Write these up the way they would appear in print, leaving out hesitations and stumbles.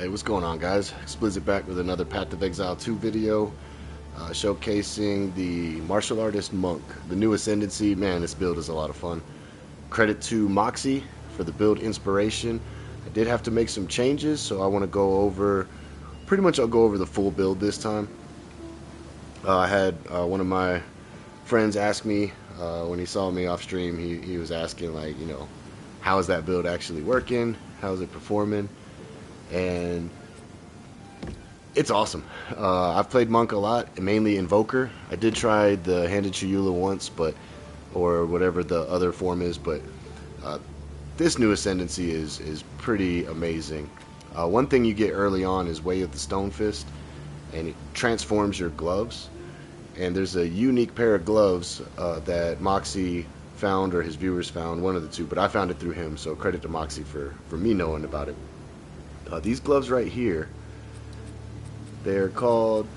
Hey, what's going on, guys? Xsplzit back with another Path of Exile 2 video, showcasing the martial artist monk, the new Ascendancy. Man, this build is a lot of fun. Credit to Moxsy for the build inspiration. I did have to make some changes, so I want to go over, pretty much I'll go over the full build this time. I had one of my friends ask me, when he saw me off stream, he was asking, like, how is that build actually working? How is it performing? And it's awesome. I've played Monk a lot, mainly Invoker. I did try the Handed Shayula once, or whatever the other form is, but this new Ascendancy is pretty amazing. One thing you get early on is Way of the Stone Fist, and it transforms your gloves. And there's a unique pair of gloves that Moxsy found, or his viewers found, one of the two, but I found it through him, so credit to Moxsy for me knowing about it. These gloves right here, they're called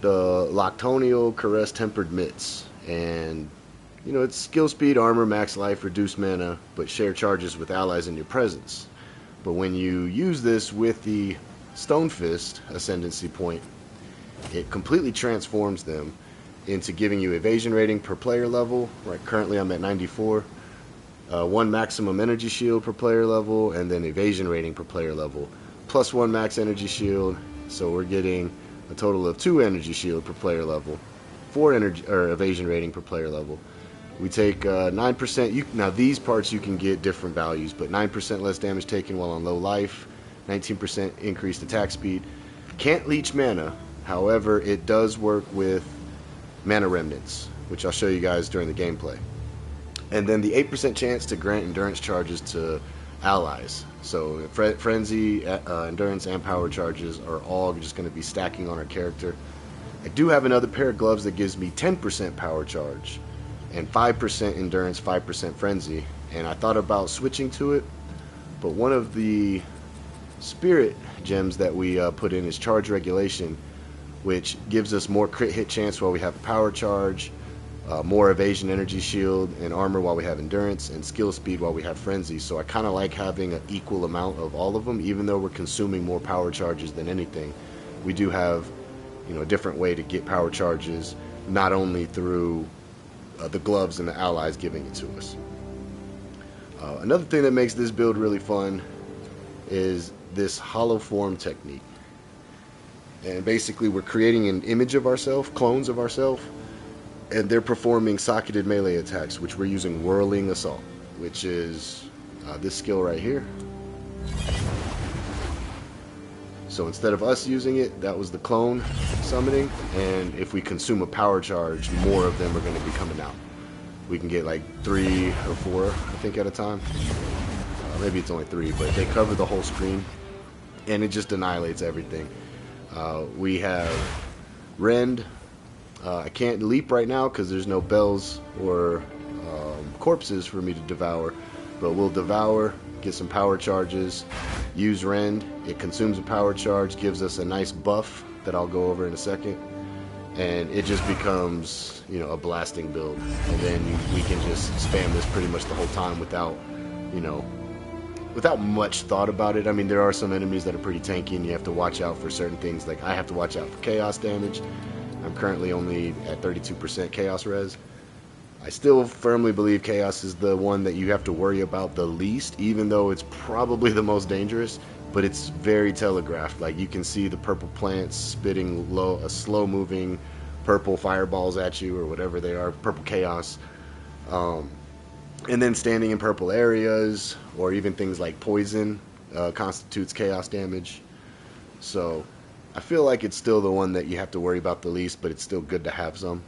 the Loctonial Caress Tempered Mitts, and it's skill speed, armor, max life, reduced mana, but share charges with allies in your presence. But when you use this with the Stone Fist Ascendancy point, it completely transforms them into giving you evasion rating per player level. Right, currently I'm at 94. One maximum energy shield per player level, and then evasion rating per player level, plus one max energy shield. So we're getting a total of 2 energy shield per player level, 4 energy or evasion rating per player level. We take 9%. Now these parts you can get different values, but 9% less damage taken while on low life, 19% increased attack speed. Can't leech mana, however, it does work with mana remnants, which I'll show you guys during the gameplay. And then the 8% chance to grant endurance charges to allies. So frenzy, endurance, and power charges are all just going to be stacking on our character. I do have another pair of gloves that gives me 10% power charge and 5% endurance, 5% frenzy. And I thought about switching to it, but one of the spirit gems that we put in is charge regulation, which gives us more crit hit chance while we have a power charge, more evasion energy shield and armor while we have endurance, and skill speed while we have frenzy. So I kind of like having an equal amount of all of them, even though we're consuming more power charges than anything. We do have a different way to get power charges, not only through the gloves and the allies giving it to us. Another thing that makes this build really fun is this hollow form technique. And basically we're creating an image of ourselves, clones of ourselves, and they're performing socketed melee attacks, which we're using Whirling Assault, which is this skill right here. So instead of us using it, that was the clone summoning, and if we consume a power charge, more of them are going to be coming out. We can get like 3 or 4, I think, at a time. Maybe it's only 3, but they cover the whole screen, and it just annihilates everything. We have Rend. I can't leap right now because there's no bells or corpses for me to devour, but we'll devour, get some power charges, use Rend. It consumes a power charge, gives us a nice buff that I'll go over in a second, and it just becomes a blasting build. And then we can just spam this pretty much the whole time without without much thought about it. I mean, there are some enemies that are pretty tanky and you have to watch out for certain things. Like I have to watch out for chaos damage. I'm currently only at 32% chaos res. I still firmly believe chaos is the one that you have to worry about the least, even though it's probably the most dangerous, but it's very telegraphed. Like you can see the purple plants spitting slow moving purple fireballs at you, or whatever they are, purple chaos. And then standing in purple areas, or even things like poison, constitutes chaos damage. So I feel like it's still the one that you have to worry about the least, but it's still good to have some.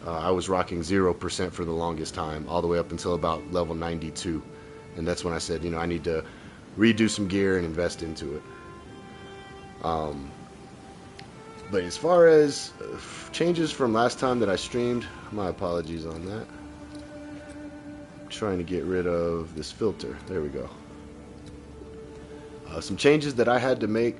I was rocking 0% for the longest time, all the way up until about level 92. And that's when I said, I need to redo some gear and invest into it. But as far as changes from last time that I streamed, my apologies on that. Trying to get rid of this filter. There we go. Some changes that I had to make.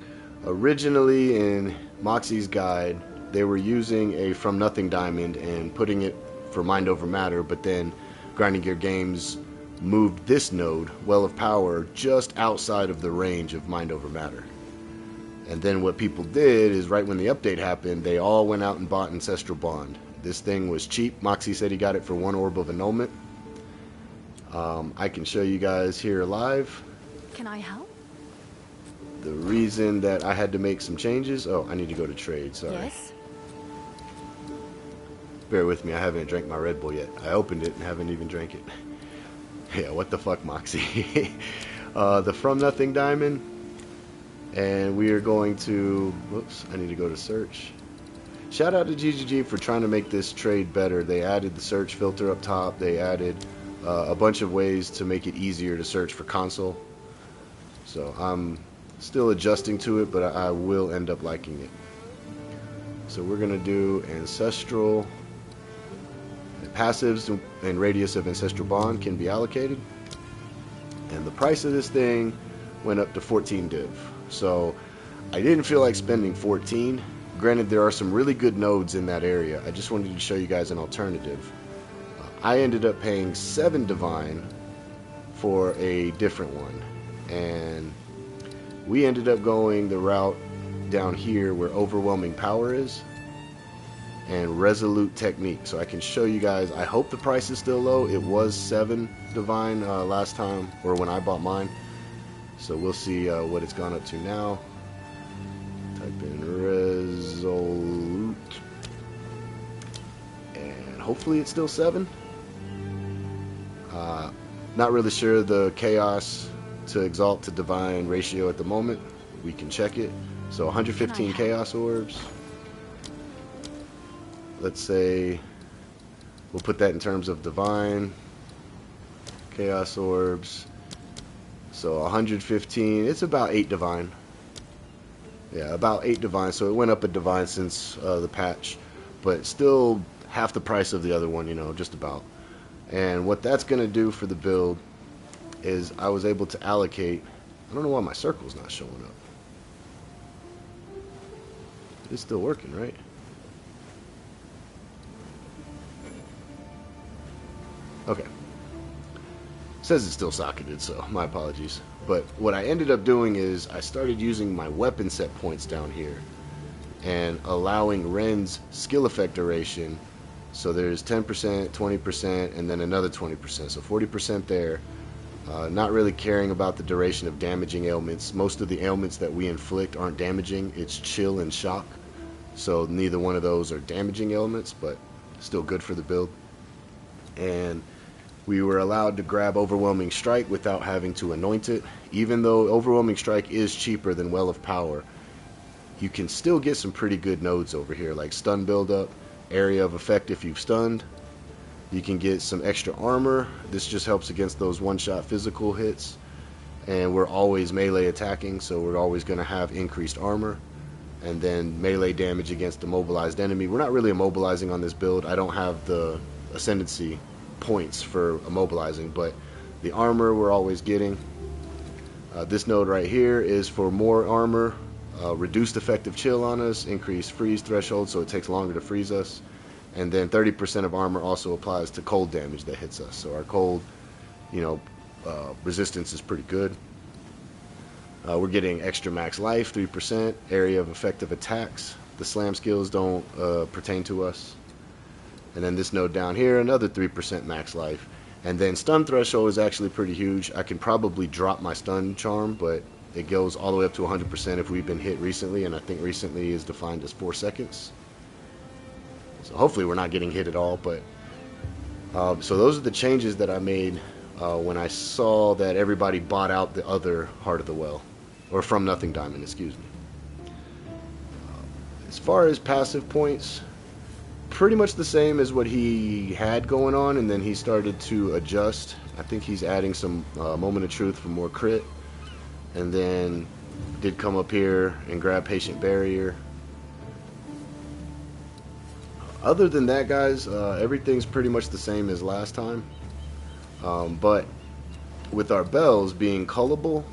Originally in Moxsy's guide, they were using a From Nothing diamond and putting it for Mind Over Matter, but then Grinding Gear Games moved this node, Well of Power, just outside of the range of Mind Over Matter. And then what people did is right when the update happened, they all went out and bought Ancestral Bond. This thing was cheap. Moxsy said he got it for 1 orb of annulment. I can show you guys here live. Can I help? The reason that I had to make some changes. Oh, I need to go to trade. Sorry. Yes. Bear with me. I haven't drank my Red Bull yet. I opened it and haven't even drank it. Yeah, what the fuck, Moxsy? The From Nothing Diamond. And we are going to... Whoops, I need to go to search. Shout out to GGG for trying to make this trade better. They added the search filter up top. They added a bunch of ways to make it easier to search for console. So I'm still adjusting to it, but I will end up liking it. So we're going to do Ancestral. Passives and radius of Ancestral Bond can be allocated. And the price of this thing went up to 14 div. So I didn't feel like spending 14. Granted, there are some really good nodes in that area. I just wanted to show you guys an alternative. I ended up paying 7 divine for a different one. And we ended up going the route down here where Overwhelming Power is and Resolute Technique. So I can show you guys. I hope the price is still low. It was 7 divine last time, or when I bought mine. So we'll see what it's gone up to now. Type in Resolute, and hopefully it's still 7. Not really sure the Chaos to Exalt to Divine ratio at the moment. We can check it. So 115 Chaos Orbs. Let's say we'll put that in terms of Divine Chaos Orbs. So 115, it's about 8 divine. Yeah, about 8 divine. So it went up a divine since the patch, but still half the price of the other one, you know, just about. And what that's going to do for the build is I was able to allocate. I don't know why my circle's not showing up. It's still working, right? Okay. Says it's still socketed, so my apologies. But what I ended up doing is I started using my weapon set points down here and allowing Ren's skill effect duration. So there's 10%, 20%, and then another 20%. So 40% there. Not really caring about the duration of damaging ailments. Most of the ailments that we inflict aren't damaging. It's chill and shock. So neither one of those are damaging ailments, but still good for the build. And we were allowed to grab Overwhelming Strike without having to anoint it. Even though Overwhelming Strike is cheaper than Well of Power, you can still get some pretty good nodes over here, like stun buildup, area of effect if you've stunned. You can get some extra armor. This just helps against those one-shot physical hits. And we're always melee attacking, so we're always going to have increased armor. And then melee damage against immobilized enemy. We're not really immobilizing on this build. I don't have the Ascendancy points for immobilizing, but the armor we're always getting. This node right here is for more armor, reduced effective chill on us, increased freeze threshold, so it takes longer to freeze us, and then 30% of armor also applies to cold damage that hits us. So our cold, you know, resistance is pretty good. We're getting extra max life, 3%, area of effective attacks. The slam skills don't pertain to us. And then this node down here, another 3% max life. And then stun threshold is actually pretty huge. I can probably drop my stun charm, but it goes all the way up to 100% if we've been hit recently, and I think recently is defined as 4 seconds. So hopefully we're not getting hit at all, but so those are the changes that I made when I saw that everybody bought out the other Heart of the Well, or From Nothing Diamond, excuse me. As far as passive points, pretty much the same as what he had going on, and then he started to adjust. I think he's adding some Moment of Truth for more crit, and then did come up here and grab Patient Barrier. Other than that, guys, everything's pretty much the same as last time, but with our bells being cullable,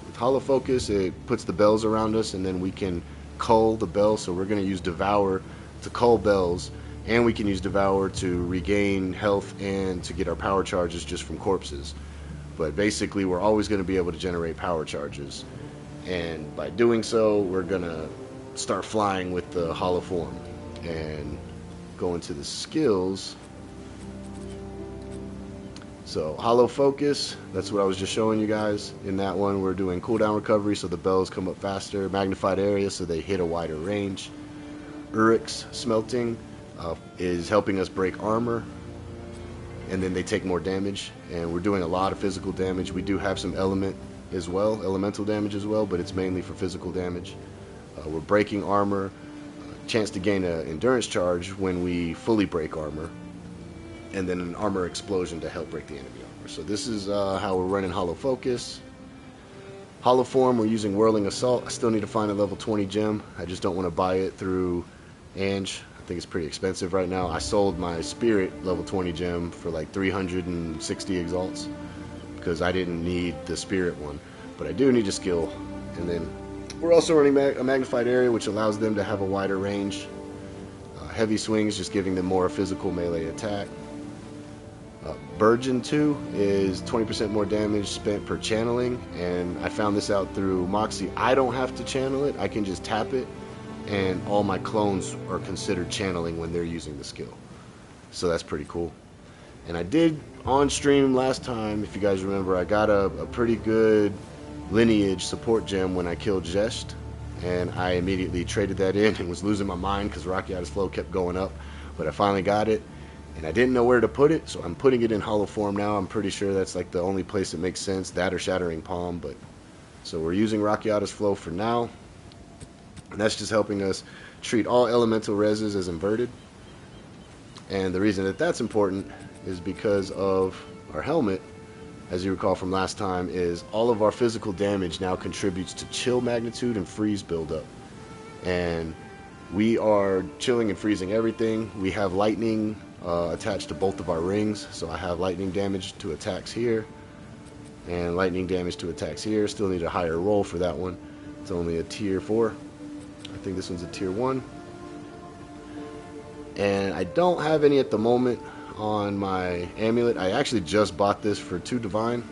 with Hollow Focus, it puts the bells around us, and then we can cull the bells. So we're going to use Devour to cull bells, and we can use Devour to regain health and to get our power charges just from corpses. But basically we're always going to be able to generate power charges, And by doing so, we're gonna start flying with the hollow form. And go into the skills. So hollow focus, that's what I was just showing you guys. In that one, we're doing cooldown recovery, so the bells come up faster. Magnified area, so they hit a wider range. Urix smelting is helping us break armor, and then they take more damage. And we're doing a lot of physical damage. We do have some elemental damage as well, but it's mainly for physical damage. We're breaking armor, chance to gain an endurance charge when we fully break armor, and then an armor explosion to help break the enemy armor. So this is how we're running hollow focus. Hollow form, we're using whirling assault. I still need to find a level 20 gem. I just don't want to buy it through Ange. I think it's pretty expensive right now. I sold my spirit level 20 gem for like 360 exalts because I didn't need the spirit one, but I do need a skill. And then we're also running a magnified area, which allows them to have a wider range. Heavy swings, just giving them more physical melee attack. Burgeon 2 is 20% more damage spent per channeling, and I found this out through Moxsy. I don't have to channel it, I can just tap it, and all my clones are considered channeling when they're using the skill. So that's pretty cool. And I did on stream last time, if you guys remember, I got a pretty good lineage support gem when I killed Zest, and I immediately traded that in and was losing my mind because Rocky Out His Flow kept going up, but I finally got it, and I didn't know where to put it, so I'm putting it in hollow form now. I'm pretty sure that's like the only place that makes sense, that or Shattering Palm. But so we're using Rocky Out His Flow for now, and that's just helping us treat all elemental reses as inverted. And the reason that that's important is because of our helmet. As you recall from last time, is all of our physical damage now contributes to chill magnitude and freeze buildup. And we are chilling and freezing everything. We have lightning attached to both of our rings, so I have lightning damage to attacks here and lightning damage to attacks here. Still need a higher roll for that one. It's only a tier 4. I think this one's a tier 1. And I don't have any at the moment on my amulet. I actually just bought this for 2 divine.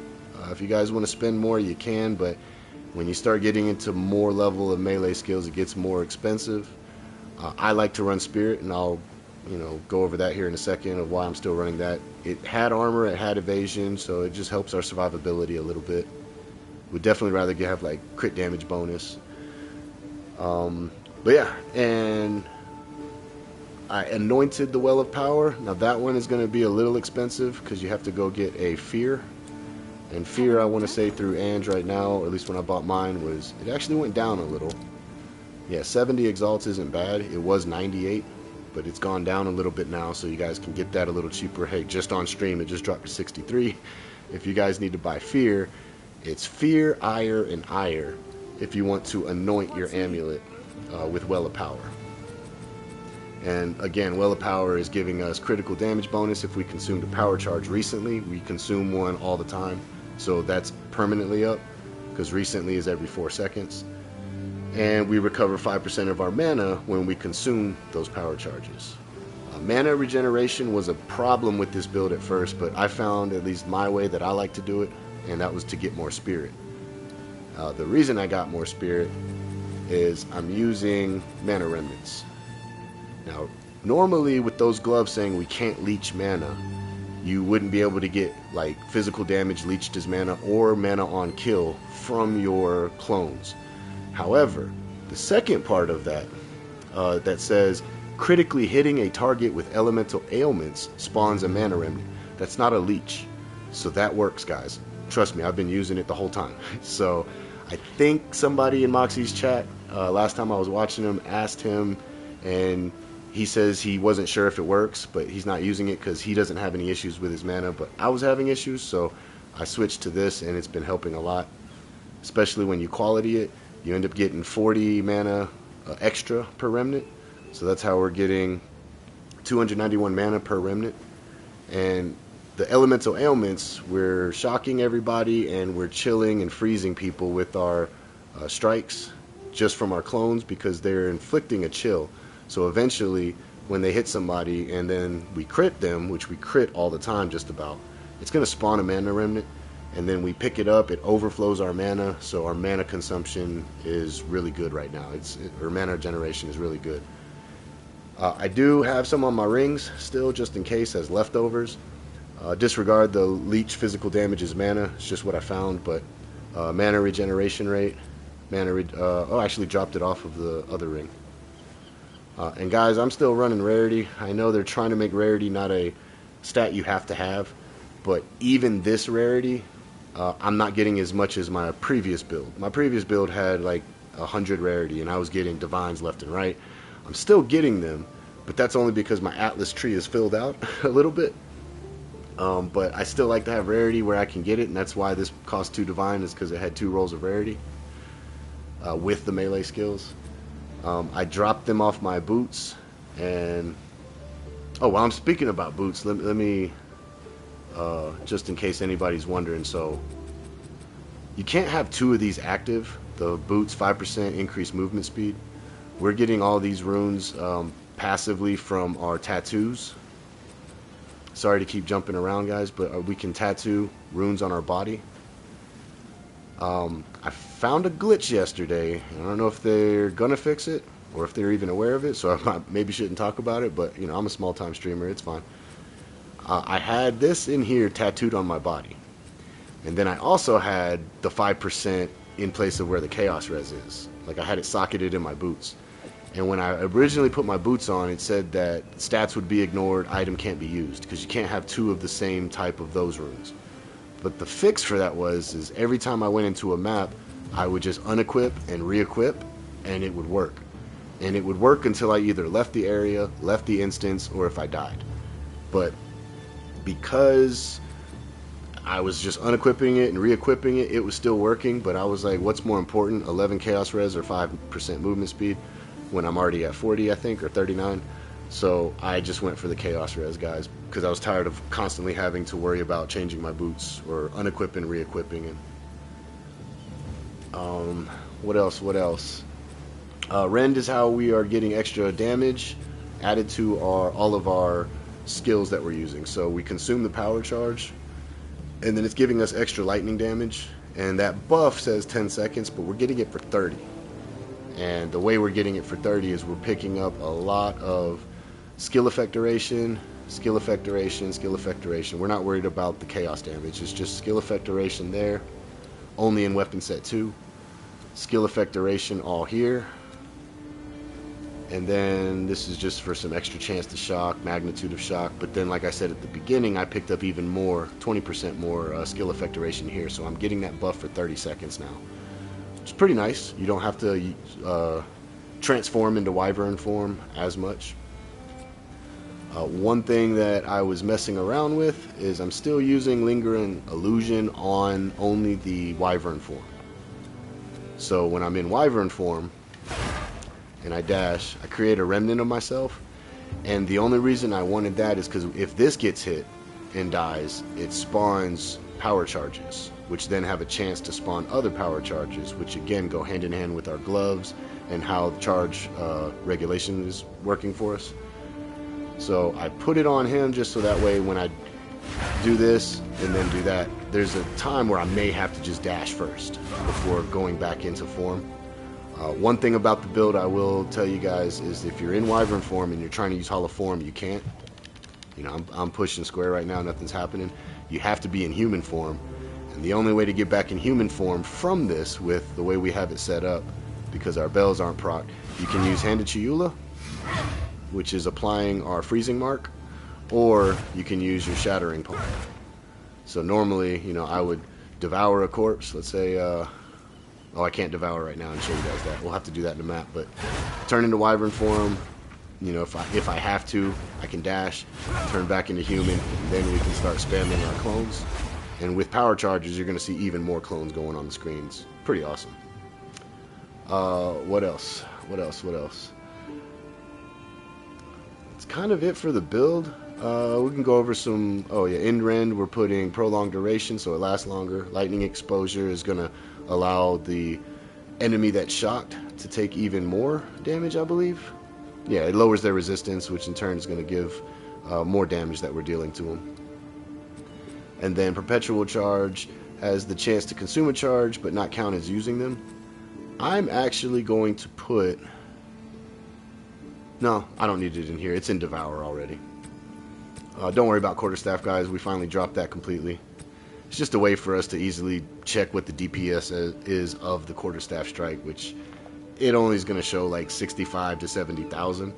If you guys want to spend more, you can, but when you start getting into more level of melee skills, it gets more expensive. I like to run spirit, and I'll go over that here in a second of why I'm still running that. It had armor, it had evasion, so it just helps our survivability a little bit. Would definitely rather have like crit damage bonus. But yeah, and I anointed the Well of Power. Now that one is going to be a little expensive because you have to go get a Fear. And Fear, I want to say through Ange right now, or at least when I bought mine, it actually went down a little. Yeah, 70 exalts isn't bad. It was 98, but it's gone down a little bit now, so you guys can get that a little cheaper. Hey, just on stream, it just dropped to 63. If you guys need to buy Fear, it's Fear, Ire, and Ire if you want to anoint your amulet with Well of Power. And again, Well of Power is giving us critical damage bonus if we consumed a power charge recently. We consume one all the time, so that's permanently up, because recently is every 4 seconds. And we recover 5% of our mana when we consume those power charges. Mana regeneration was a problem with this build at first, but I found at least my way that I like to do it, and that was to get more spirit. The reason I got more spirit is I'm using mana remnants. Now, normally with those gloves saying we can't leech mana, you wouldn't be able to get like physical damage leeched as mana or mana on kill from your clones. However, the second part of that, that says critically hitting a target with elemental ailments spawns a mana remnant. That's not a leech. So that works, guys. Trust me, I've been using it the whole time. So I think somebody in Moxsy's chat, last time I was watching him, asked him, and he says he wasn't sure if it works, but he's not using it because he doesn't have any issues with his mana, but I was having issues, so I switched to this, and it's been helping a lot. Especially when you quality it, you end up getting 40 mana extra per remnant, so that's how we're getting 291 mana per remnant. And the elemental ailments, we're shocking everybody, and we're chilling and freezing people with our strikes just from our clones because they're inflicting a chill. So eventually, when they hit somebody and then we crit them, which we crit all the time just about, it's going to spawn a mana remnant, and then we pick it up, it overflows our mana, so our mana consumption is really good right now. Our mana generation is really good. I do have some on my rings still, just in case, as leftovers. Disregard the leech physical damage as mana. It's just what I found, but mana regeneration rate. I actually dropped it off of the other ring. And guys, I'm still running rarity. I know they're trying to make rarity not a stat you have to have, but even this rarity, I'm not getting as much as my previous build. My previous build had like 100 rarity, and I was getting divines left and right. I'm still getting them, but that's only because my Atlas tree is filled out a little bit. But I still like to have rarity where I can get it, and that's why this cost 2 divine, is because it had 2 rolls of rarity with the melee skills. I dropped them off my boots, and while I'm speaking about boots, let me just in case anybody's wondering, so you can't have 2 of these active. The boots 5% increased movement speed. We're getting all these runes passively from our tattoos. Sorry to keep jumping around, guys, but we can tattoo runes on our body. I found a glitch yesterday. I don't know if they're gonna fix it or if they're even aware of it, so I maybe shouldn't talk about it, but you know, I'm a small-time streamer, it's fine. I had this in here tattooed on my body, and then I also had the 5% in place of where the chaos res is. Like, I had it socketed in my boots, and when I originally put my boots on, it said that stats would be ignored, item can't be used, because you can't have 2 of the same type of those runes. But the fix for that is every time I went into a map, I would just unequip and re-equip, and it would work. And it would work until I either left the area, left the instance, or if I died. But because I was just unequipping it and re-equipping it, it was still working, but I was like, what's more important, 11 chaos res or 5% movement speed, when I'm already at 40, I think, or 39. So I just went for the chaos res, guys, because I was tired of constantly having to worry about changing my boots or unequipping, re-equipping. And what else? Rend is how we are getting extra damage added to all of our skills that we're using. So we consume the power charge, and then it's giving us extra lightning damage, and that buff says 10 seconds, but we're getting it for 30. And the way we're getting it for 30 is we're picking up a lot of skill effect duration, skill effect duration, skill effect duration. We're not worried about the chaos damage. It's just skill effect duration there, only in weapon set 2. Skill effect duration all here. And then this is just for some extra chance to shock, magnitude of shock. But then, like I said at the beginning, I picked up even more, 20% more skill effect duration here. So I'm getting that buff for 30 seconds now. It's pretty nice. You don't have to transform into wyvern form as much. One thing that I was messing around with is I'm still using lingering illusion on only the wyvern form. So when I'm in wyvern form and I dash, I create a remnant of myself, and the only reason I wanted that is because if this gets hit and dies, it spawns power charges, which then have a chance to spawn other power charges, which again go hand in hand with our gloves and how charge regulation is working for us. So I put it on him just so that way when I do this and then do that, there's a time where I may have to just dash first before going back into form. One thing about the build I will tell you guys is if you're in wyvern form and you're trying to use hollow form, you can't. You know, I'm pushing square right now, nothing's happening. You have to be in human form, and the only way to get back in human form from this, with the way we have it set up, because our bells aren't procced, you can use Hand of Chiula, which is applying our freezing mark, or you can use your shattering palm. So normally, you know, I would devour a corpse, let's say, I can't devour right now and show you guys that. We'll have to do that in the map, but turn into wyvern form. You know, if I have to, I can dash, turn back into human, and then we can start spamming our clones. And with power charges, you're going to see even more clones going on the screens. Pretty awesome. What else? It's kind of it for the build. We can go over some, end rend, we're putting prolonged duration so it lasts longer. Lightning exposure is going to allow the enemy that's shocked to take even more damage, I believe. Yeah, it lowers their resistance, which in turn is going to give more damage that we're dealing to them. And then perpetual charge has the chance to consume a charge but not count as using them. I'm actually going to put... No, I don't need it in here. It's in Devour already. Don't worry about Quarterstaff, guys. We finally dropped that completely. It's just a way for us to easily check what the DPS is of the Quarterstaff Strike, which it only is going to show like 65 to 70,000.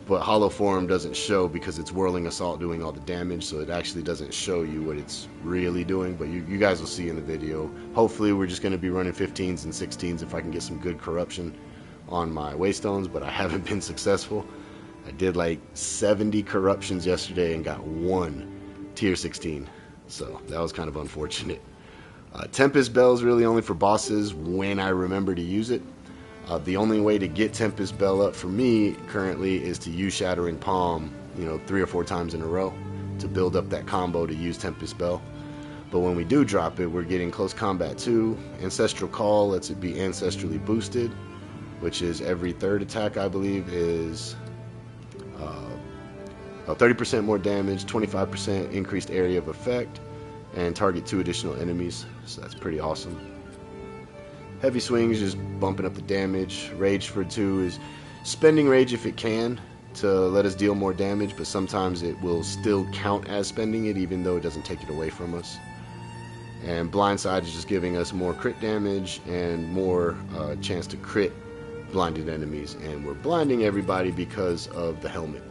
But Hollow Form doesn't show because it's Whirling Assault doing all the damage, so it actually doesn't show you what it's really doing. But you guys will see in the video. Hopefully we're just going to be running 15s and 16s if I can get some good corruption on my Waystones, but I haven't been successful. I did like 70 corruptions yesterday and got one tier 16, so that was kind of unfortunate. Tempest Bell is really only for bosses when I remember to use it. The only way to get Tempest Bell up for me currently is to use Shattering Palm, 3 or 4 times in a row to build up that combo to use Tempest Bell. But when we do drop it, we're getting Close Combat 2. Ancestral Call lets it be ancestrally boosted, which is every third attack, I believe, is 30% more damage, 25% increased area of effect, and target 2 additional enemies. So that's pretty awesome. Heavy Swing is just bumping up the damage. Rage for 2 is spending rage if it can to let us deal more damage, but sometimes it will still count as spending it even though it doesn't take it away from us. And Blindside is just giving us more crit damage and more chance to crit blinded enemies, and we're blinding everybody because of the helmet.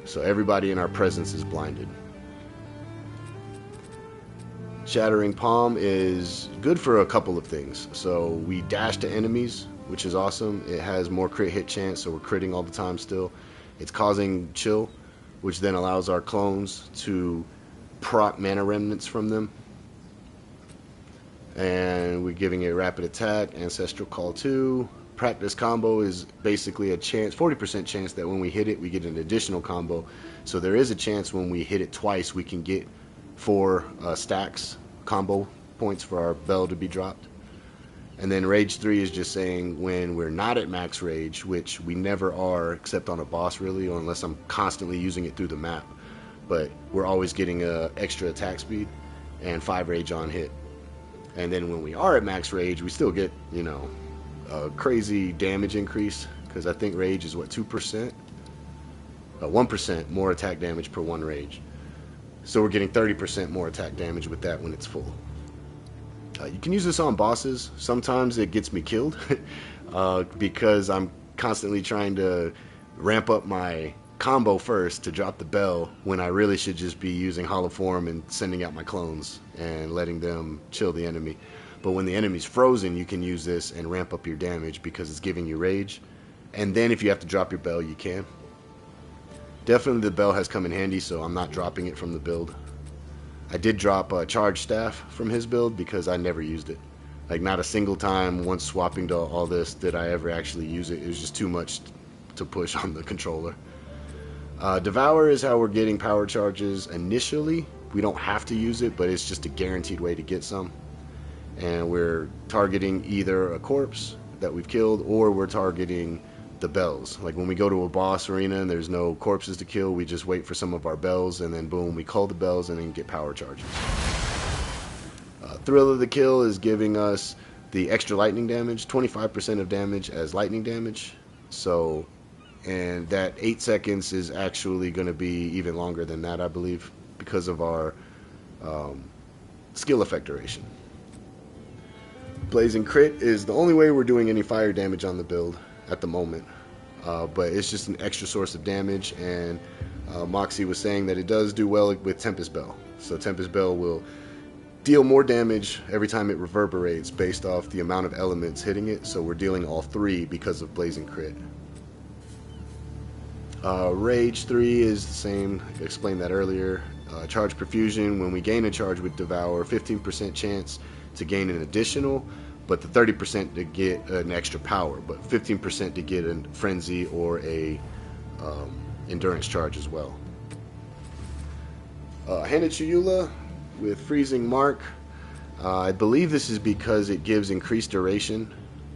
So everybody in our presence is blinded. Shattering Palm is good for a couple of things. So we dash to enemies, which is awesome. It has more crit hit chance, so we're critting all the time still. It's causing chill, which then allows our clones to proc mana remnants from them. And we're giving it rapid attack, Ancestral Call 2. Practice combo is basically a chance, 40% chance that when we hit it, we get an additional combo. So there is a chance when we hit it twice, we can get 4 stacks combo points for our bell to be dropped. And then Rage 3 is just saying when we're not at max rage, which we never are except on a boss really, or unless I'm constantly using it through the map. But we're always getting extra attack speed and 5 rage on hit. And then when we are at max rage, we still get, a crazy damage increase, because I think rage is what, 2%? 1% more attack damage per 1 rage. So we're getting 30% more attack damage with that when it's full. You can use this on bosses. Sometimes it gets me killed because I'm constantly trying to ramp up my combo first to drop the bell when I really should just be using Hollow Form and sending out my clones and letting them chill the enemy. But when the enemy's frozen, you can use this and ramp up your damage because it's giving you rage. And then if you have to drop your bell, you can. Definitely the bell has come in handy, so I'm not dropping it from the build. I did drop Charge Staff from his build because I never used it. Like, not a single time once swapping to all this did I ever actually use it. It was just too much to push on the controller. Devour is how we're getting power charges initially. We don't have to use it, but it's just a guaranteed way to get some. And we're targeting either a corpse that we've killed, or we're targeting the bells. Like when we go to a boss arena and there's no corpses to kill, we just wait for some of our bells, and then boom, we call the bells and then get power charges. Thrill of the Kill is giving us the extra lightning damage, 25% of damage as lightning damage. So, and that 8 seconds is actually going to be even longer than that, I believe, because of our skill effect duration. Blazing Crit is the only way we're doing any fire damage on the build at the moment, but it's just an extra source of damage, and Moxsy was saying that it does do well with Tempest Bell. So Tempest Bell will deal more damage every time it reverberates based off the amount of elements hitting it, so we're dealing all 3 because of Blazing Crit. Rage 3 is the same, I explained that earlier. Charge Perfusion, when we gain a charge with Devour, 15% chance to gain an additional, but the 30% to get an extra power, but 15% to get a Frenzy or a Endurance charge as well. Handed Chiula with Freezing Mark. I believe this is because it gives increased duration.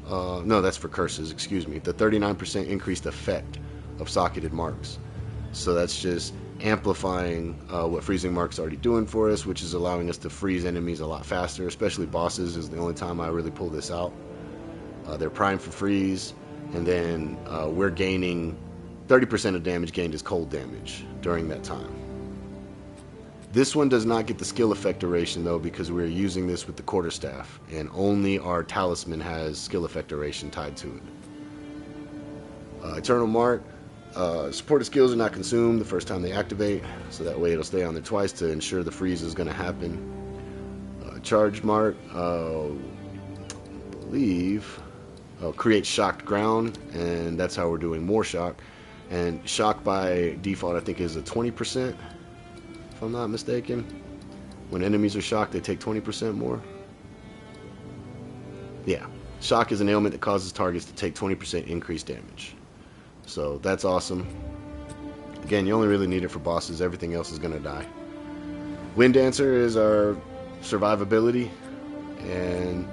No, that's for curses, excuse me. The 39% increased effect of socketed marks. So that's just amplifying what freezing mark's already doing for us, which is allowing us to freeze enemies a lot faster, especially bosses is the only time I really pull this out. They're primed for freeze, and then we're gaining 30% of damage gained is cold damage during that time. This one does not get the skill effect duration though, because we're using this with the quarterstaff, and only our talisman has skill effect duration tied to it. Eternal Mark. Supported skills are not consumed the first time they activate, so that way it'll stay on there twice to ensure the freeze is going to happen. Charge Mark, believe, create shocked ground, and that's how we're doing more shock. And shock by default I think is a 20%, if I'm not mistaken. When enemies are shocked they take 20% more. Yeah, shock is an ailment that causes targets to take 20% increased damage. So that's awesome. Again, you only really need it for bosses. Everything else is going to die. Wind Dancer is our survivability. And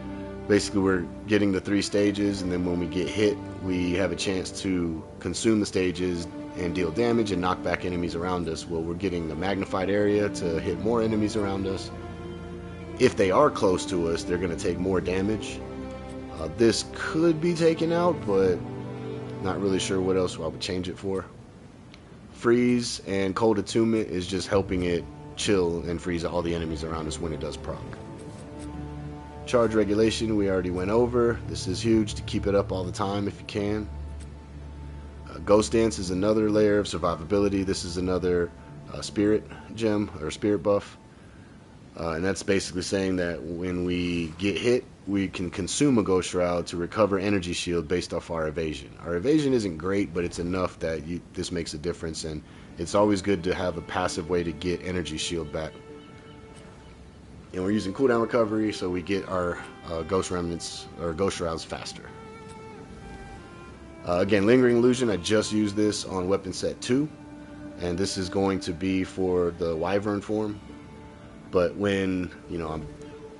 basically we're getting the 3 stages. And then when we get hit, we have a chance to consume the stages and deal damage and knock back enemies around us. Well, we're getting the magnified area to hit more enemies around us. If they are close to us, they're going to take more damage. This could be taken out, but not really sure what else I would change it for. Freeze and Cold Attunement is just helping it chill and freeze all the enemies around us when it does proc. Charge Regulation we already went over. This is huge to keep it up all the time if you can. Ghost Dance is another layer of survivability. This is another spirit gem or spirit buff. And that's basically saying that when we get hit, we can consume a Ghost Shroud to recover energy shield based off our evasion. Our evasion isn't great, but it's enough that this makes a difference, and it's always good to have a passive way to get energy shield back. And we're using cooldown recovery, so we get our Ghost Remnants or Ghost Shrouds faster. Again, Lingering Illusion, I just used this on weapon set 2, and this is going to be for the Wyvern form. But when, you know, I'm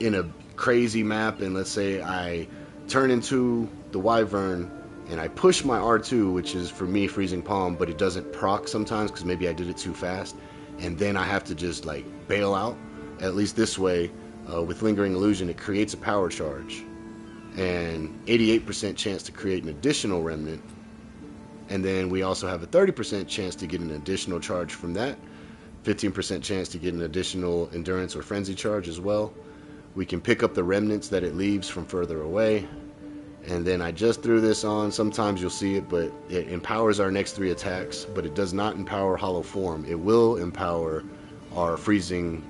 in a crazy map and let's say I turn into the Wyvern and I push my R2, which is for me Freezing Palm, but it doesn't proc sometimes because maybe I did it too fast, and then I have to just like bail out. At least this way, with Lingering Illusion, it creates a power charge and 88% chance to create an additional remnant, and then we also have a 30% chance to get an additional charge from that, 15% chance to get an additional endurance or frenzy charge as well. We can pick up the remnants that it leaves from further away. And then I just threw this on. Sometimes you'll see it, but it empowers our next 3 attacks, but it does not empower Hollow Form. It will empower our Shattering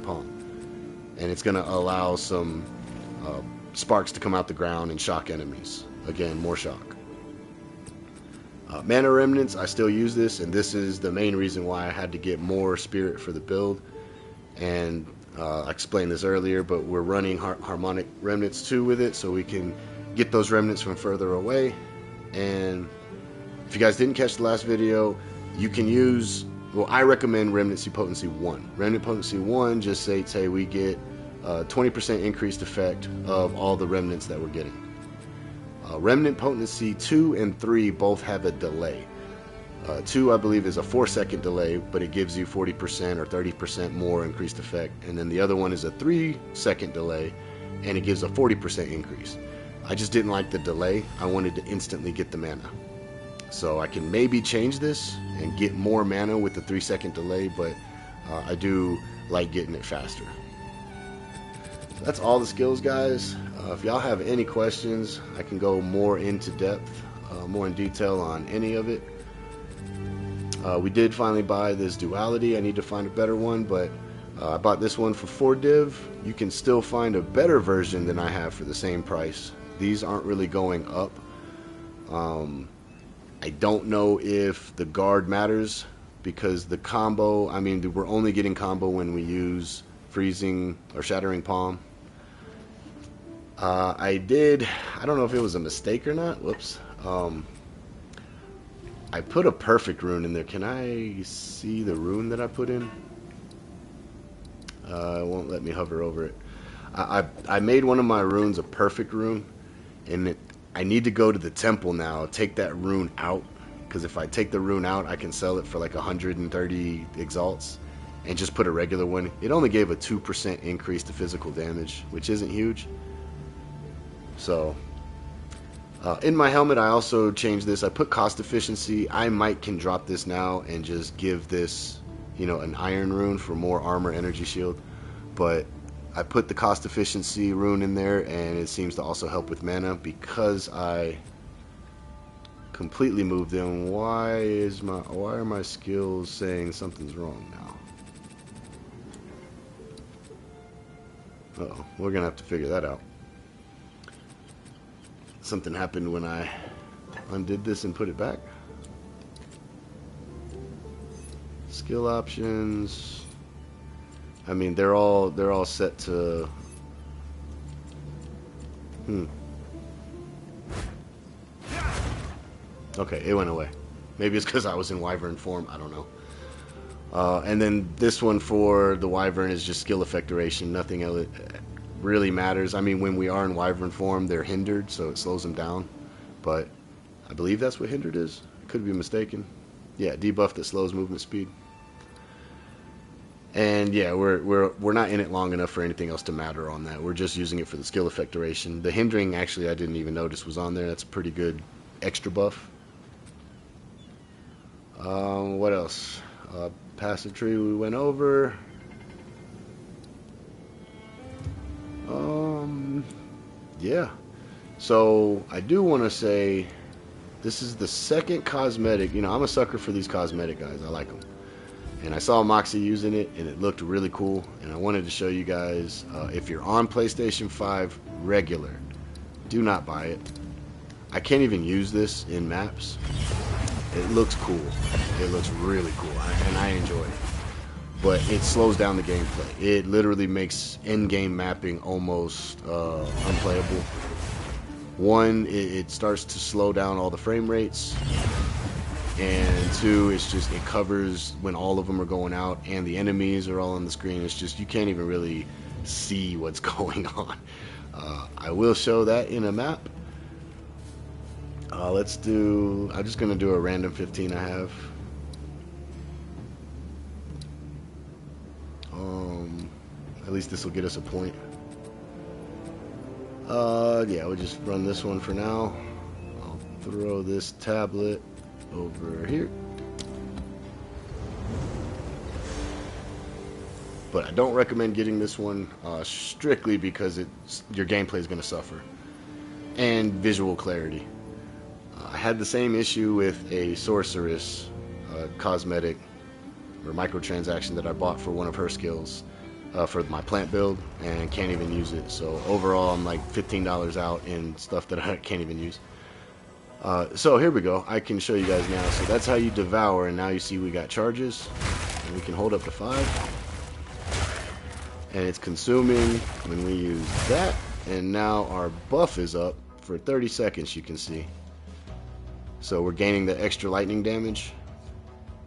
Palm. And it's going to allow some sparks to come out the ground and shock enemies. Again, more shock. Mana Remnants, I still use this, and this is the main reason why I had to get more spirit for the build. And I explained this earlier, but we're running Harmonic Remnants 2 with it, so we can get those remnants from further away. And if you guys didn't catch the last video, you can use, well, I recommend Remnancy Potency 1. Remnant Potency 1 just states, hey, we get 20% increased effect of all the remnants that we're getting. Remnant Potency 2 and 3 both have a delay. 2, I believe, is a 4-second delay, but it gives you 40% or 30% more increased effect. And then the other one is a 3-second delay, and it gives a 40% increase. I just didn't like the delay. I wanted to instantly get the mana. So I can maybe change this and get more mana with the 3-second delay, but I do like getting it faster. So that's all the skills, guys. If y'all have any questions, I can go more into depth, more in detail on any of it. We did finally buy this duality. I need to find a better one, but I bought this one for 4 div. You can still find a better version than I have for the same price. These aren't really going up. I don't know if the guard matters, because the combo, I mean, we're only getting combo when we use Freezing or Shattering Palm. I don't know if it was a mistake or not. Whoops. I put a perfect rune in there. Can I see the rune that I put in? It won't let me hover over it. I made one of my runes a perfect rune, and I need to go to the temple now, take that rune out, because if I take the rune out, I can sell it for like 130 exalts and just put a regular one. It only gave a 2% increase to physical damage, which isn't huge. So in my helmet, I also changed this. I put cost efficiency. I might can drop this now and just give this, you know, an iron rune for more armor, energy shield. But I put the cost efficiency rune in there, and it seems to also help with mana because I completely moved them. Why are my skills saying something's wrong now? Uh-oh, we're gonna have to figure that out. Something happened when I undid this and put it back. Skill options. I mean, they're all set to. Okay, it went away. Maybe it's because I was in Wyvern form. I don't know. And then this one for the Wyvern is just skill effect duration. Nothing else really matters. I mean, when we are in Wyvern form, they're hindered, so it slows them down. But I believe that's what hindered is. Could be mistaken. Yeah, debuff that slows movement speed. And yeah, we're not in it long enough for anything else to matter on that. We're just using it for the skill effect duration. The hindering, actually, I didn't even notice was on there. That's a pretty good extra buff. What else? Passive tree we went over. Yeah. So I do want to say this is the second cosmetic. You know, I'm a sucker for these cosmetic guys. I like them. And I saw Moxsy using it, and it looked really cool. And I wanted to show you guys, if you're on PlayStation 5 regular, do not buy it. I can't even use this in maps. It looks cool. It looks really cool, and I enjoy it. But it slows down the gameplay. It literally makes Endgame mapping almost unplayable. One, it starts to slow down all the frame rates. And two, it covers when all of them are going out and the enemies are all on the screen. It's just, you can't even really see what's going on. I will show that in a map. I'm just going to do a random 15 I have. At least this will get us a point. Yeah, we'll just run this one for now. I'll throw this tablet over here. But I don't recommend getting this one strictly because your gameplay is going to suffer. And visual clarity. I had the same issue with a sorceress cosmetic or microtransaction that I bought for one of her skills for my plant build and can't even use it. So overall I'm like $15 out in stuff that I can't even use. So here we go. I can show you guys now. So that's how you devour, and now you see we got charges. And we can hold up to 5. And it's consuming when we use that. And now our buff is up for 30 seconds, you can see. So we're gaining the extra lightning damage.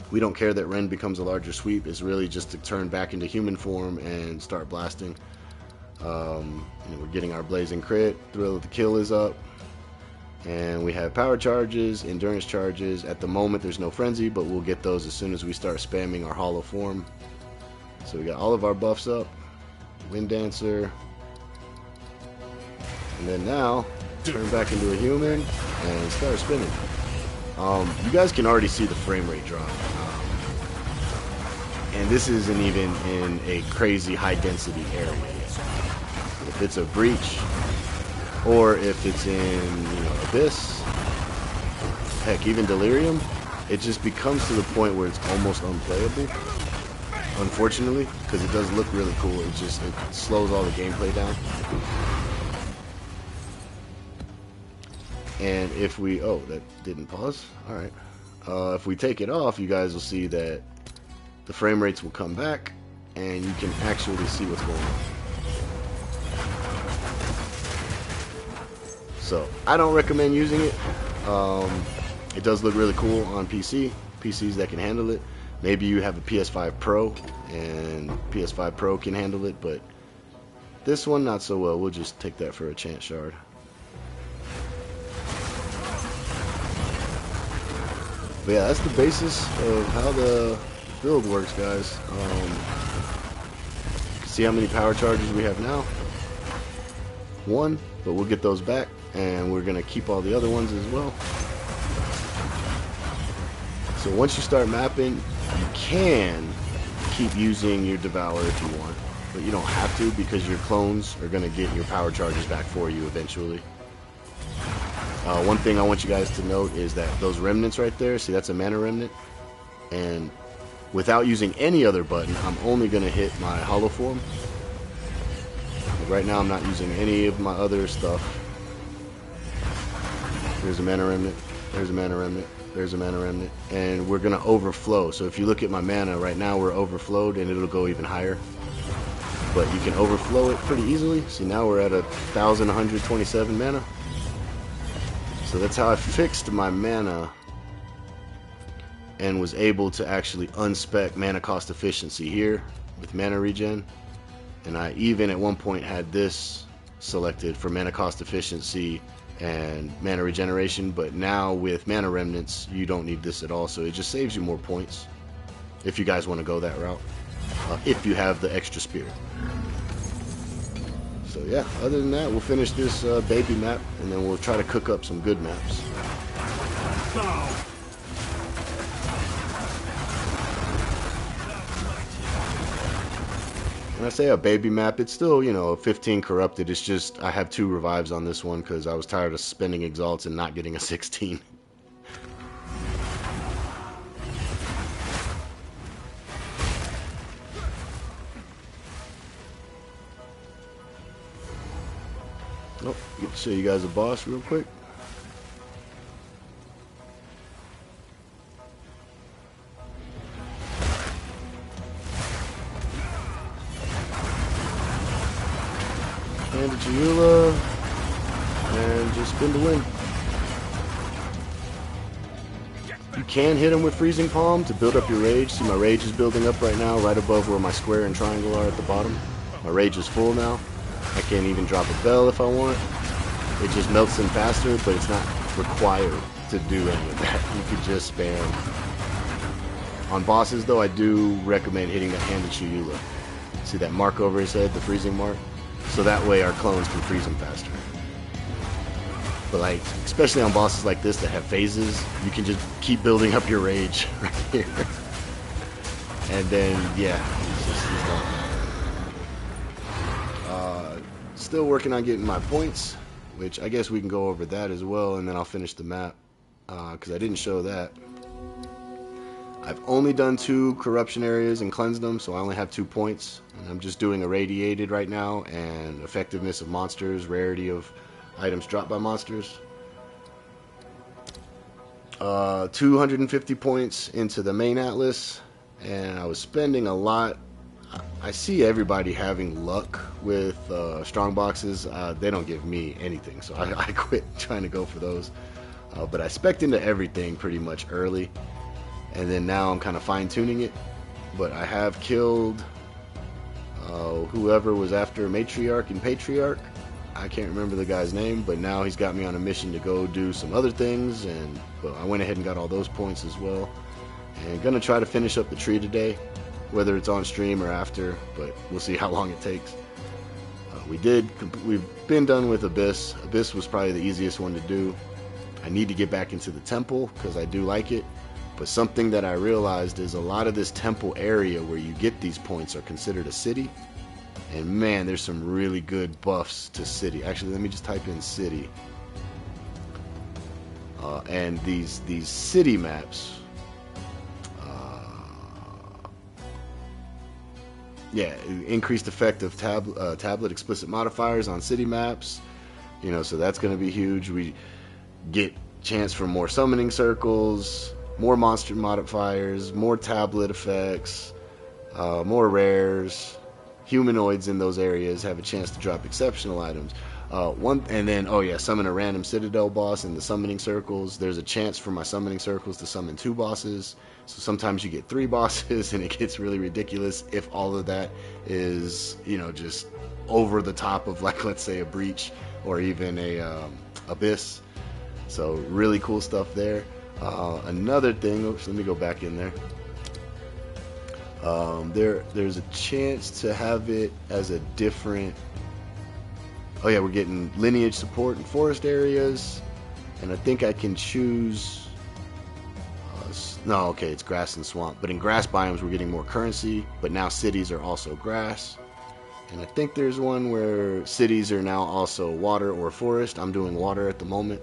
We don't care that Ren becomes a larger sweep. It's really just to turn back into human form and start blasting. We're getting our blazing crit. Thrill of the kill is up. And we have power charges, endurance charges. At the moment there's no frenzy, but we'll get those as soon as we start spamming our hollow form. So we got all of our buffs up. Wind Dancer. And then now, turn back into a human and start spinning. You guys can already see the frame rate drop. And this isn't even in a crazy high density area. If it's a breach, or if it's in, Abyss, heck, even Delirium, it just becomes to the point where it's almost unplayable. Unfortunately, because it does look really cool. It slows all the gameplay down. And if we, that didn't pause. All right. If we take it off, you guys will see that the frame rates will come back, and you can actually see what's going on. So I don't recommend using it. It does look really cool on PCs that can handle it. Maybe you have a PS5 Pro, and PS5 Pro can handle it, but this one not so well. We'll just take that for a chance shard. But yeah, that's the basis of how the build works, guys. You can see how many power charges we have now. 1, but we'll get those back, and we're gonna keep all the other ones as well. So once you start mapping, you can keep using your Devour if you want, but you don't have to, because your clones are gonna get your power charges back for you eventually. One thing I want you guys to note is that those remnants right there, see, that's a mana remnant, and without using any other button, I'm only gonna hit my hollow form. Right now I'm not using any of my other stuff. There's a mana remnant, there's a mana remnant, there's a mana remnant, and we're gonna overflow. So if you look at my mana right now, we're overflowed, and it'll go even higher, but you can overflow it pretty easily. See, now we're at 1,127 mana. So that's how I fixed my mana and was able to actually unspec mana cost efficiency here with mana regen. And I even at one point had this selected for mana cost efficiency and mana regeneration, but now with mana remnants you don't need this at all, so it just saves you more points if you guys want to go that route, if you have the extra spirit. So yeah, other than that, we'll finish this baby map, and then we'll try to cook up some good maps. When I say a baby map, it's still, you know, 15 corrupted. It's just I have 2 revives on this one because I was tired of spending exalts and not getting a 16. Oh, get to show you guys a boss real quick. Hand it to Eula, and just spin to win. You can hit him with Freezing Palm to build up your rage. See, my rage is building up right now, right above where my square and triangle are at the bottom. My rage is full now. I can't even drop a bell if I want. It just melts them faster, but it's not required to do any of that. You could just spam. On bosses, though, I do recommend hitting that Hand to Eula. See that mark over his head, the freezing mark? So that way our clones can freeze them faster. But like, especially on bosses like this that have phases, you can just keep building up your rage right here. And then, yeah, he's done. Still working on getting my points, which I guess we can go over that as well, and then I'll finish the map, because I didn't show that. I've only done 2 corruption areas and cleansed them, so I only have 2 points. And I'm just doing irradiated right now, and effectiveness of monsters, rarity of items dropped by monsters. 250 points into the main atlas, and I was spending a lot. I see everybody having luck with strong boxes. They don't give me anything, so I quit trying to go for those. But I spec'd into everything pretty much early, and then now I'm kind of fine-tuning it. But I have killed whoever was after Matriarch and Patriarch. I can't remember the guy's name, but now he's got me on a mission to go do some other things, and well, I went ahead and got all those points as well. And gonna try to finish up the tree today, whether it's on stream or after, but we'll see how long it takes. We've been done with Abyss. Abyss was probably the easiest one to do. I need to get back into the temple because I do like it, but something that I realized is a lot of this temple area where you get these points are considered a city, and man, there's some really good buffs to city. Actually, let me just type in city, and these city maps. Yeah, increased effect of tablet explicit modifiers on city maps, you know, so that's going to be huge. We get chance for more summoning circles, more monster modifiers, more tablet effects, more rares. Humanoids in those areas have a chance to drop exceptional items. And then, oh yeah, summon a random Citadel boss in the summoning circles. There's a chance for my summoning circles to summon 2 bosses. So sometimes you get 3 bosses, and it gets really ridiculous if all of that is, you know, just over the top of, like, let's say a Breach or even a Abyss. So really cool stuff there. Another thing, oops, let me go back in there. There's a chance to have it as a different. Oh yeah, we're getting lineage support in forest areas, and I think I can choose. No, okay, it's grass and swamp. But in grass biomes, we're getting more currency. But now cities are also grass, and I think there's one where cities are now also water or forest. I'm doing water at the moment.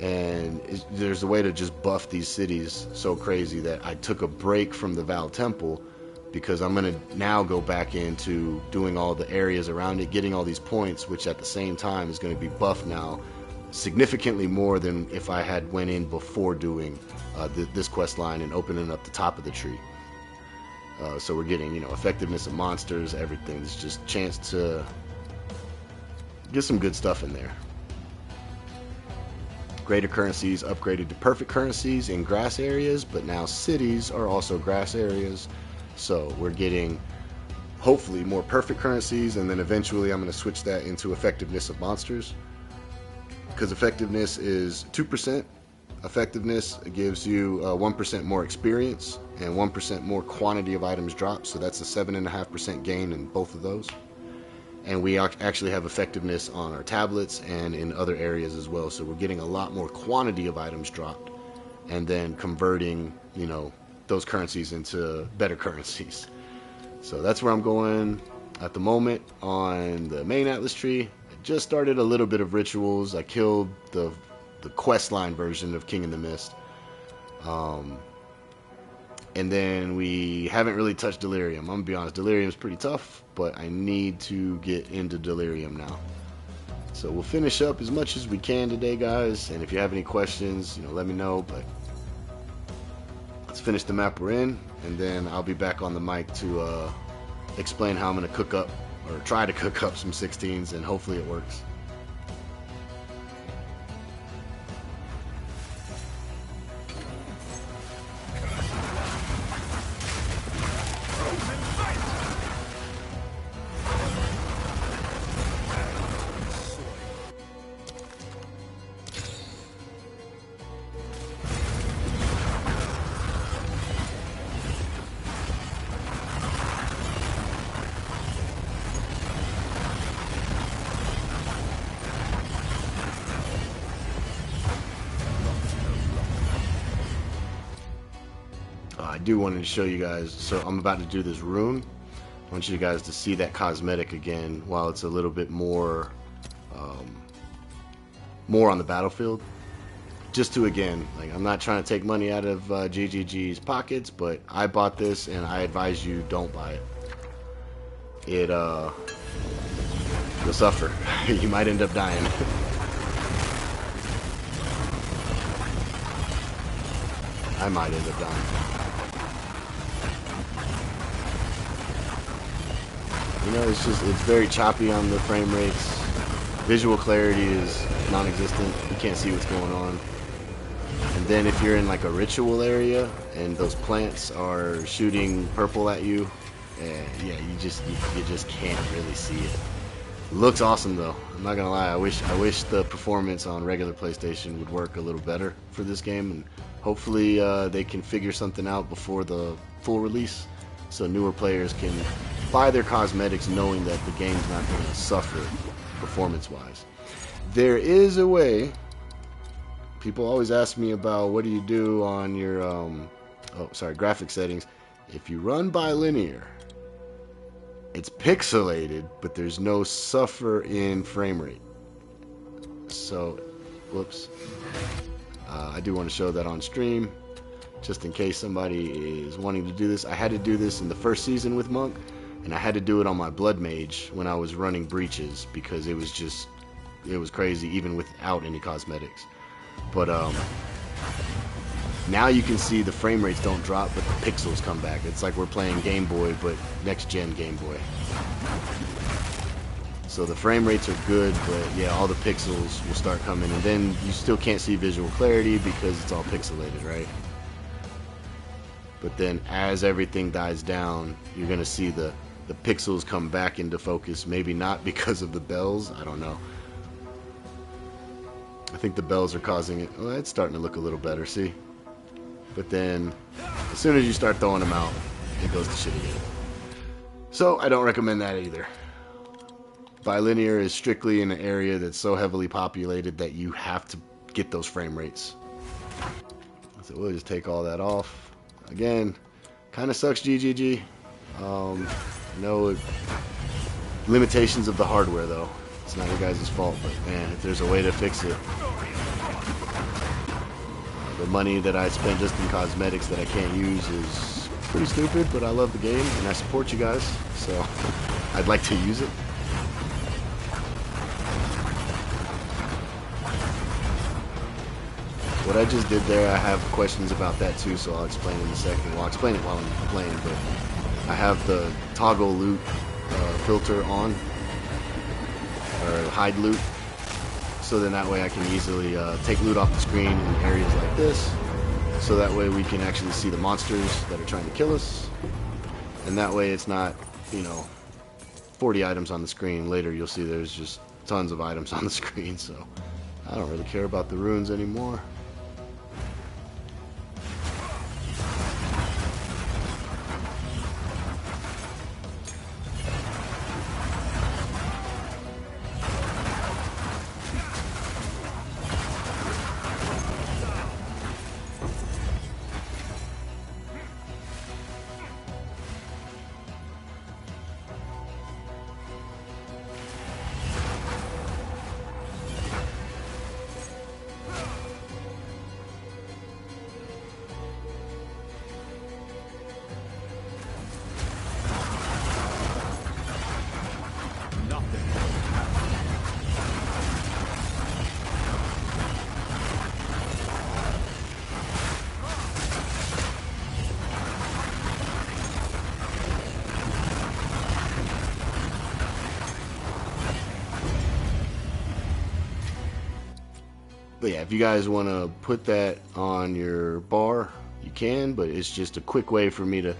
And there's a way to just buff these cities so crazy that I took a break from the Val Temple because I'm going to now go back into doing all the areas around it, getting all these points, which at the same time is going to be buffed now significantly more than if I had went in before doing this quest line and opening up the top of the tree. So we're getting, effectiveness of monsters, everything. It's just a chance to get some good stuff in there. Greater currencies upgraded to perfect currencies in grass areas, but now cities are also grass areas. So we're getting hopefully more perfect currencies, and then eventually I'm going to switch that into effectiveness of monsters. Because effectiveness is 2%. Effectiveness gives you 1% more experience and 1% more quantity of items dropped. So that's a 7.5% gain in both of those. And we actually have effectiveness on our tablets and in other areas as well. So we're getting a lot more quantity of items dropped and then converting, those currencies into better currencies. So that's where I'm going at the moment on the main Atlas tree. I just started a little bit of rituals. I killed the quest line version of King in the Mist. And then we haven't really touched Delirium. I'm going to be honest, Delirium's pretty tough, but I need to get into Delirium now. So we'll finish up as much as we can today, guys. And if you have any questions, let me know. But let's finish the map we're in, and then I'll be back on the mic to explain how I'm going to cook up, or try to cook up some 16s, and hopefully it works. I do want to show you guys, so I'm about to do this rune. I want you guys to see that cosmetic again while it's a little bit more more on the battlefield. Just to, again, I'm not trying to take money out of GGG's pockets, but I bought this and I advise you don't buy it. You'll suffer. You might end up dying. I might end up dying. It's very choppy on the frame rates. Visual clarity is non-existent. You can't see what's going on. And then if you're in a ritual area and those plants are shooting purple at you, yeah, you just can't really see it. Looks awesome though. I'm not gonna lie. I wish the performance on regular PlayStation would work a little better for this game, and hopefully they can figure something out before the full release, so newer players can buy their cosmetics knowing that the game's not going to suffer performance-wise. There is a way. People always ask me about what do you do on your graphic settings. If you run bilinear, it's pixelated, but there's no suffer in frame rate. So, whoops. I do want to show that on stream, just in case somebody is wanting to do this. I had to do this in the first season with Monk, and I had to do it on my Blood Mage when I was running breaches, because it was crazy even without any cosmetics. But now you can see the frame rates don't drop, but the pixels come back. It's like we're playing Game Boy, but next-gen Game Boy. So the frame rates are good, but yeah, all the pixels will start coming, and then you still can't see visual clarity because it's all pixelated, right? But then as everything dies down, you're going to see the pixels come back into focus. Maybe not because of the bells, I don't know. I think the bells are causing it. Well, it's starting to look a little better, see? But then, as soon as you start throwing them out, it goes to shit again. So, I don't recommend that either. Bilinear is strictly in an area that's so heavily populated that you have to get those frame rates. So we'll just take all that off. Again, kind of sucks, GGG. No limitations of the hardware, though. It's not your guys' fault, but man, if there's a way to fix it. The money that I spent just in cosmetics that I can't use is pretty stupid, but I love the game and I support you guys, so I'd like to use it. What I just did there, I have questions about that too, so I'll explain in a second. Well, I'll explain it while I'm playing, but I have the toggle loot filter on, or hide loot, so then that way I can easily take loot off the screen in areas like this, so that way we can actually see the monsters that are trying to kill us, and that way it's not, you know, 40 items on the screen. Later you'll see there's just tons of items on the screen, so I don't really care about the runes anymore. But yeah, if you guys want to put that on your bar, you can, but it's just a quick way for me to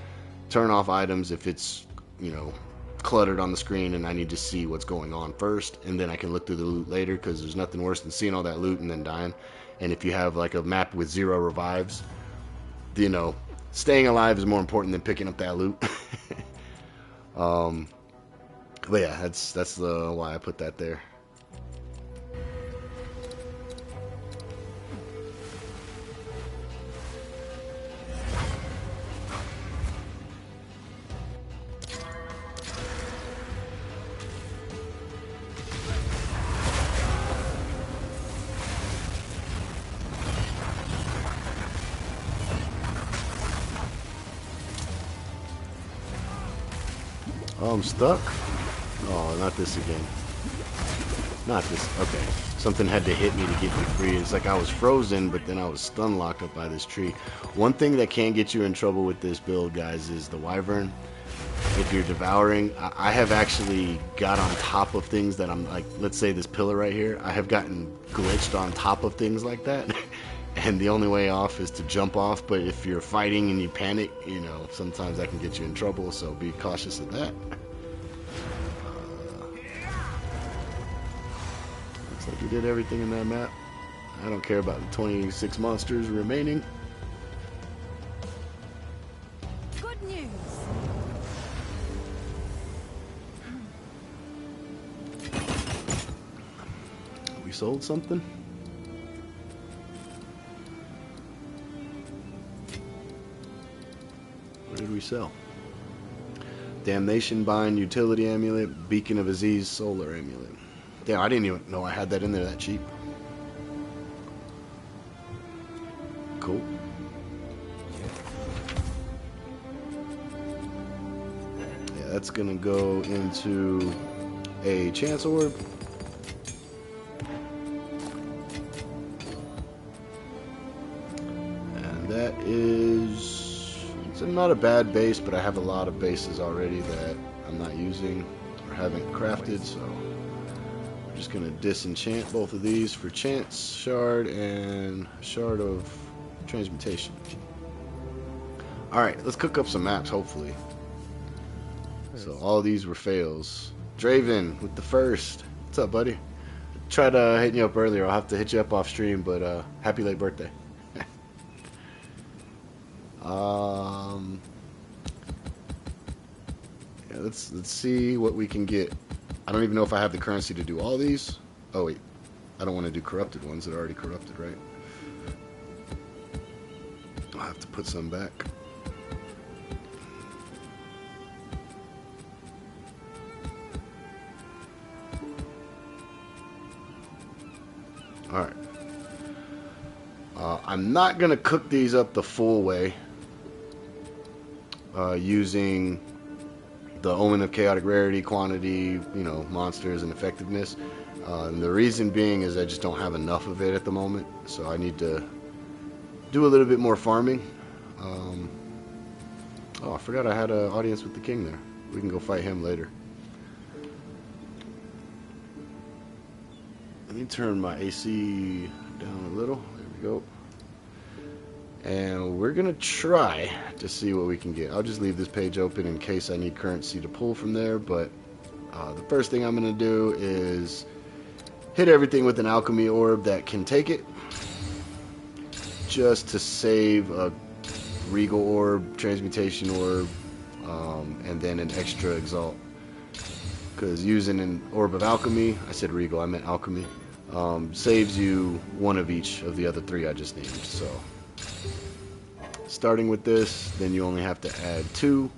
turn off items if it's, you know, cluttered on the screen and I need to see what's going on first, and then I can look through the loot later, because there's nothing worse than seeing all that loot and then dying. And if you have like a map with 0 revives, you know, staying alive is more important than picking up that loot. But yeah, that's why I put that there. Oh, I'm stuck? Oh, not this again. Not this. Okay. Something had to hit me to get me free. It's like I was frozen, but then I was stun locked up by this tree. One thing that can get you in trouble with this build, guys, is the wyvern. If you're devouring, I have actually got on top of things that I'm like, let's say this pillar right here, I have gotten glitched on top of things like that. And the only way off is to jump off, but if you're fighting and you panic, you know, sometimes that can get you in trouble, so be cautious of that. Looks like you did everything in that map. I don't care about the 26 monsters remaining. Good news. We sold something? What did we sell? Damnation Bind, Utility Amulet, Beacon of Aziz, Solar Amulet. Damn, I didn't even know I had that in there that cheap. Cool. Yeah, that's gonna go into a Chance Orb. And that is... it's not a bad base, but I have a lot of bases already that I'm not using or haven't crafted, so I'm just going to disenchant both of these for Chance Shard and Shard of Transmutation. Alright, let's cook up some maps, hopefully. So all of these were fails. Draven with the first. What's up, buddy? tried hitting you up earlier. I'll have to hit you up off stream, but happy late birthday. Yeah, let's see what we can get. I don't even know if I have the currency to do all these. Oh wait, I don't want to do corrupted ones that are already corrupted, right? I'll have to put some back. Alright. I'm not going to cook these up the full way using the Omen of Chaotic Rarity, quantity, you know, monsters, and effectiveness. And the reason being is I just don't have enough of it at the moment, so I need to do a little bit more farming. Oh, I forgot I had an audience with the king there. We can go fight him later. Let me turn my AC down a little. There we go. And we're going to try to see what we can get. I'll just leave this page open in case I need currency to pull from there. But the first thing I'm going to do is hit everything with an alchemy orb that can take it. Just to save a regal orb, transmutation orb, and then an extra exalt. Because using an orb of alchemy, I said regal, I meant alchemy, saves you one of each of the other three I just named. So starting with this, then you only have to add 2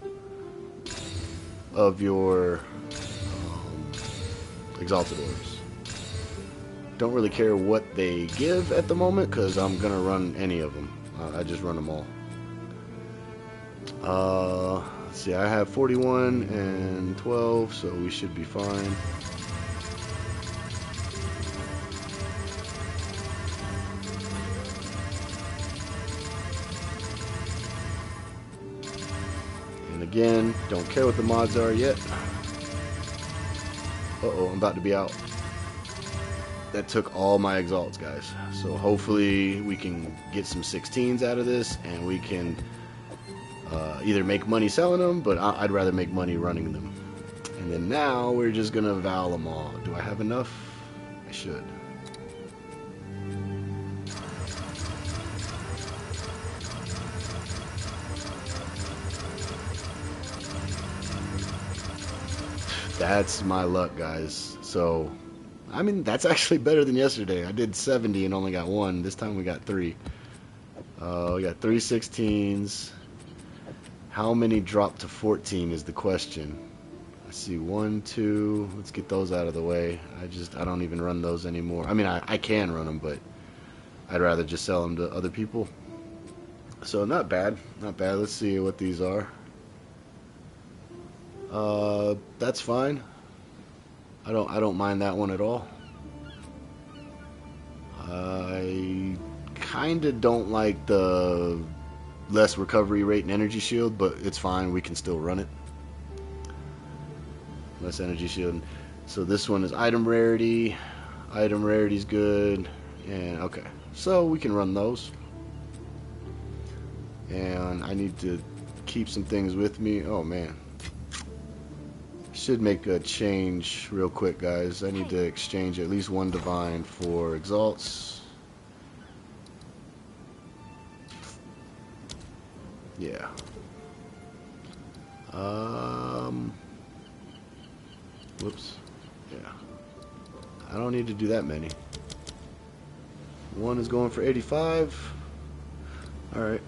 of your exalted orbs. Don't really care what they give at the moment because I'm gonna run any of them. I just run them all. Let's see, I have 41 and 12, so we should be fine. And again, don't care what the mods are yet. Uh-oh, I'm about to be out. That took all my exalts, guys. So hopefully we can get some 16s out of this, and we can either make money selling them, but I'd rather make money running them. And then now we're just gonna vow them all. Do I have enough? I should. That's my luck, guys. So I mean, that's actually better than yesterday. I did 70 and only got 1. This time we got 3. We got 3 16s. How many drop to 14 is the question. I see 1, 2. Let's get those out of the way. I don't even run those anymore. I mean, I can run them, but I'd rather just sell them to other people. So not bad. Not bad. Let's see what these are. That's fine. I don't mind that one at all. I kinda don't like the less recovery rate and energy shield, but it's fine, we can still run it. Less energy shield. So this one is item rarity. Item rarity's good. And okay. So we can run those. And I need to keep some things with me. Oh man. Should make a change real quick, guys. I need to exchange at least 1 divine for exalts. Yeah. Whoops. Yeah. I don't need to do that many. 1 is going for 85. Alright.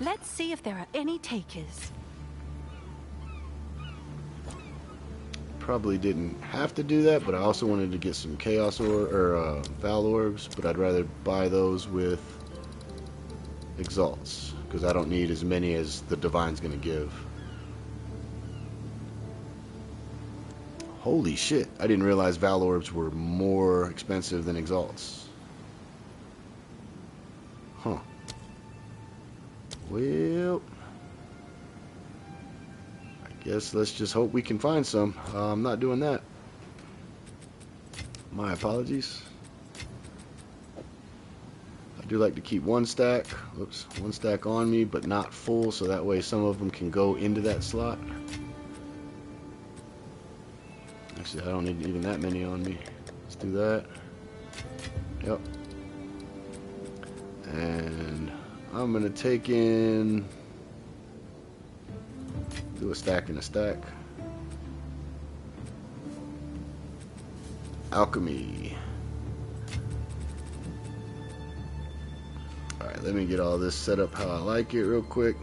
Let's see if there are any takers. Probably didn't have to do that, but I also wanted to get some chaos or Val orbs, but I'd rather buy those with exalts because I don't need as many as the divine's gonna give. Holy shit, I didn't realize Val orbs were more expensive than exalts. Huh. Well, guess let's just hope we can find some. I'm not doing that. My apologies. I do like to keep 1 stack. Oops, 1 stack on me, but not full, so that way some of them can go into that slot. Actually, I don't need even that many on me. Let's do that. Yep. And I'm gonna take in, do a stack and a stack. Alchemy. Alright, let me get all this set up how I like it real quick.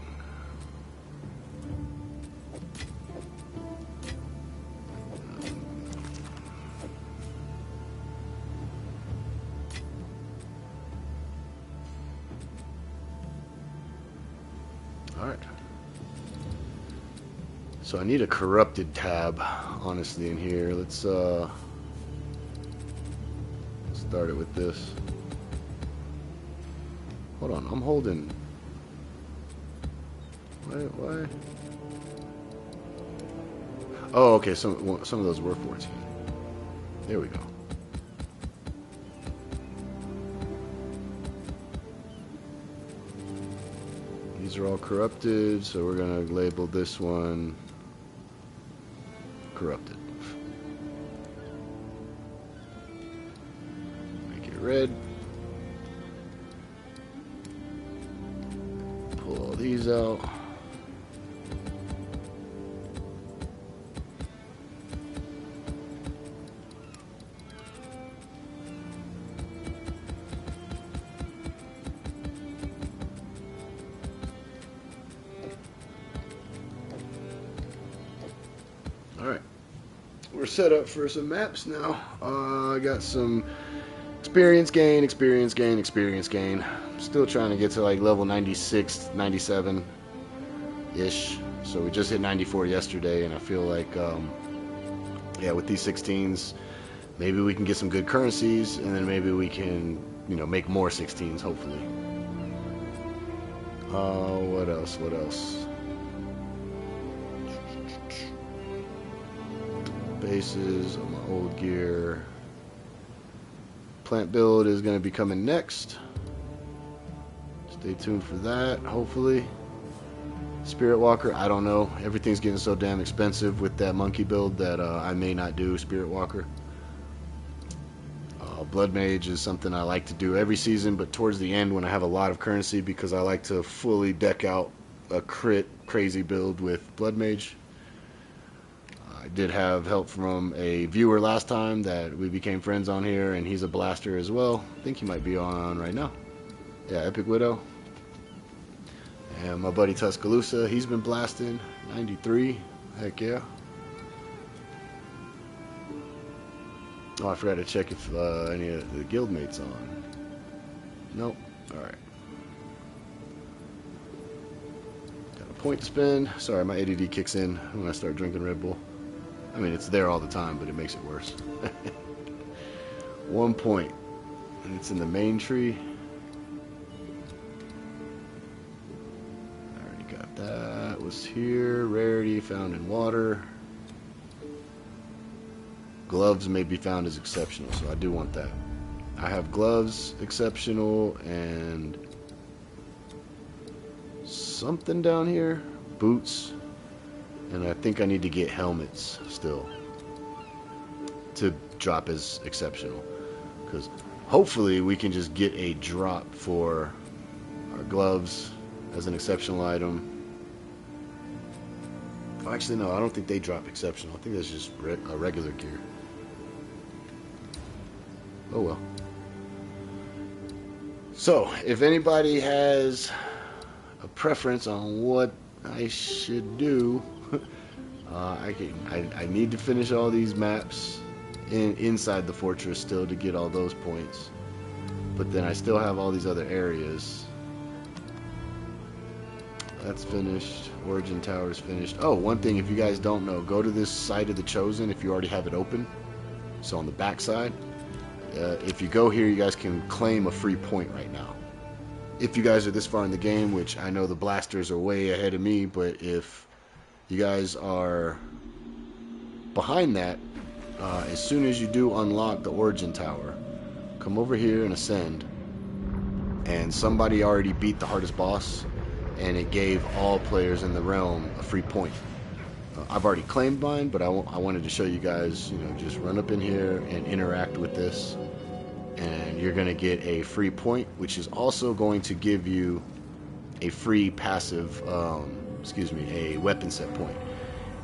Alright. So I need a corrupted tab, honestly, in here. Let's start it with this. Hold on, I'm holding. Why? Oh, okay. Some of those were 14. There we go. These are all corrupted, so we're gonna label this one corrupted. Make it red. Pull all these out. Alright, we're set up for some maps now. I got some experience gain. Still trying to get to like level 96, 97-ish. So we just hit 94 yesterday, and I feel like, yeah, with these 16s, maybe we can get some good currencies, and then maybe we can, you know, make more 16s, hopefully. What else? Bases on my old gear. Plant build is going to be coming next. Stay tuned for that, hopefully. Spirit Walker, I don't know. Everything's getting so damn expensive with that monkey build that I may not do Spirit Walker. Blood Mage is something I like to do every season, but towards the end when I have a lot of currency, because I like to fully deck out a crazy build with Blood Mage. I did have help from a viewer last time that we became friends on here, and he's a blaster as well. I think he might be on right now. Yeah, Epic Widow. And my buddy Tuscaloosa, he's been blasting 93. Heck yeah. Oh, I forgot to check if any of the guildmates on. Nope. Alright. Got a point to spend. Sorry, my ADD kicks in when I start drinking Red Bull. I mean, it's there all the time, but it makes it worse. 1 point. And it's in the main tree. I already got that. Was here. Rarity found in water. Gloves may be found as exceptional, so I do want that. I have gloves, exceptional, and something down here. Boots. And I think I need to get helmets still to drop as exceptional. Because hopefully we can just get a drop for our gloves as an exceptional item. Oh, actually, no, I don't think they drop exceptional. I think that's just a regular gear. Oh well. So, if anybody has a preference on what I should do, I need to finish all these maps inside the fortress still to get all those points. But then I still have all these other areas. That's finished. Origin Tower's finished. Oh, one thing, if you guys don't know, go to this site of the Chosen if you already have it open. So on the back side. If you go here, you guys can claim a free point right now. If you guys are this far in the game, which I know the blasters are way ahead of me, but if you guys are behind that, as soon as you do unlock the Origin Tower, come over here and ascend. And somebody already beat the hardest boss, and it gave all players in the realm a free point. I've already claimed mine, but I wanted to show you guys, you know, just run up in here and interact with this. and you're going to get a free point, which is also going to give you a free passive, a weapon set point.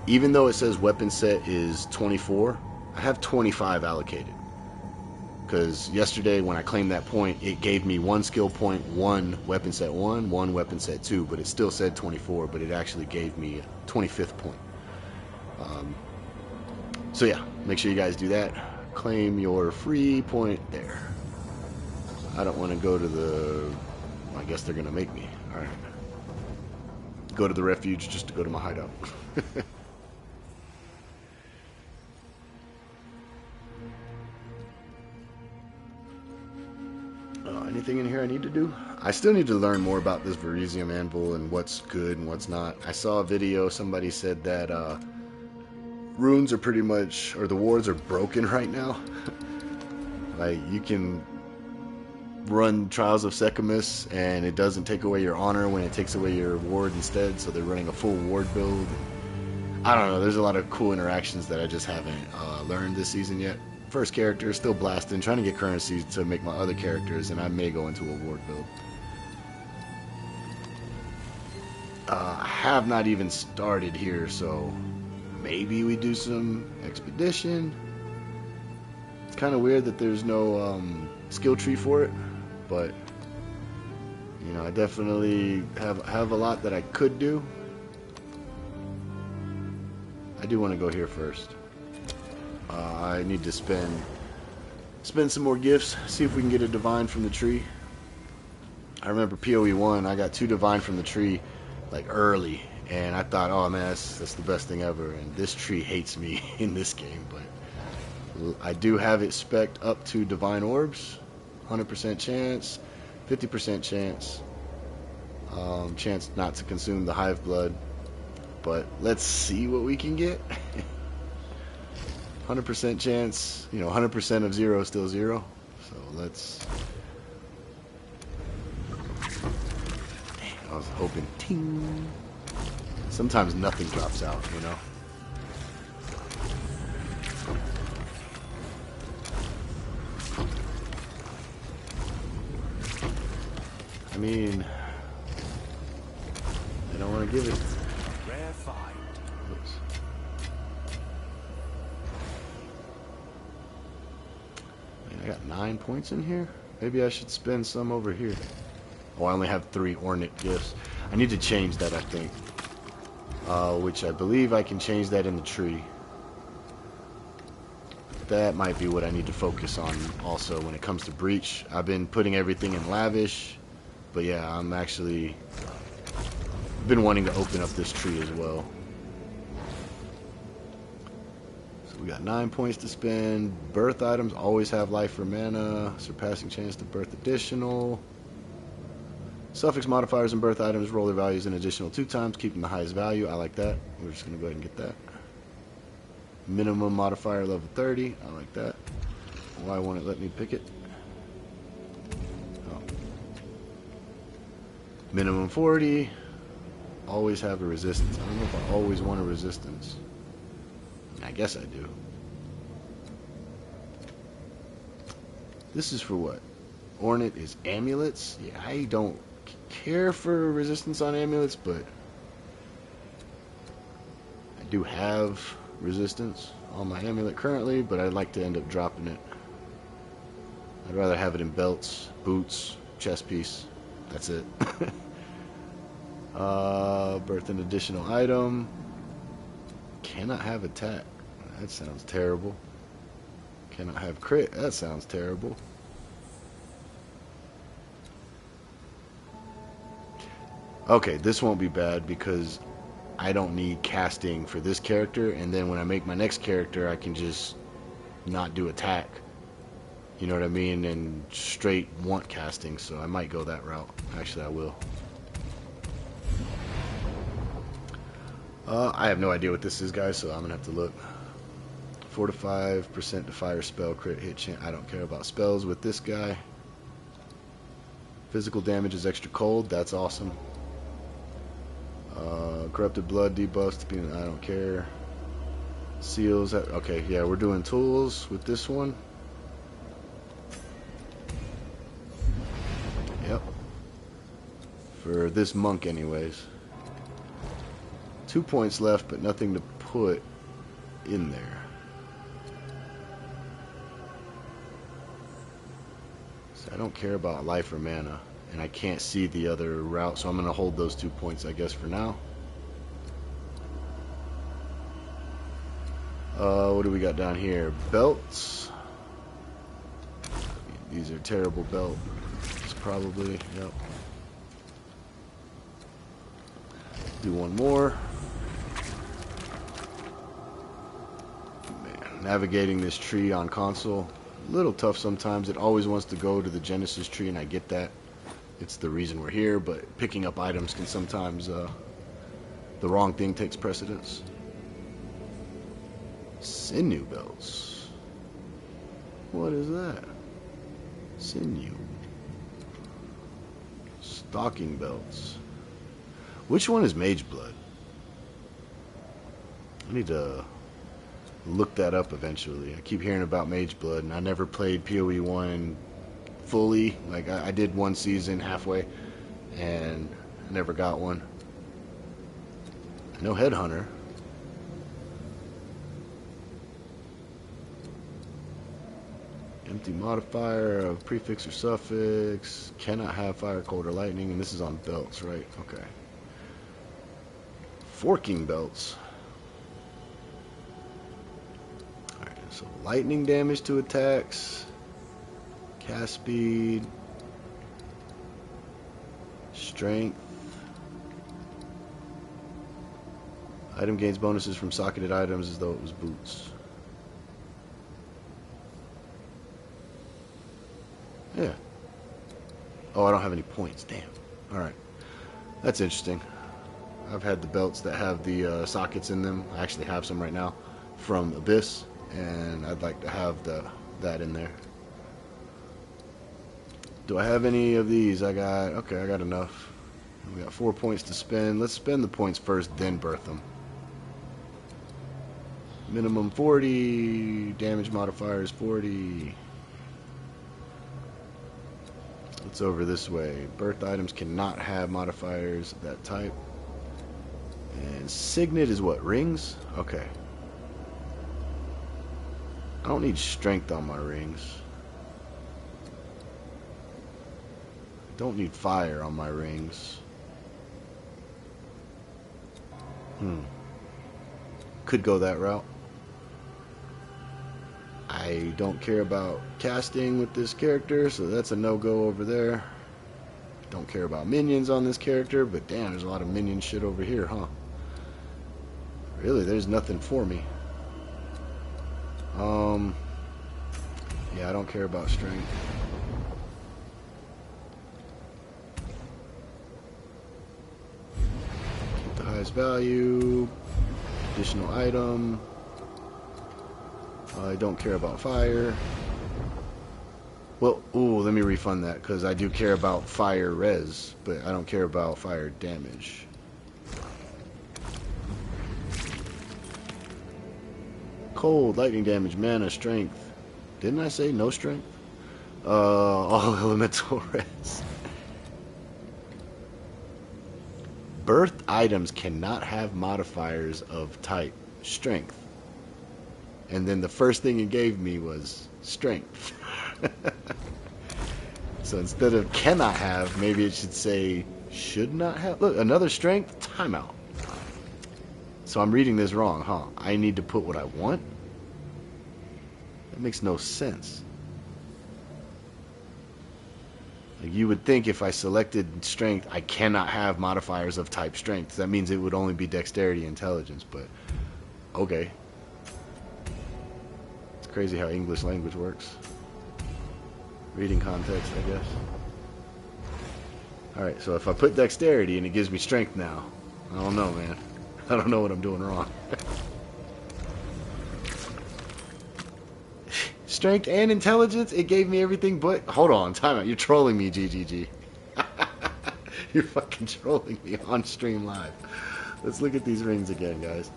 Even though it says weapon set is 24, I have 25 allocated. Because yesterday when I claimed that point, it gave me 1 skill point, 1 weapon set 1, 1 weapon set 2, but it still said 24, but it actually gave me a 25th point. So yeah, make sure you guys do that. Claim your free point there. I don't want to go to the... I guess they're going to make me. Alright. Go to the refuge just to go to my hideout. Anything in here I need to do? I still need to learn more about this Verisium Anvil and what's good and what's not. I saw a video, somebody said that runes are pretty much, or the wards are broken right now. Like, you can run Trials of Secamus and it doesn't take away your honor when it takes away your ward instead, so they're running a full ward build. I don't know, there's a lot of cool interactions that I just haven't learned this season yet. First character, still blasting, trying to get currency to make my other characters, and I may go into a ward build. I have not even started here, so maybe we do some expedition. It's kind of weird that there's no skill tree for it, but you know, I definitely have a lot that I could do. I do want to go here first. I need to spend some more gifts, see if we can get a divine from the tree. I remember PoE 1, I got 2 divine from the tree like early, and I thought, oh man, that's the best thing ever, and this tree hates me in this game, but I do have it spec'd up to divine orbs, 100% chance, 50% chance, chance not to consume the hive blood, but let's see what we can get. 100% chance, you know, 100% of 0 is still 0. So let's... Dang, I was hoping... Ting. Sometimes nothing drops out, you know. I mean... I don't want to give it... Rare find. Oops. I got 9 points in here. Maybe I should spend some over here. Oh, I only have 3 ornate gifts. I need to change that, I think. Which I believe I can change that in the tree. That might be what I need to focus on also when it comes to breach. I've been putting everything in lavish, but yeah, I'm actually been wanting to open up this tree as well. We got 9 points to spend. Birth items always have life for mana. Surpassing chance to birth additional. Suffix modifiers and birth items roll their values an additional 2 times, keeping the highest value. I like that. We're just going to go ahead and get that. Minimum modifier level 30. I like that. Why won't it let me pick it? Oh. Minimum 40. Always have a resistance. I don't know if I always want a resistance. I guess I do. This is for what? Ornate is amulets? Yeah, I don't care for resistance on amulets, but I do have resistance on my amulet currently, but I'd like to end up dropping it. I'd rather have it in belts, boots, chest piece. That's it. Birth an additional item. Cannot have attack. That sounds terrible. Cannot have crit. That sounds terrible. Okay, this won't be bad because I don't need casting for this character, and then when I make my next character, I can just not do attack. You know what I mean? And straight want casting, so I might go that route. Actually, I will. I have no idea what this is, guys, so I'm gonna have to look. 4 to 5% to fire spell crit hit chance. I don't care about spells with this guy. Physical damage is extra cold. That's awesome. Corrupted blood debuffs to be. I don't care. Seals. Okay, yeah, we're doing tools with this one. For this monk anyways. 2 points left, but nothing to put in there. So I don't care about life or mana, and I can't see the other route, so I'm going to hold those 2 points, I guess, for now. What do we got down here? Belts. These are terrible belts, probably. Yep. Do one more. Man, navigating this tree on console, a little tough sometimes. It always wants to go to the Genesis tree, and I get that. It's the reason we're here, but picking up items can sometimes, the wrong thing takes precedence. Sinew belts. What is that? Sinew. Stalking belts. Which one is Mage Blood? I need to look that up eventually. I keep hearing about Mage Blood, and I never played PoE 1 fully. Like, I did one season halfway, and I never got one. No Headhunter. Empty modifier of prefix or suffix. Cannot have fire, cold, or lightning. And this is on belts, right? Okay. Forking belts. Alright, so lightning damage to attacks. Cast speed. Strength. Item gains bonuses from socketed items as though it was boots. Yeah. Oh, I don't have any points. Damn. Alright. That's interesting. I've had the belts that have the sockets in them. I actually have some right now from Abyss, and I'd like to have that in there. Do I have any of these? I got enough. We got 4 points to spend. Let's spend the points first, then birth them. Minimum 40. Damage modifier is 40. It's over this way. Birth items cannot have modifiers of that type. And Signet is what? Rings? Okay. I don't need strength on my rings. I don't need fire on my rings. Could go that route. I don't care about casting with this character, so that's a no-go over there. Don't care about minions on this character, but damn, there's a lot of minion shit over here, huh? Really, there's nothing for me. Yeah, I don't care about strength. Keep the highest value. Additional item. I don't care about fire. Well, ooh, let me refund that, because I do care about fire res, but I don't care about fire damage. Cold, lightning damage, mana, strength. Didn't I say no strength? All elemental res. Birth items cannot have modifiers of type strength. And then the first thing it gave me was strength. So instead of cannot have, maybe it should say should not have. Look, another strength? Timeout. So I'm reading this wrong, huh? I need to put what I want? That makes no sense. Like, you would think if I selected strength, I cannot have modifiers of type strength. That means it would only be dexterity and intelligence, but okay. It's crazy how English language works. Reading context, I guess. Alright, so if I put dexterity and it gives me strength now, I don't know, man. I don't know what I'm doing wrong. Strength and intelligence, it gave me everything but... Hold on, time out. You're trolling me, GGG. You're fucking trolling me on stream live. Let's look at these rings again, guys.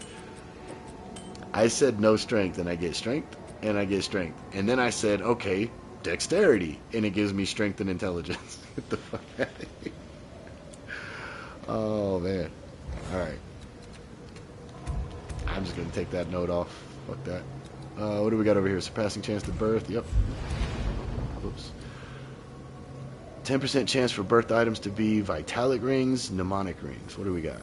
I said no strength, and I get strength, and I get strength. And then I said, okay, dexterity, and it gives me strength and intelligence. Get the fuck out of here. Oh, man. Alright. I'm just going to take that note off. Fuck that. What do we got over here? Surpassing chance to birth. Yep. Oops. 10% chance for birth items to be vitalic rings, mnemonic rings. What do we got?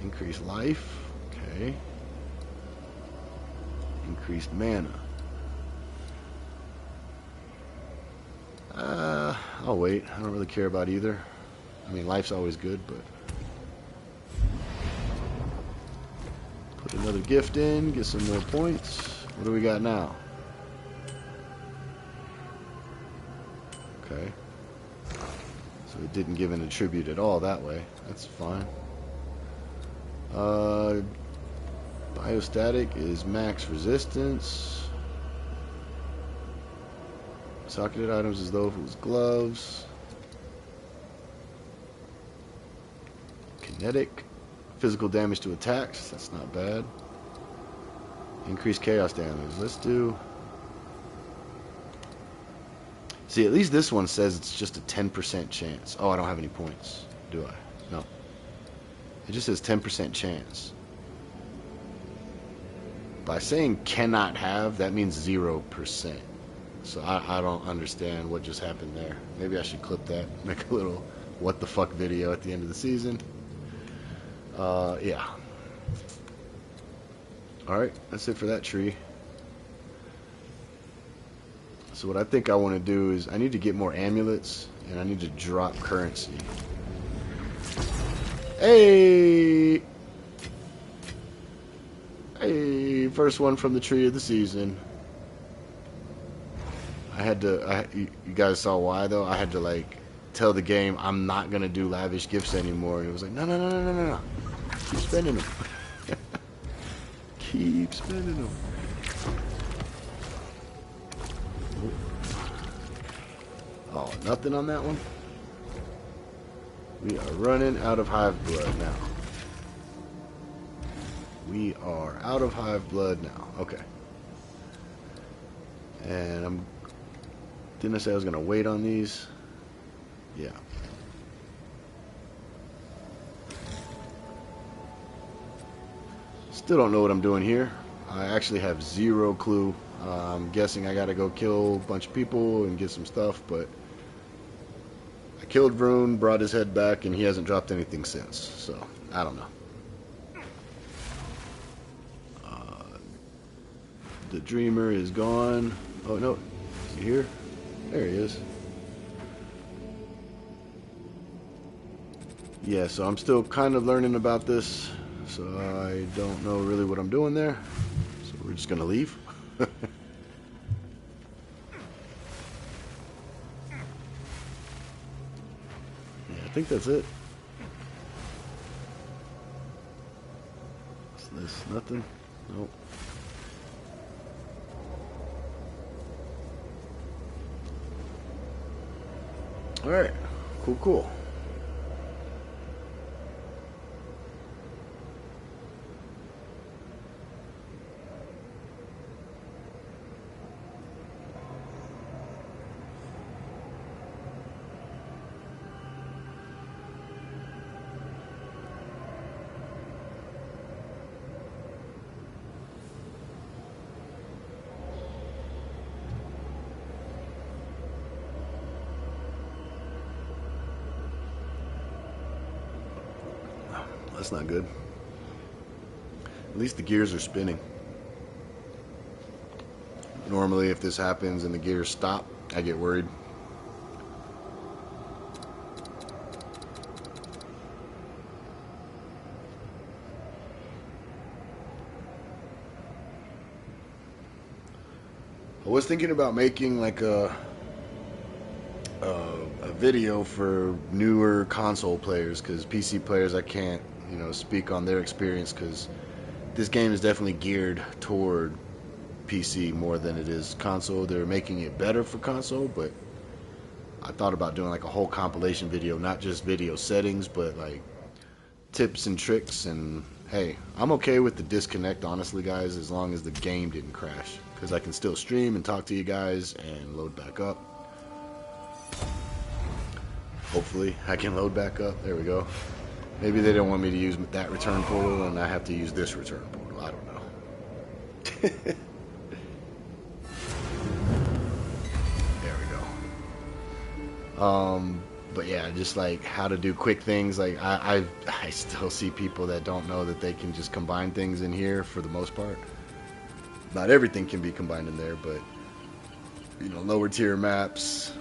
Increased life. Okay. Increased mana. I'll wait. I don't really care about either. I mean, life's always good, but... Put another gift in, get some more points. What do we got now? Okay. So it didn't give an attribute at all that way. That's fine. Biostatic is max resistance. Socketed items as though if it was gloves. Kinetic. Physical damage to attacks. That's not bad. Increased chaos damage. Let's do... See, at least this one says it's just a 10% chance. Oh, I don't have any points, do I? No. It just says 10% chance. By saying cannot have, that means 0%. So I don't understand what just happened there. Maybe I should clip that, make a little what the fuck video at the end of the season. Yeah. Alright, that's it for that tree. So what I think I want to do is I need to get more amulets and I need to drop currency. Hey! Hey, first one from the tree of the season. I had to, you guys saw why though? I had to like tell the game I'm not going to do lavish gifts anymore. And it was like, no, no, no, no, no, no, no. Keep spending them. Keep spending them. Oh, nothing on that one? We are running out of hive blood now. We are out of hive blood now. Okay. And didn't I say I was going to wait on these? Yeah. Still don't know what I'm doing here. I actually have zero clue. I'm guessing I gotta go kill a bunch of people and get some stuff, but I killed Vroon, brought his head back, and he hasn't dropped anything since, so I don't know. The Dreamer is gone. Oh no, is he here? There he is. Yeah, so I'm still kind of learning about this, so I don't know really what I'm doing there. So we're just gonna leave. Yeah, I think that's it. Is this nothing? Nope. Alright, cool, cool. That's not good. At least the gears are spinning. Normally if this happens and the gears stop, I get worried. I was thinking about making like a video for newer console players, because PC players I can't, you know, speak on their experience, because this game is definitely geared toward PC more than it is console. They're making it better for console, but I thought about doing like a whole compilation video, not just video settings, but like tips and tricks. And hey, I'm okay with the disconnect, honestly, guys, as long as the game didn't crash, because I can still stream and talk to you guys and load back up. Hopefully I can load back up. There we go. Maybe they don't want me to use that return portal and I have to use this return portal. I don't know. There we go. But yeah, just like how to do quick things. Like I still see people that don't know that they can just combine things in here for the most part. Not everything can be combined in there, but you know, lower tier maps.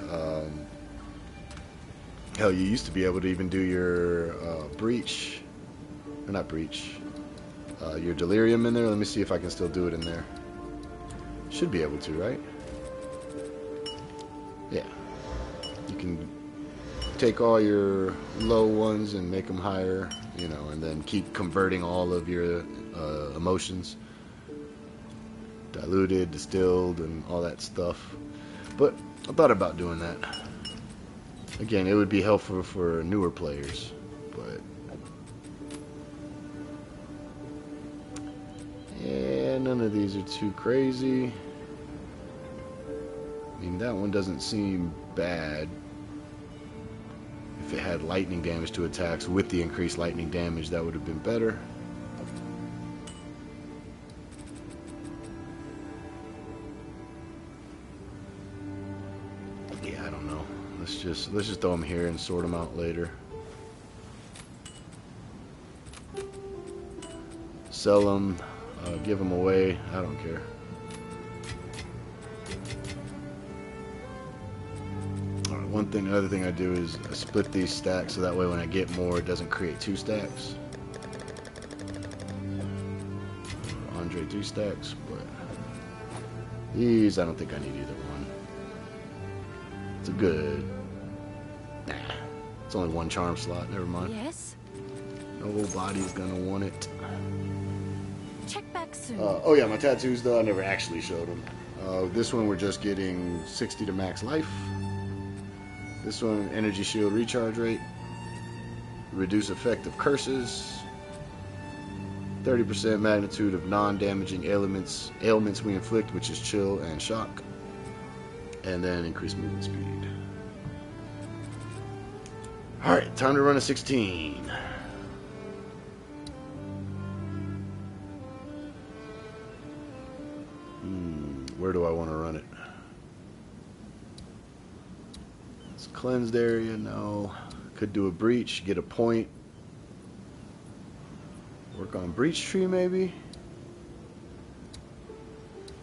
Hell, you used to be able to even do your breach, or not breach, your delirium in there. Let me see if I can still do it in there. Should be able to, right? Yeah. You can take all your low ones and make them higher, you know, and then keep converting all of your emotions. Diluted, distilled, and all that stuff. But I thought about doing that. Again, it would be helpful for newer players, but yeah, none of these are too crazy. I mean, that one doesn't seem bad. If it had lightning damage to attacks with the increased lightning damage, that would have been better. Yeah, I don't know. Let's just throw them here and sort them out later. Sell them, give them away. I don't care. Alright, other thing I do is I split these stacks so that way when I get more, it doesn't create 2 stacks. Andre 3 stacks, but these I don't think I need either one. It's a good. Nah, it's only 1 charm slot. Never mind. Yes. No body's gonna want it. Check back soon. Oh yeah, my tattoos though I never actually showed them. This one we're just getting 60 to max life. This one energy shield recharge rate, reduce effect of curses, 30% magnitude of non-damaging ailments we inflict, which is chill and shock, and then increased movement speed. Alright, time to run a 16. Where do I want to run it? It's cleansed area, no. Could do a breach, get a point. Work on breach tree maybe.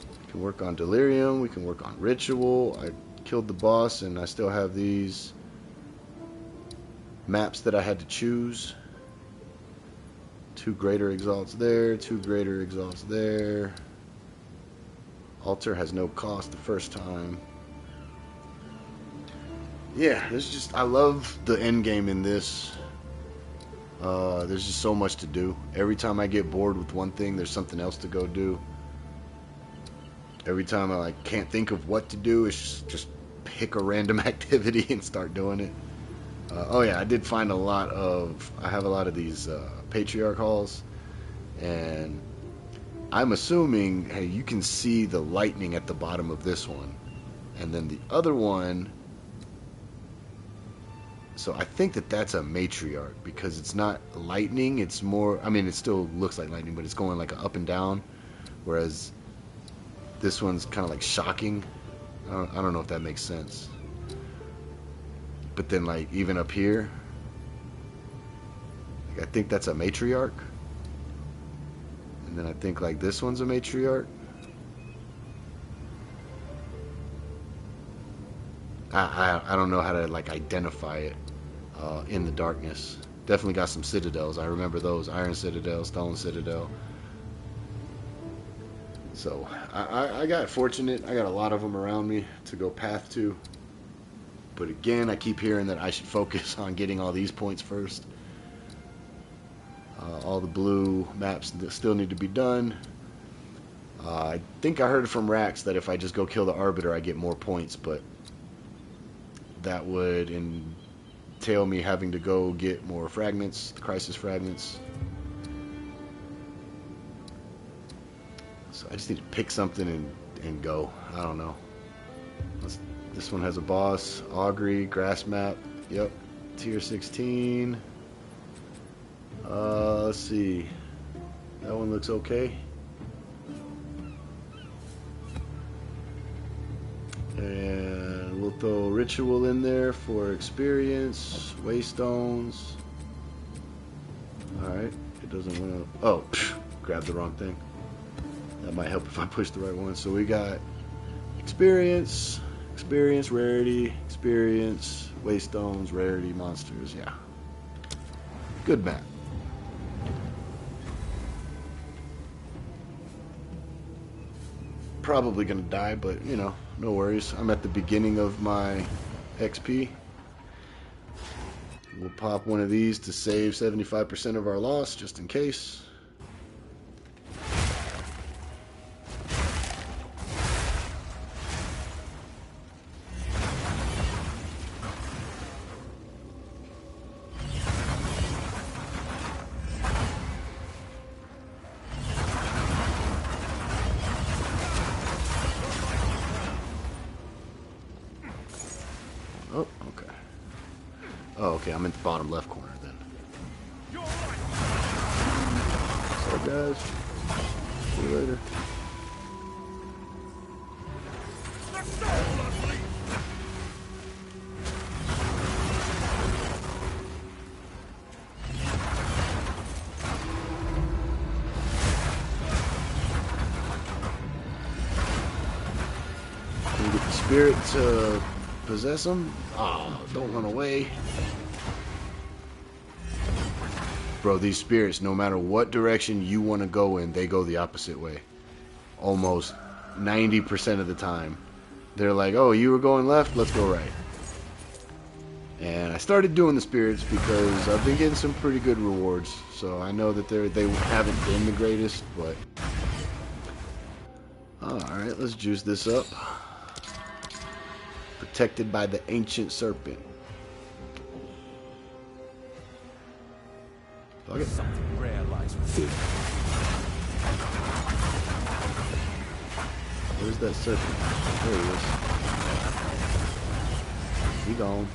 We can work on delirium, we can work on ritual. I killed the boss and I still have these maps that I had to choose. 2 greater exalts there, 2 greater exalts there. Altar has no cost the first time. Yeah, there's just, I love the end game in this. There's just so much to do. Every time I get bored with one thing, there's something else to go do. Every time I like can't think of what to do, it's just pick a random activity and start doing it. Oh yeah, I did find I have a lot of these patriarch halls, and I'm assuming, hey, you can see the lightning at the bottom of this one, and then the other one. So I think that that's a matriarch because it's not lightning. It's more, I mean, it still looks like lightning, but it's going like up and down, whereas this one's kind of like shocking. I don't know if that makes sense. But then, like, even up here, like, I think that's a matriarch. And then I think like this one's a matriarch. I don't know how to like identify it in the darkness. Definitely got some citadels. I remember those: Iron Citadel, Stone Citadel. So I got fortunate. I got a lot of them around me to go path to. But again, I keep hearing that I should focus on getting all these points first. All the blue maps that still need to be done. I think I heard from Rax that if I just go kill the Arbiter, I get more points, but that would entail me having to go get more fragments, the crisis fragments. So I just need to pick something and go. I don't know. This one has a boss, Augury, grass map. Yep. tier 16. Let's see. That one looks okay. And we'll throw ritual in there for experience, waystones. Alright, it doesn't want to. Oh, grabbed the wrong thing. That might help if I push the right one. So we got experience, rarity, experience, waystones, rarity, monsters. Yeah. Good map. Probably gonna die, but you know, no worries. I'm at the beginning of my XP. We'll pop one of these to save 75% of our loss, just in case. Oh, okay. Oh, okay, I'm in the bottom left corner then. So guys, see you later. Can we get the spirit to possess him? Oh, don't run away. Bro, these spirits, no matter what direction you want to go in, they go the opposite way. Almost 90% of the time. They're like, oh, you were going left? Let's go right. And I started doing the spirits because I've been getting some pretty good rewards. So I know that they haven't been the greatest, but... Alright, let's juice this up. Protected by the ancient serpent. Fuck it. Something rare lies within. Where's that serpent? There he is. He gone.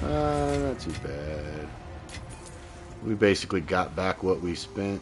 Not too bad. We basically got back what we spent.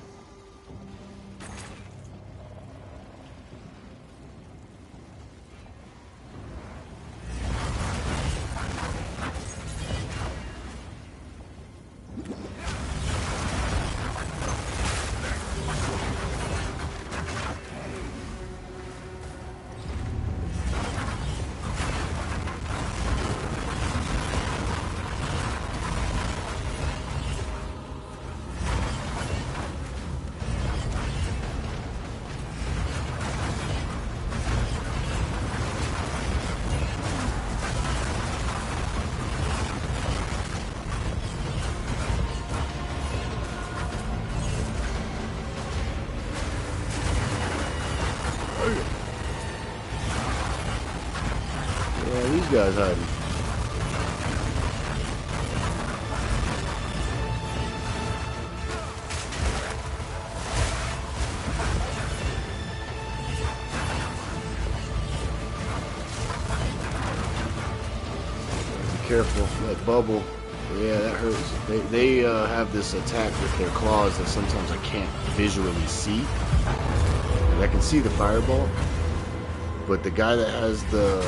Yeah, these guys hiding. Be careful, that bubble. Yeah, that hurts. They have this attack with their claws that sometimes I can't visually see. I can see the fireball, but the guy that has the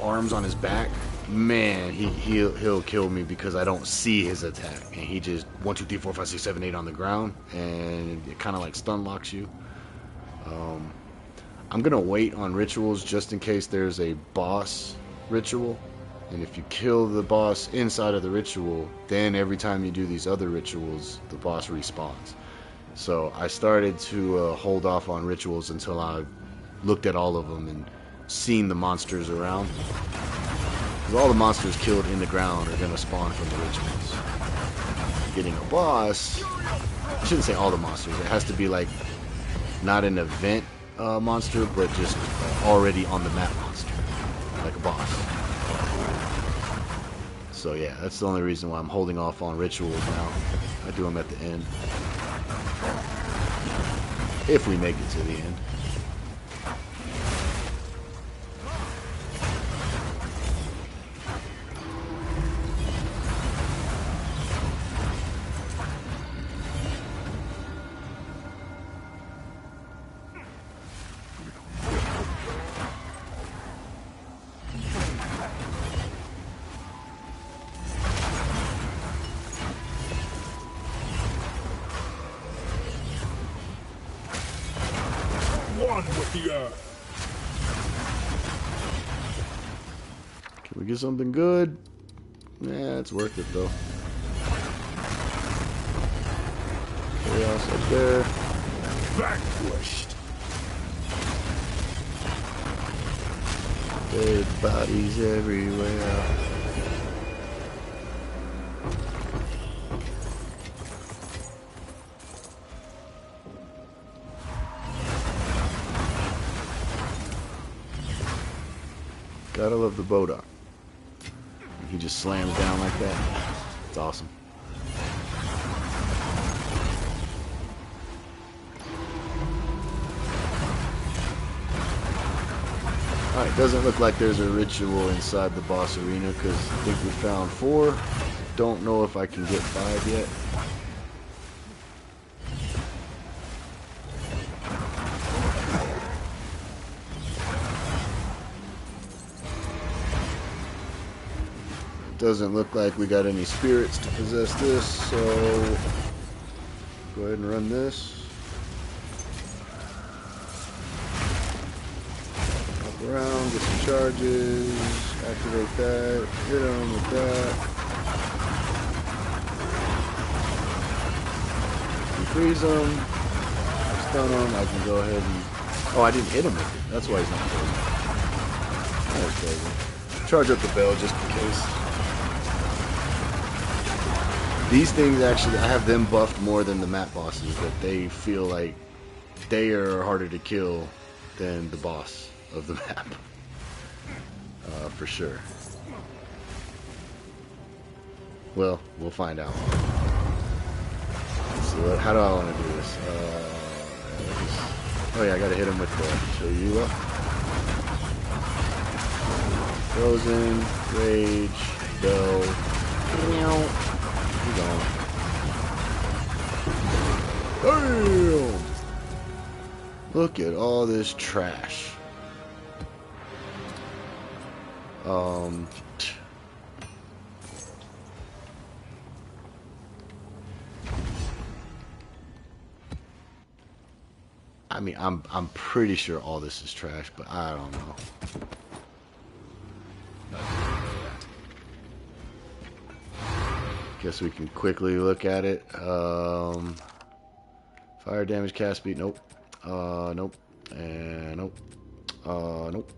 arms on his back, man, he'll kill me because I don't see his attack, and he just 1 2 3 4 5 6 7 8 on the ground, and it kind of like stun locks you. I'm gonna wait on rituals just in case there's a boss ritual, and if you kill the boss inside of the ritual, then every time you do these other rituals, the boss respawns. So I started to hold off on rituals until I looked at all of them and seen the monsters around. Because all the monsters killed in the ground are going to spawn from the rituals. Getting a boss, I shouldn't say all the monsters. It has to be like not an event monster, but just already on the map monster, like a boss. So yeah, that's the only reason why I'm holding off on rituals now. I do them at the end. If we make it to the end. one with the earth. Can we get something good? Yeah, it's worth it though. Chaos up there. Vanquished. Dead bodies everywhere. Gotta love the Bodok. He just slams down like that. It's awesome. Alright, doesn't look like there's a ritual inside the boss arena because I think we found 4. Don't know if I can get 5 yet. Doesn't look like we got any spirits to possess this, so go ahead and run this. Around, get some charges, activate that, hit him with that. You freeze him, stun him, I can go ahead and... Oh, I didn't hit him with it. That's why he's not frozen. That was crazy. Charge up the bell just in case. These things actually, I have them buffed more than the map bosses, that they feel like they are harder to kill than the boss of the map, for sure. Well, we'll find out. Let's see, how do I want to do this? Oh yeah, I gotta hit him with the show you up. Frozen, rage, bell. Keep going. Damn! Look at all this trash. I mean, I'm pretty sure all this is trash, but I don't know. Guess we can quickly look at it. Fire damage, cast speed, nope. Nope. And nope. Nope.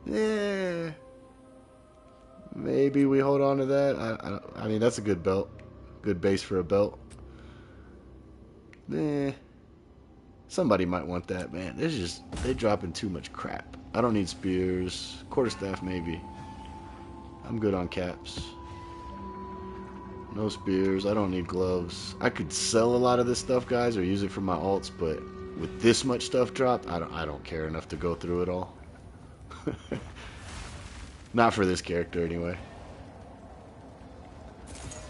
Yeah. Maybe we hold on to that. I mean, that's a good belt. Good base for a belt. Somebody might want that, man. They dropping too much crap. I don't need spears. Quarterstaff, maybe. I'm good on caps. No spears. I don't need gloves. I could sell a lot of this stuff, guys, or use it for my alts, but with this much stuff dropped, I don't care enough to go through it all. Not for this character, anyway.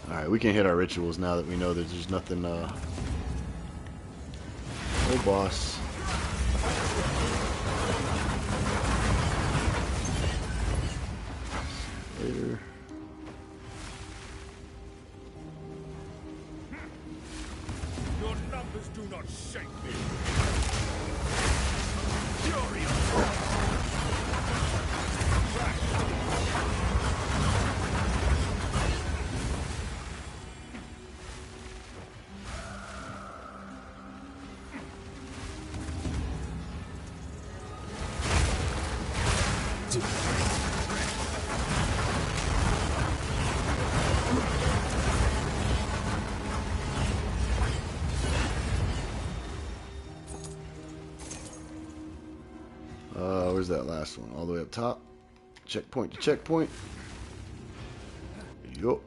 Alright, we can hit our rituals now that we know that there's nothing, no boss. Later. Your numbers do not shake me. Furious. Where's that last one? All the way up top. Checkpoint to checkpoint. Yup.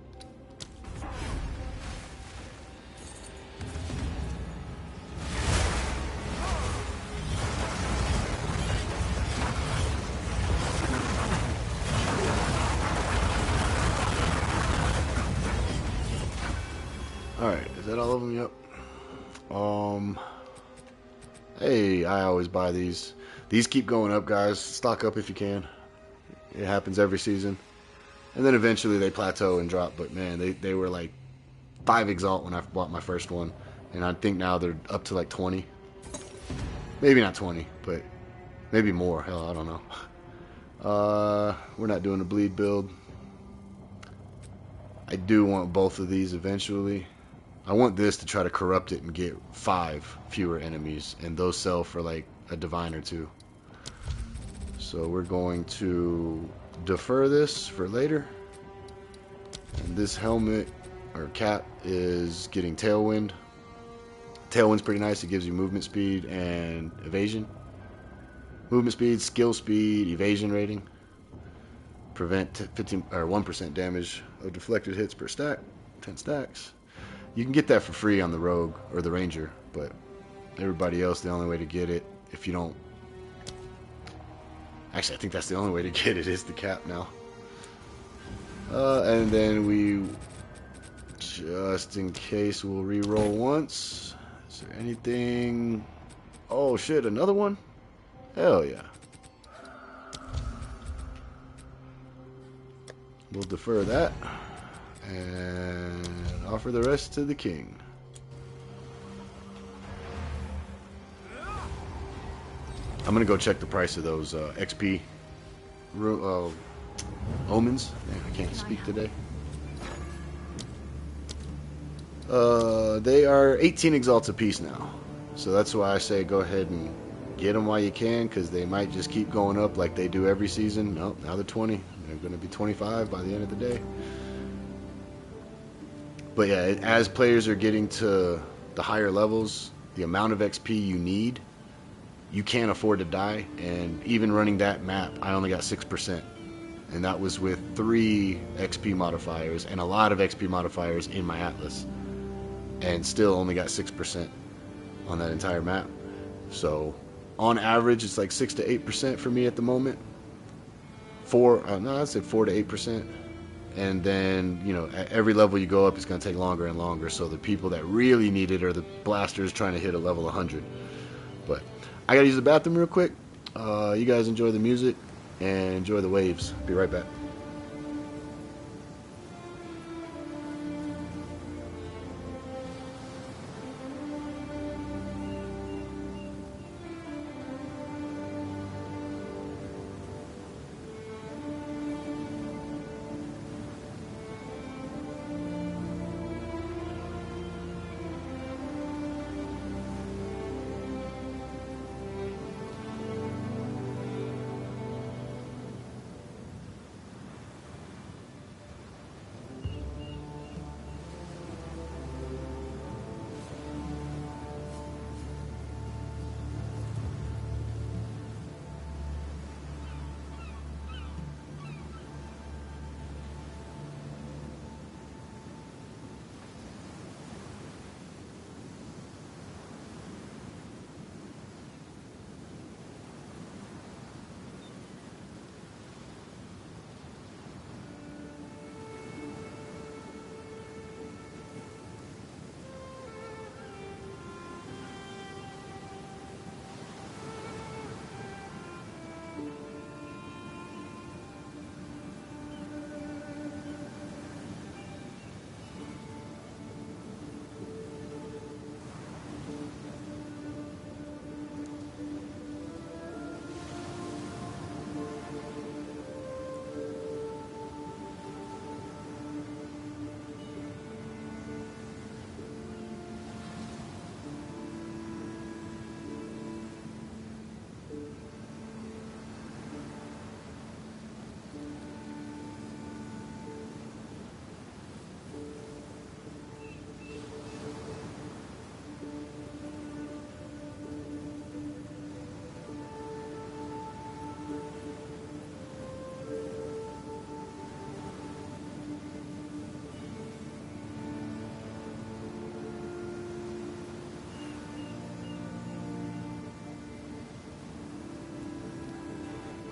Alright, is that all of them? Yep. Hey, I always buy these. These keep going up, guys. Stock up if you can. It happens every season. And then eventually they plateau and drop, but man, they were like 5 Exalt when I bought my first one. and I think now they're up to like 20. Maybe not 20, but maybe more. Hell, I don't know. We're not doing a bleed build. I do want both of these eventually. I want this to try to corrupt it and get 5 fewer enemies, and those sell for like a divine or 2. So we're going to defer this for later. And this helmet or cap is getting Tailwind. Tailwind's pretty nice. It gives you movement speed and evasion. Movement speed, skill speed, evasion rating. Prevent 15 or 1% damage of deflected hits per stack. 10 stacks. You can get that for free on the Rogue or the Ranger, but everybody else, the only way to get it, if you don't... Actually, I think that's the only way to get it is the cap now. And then we, just in case, we'll re-roll once. Is there anything... Oh shit, another one? Hell yeah. We'll defer that and offer the rest to the king. I'm gonna go check the price of those XP omens. Man, I can't speak today. They are 18 exalts a piece now, so that's why I say go ahead and get them while you can, because they might just keep going up like they do every season. Nope, now they're 20. They're going to be 25 by the end of the day. But yeah, as players are getting to the higher levels, the amount of XP you need, you can't afford to die. And even running that map, I only got 6%. And that was with 3 XP modifiers and a lot of XP modifiers in my Atlas. And still only got 6% on that entire map. So on average, it's like 6 to 8% for me at the moment. I'd say 4 to 8%. And then, you know, at every level you go up, it's going to take longer and longer. So the people that really need it are the blasters trying to hit a level 100. But I got to use the bathroom real quick. You guys enjoy the music and enjoy the waves. Be right back.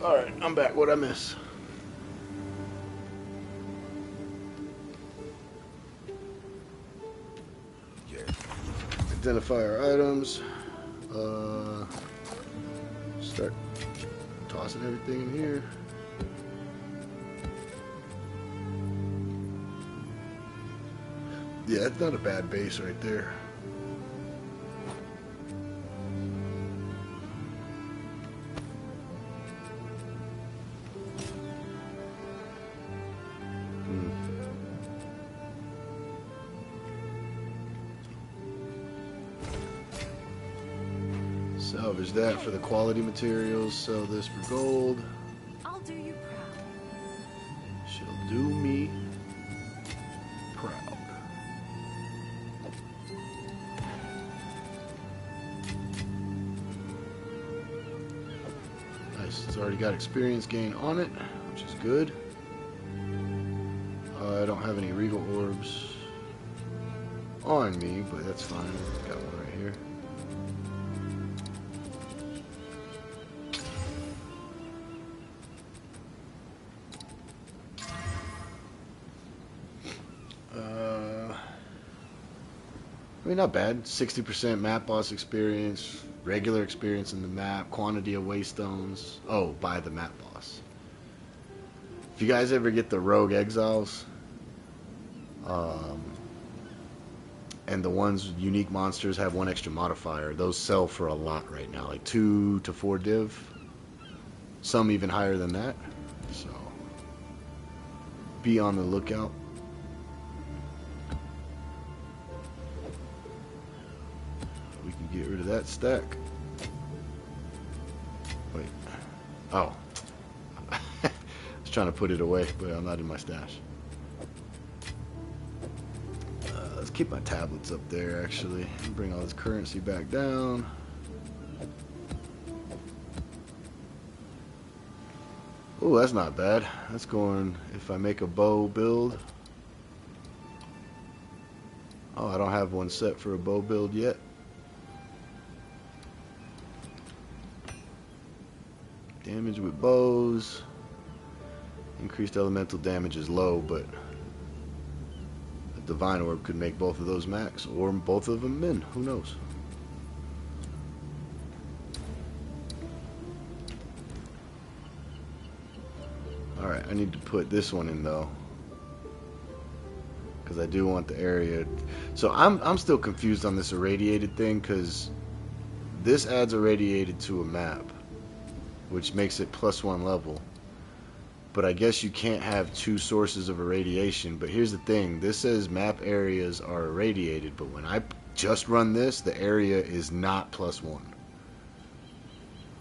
Alright, I'm back. What'd I miss? Identify our items. Start tossing everything in here. Yeah, that's not a bad base right there. Salvage that for the quality materials. Sell this for gold. I'll do you proud. She'll do me proud. Nice. It's already got experience gain on it, which is good. I don't have any regal orbs on me, but that's fine. I've got one right here. I mean, not bad. 60% map boss experience, regular experience in the map, quantity of waystones. Oh, by the map boss. If you guys ever get the rogue exiles, and the ones with unique monsters have one extra modifier, those sell for a lot right now, like 2 to 4 div. Some even higher than that. So be on the lookout. We can get rid of that stack. Wait. Oh. I was trying to put it away, but I'm not in my stash. Let's keep my tablets up there, actually. Bring all this currency back down. Oh, that's not bad. That's going, if I make a bow build. Oh, I don't have one set for a bow build yet. Damage with bows. Increased elemental damage is low, but a divine orb could make both of those max, or both of them min. Who knows? Alright, I need to put this one in though, because I do want the area. So I'm still confused on this irradiated thing, because this adds irradiated to a map, which makes it +1 level. But I guess you can't have 2 sources of irradiation. But here's the thing, this says map areas are irradiated, but when I just run this, the area is not +1.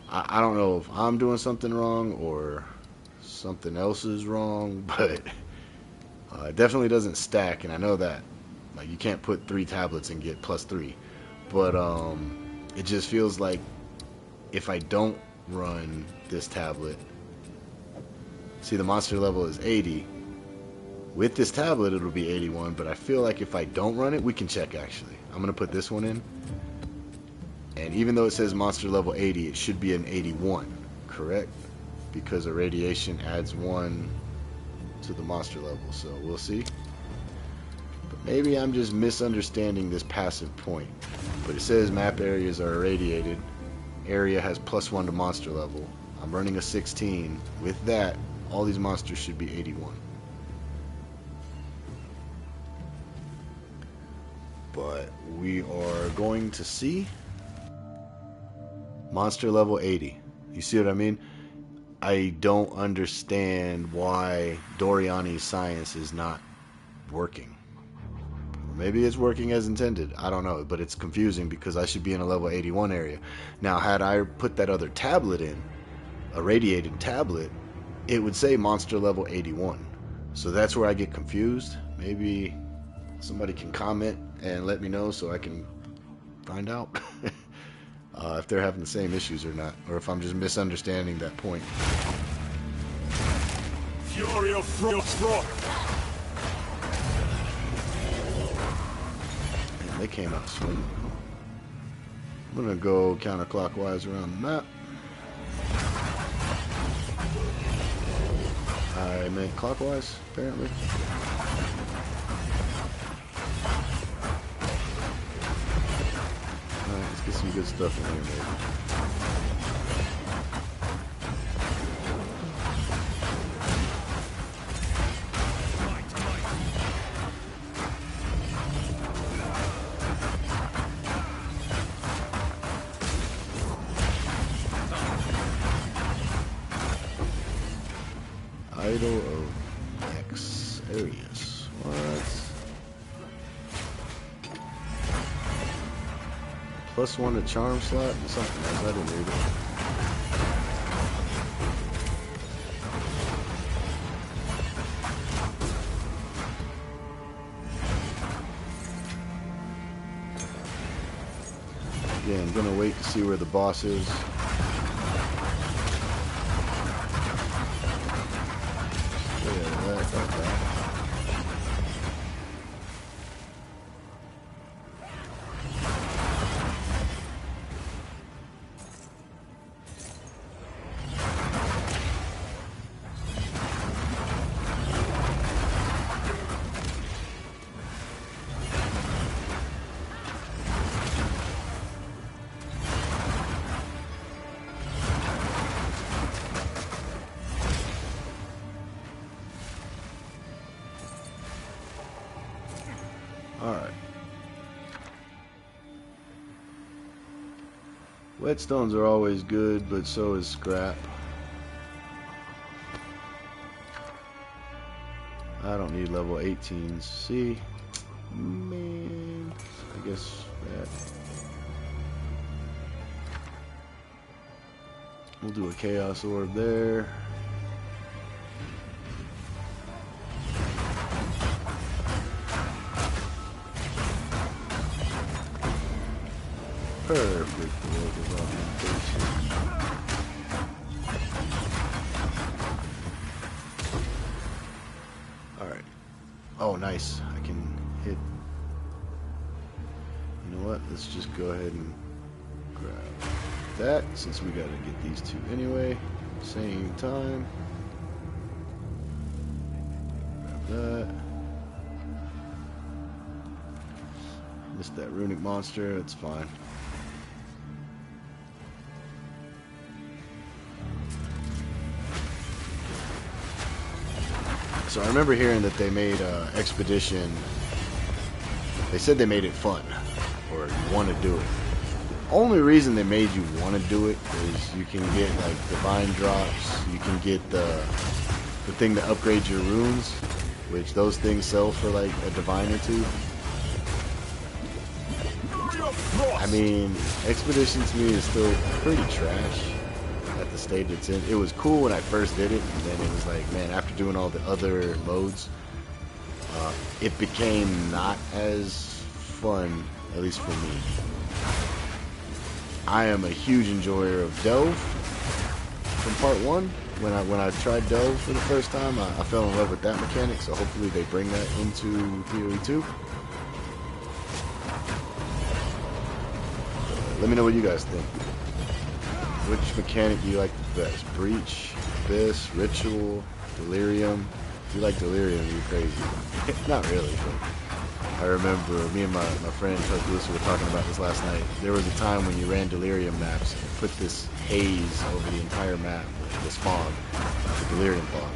I don't know if I'm doing something wrong or something else is wrong, but it definitely doesn't stack, and I know that. Like, you can't put 3 tablets and get +3. But it just feels like if I don't run this tablet, see, the monster level is 80. With this tablet, it'll be 81, but I feel like if I don't run it, we can check actually. I'm going to put this one in. And even though it says monster level 80, it should be an 81, correct? Because irradiation adds 1 to the monster level, so we'll see. But maybe I'm just misunderstanding this passive point. But it says map areas are irradiated. Area has +1 to monster level. I'm running a 16. With that, all these monsters should be 81. But we are going to see monster level 80. You see what I mean? I don't understand why Doriani's science is not working. Maybe it's working as intended. I don't know, but it's confusing because I should be in a level 81 area. Now, had I put that other tablet in, a radiated tablet, it would say monster level 81. So that's where I get confused. Maybe somebody can comment and let me know so I can find out if they're having the same issues or not, or if I'm just misunderstanding that point. Fury of Frost. They came out swinging. I'm gonna go counterclockwise around the map. I meant clockwise, apparently. Alright, let's get some good stuff in here, maybe. Idol of Xsplzit. What? +1 to charm slot? Something else. I didn't read it. Yeah, I'm gonna wait to see where the boss is. Alright. Whetstones are always good, but so is scrap. I don't need level 18s. See? Man. I guess that. We'll do a Chaos Orb there. Perfect orb of augmentation. Alright. Oh, nice. I can hit. You know what? Let's just go ahead and grab that, since we gotta get these two anyway. Same time. Grab that. Missed that runic monster. It's fine. So I remember hearing that they made Expedition. They said they made it fun, or you want to do it. The only reason they made you want to do it is you can get like divine drops. You can get the thing to upgrade your runes, which those things sell for like a divine or two. I mean, Expedition to me is still pretty trash at the state it's in. It was cool when I first did it, and then it was like, man, after doing all the other modes, it became not as fun, at least for me. I am a huge enjoyer of Delve from part 1. When I tried Delve for the first time, I fell in love with that mechanic, so hopefully they bring that into PoE 2. Let me know what you guys think. Which mechanic do you like the best? Breach, Abyss, Ritual, Delirium? If you like Delirium, you're crazy. Not really, but I remember me and my friend Chuck Lewis were talking about this last night. There was a time when you ran Delirium maps and put this haze over the entire map, this fog, the Delirium fog.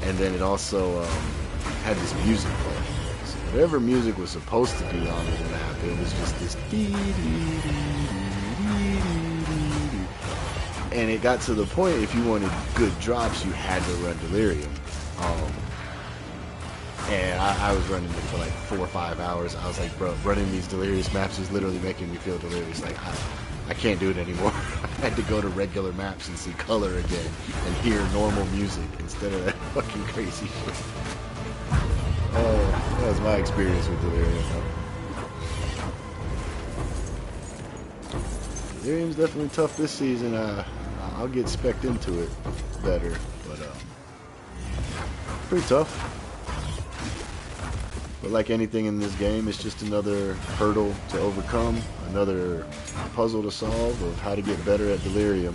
And then it also had this music playing. So whatever music was supposed to be on the map, it was just this and it got to the point, if you wanted good drops, you had to run Delirium. And I was running it for like 4 or 5 hours. I was like, bro, running these delirious maps is literally making me feel delirious. Like, I can't do it anymore. I had to go to regular maps and see color again and hear normal music instead of that fucking crazy shit. Oh, that was my experience with Delirium. Delirium's definitely tough this season. I'll get spec'd into it better, but pretty tough. But like anything in this game, it's just another hurdle to overcome, another puzzle to solve of how to get better at Delirium.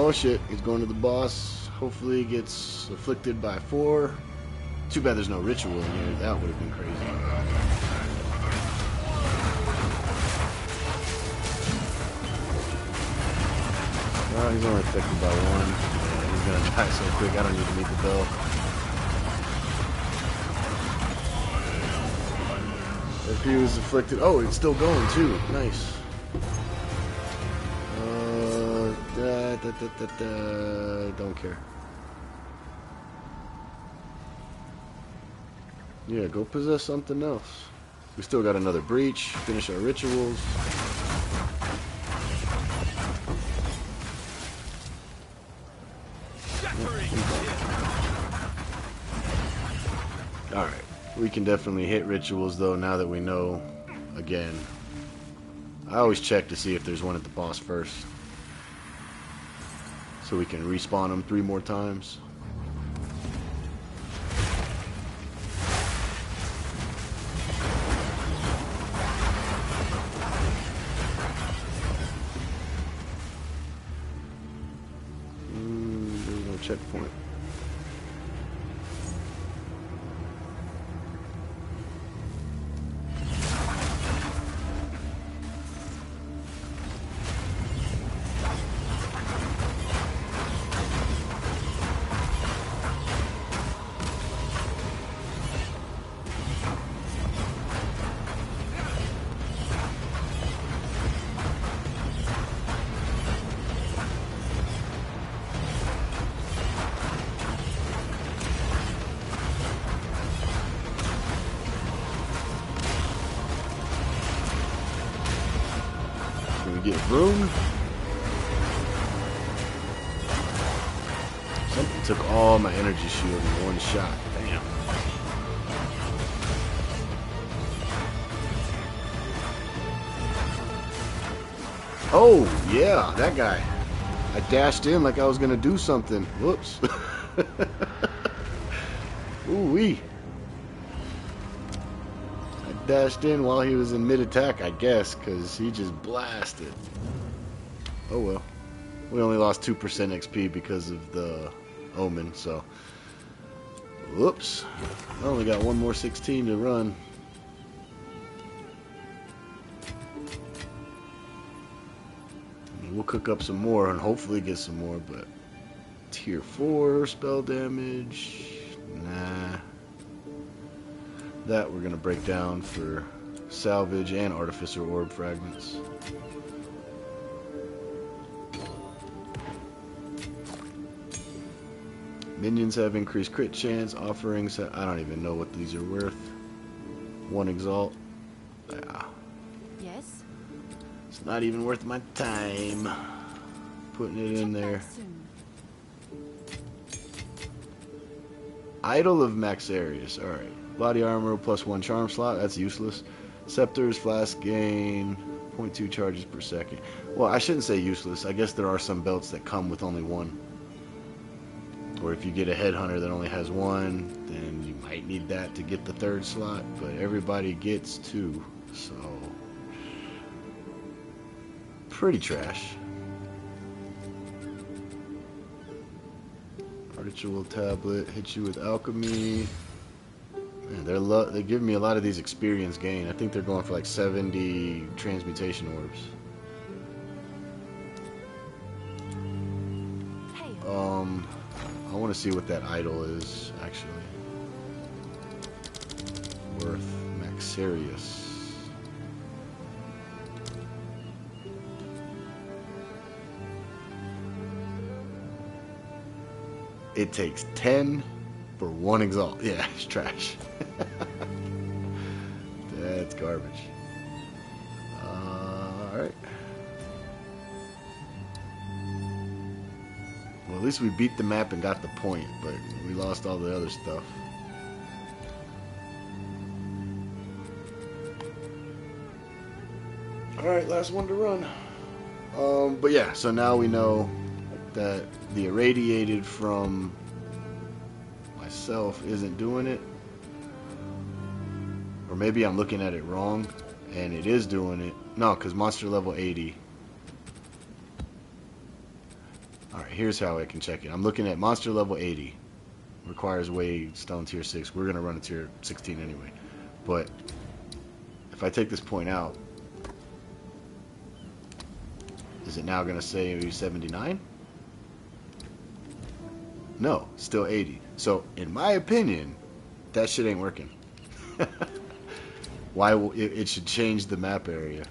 Oh shit, he's going to the boss. Hopefully he gets afflicted by 4. Too bad there's no ritual in here. That would have been crazy. Well, he's only affected by 1. Yeah, he's gonna die so quick. I don't need to meet the bell. If he was afflicted, oh, it's still going too. Nice. Don't care. Yeah, go possess something else. We still got another breach. Finish our rituals. Alright. We can definitely hit rituals though now that we know. Again, I always check to see if there's one at the boss first, so we can respawn them 3 more times. There's no checkpoint. Get room. Something took all my energy shield in 1 shot. Damn. Oh, yeah, that guy. I dashed in like I was gonna do something. Whoops. Ooh-wee. Dashed in while he was in mid-attack, I guess, because he just blasted. Oh well. We only lost 2% XP because of the Omen, so... Whoops. I only got 1 more 16 to run. We'll cook up some more and hopefully get some more, but... Tier 4 spell damage... Nah... That we're going to break down for salvage and artificer orb fragments. Minions have increased crit chance. Offerings, I don't even know what these are worth. 1 exalt. Yeah. Yes? It's not even worth my time putting it in there. Idol of Maxarius. Alright. Body armor plus 1 charm slot. That's useless. Scepters, flask gain 0.2 charges per second. Well, I shouldn't say useless. I guess there are some belts that come with only 1. Or if you get a headhunter that only has 1, then you might need that to get the 3rd slot. But everybody gets 2. So, pretty trash. Ritual tablet. Hit you with alchemy. Man, they're giving me a lot of these experience gain. I think they're going for like 70 transmutation orbs. Hey. I want to see what that idol is actually worth. Maxarius. It takes 10 for 1 exalt. Yeah, it's trash. That's garbage. Alright. Well, at least we beat the map and got the point, but we lost all the other stuff. Alright, last one to run. But yeah, so now we know that the irradiated from myself isn't doing it. Or maybe I'm looking at it wrong and it is doing it. No, because monster level 80. Alright, here's how I can check it. I'm looking at monster level 80. Requires wave stone tier 6. We're going to run a tier 16 anyway. But if I take this point out, is it now going to say 79? No, still 80. So, in my opinion, that shit ain't working. Why it should change the map area.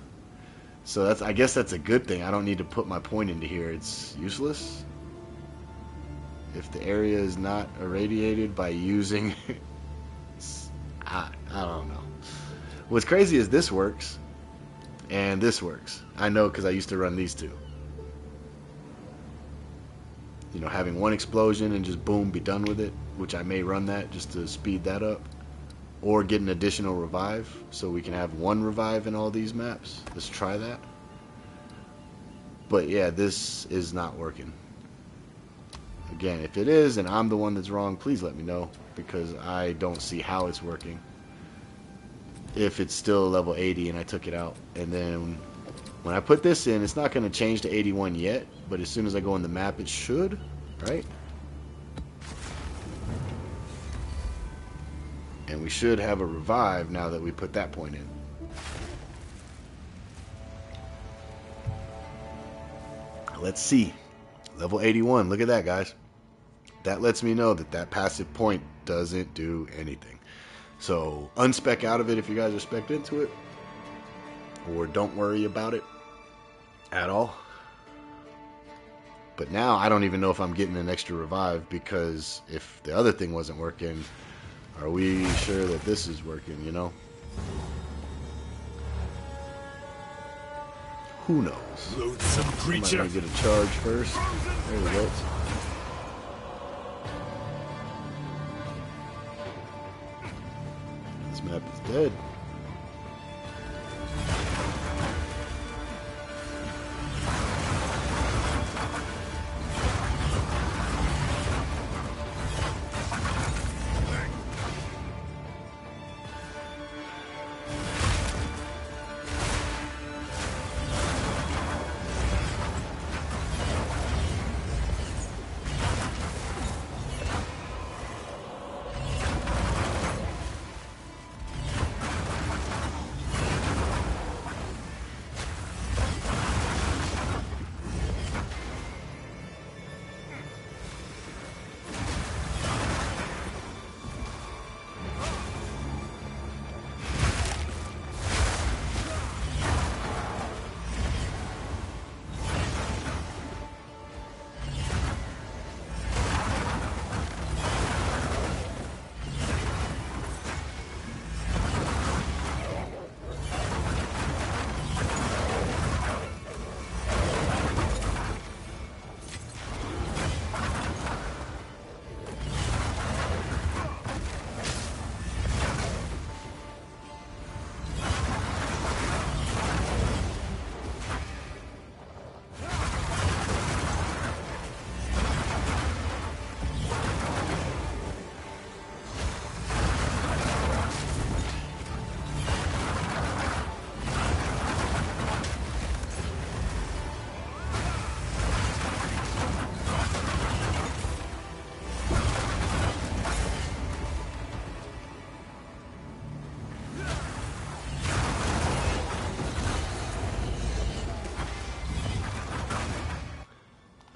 So I guess that's a good thing. I don't need to put my point into here. It's useless. If the area is not irradiated by using I don't know. What's crazy is this works and this works. I know because I used to run these two. You know, having one explosion and just boom, be done with it, which I may run that just to speed that up. Or get an additional revive, so we can have one revive in all these maps. Let's try that. But yeah, this is not working. Again, if it is, and I'm the one that's wrong, please let me know, because I don't see how it's working. If it's still level 80 and I took it out. And then when I put this in, it's not going to change to 81 yet, but as soon as I go in the map, it should, right? And we should have a revive now that we put that point in. Let's see. Level 81. Look at that, guys. That lets me know that that passive point doesn't do anything. So, unspec out of it if you guys are spec'd into it. Or don't worry about it at all. But now I don't even know if I'm getting an extra revive, because if the other thing wasn't working, are we sure that this is working, you know? Who knows? Loathsome creature. Might get a charge first. There we go. This map is dead.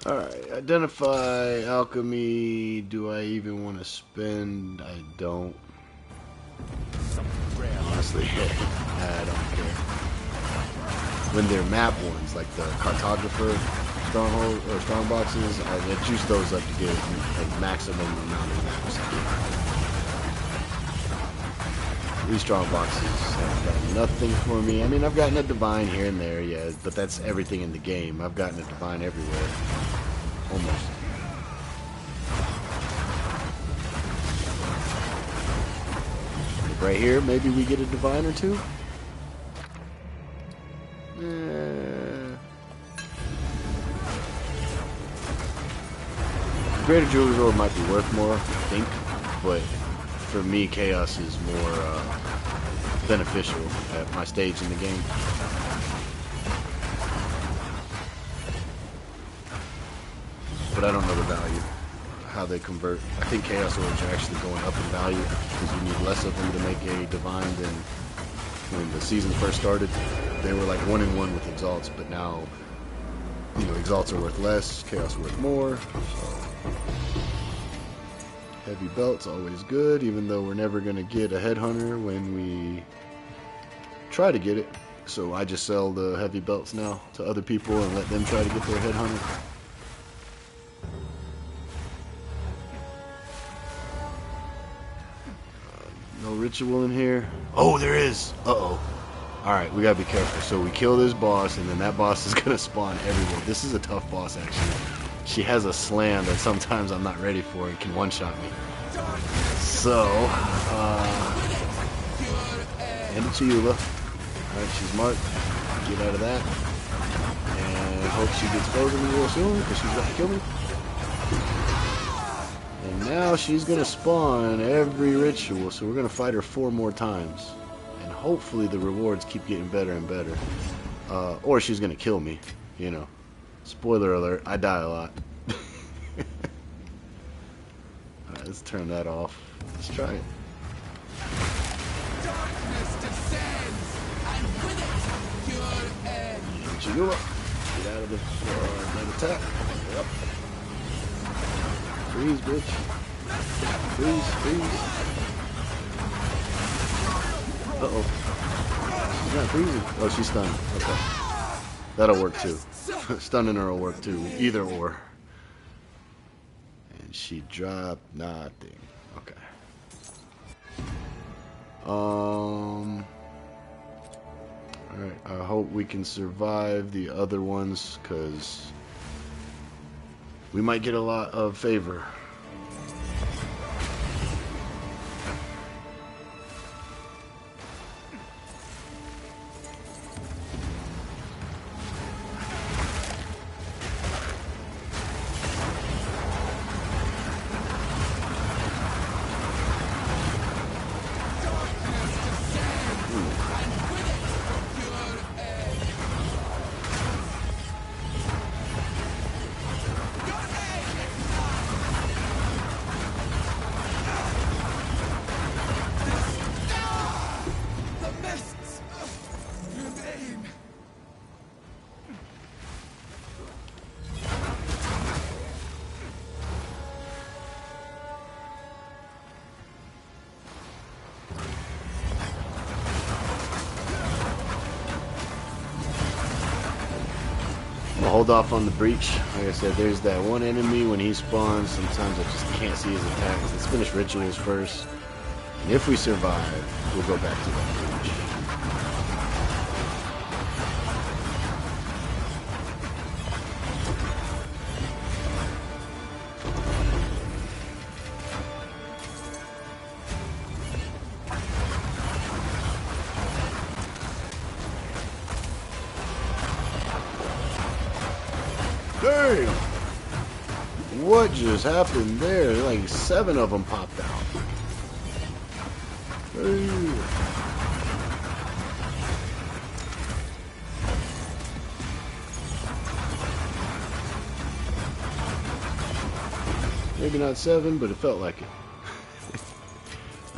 Alright, identify alchemy. Do I even want to spend? I don't. Honestly, I don't care. When they're map ones, like the cartographer stronghold or strong boxes, I juice those up to get a maximum amount of maps. These strong boxes have done nothing for me. I mean, I've gotten a divine here and there, yeah, but that's everything in the game. I've gotten a divine everywhere. Almost. Like right here, maybe we get a divine or two? Greater Jewelry Road might be worth more, I think, but for me, Chaos is more beneficial at my stage in the game. but I don't know the value, how they convert. I think Chaos Orbs are actually going up in value because you need less of them to make a Divine than when the season first started. They were like 1-1 with Exalts, but now, you know, Exalts are worth less, Chaos worth more. So heavy belt's always good, even though we're never gonna get a Headhunter when we try to get it. So I just sell the heavy belts now to other people and let them try to get their Headhunter. No ritual in here. Oh, there is. Uh-oh. Alright, we gotta be careful. So we kill this boss, and then that boss is gonna spawn everywhere. This is a tough boss, actually. She has a slam that sometimes I'm not ready for and can one-shot me. So, hand it to Eula. Alright, she's marked. Get out of that. And hope she gets frozen real soon, because she's gonna kill me. And now she's gonna spawn every ritual, so we're gonna fight her 4 more times. And hopefully the rewards keep getting better and better. Or she's gonna kill me, you know. Spoiler alert, I die a lot. Alright, let's turn that off. Let's try it. Darkness descends, and with it, your end. Chigula, get out of the night attack. Yep. Freeze, bitch. Freeze, freeze. Uh-oh. She's not freezing. Oh, she's stunned. Okay. That'll work too. Stunning her will work too. Either or. And she dropped nothing. Okay. Alright, I hope we can survive the other ones, because we might get a lot of favor. Hold off on the breach. Like I said, there's that one enemy when he spawns. Sometimes I just can't see his attacks. Let's finish rituals first. And if we survive, we'll go back to that breach. Damn! What just happened there? Like 7 of them popped out. Hey. Maybe not 7, but it felt like it.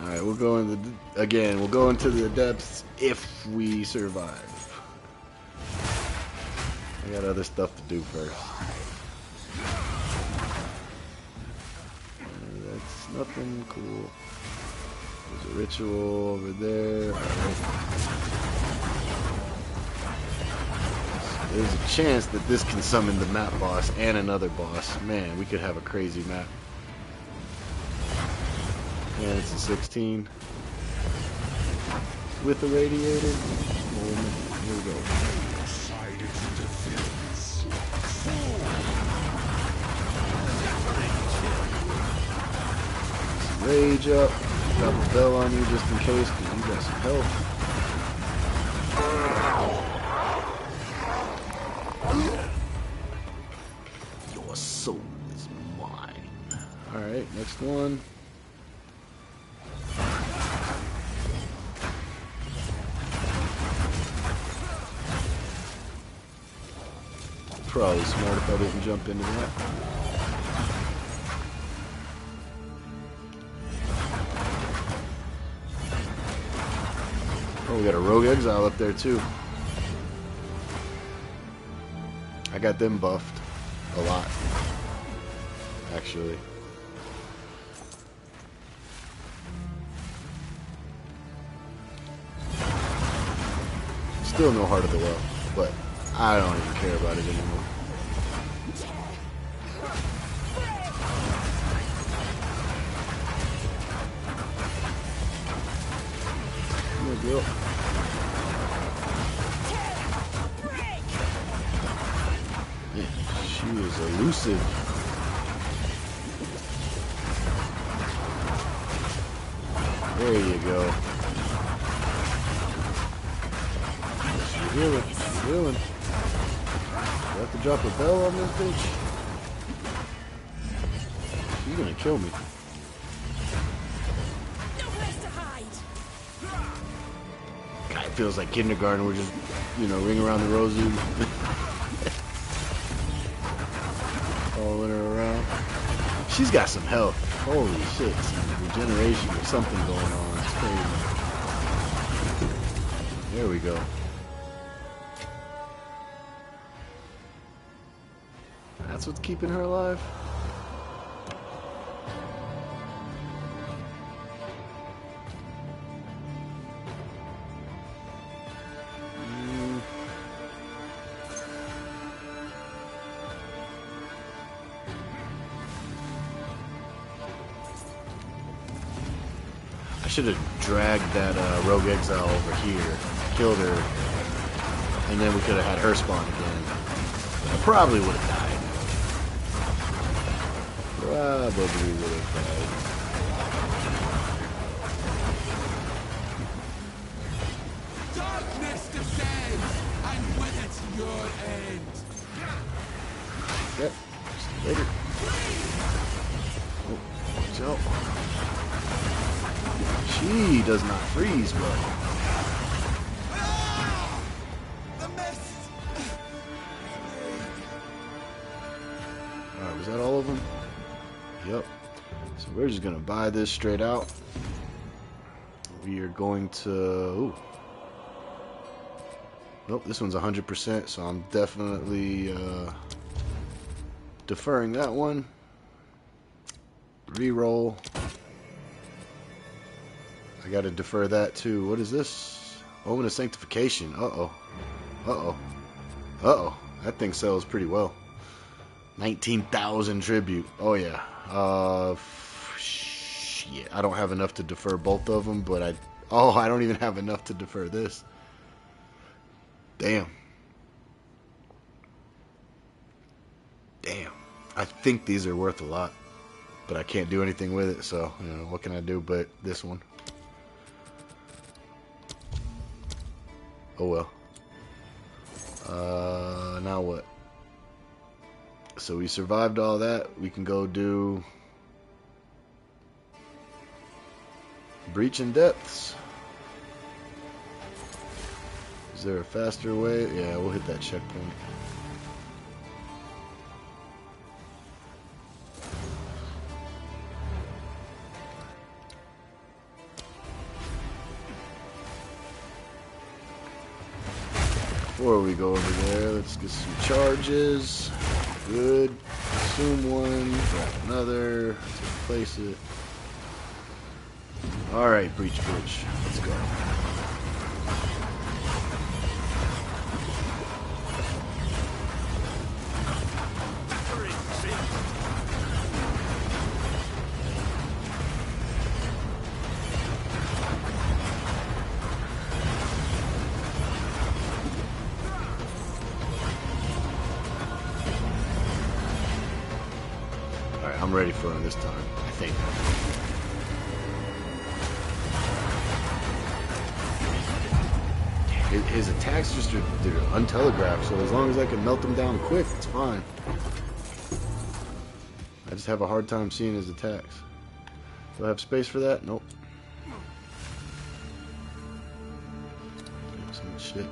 Alright, we'll go in again, we'll go into the depths if we survive. I got other stuff to do first. That's nothing cool. There's a ritual over there. Right. There's a chance that this can summon the map boss and another boss. Man, we could have a crazy map. And it's a 16. With a radiator. Here we go. Rage up, drop a bell on you just in case, because you got some health. Your soul is mine. Alright, next one. Probably smart if I didn't jump into that. Oh, we got a rogue exile up there too. I got them buffed a lot, actually. Still no Heart of the Well, but I don't even care about it anymore. Girl. Yeah, she is elusive. There you go. She's healing. She's healing. Do I have to drop a bell on this bitch? She's gonna kill me. It feels like kindergarten. We're just, you know, ring around the rosy. Following her around. She's got some health. Holy shit. Some regeneration or something going on. It's crazy. There we go. That's what's keeping her alive? I should have dragged that rogue exile over here, killed her, and then we could have had her spawn again. I probably would have died. Probably would have died. Darkness descends, and with it your end. Yep. Later. Oh, watch out. She does not freeze, bro. The mist. Alright, was that all of them? Yep. So we're just gonna buy this straight out. We are going to... Ooh. Nope, this one's 100%, so I'm definitely deferring that one. Reroll. I gotta defer that too. What is this? Omen of Sanctification. Uh-oh. Uh-oh. Uh-oh. That thing sells pretty well. 19,000 tribute. Oh, yeah. Shit. I don't have enough to defer both of them, but I don't even have enough to defer this. Damn. Damn. I think these are worth a lot, but I can't do anything with it, so, you know, what can I do but this one? Oh well. Now what? So we survived all that. We can go do Breach in Depths. Is there a faster way? Yeah, we'll hit that checkpoint. Before we go over there, let's get some charges. Good. Consume one. Grab another. Let's replace it. Alright, Breach Bridge. Let's go. I'm ready for him this time, I think. His attacks just are untelegraphed, so as long as I can melt them down quick, it's fine. I just have a hard time seeing his attacks. Do I have space for that? Nope. So much shit.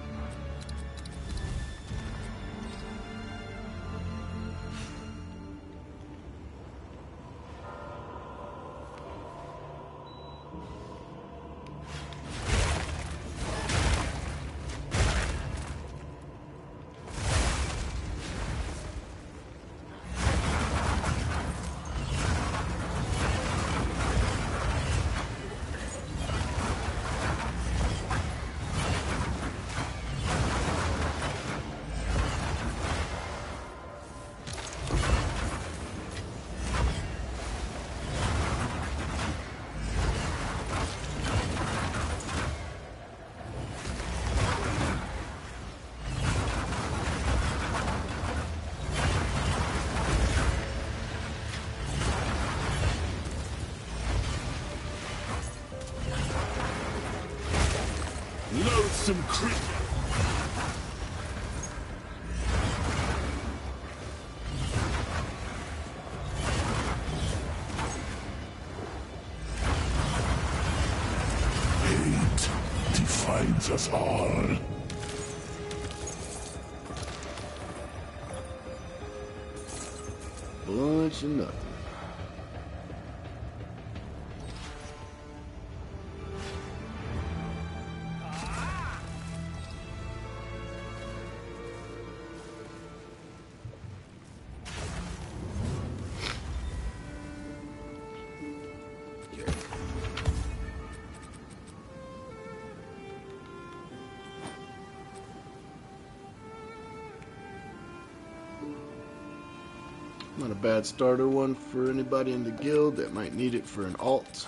some crit. Hate defines us all. Bunch of nothing. Not a bad starter one for anybody in the guild that might need it for an alt.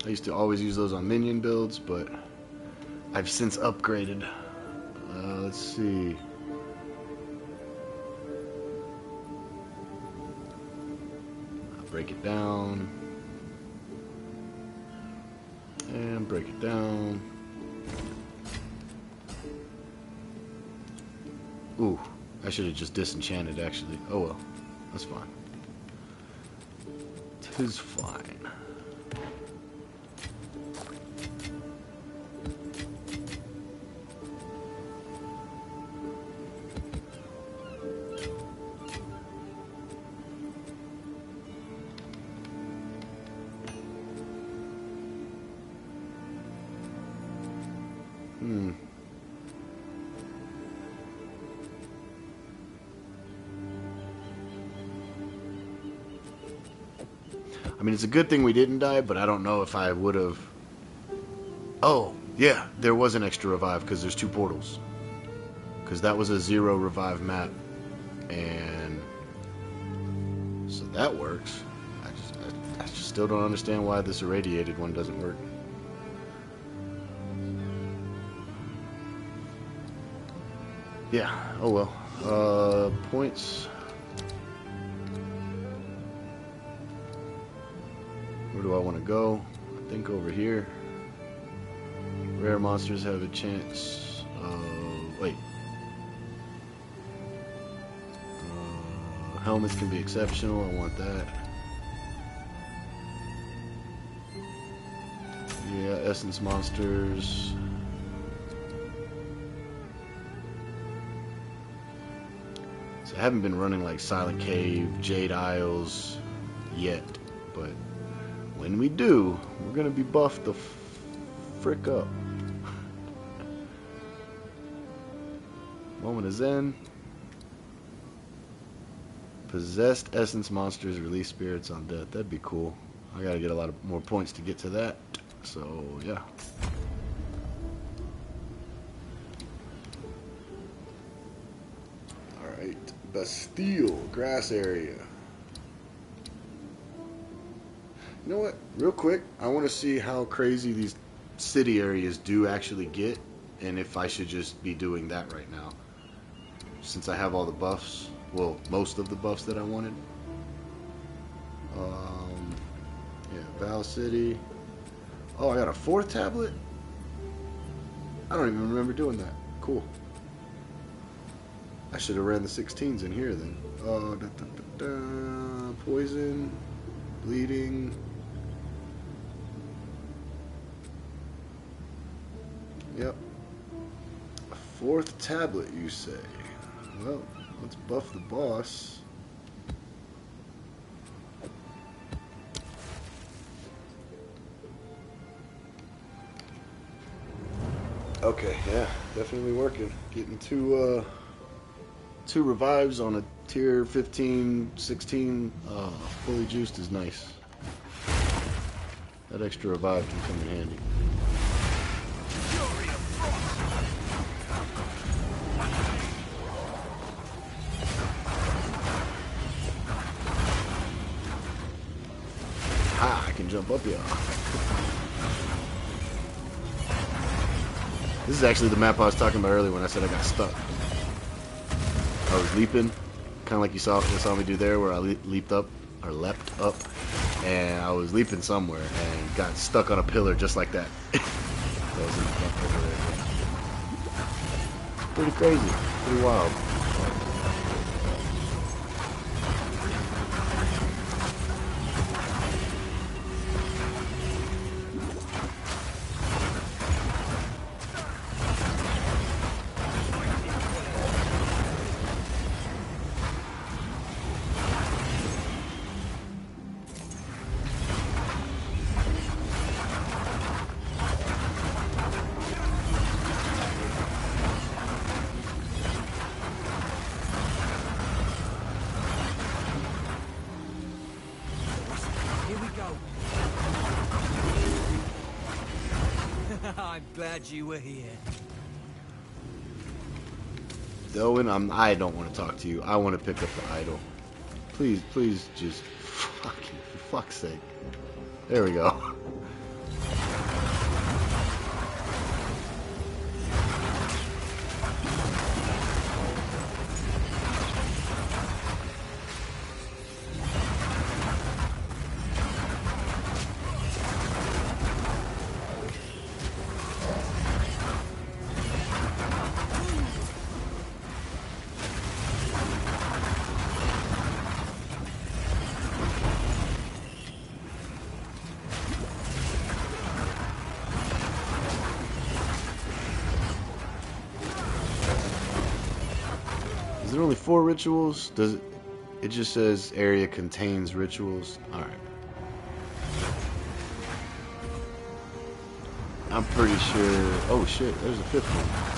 I used to always use those on minion builds, but I've since upgraded. Let's see. I'll break it down. And break it down. Ooh. I should have just disenchanted, actually. Oh well, that's fine. 'Tis fine. I mean, it's a good thing we didn't die, but I don't know if I would have... Oh, yeah, there was an extra revive because there's 2 portals. Because that was a 0 revive map. And... so that works. I just still don't understand why this irradiated one doesn't work. Yeah, oh well. Points... Where do I want to go? I think over here. Rare monsters have a chance. Wait. Helmets can be exceptional. I want that. Yeah, essence monsters. So I haven't been running like Silent Cave, Jade Isles yet, but when we do, we're gonna be buffed the frick up. Moment of Zen. Possessed essence monsters release spirits on death. That'd be cool. I gotta get a lot of more points to get to that. So yeah. Alright. Bastille, grass area. You know what? Real quick, I want to see how crazy these city areas do actually get, and if I should just be doing that right now. Since I have all the buffs, well, most of the buffs that I wanted. Yeah, Val City. Oh, I got a 4th tablet? I don't even remember doing that. Cool. I should have ran the 16s in here then. Poison, bleeding. Yep. A 4th tablet, you say? Well, let's buff the boss. Okay, yeah, definitely working. Getting 2 revives on a tier 15, 16 fully juiced is nice. That extra revive can come in handy. Ha! I can jump up here. This is actually the map I was talking about earlier when I said I got stuck. I was leaping, kind of like you saw me do there, where I leaped up, or leapt up, and I was leaping somewhere and got stuck on a pillar just like that. That was in the front over there. Pretty crazy, pretty wild. I'm glad you were here. Owen, I don't want to talk to you. I want to pick up the idol. Please, please, just fucking, for fuck's sake. There we go. Is there only 4 rituals? Does it? It just says area contains rituals. All right. I'm pretty sure. Oh shit! There's a 5th one.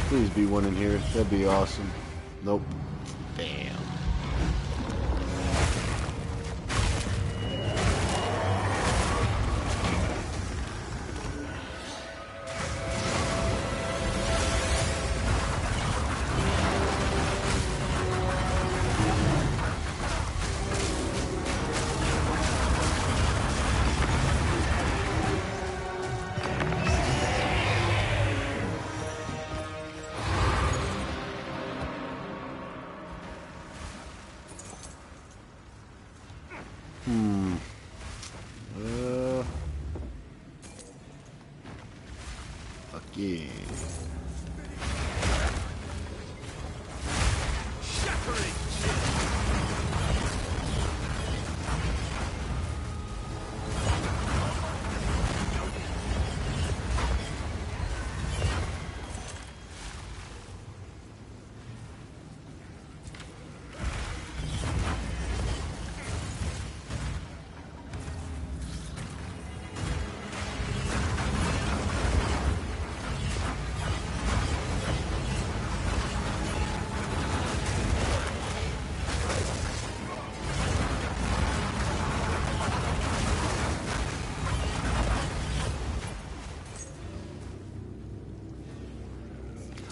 Please be one in here. That'd be awesome. Nope. Damn. Fuck yeah.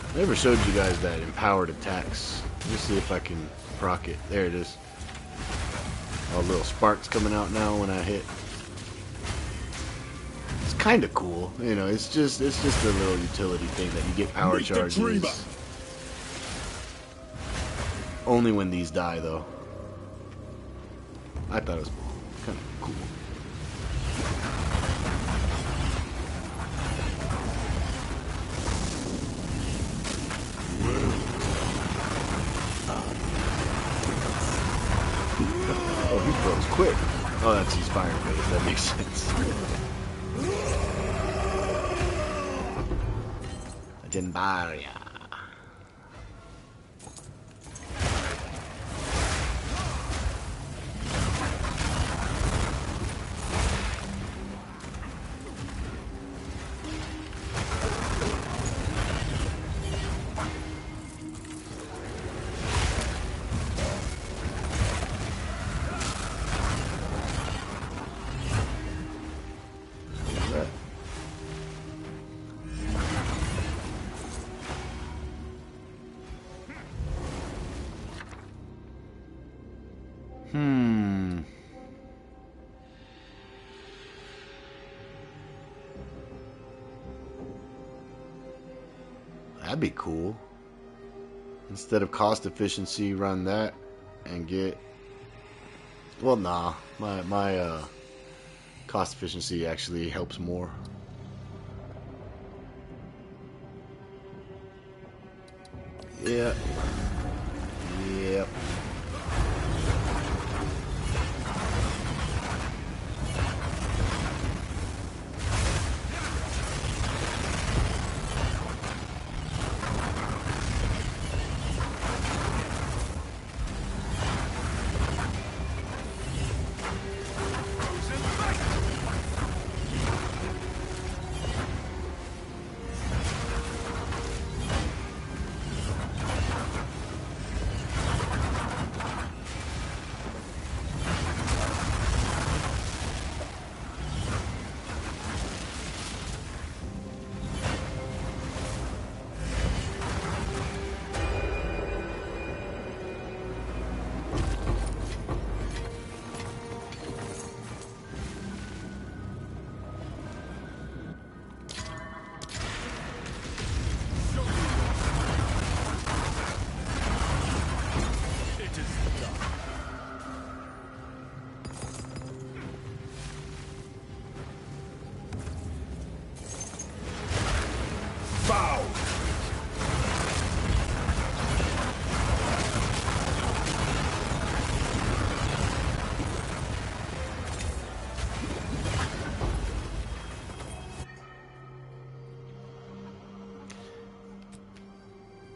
I never showed you guys that empowered attacks. Let me see if I can proc it. There it is. All little sparks coming out now when I hit. It's kind of cool, you know. It's just a little utility thing that you get power charges. Only when these die, though. I thought it was kind of cool. Oh, he froze quick. Oh, that's his fire phase. That makes sense. Legendaria. That'd be cool. Instead of cost efficiency, run that and get... Well, nah. My cost efficiency actually helps more. Yeah. Yep.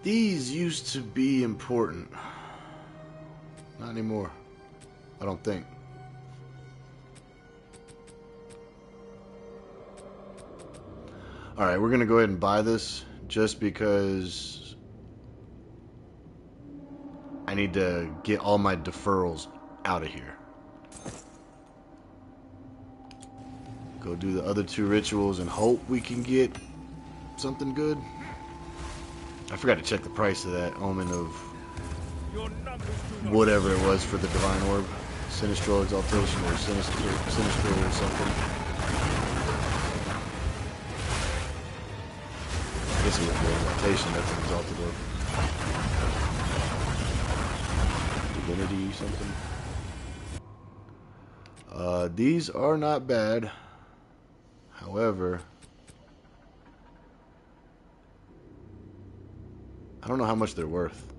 These used to be important. Not anymore. I don't think. Alright, we're going to go ahead and buy this just because I need to get all my deferrals out of here. Go do the other 2 rituals and hope we can get something good. I forgot to check the price of that Omen of whatever it was for the Divine Orb. Sinistral Exaltation or Sinistral or something. I guess it was the Exaltation, that's an Exalted Orb. Divinity something. These are not bad. However, I don't know how much they're worth.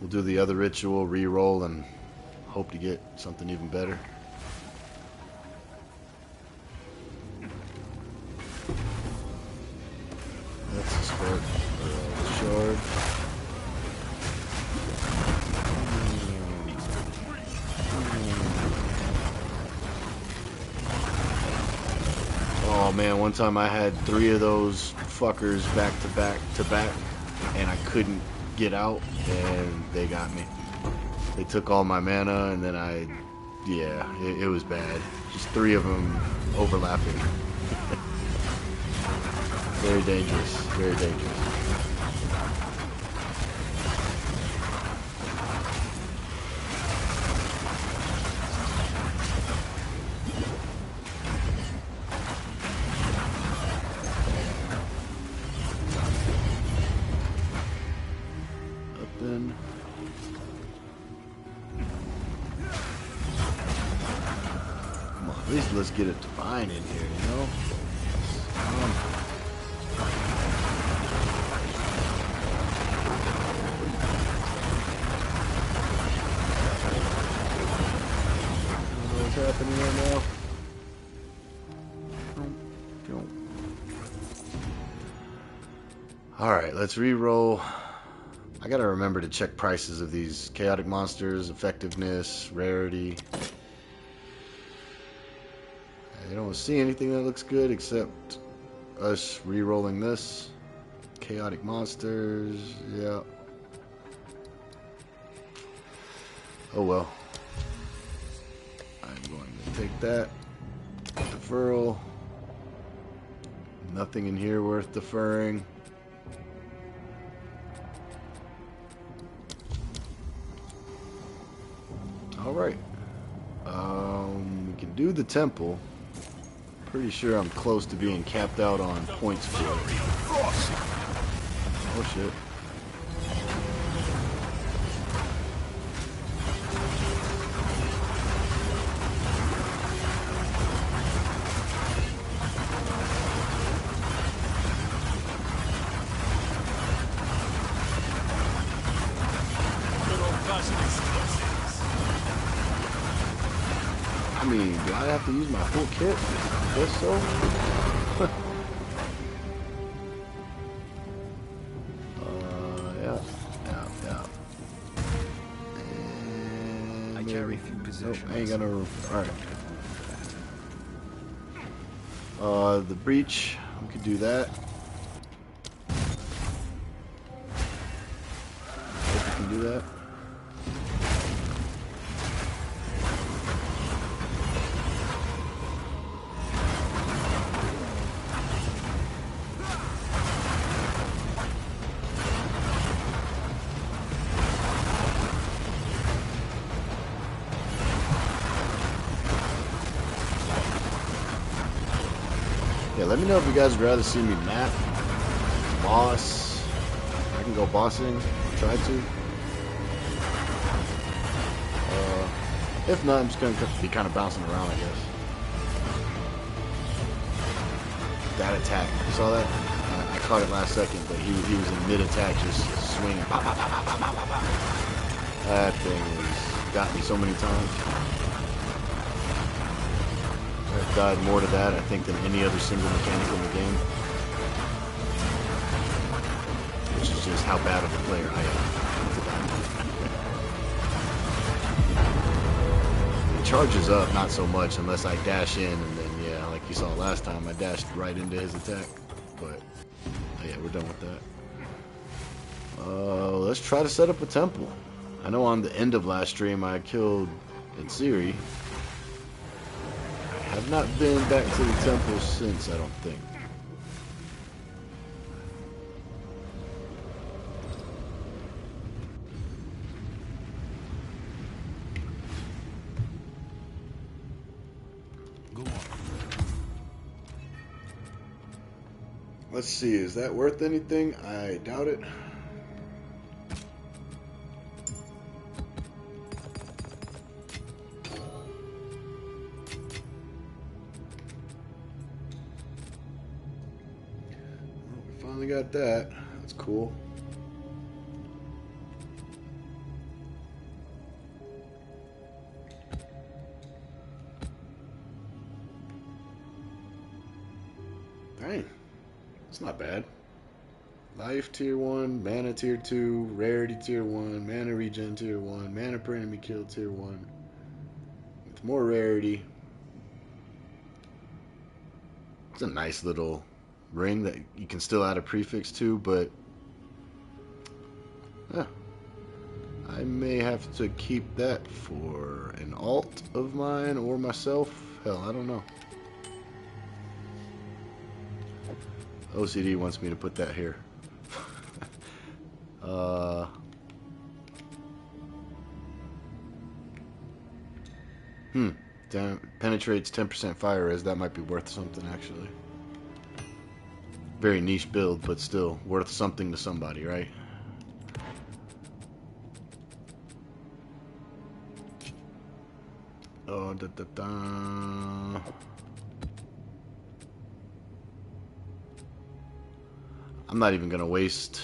We'll do the other ritual, re-roll, and hope to get something even better. That's a spark, or a shard. Oh man, one time I had 3 of those fuckers back to back to back, and I couldn't get out, and they got me. They took all my mana, and then yeah, it was bad. Just 3 of them overlapping. Very dangerous, very dangerous. At least let's get a divine in here, you know? What's happening right now? Alright, let's re-roll. I gotta remember to check prices of these chaotic monsters, effectiveness, rarity. I don't see anything that looks good except us re-rolling this. Chaotic monsters, yeah. Oh well. I'm going to take that. Deferral. Nothing in here worth deferring. Alright. We can do the temple. Pretty sure I'm close to being capped out on points for it. Oh shit. Good old-fashioned explosives. I mean, do I have to use my full kit? I guess so. Yeah. I carry few possessions. Nope, I ain't got no room. Alright. The breach, we could do that. Hope we can do that. Yeah, let me know if you guys would rather see me map, boss. I can go bossing, try to. If not, I'm just going to be kind of bouncing around, I guess. That attack, you saw that? I caught it last second, but he was in mid-attack just swinging. Pop, pop, pop, pop, pop, pop, pop. That thing got me so many times. I've died more to that, I think, than any other single mechanic in the game. Which is just how bad of a player I am. It charges up, not so much, unless I dash in, and then, yeah, like you saw last time, I dashed right into his attack. But, yeah, we're done with that. Let's try to set up a temple. I know on the end of last stream I killed Itsiri. I've not been back to the temple since, I don't think. Go on. Let's see, is that worth anything? I doubt it. Got that. That's cool. Dang. That's not bad. Life tier 1, mana tier 2, rarity tier 1, mana regen tier 1, mana per enemy kill tier 1. With more rarity. It's a nice little ring that you can still add a prefix to, but yeah, I may have to keep that for an alt of mine or myself. Hell, I don't know. OCD wants me to put that here. Penetrates 10% fire res. That might be worth something, actually. Very niche build, but still worth something to somebody, right? Oh, I'm not even gonna waste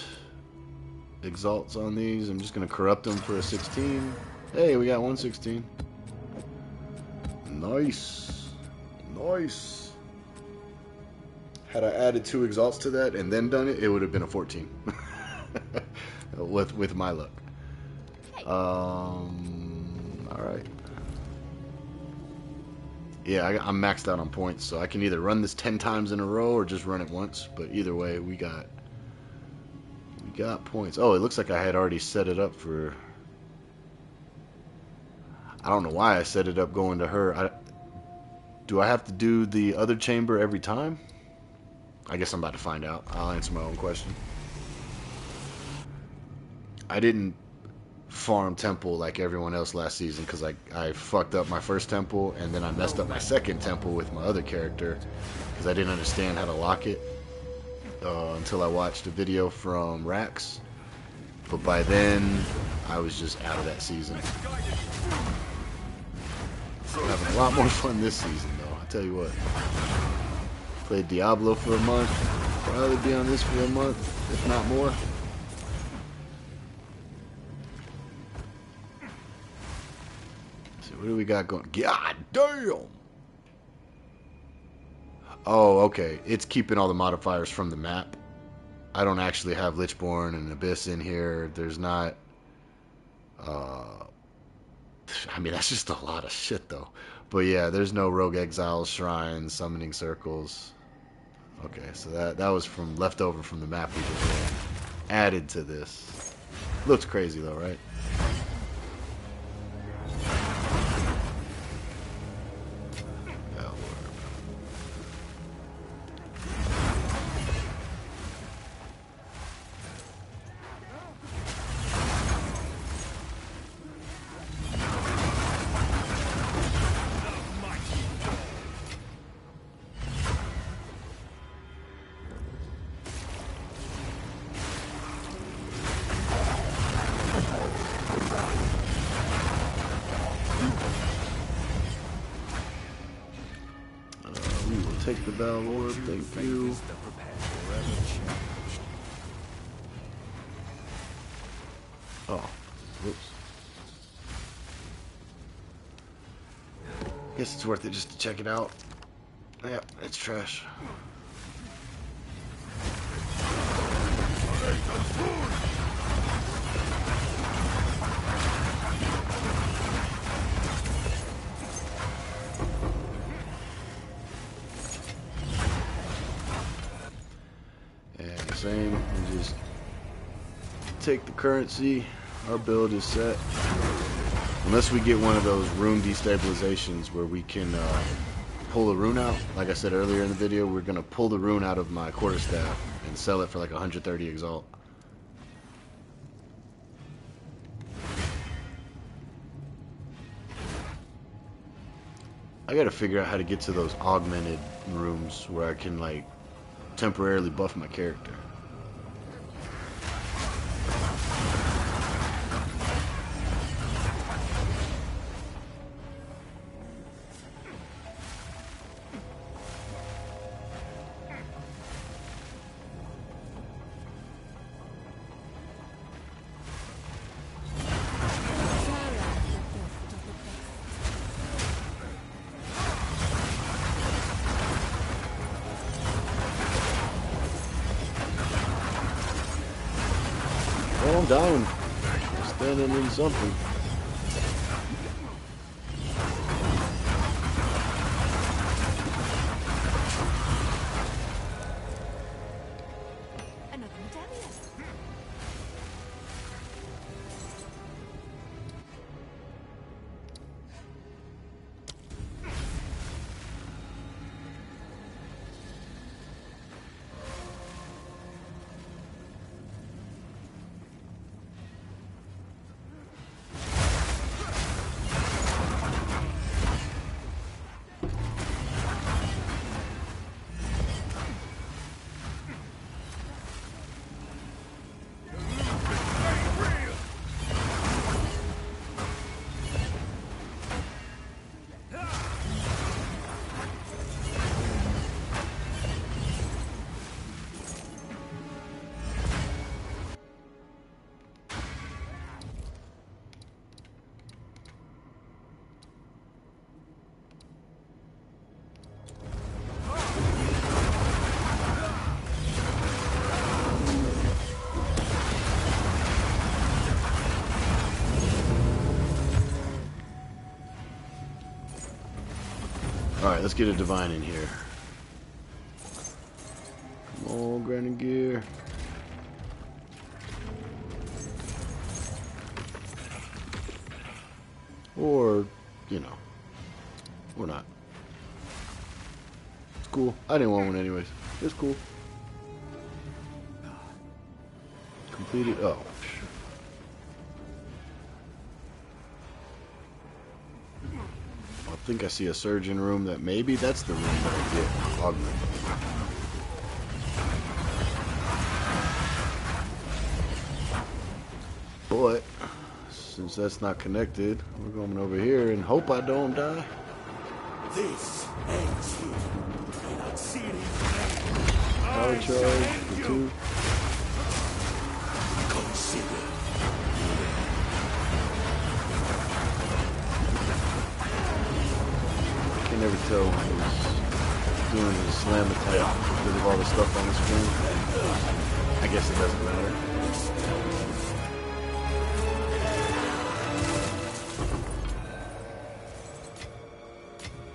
exalts on these. I'm just gonna corrupt them for a 16. Hey, we got 116. Nice. Nice. Had I added 2 exalts to that and then done it, it would have been a 14. with my luck. Alright. Yeah, I'm maxed out on points, so I can either run this 10 times in a row or just run it once. But either way, we got points. Oh, it looks like I had already set it up for... I don't know why I set it up going to her. Do I have to do the other chamber every time? I guess I'm about to find out. I'll answer my own question. I didn't farm temple like everyone else last season because I fucked up my first temple and then I messed up my second temple with my other character because I didn't understand how to lock it. until I watched a video from Rax. But by then, I was just out of that season. I'm having a lot more fun this season, though. I tell you what. Played Diablo for a month. Probably be on this for a month, if not more. Let's see, what do we got going? God damn! Oh, okay. It's keeping all the modifiers from the map. I don't actually have Lichborn and Abyss in here. There's not... I mean, that's just a lot of shit, though. But yeah, there's no Rogue Exiles, Shrines, Summoning Circles. Okay, so that was from leftover from the map we just ran. Added to this. Looks crazy, though, right? Take the Battle Orb, thank you. Oh, whoops. Guess it's worth it just to check it out. Yeah, it's trash. Same, we just take the currency. Our build is set. Unless we get one of those rune destabilizations where we can pull the rune out. Like I said earlier in the video, we're going to pull the rune out of my quarterstaff and sell it for like 130 Exalt. I got to figure out how to get to those augmented rooms where I can like temporarily buff my character. Oh, I'm down. Standing in something. Another medallion. Alright, let's get a divine in here. Come on, Grenadier. Or, you know, or not. It's cool. I didn't want one anyways. It's cool. Completed. Oh. I think I see a surgeon room that maybe that's the room that I get augmented. But since that's not connected, we're going over here and hope I don't die. This ends here. May not see it. Power charge for 2. Consider. I can never tell when he's doing his slam attack because of all the stuff on the screen. I guess it doesn't matter.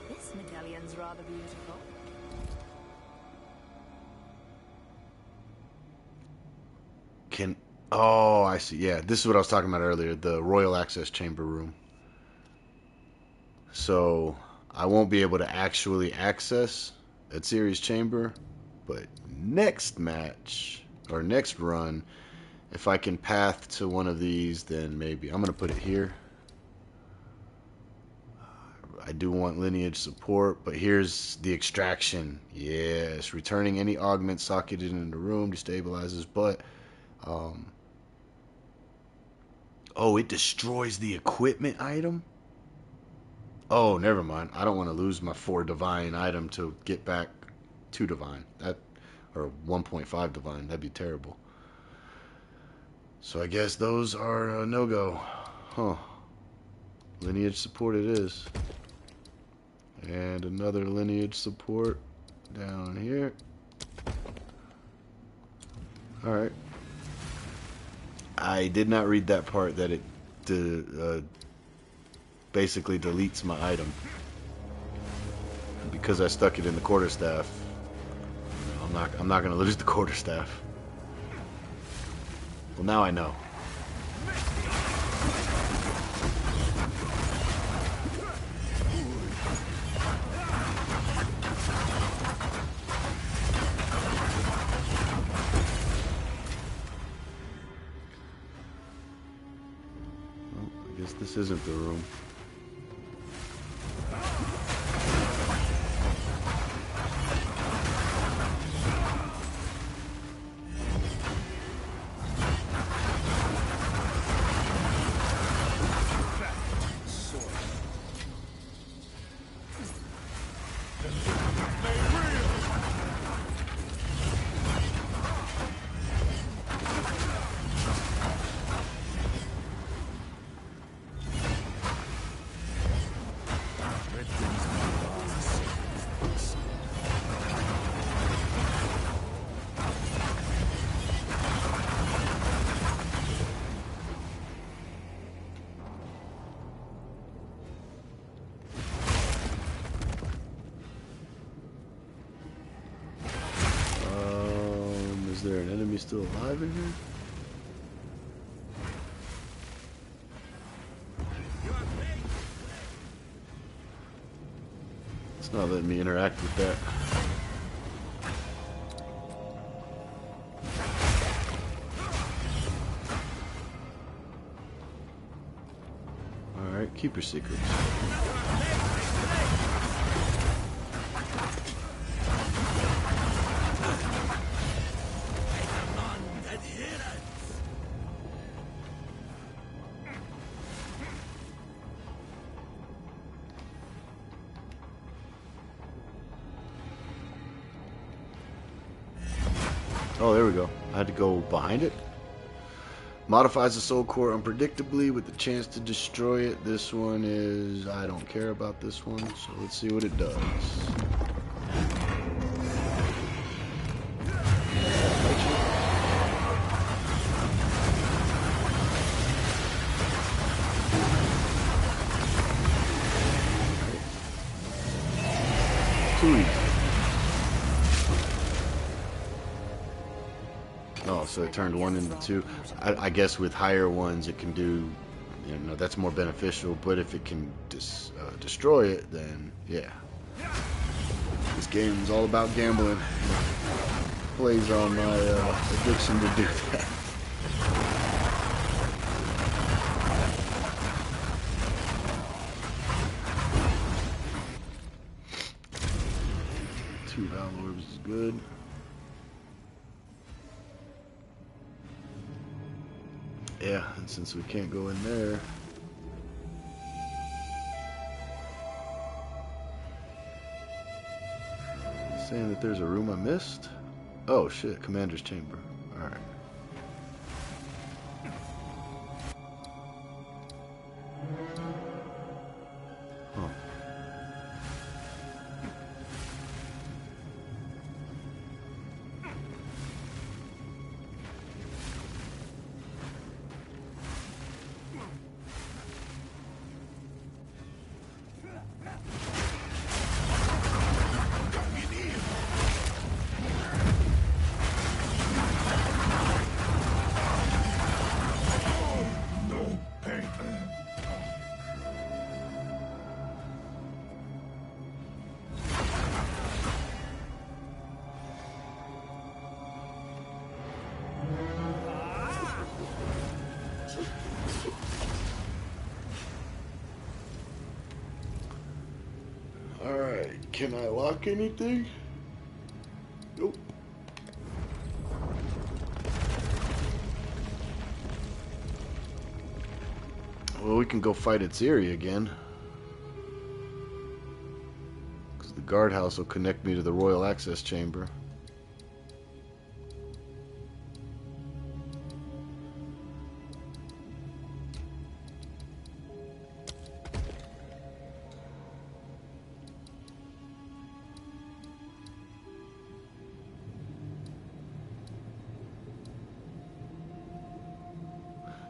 This medallion's rather beautiful. Oh, I see. Yeah, this is what I was talking about earlier, the Royal Access Chamber room. So I won't be able to actually access a series chamber, but next match or next run, if I can path to one of these, then maybe. I'm going to put it here. I do want lineage support, but here's the extraction. Yes, returning any augment socketed in the room destabilizes, but oh, it destroys the equipment item? Oh, never mind. I don't want to lose my 4 divine item to get back 2 divine. That, or 1.5 divine. That'd be terrible. So I guess those are a no-go. Huh. Lineage support it is. And another lineage support down here. Alright. I did not read that part that it basically deletes my item. Because I stuck it in the quarterstaff, I'm not gonna lose the quarterstaff. Well, now I know. This isn't the room. Is there an enemy still alive in here? It's not letting me interact with that. Alright, keep your secrets. Oh, there we go. I had to go behind it. Modifies the soul core unpredictably with the chance to destroy it. This one is... I don't care about this one, so let's see what it does. Too easy. Oh, so it turned 1 into 2. I guess with higher ones it can do, you know, that's more beneficial. But if it can destroy it, then yeah. This game is all about gambling. It plays on my addiction to do that. Two Valor orbs is good. Yeah, and since we can't go in there, saying that there's a room I missed. Oh shit, Commander's Chamber. Alright. Huh. Alright, can I lock anything? Nope. Well, we can go fight at Siri again. Because the guardhouse will connect me to the Royal Access Chamber.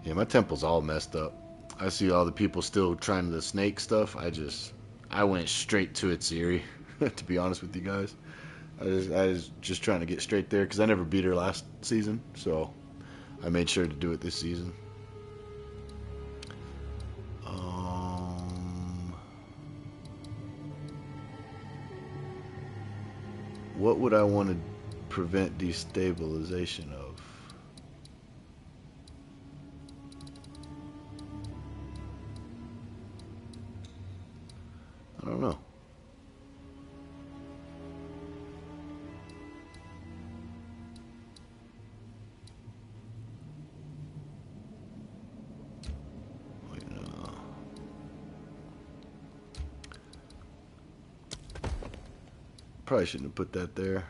Yeah, my temple's all messed up. I see all the people still trying the snake stuff. I went straight to it, Siri. To be honest with you guys, I was just trying to get straight there because I never beat her last season, so I made sure to do it this season. What would I want to prevent destabilization of? I don't know. Wait, no. Probably shouldn't have put that there.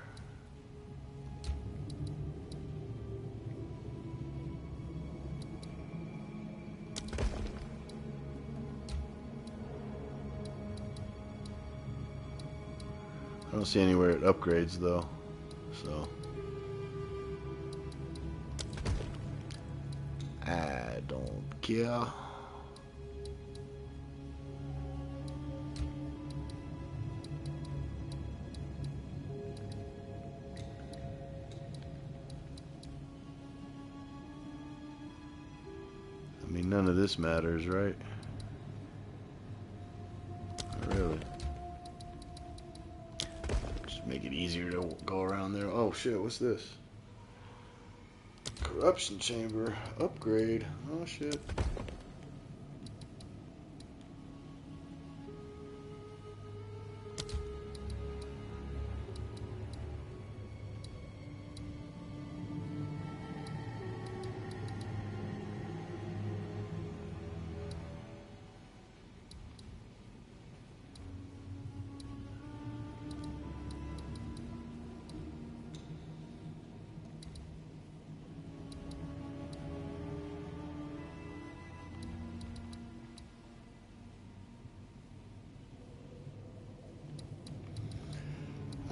I don't see anywhere it upgrades though, so I don't care. I mean, none of this matters, right? Not really. Make it easier to go around there. Oh shit, what's this? Corruption chamber. Upgrade. Oh shit.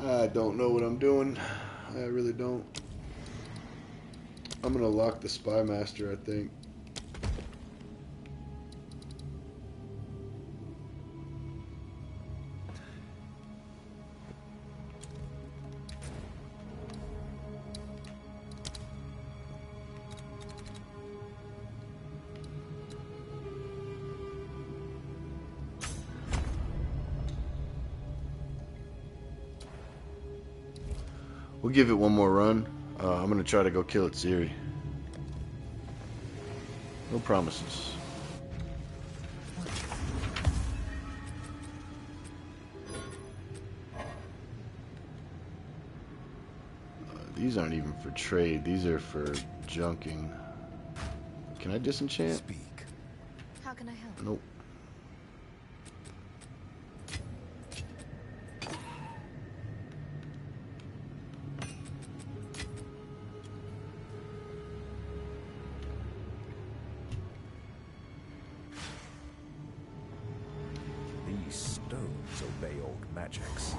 I don't know what I'm doing. I really don't. I'm gonna lock the Spy Master, I think. We'll give it one more run. I'm gonna try to go kill it, Siri. No promises. These aren't even for trade. These are for junking. Can I disenchant? Speak. How can I help? Nope. These stones obey old magics.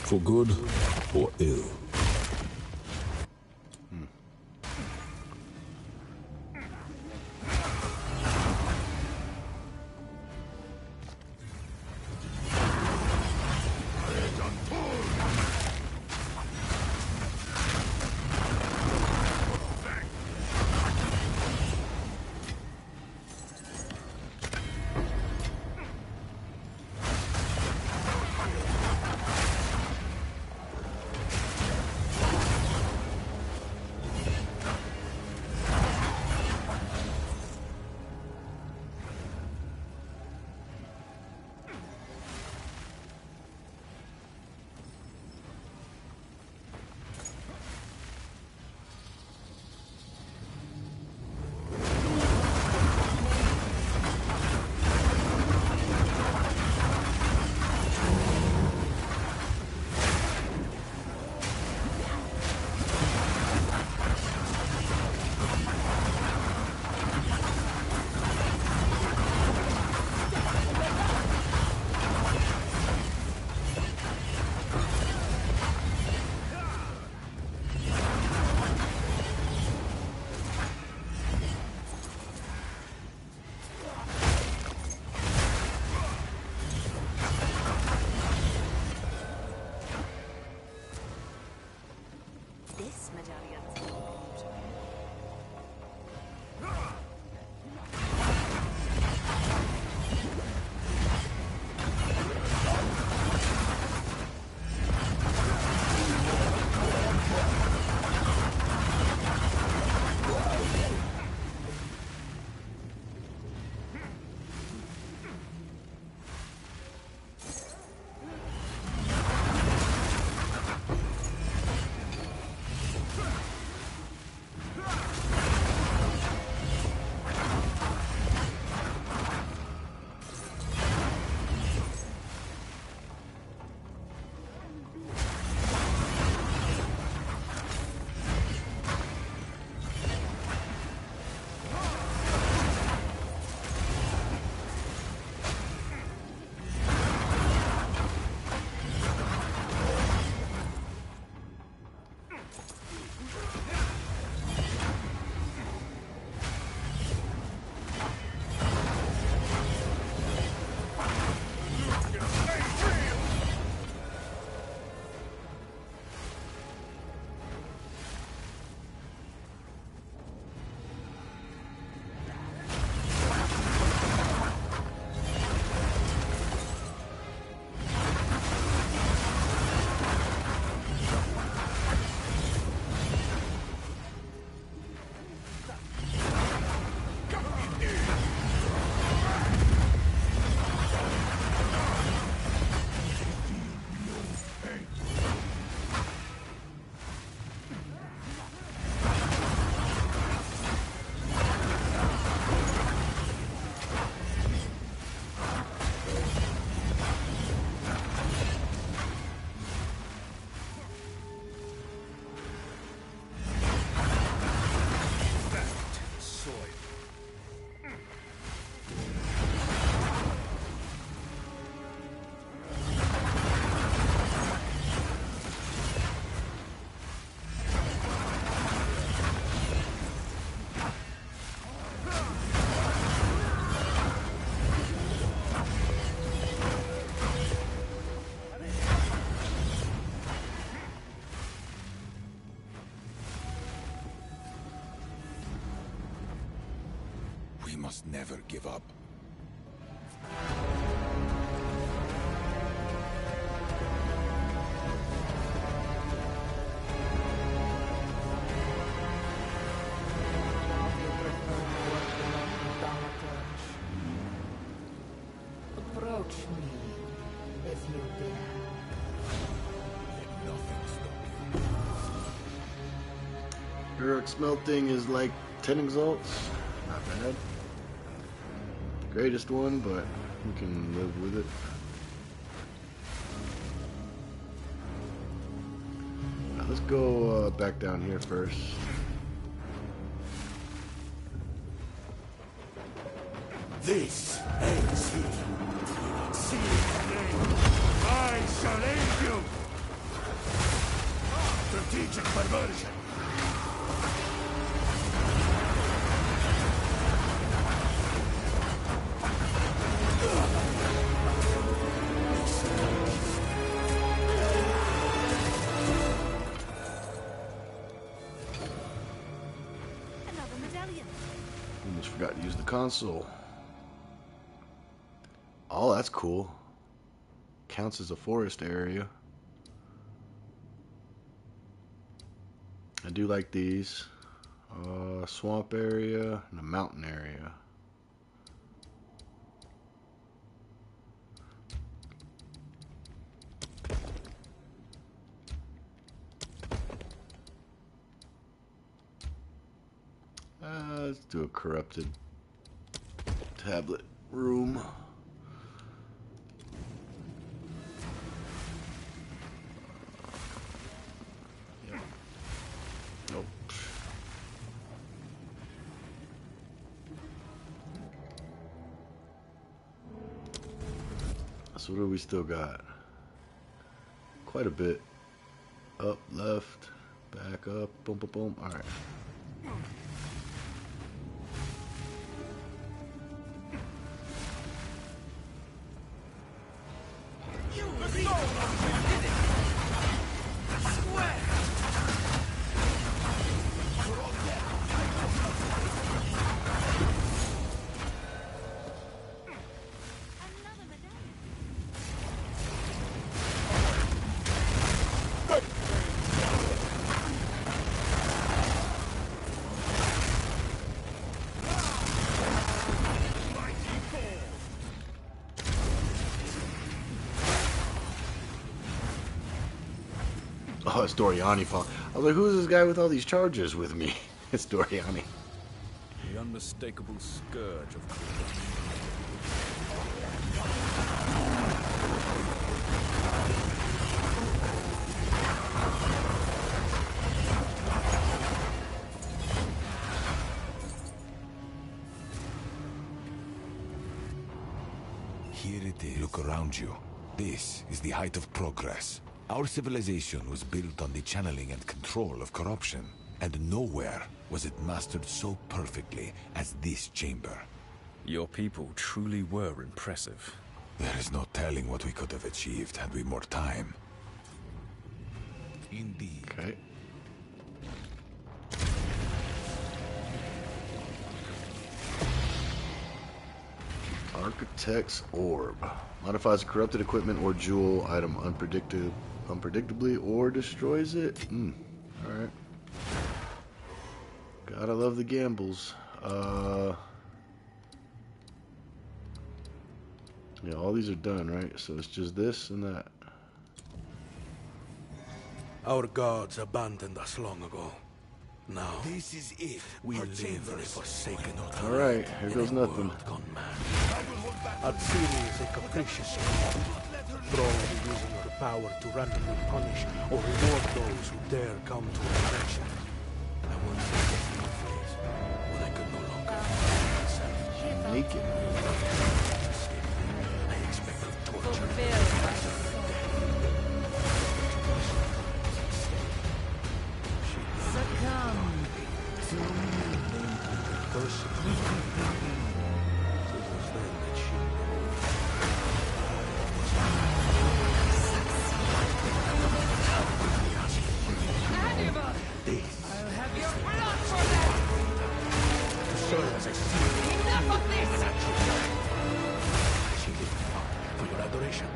For good or ill. must never give up. Approach me, if you dare. Let nothing stop you. Heroic smelting is like 10 exalts. Not bad. Greatest one, but we can live with it. Now let's go back down here first. This ends here. See my name. I shall aid you. Strategic perversion. Another medallion. Almost forgot to use the console. Oh, that's cool. Counts as a forest area. I do like these. Swamp area and a mountain area. Let's do a corrupted tablet room. Nope. So what do we still got? Quite a bit. Up, left, back up, boom, boom, boom. All right. Oh, it's Doriani. I was like, who's this guy with all these charges with me? It's Doriani. The unmistakable scourge of corruption. Here it is. Look around you. This is the height of progress. Our civilization was built on the channeling and control of corruption, and nowhere was it mastered so perfectly as this chamber. Your people truly were impressive. There is no telling what we could have achieved had we more time. Indeed. Okay. Architect's Orb. Modifies a corrupted equipment or jewel item unpredictably or destroys it. Alright. Gotta love the gambles. Yeah, all these are done, right? So it's just this and that. Our gods abandoned us long ago. Now, This is it. we Our live chamber in a is forsaken Alright, here goes nothing. world gone mad. Adsiri is a capricious god, prone to using her power to randomly punish or reward those who dare come to her direction. I once looked in her face when I could no longer find myself. Naked. I expected torture. Fulfilled by the succumb to me. Persecuted. It was then that she This I'll have your blood for that! serves as a seal. Fuck this! Shield you up for your adoration,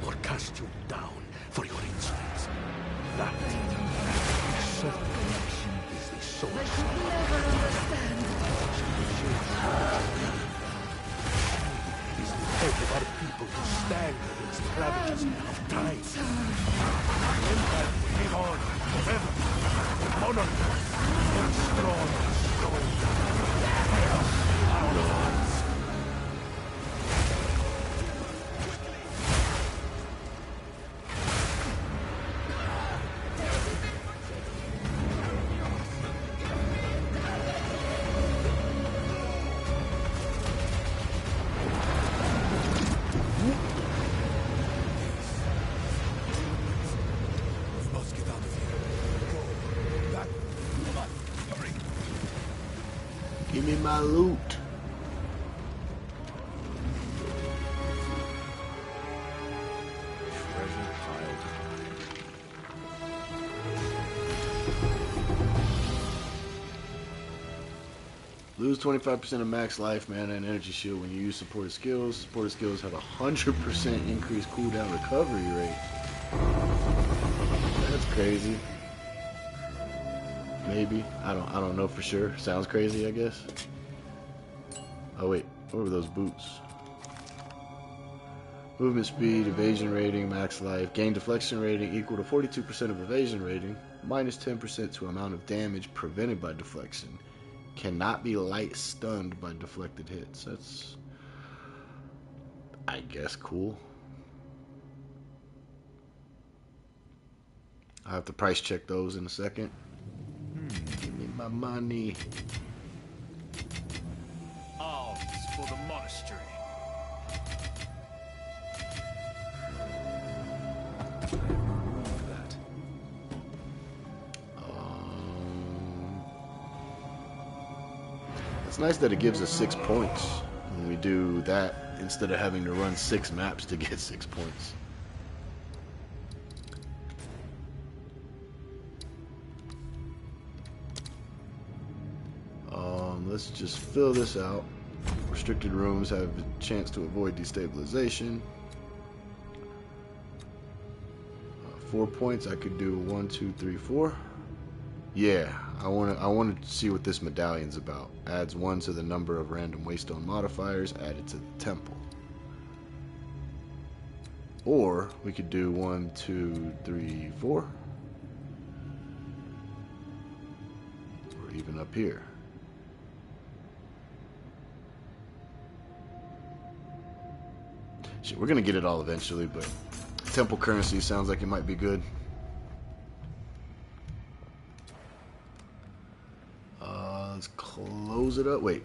or cast you down for your insolence. That self-connection is the source. They could never understand. Is the hope of our people to stand against the ravages of time. Empire will live on forever. Monarchy and strong and strong. Our lords. We must get out of here. Go. Back. Come on. Hurry. Give me my loot. Treasure piled high. Lose 25% of max life, mana, and energy shield when you use supported skills. Supported skills have a 100% increased cooldown recovery rate. That's crazy. Maybe. I don't know for sure. Sounds crazy, I guess. Oh wait, what were those boots? Movement speed, evasion rating, max life, gain deflection rating equal to 42% of evasion rating, minus 10% to amount of damage prevented by deflection. Cannot be light stunned by deflected hits. That's, I guess, cool. I'll have to price check those in a second. Give me my money. Alms for the monastery. That. It's nice that it gives us 6 points when we do that instead of having to run 6 maps to get 6 points. Let's just fill this out. Restricted rooms have a chance to avoid destabilization. 4 points. I could do 1, 2, 3, 4. Yeah, I want to see what this medallion's about. Adds 1 to the number of random waystone modifiers added to the temple. Or we could do 1, 2, 3, 4. Or even up here. Shit, we're gonna get it all eventually, but temple currency sounds like it might be good. Let's close it up. Wait,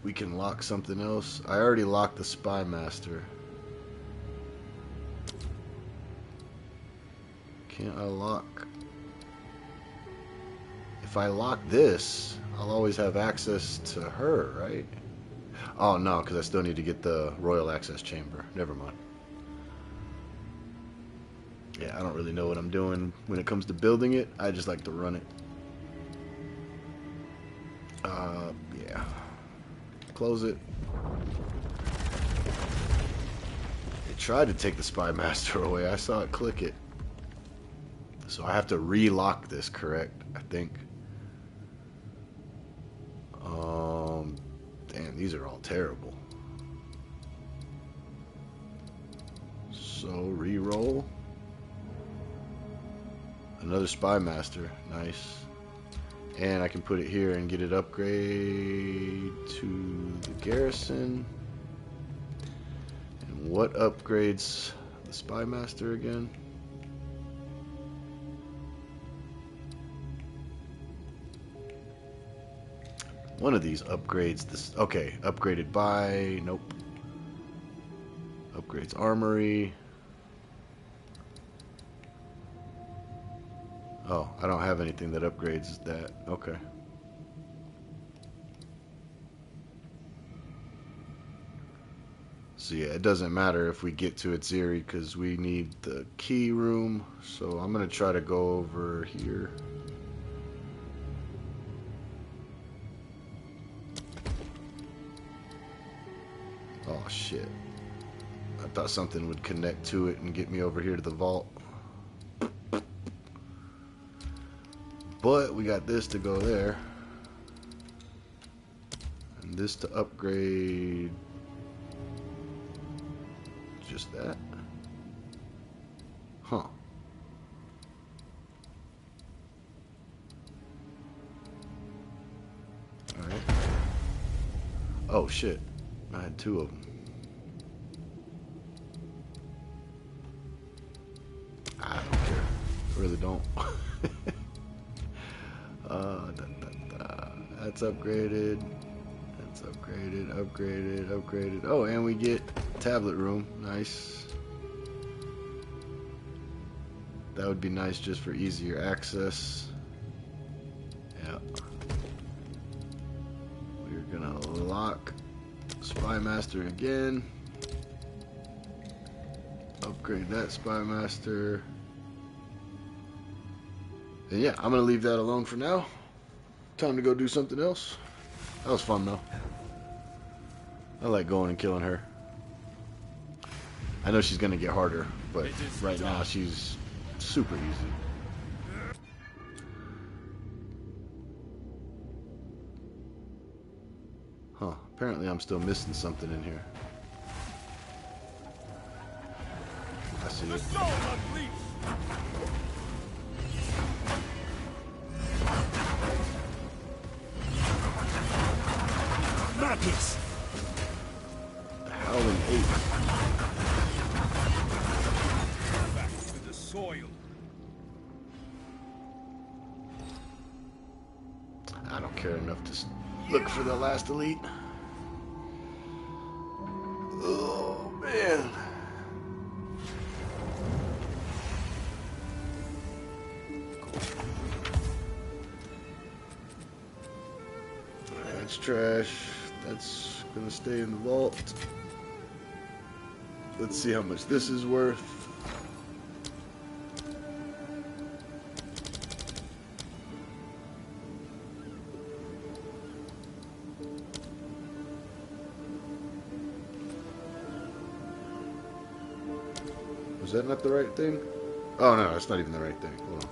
we can lock something else. I already locked the Spy Master. Can't I lock? If I lock this, I'll always have access to her, right? Oh no, because I still need to get the Royal Access Chamber. Never mind. Yeah, I don't really know what I'm doing when it comes to building it. I just like to run it. Yeah. Close it. It tried to take the Spy Master away. I saw it click it. So I have to relock this, correct? I think. Damn, these are all terrible. So, re-roll. Another Spy Master. Nice. And I can put it here and get it upgrade to the garrison. And what upgrades the Spy Master again? One of these upgrades this. Okay, upgraded by. Nope. Upgrades armory. Oh, I don't have anything that upgrades that. Okay. So yeah, it doesn't matter if we get to Itziri because we need the key room. So I'm gonna try to go over here. Oh shit. I thought something would connect to it and get me over here to the vault. But we got this to go there. And this to upgrade. Just that? Huh. Alright. Oh shit. I had two of them. I don't care. I really don't. That's upgraded. That's upgraded, upgraded, upgraded. Oh, and we get tablet room. Nice. That would be nice just for easier access. Yeah. We're gonna lock Spy Master again. Upgrade that Spy Master. And yeah, I'm gonna leave that alone for now. Time to go do something else. That was fun though. I like going and killing her. I know she's gonna get harder, but right now she's super easy. Huh, apparently I'm still missing something in here. I see it. Madness! The Howling Ape. Back to the soil. I don't care enough to look for the last elite. Oh, man. That's trash. That's gonna stay in the vault. Let's see how much this is worth. Was that not the right thing? Oh no, that's not even the right thing. Hold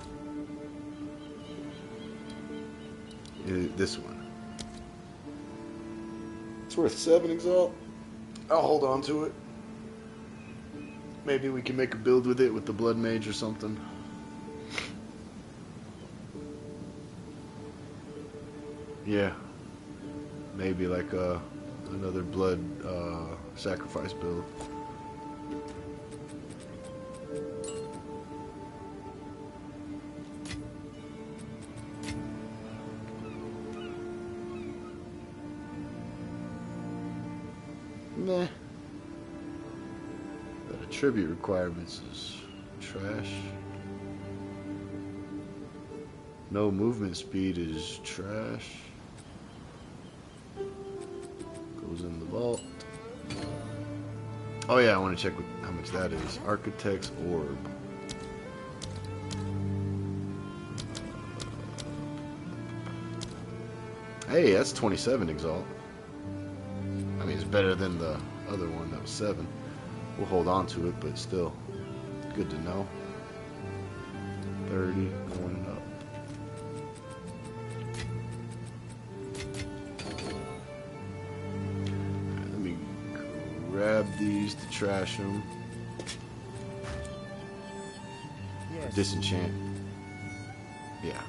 on. This one. It's worth 7 Exalt. I'll hold on to it. Maybe we can make a build with it with the Blood Mage or something. Yeah. Maybe like another blood sacrifice build. Meh. The attribute requirements is trash. No movement speed is trash. Goes in the vault. Oh yeah, I want to check how much that is. Architect's Orb. Hey, that's 27 Exalt. I mean, it's better than the other one that was 7. We'll hold on to it, but still, good to know. 30 going up. Right, let me grab these to trash them. Yes. Disenchant. Yeah.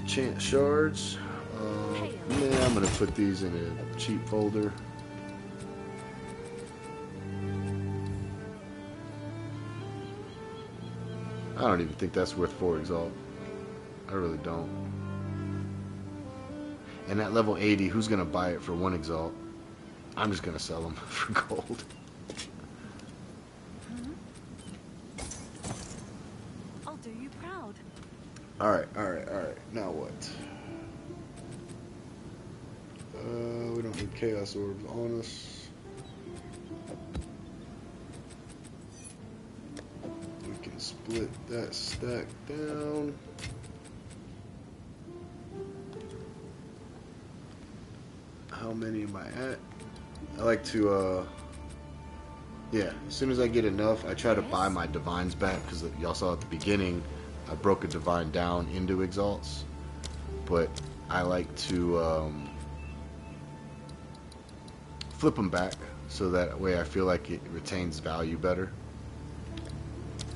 Chant shards. Man, I'm gonna put these in a cheap folder. I don't even think that's worth 4 Exalt. I really don't. And at level 80, who's gonna buy it for 1 Exalt? I'm just gonna sell them for gold. I'll do you proud. Alright, alright, alright. Now what? We don't need Chaos Orbs on us. We can split that stack down. many am I at? I like to, yeah, as soon as I get enough, I try to buy my divines back, because y'all saw at the beginning, I broke a divine down into Exalts. But I like to flip them back, so that way I feel like it retains value better.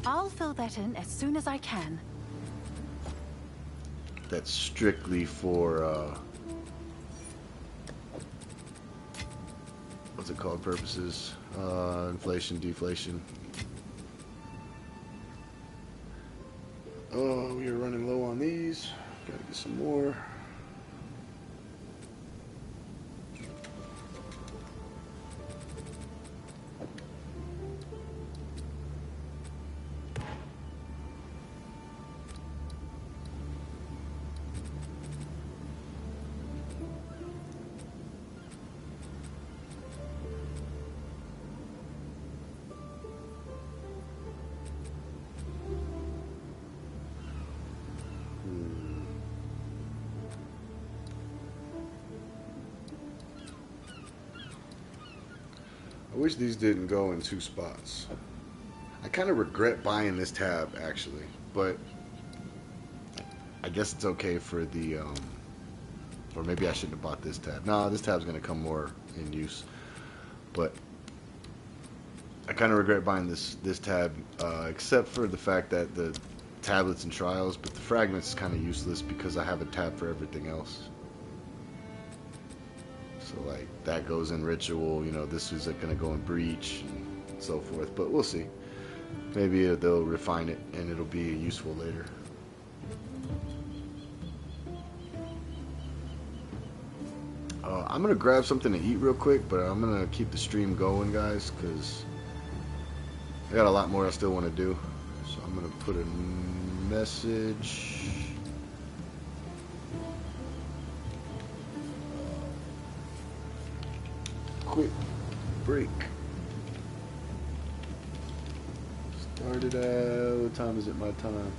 I'll fill that in as soon as I can. That's strictly for, what's it called, purposes? Inflation, deflation. Oh, we are running low on these. Gotta get some more. I wish these didn't go in 2 spots. I kind of regret buying this tab, actually, but I guess it's okay for the, or maybe I shouldn't have bought this tab. Nah, this tab's going to come more in use, but I kind of regret buying this tab, except for the fact that the tablets and trials, but the fragments is kind of useless because I have a tab for everything else. So like that goes in ritual, you know, this is going to go in breach and so forth, but we'll see. Maybe they'll refine it and it'll be useful later. I'm going to grab something to eat real quick, but I'm going to keep the stream going, guys, because I got a lot more I still want to do. So I'm going to put a message. Quick break. Started at, what time is it my time?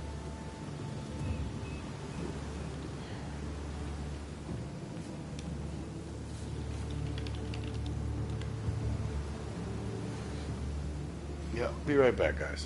Yeah, be right back, guys.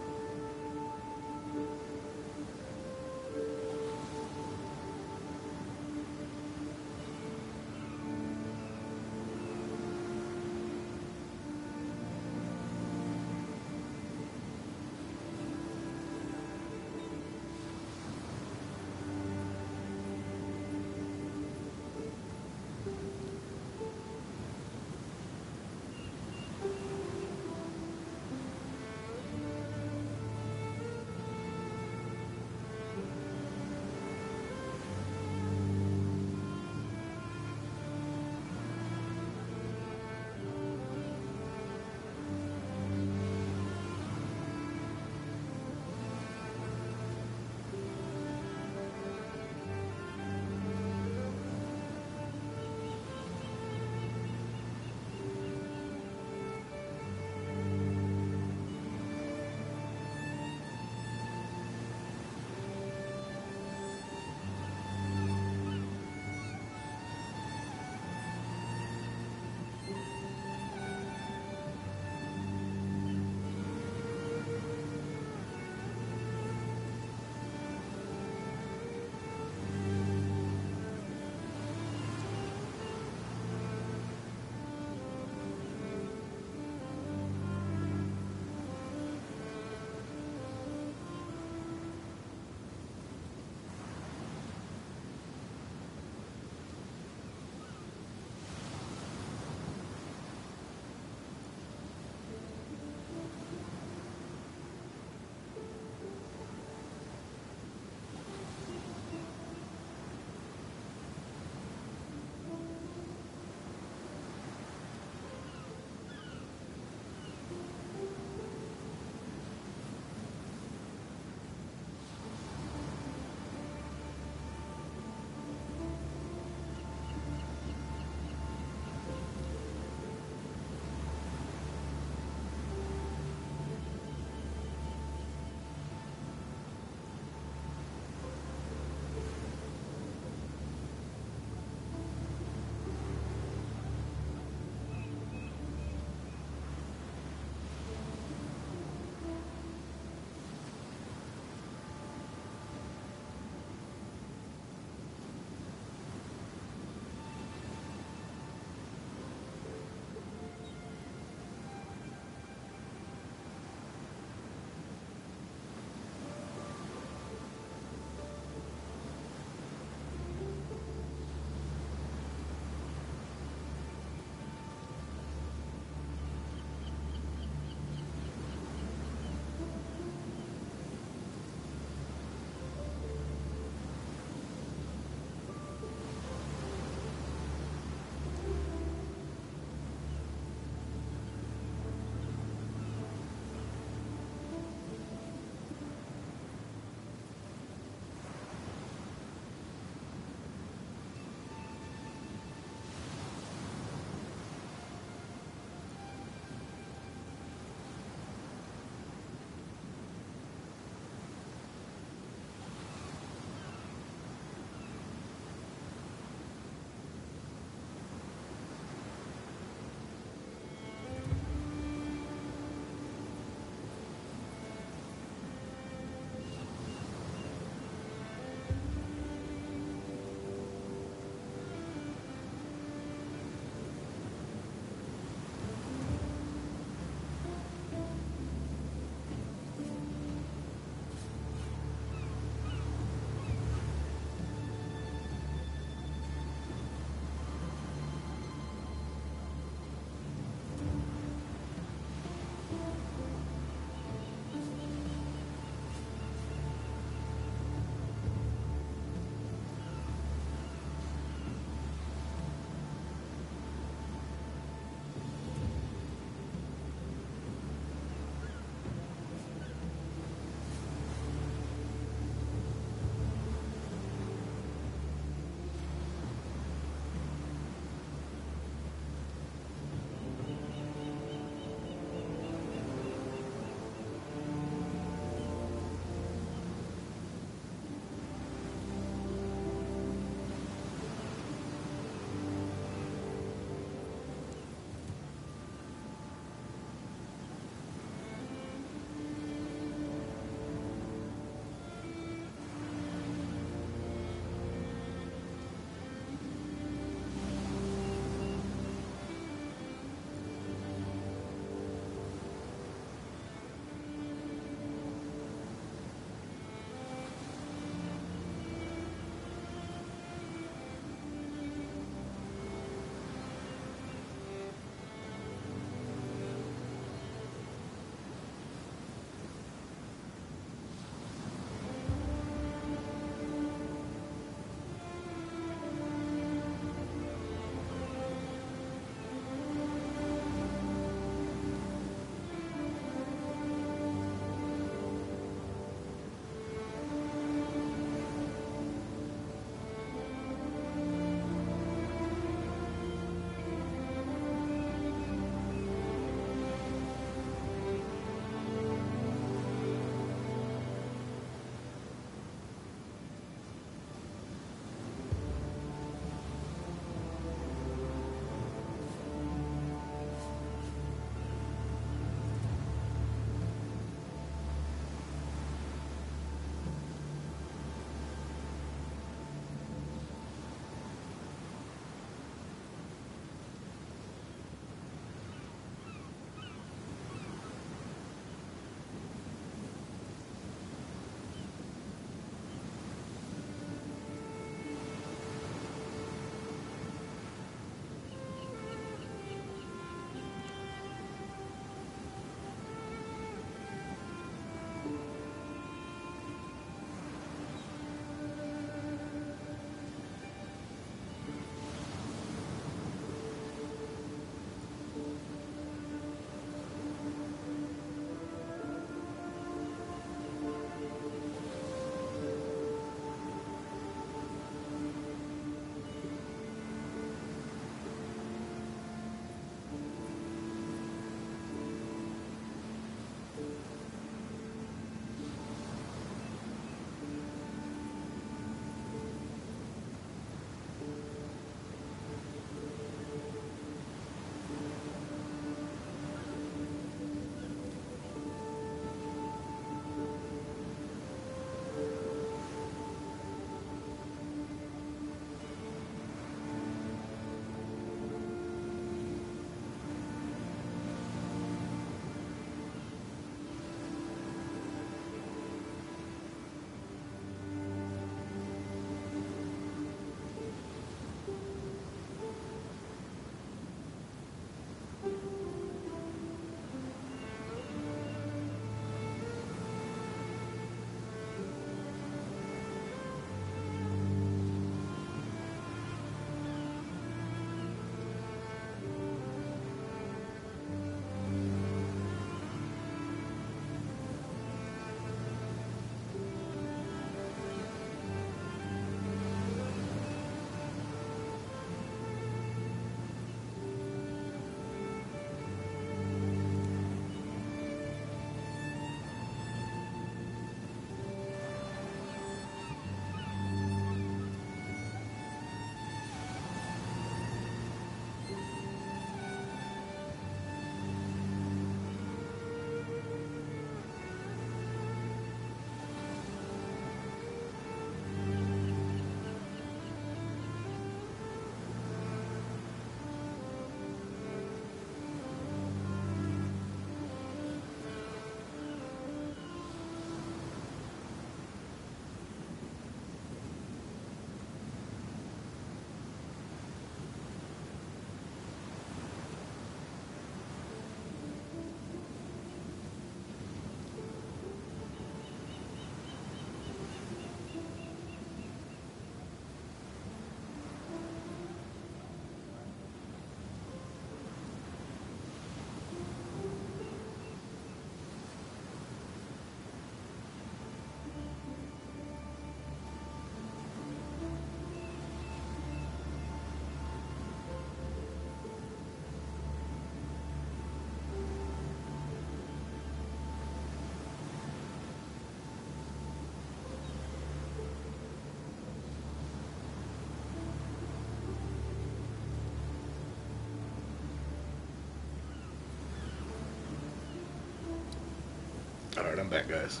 Alright, I'm back, guys.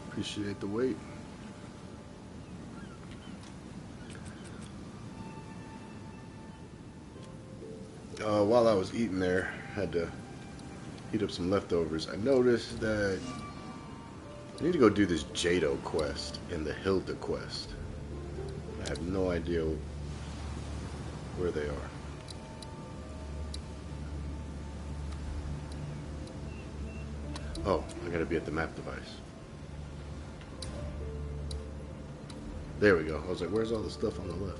Appreciate the wait. While I was eating there, I had to heat up some leftovers. I noticed that I need to go do this Jado quest and the Hilda quest. I have no idea where they are. Oh, I gotta be at the map device. There we go. I was like, where's all the stuff on the left?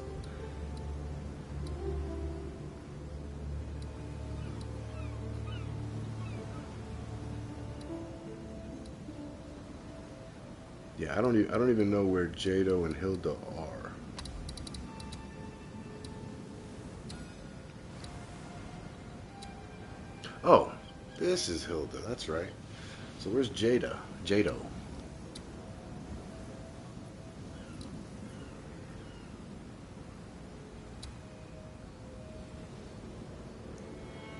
Yeah, I don't even know where Jado and Hilda are. Oh, this is Hilda. That's right. So where's Jado?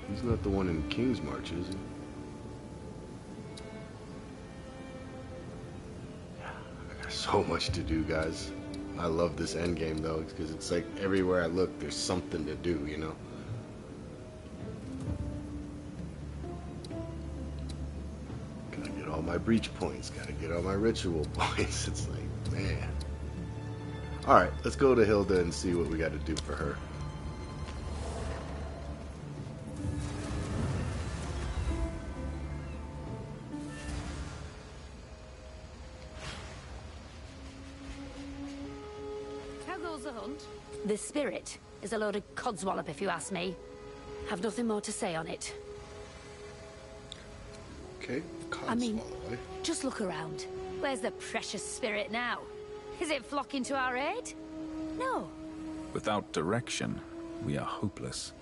He's not the one in King's March, is he? So much to do, guys. I love this endgame though, because it's like everywhere I look there's something to do, you know. Gotta get all my breach points, gotta get all my ritual points. It's like, man. Alright, let's go to Hilda and see what we gotta do for her. The spirit is a load of codswallop, if you ask me. Have nothing more to say on it. Okay, I mean, just look around. Where's the precious spirit now? Is it flocking to our aid? No. Without direction, we are hopeless.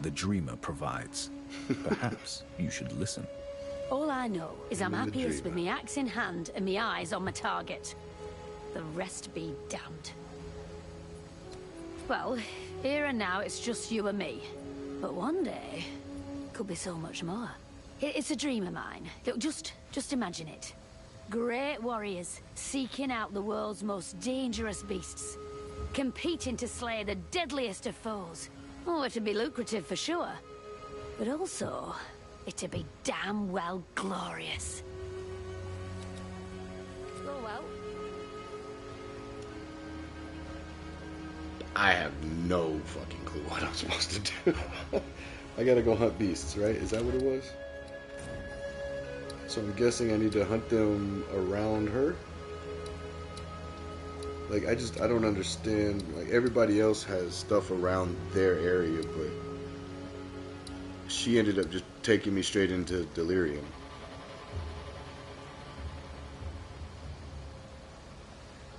The dreamer provides. Perhaps you should listen. All I know is I'm happiest with me axe in hand and me eyes on my target. The rest be damned. Well, here and now it's just you and me. But one day, could be so much more. It's a dream of mine. Look, just imagine it. Great warriors seeking out the world's most dangerous beasts. Competing to slay the deadliest of foes. Oh, it'd be lucrative for sure. But also, it'd be damn well glorious. Oh well. I have no fucking clue what I'm supposed to do. I gotta go hunt beasts, right? Is that what it was? So I'm guessing I need to hunt them around her? Like, I don't understand. Like, everybody else has stuff around their area, but she ended up just taking me straight into Delirium.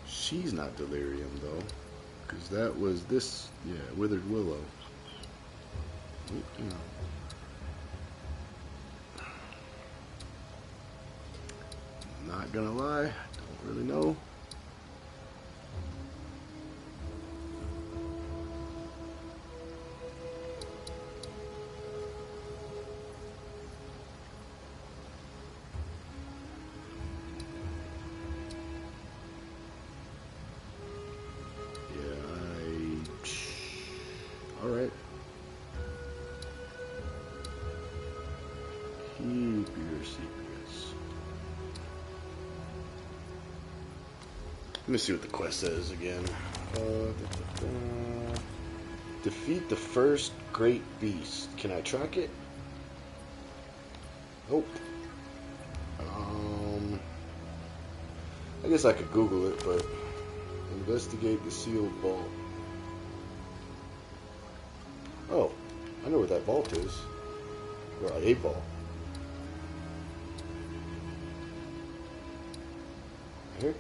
She's not Delirium, though. Because that was this, yeah, Withered Willow. You know. Not gonna lie, don't really know. Alright. Keep your secrets. Let me see what the quest says again. Defeat the first great beast. Can I track it? Nope. I guess I could Google it, but investigate the sealed vault. Oh, I know where that vault is. Or a vault. Here?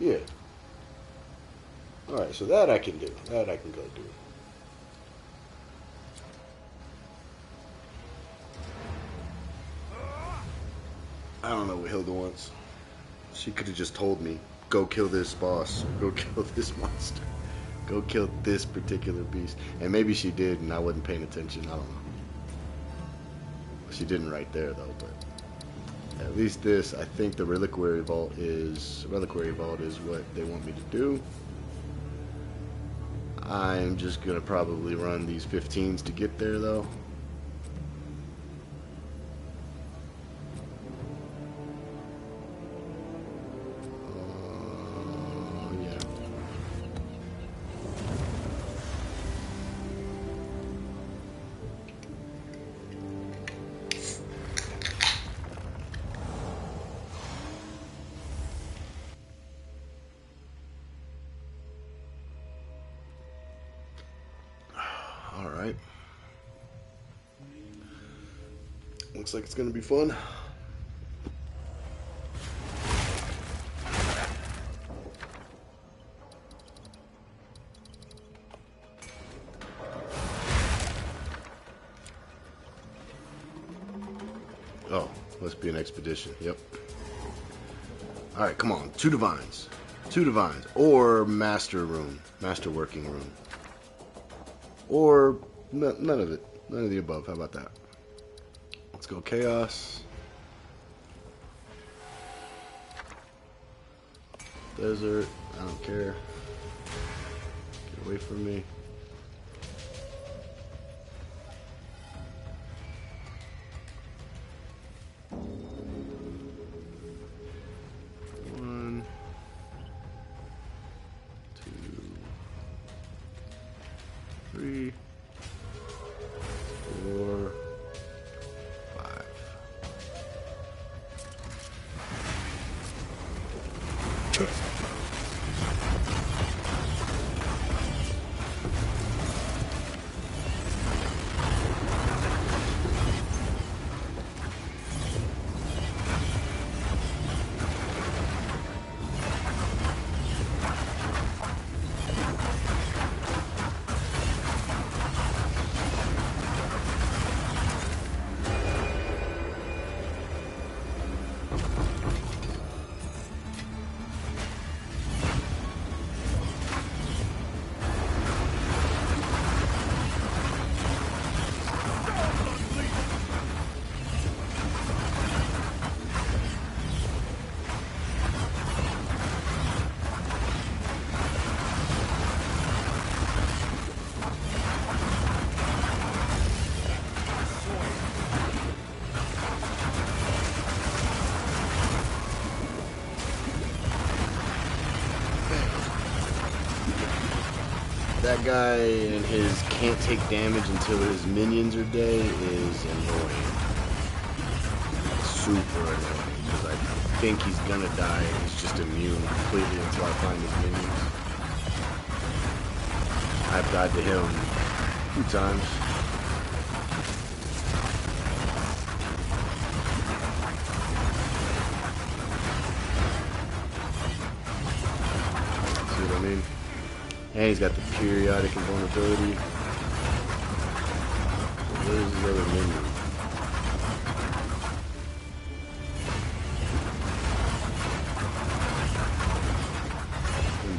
Yeah. Alright, so that I can do. That I can go do. I don't know what Hilda wants. She could have just told me, go kill this boss, or go kill this monster. Go kill this particular beast. And maybe she did and I wasn't paying attention. I don't know. She didn't right there though, but At least this, I think the reliquary vault is what they want me to do. I'm just gonna probably run these 15s to get there though. Yeah. All right. Looks like it's gonna be fun. Oh, must be an expedition. Yep. All right, come on. 2 divines. 2 divines. Or master room. Master working room. Or none of it. None of the above. How about that? Let's go chaos. Desert. I don't care. Get away from me. One, 2, 3, 4, 5. That guy and his can't take damage until his minions are dead is annoying. Super annoying because I think he's gonna die and he's just immune completely until I find his minions. I've died to him a few times. See what I mean? And he's got the periodic invulnerability. Where's the other minion?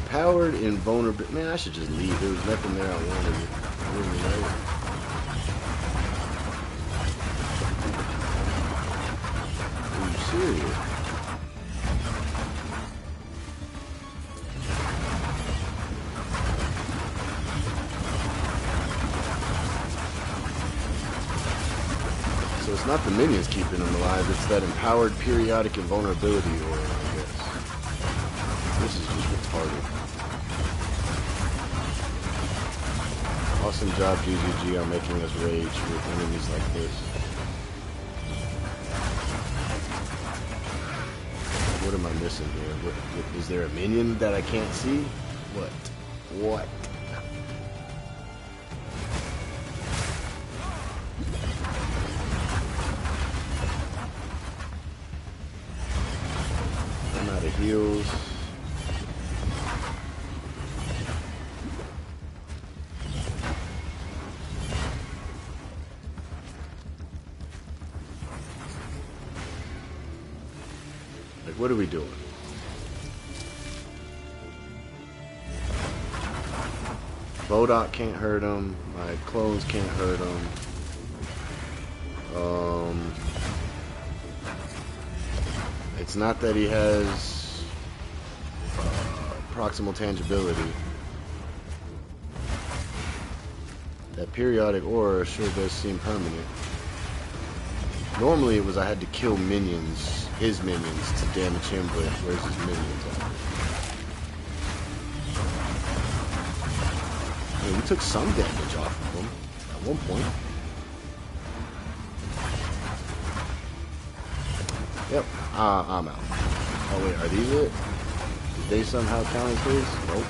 Empowered invulnerability. Man, I should just leave. There was nothing there I wanted. Are you serious? So it's not the minions keeping him alive, it's that empowered periodic invulnerability aura, I guess. This is just retarded. Awesome job, GGG, on making us rage with enemies like this. What am I missing here? Is there a minion that I can't see? What? I'm out of heals. Like, what are we doing? Bodok can't hurt him. My clones can't hurt him. It's not that he has proximal tangibility. That periodic aura sure does seem permanent. Normally it was I had to kill minions, his minions, to damage him, but where's his minions at? I mean, we took some damage off of him at one point. Yep, I'm out. Oh wait, are these it? Did they somehow count as his? Nope.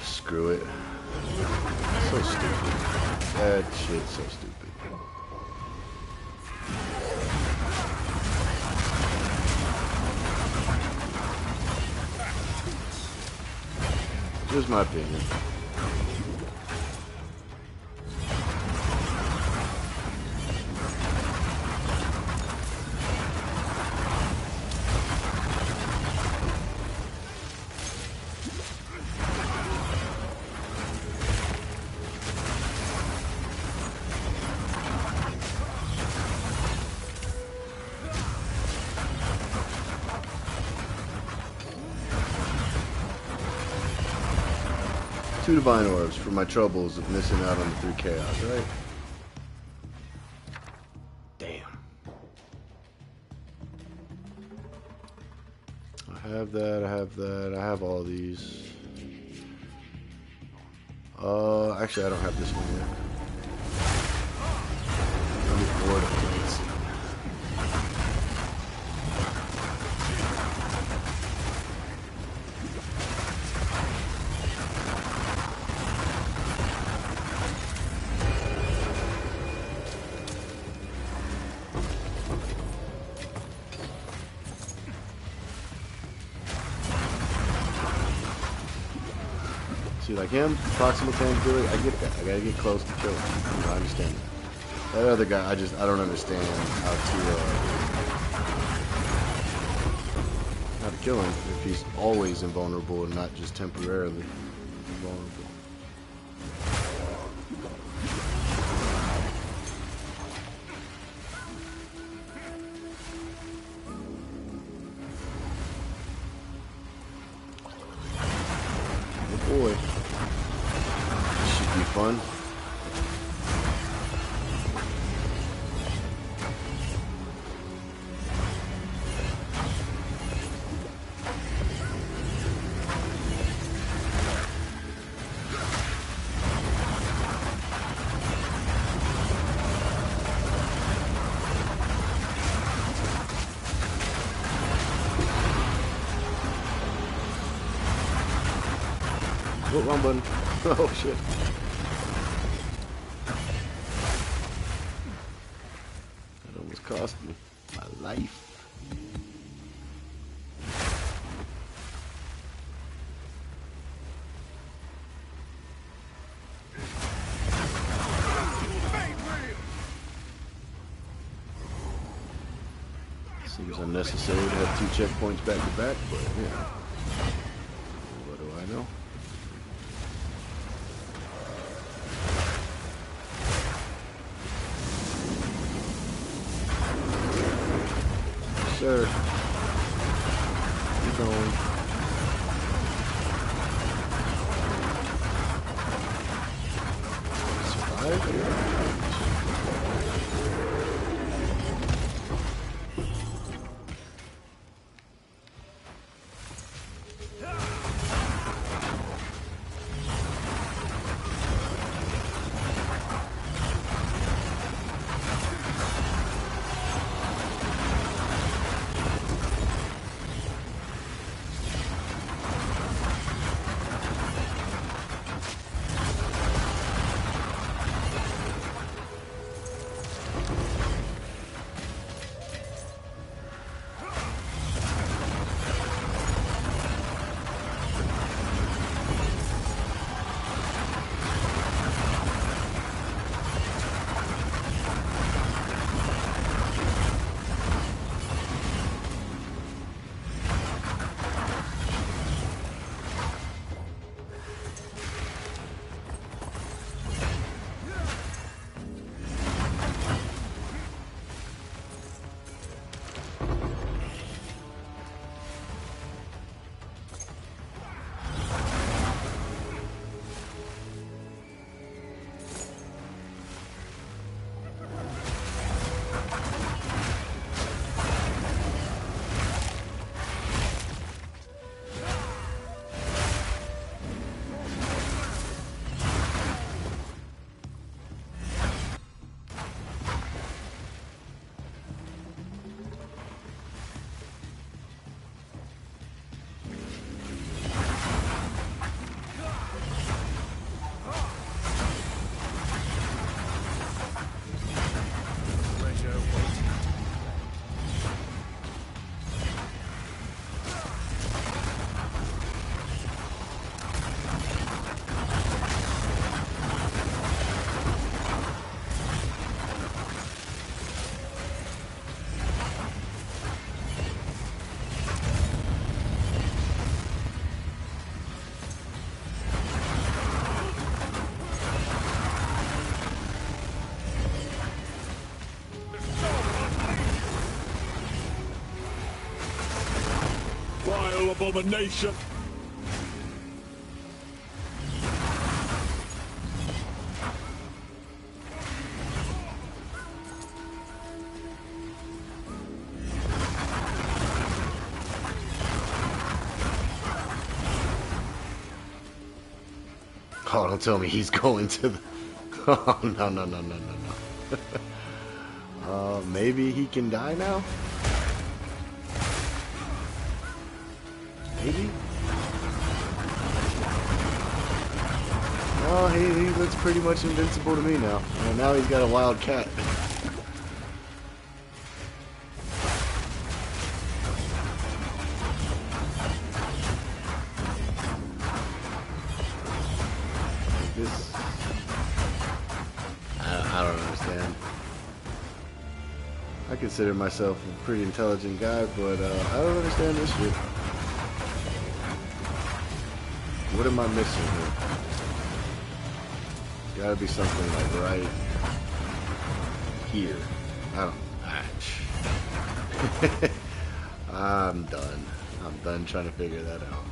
Screw it. So stupid. That shit's so stupid. Just my opinion. Two divine orbs for my troubles of missing out on the 3 chaos, right? Damn. I have that, I have that, I have all these. Actually I don't have this one yet. Let me board it. See, like him, proximal tangibility, I get that. I gotta get close to kill him. I understand that. That other guy, I don't understand how to kill him if he's always invulnerable and not just temporarily invulnerable. Oh boy. This should be fun. Oh, wrong button. Oh shit. That almost cost me my life. Seems unnecessary to have 2 checkpoints back to back, but yeah. What do I know? Sir, keep going. Survive? you abomination! Oh, don't tell me he's going to the... Oh, no, no, no, no, no, no. Maybe he can die now? Maybe? Oh, he looks pretty much invincible to me now. And now he's got a wild cat. This... I don't understand. I consider myself a pretty intelligent guy, but I don't understand this shit. What am I missing here? There's gotta be something like right here. I don't... I'm done. I'm done trying to figure that out.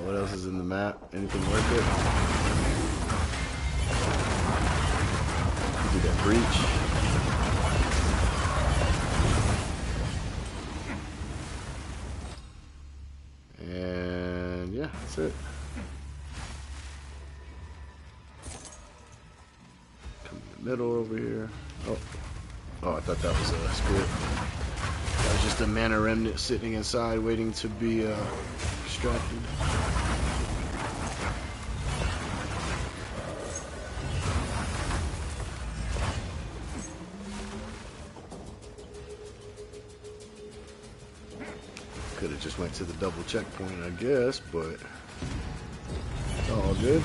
What else is in the map? Anything worth it? Do that breach. And yeah, that's it. Come in the middle over here. Oh, I thought that was a spirit. That was just a mana remnant sitting inside waiting to be extracted. Could have just went to the double checkpoint, I guess, but it's all good.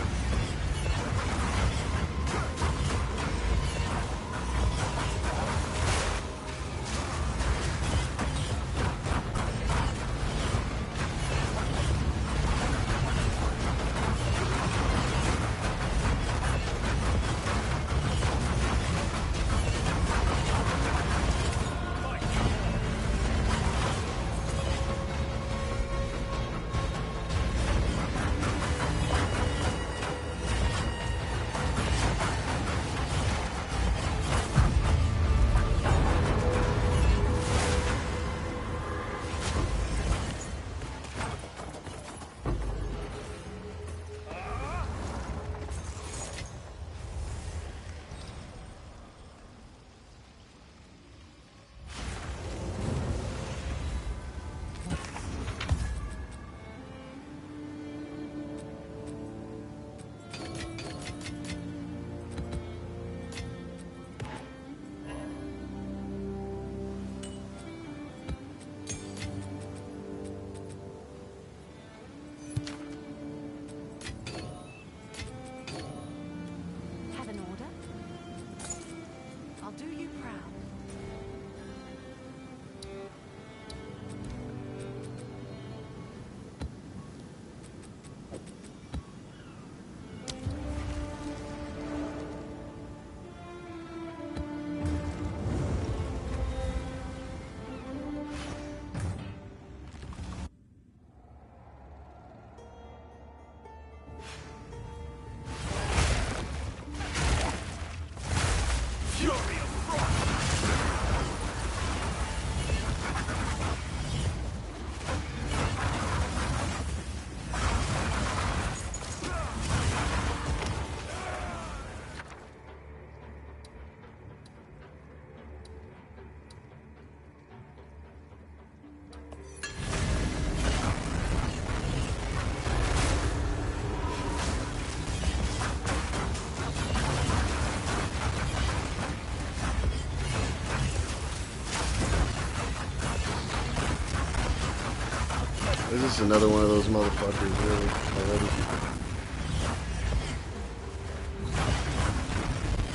Is this another one of those motherfuckers, really, already?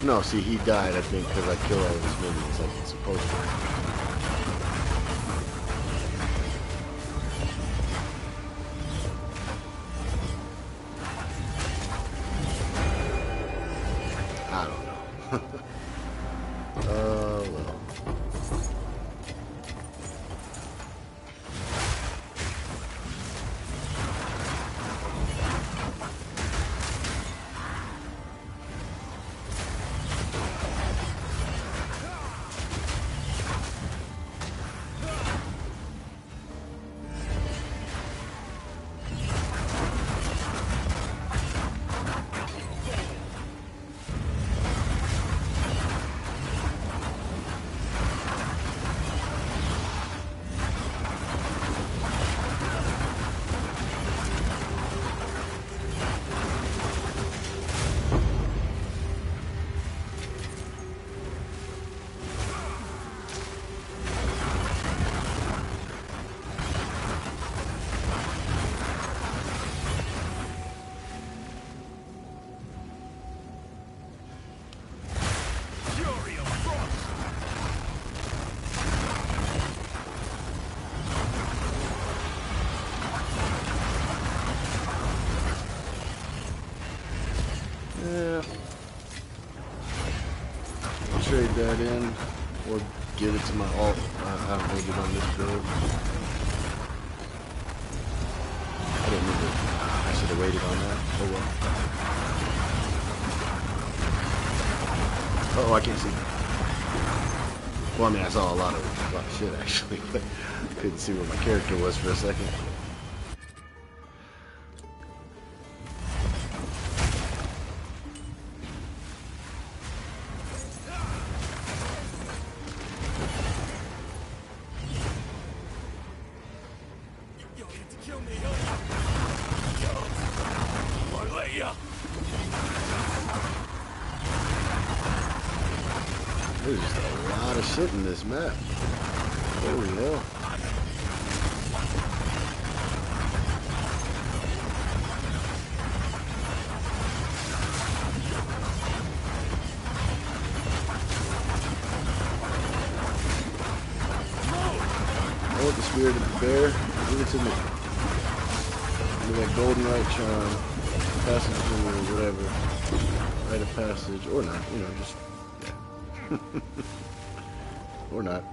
No, see, he died, I think, because I killed all of his minions like it's supposed to. I don't know. Well. trade that in or give it to my alt. I don't need it on this build. I didn't need it. I should have waited on that. Oh well. Oh, I can't see. Well, I mean, I saw a lot of shit actually, but couldn't see where my character was for a second. There's just a lot of shit in this map. Holy hell. I want the spirit of the bear. Give it to me. Give me that golden right charm. Passage or whatever. Rite of passage. Or not. You know, just... or not.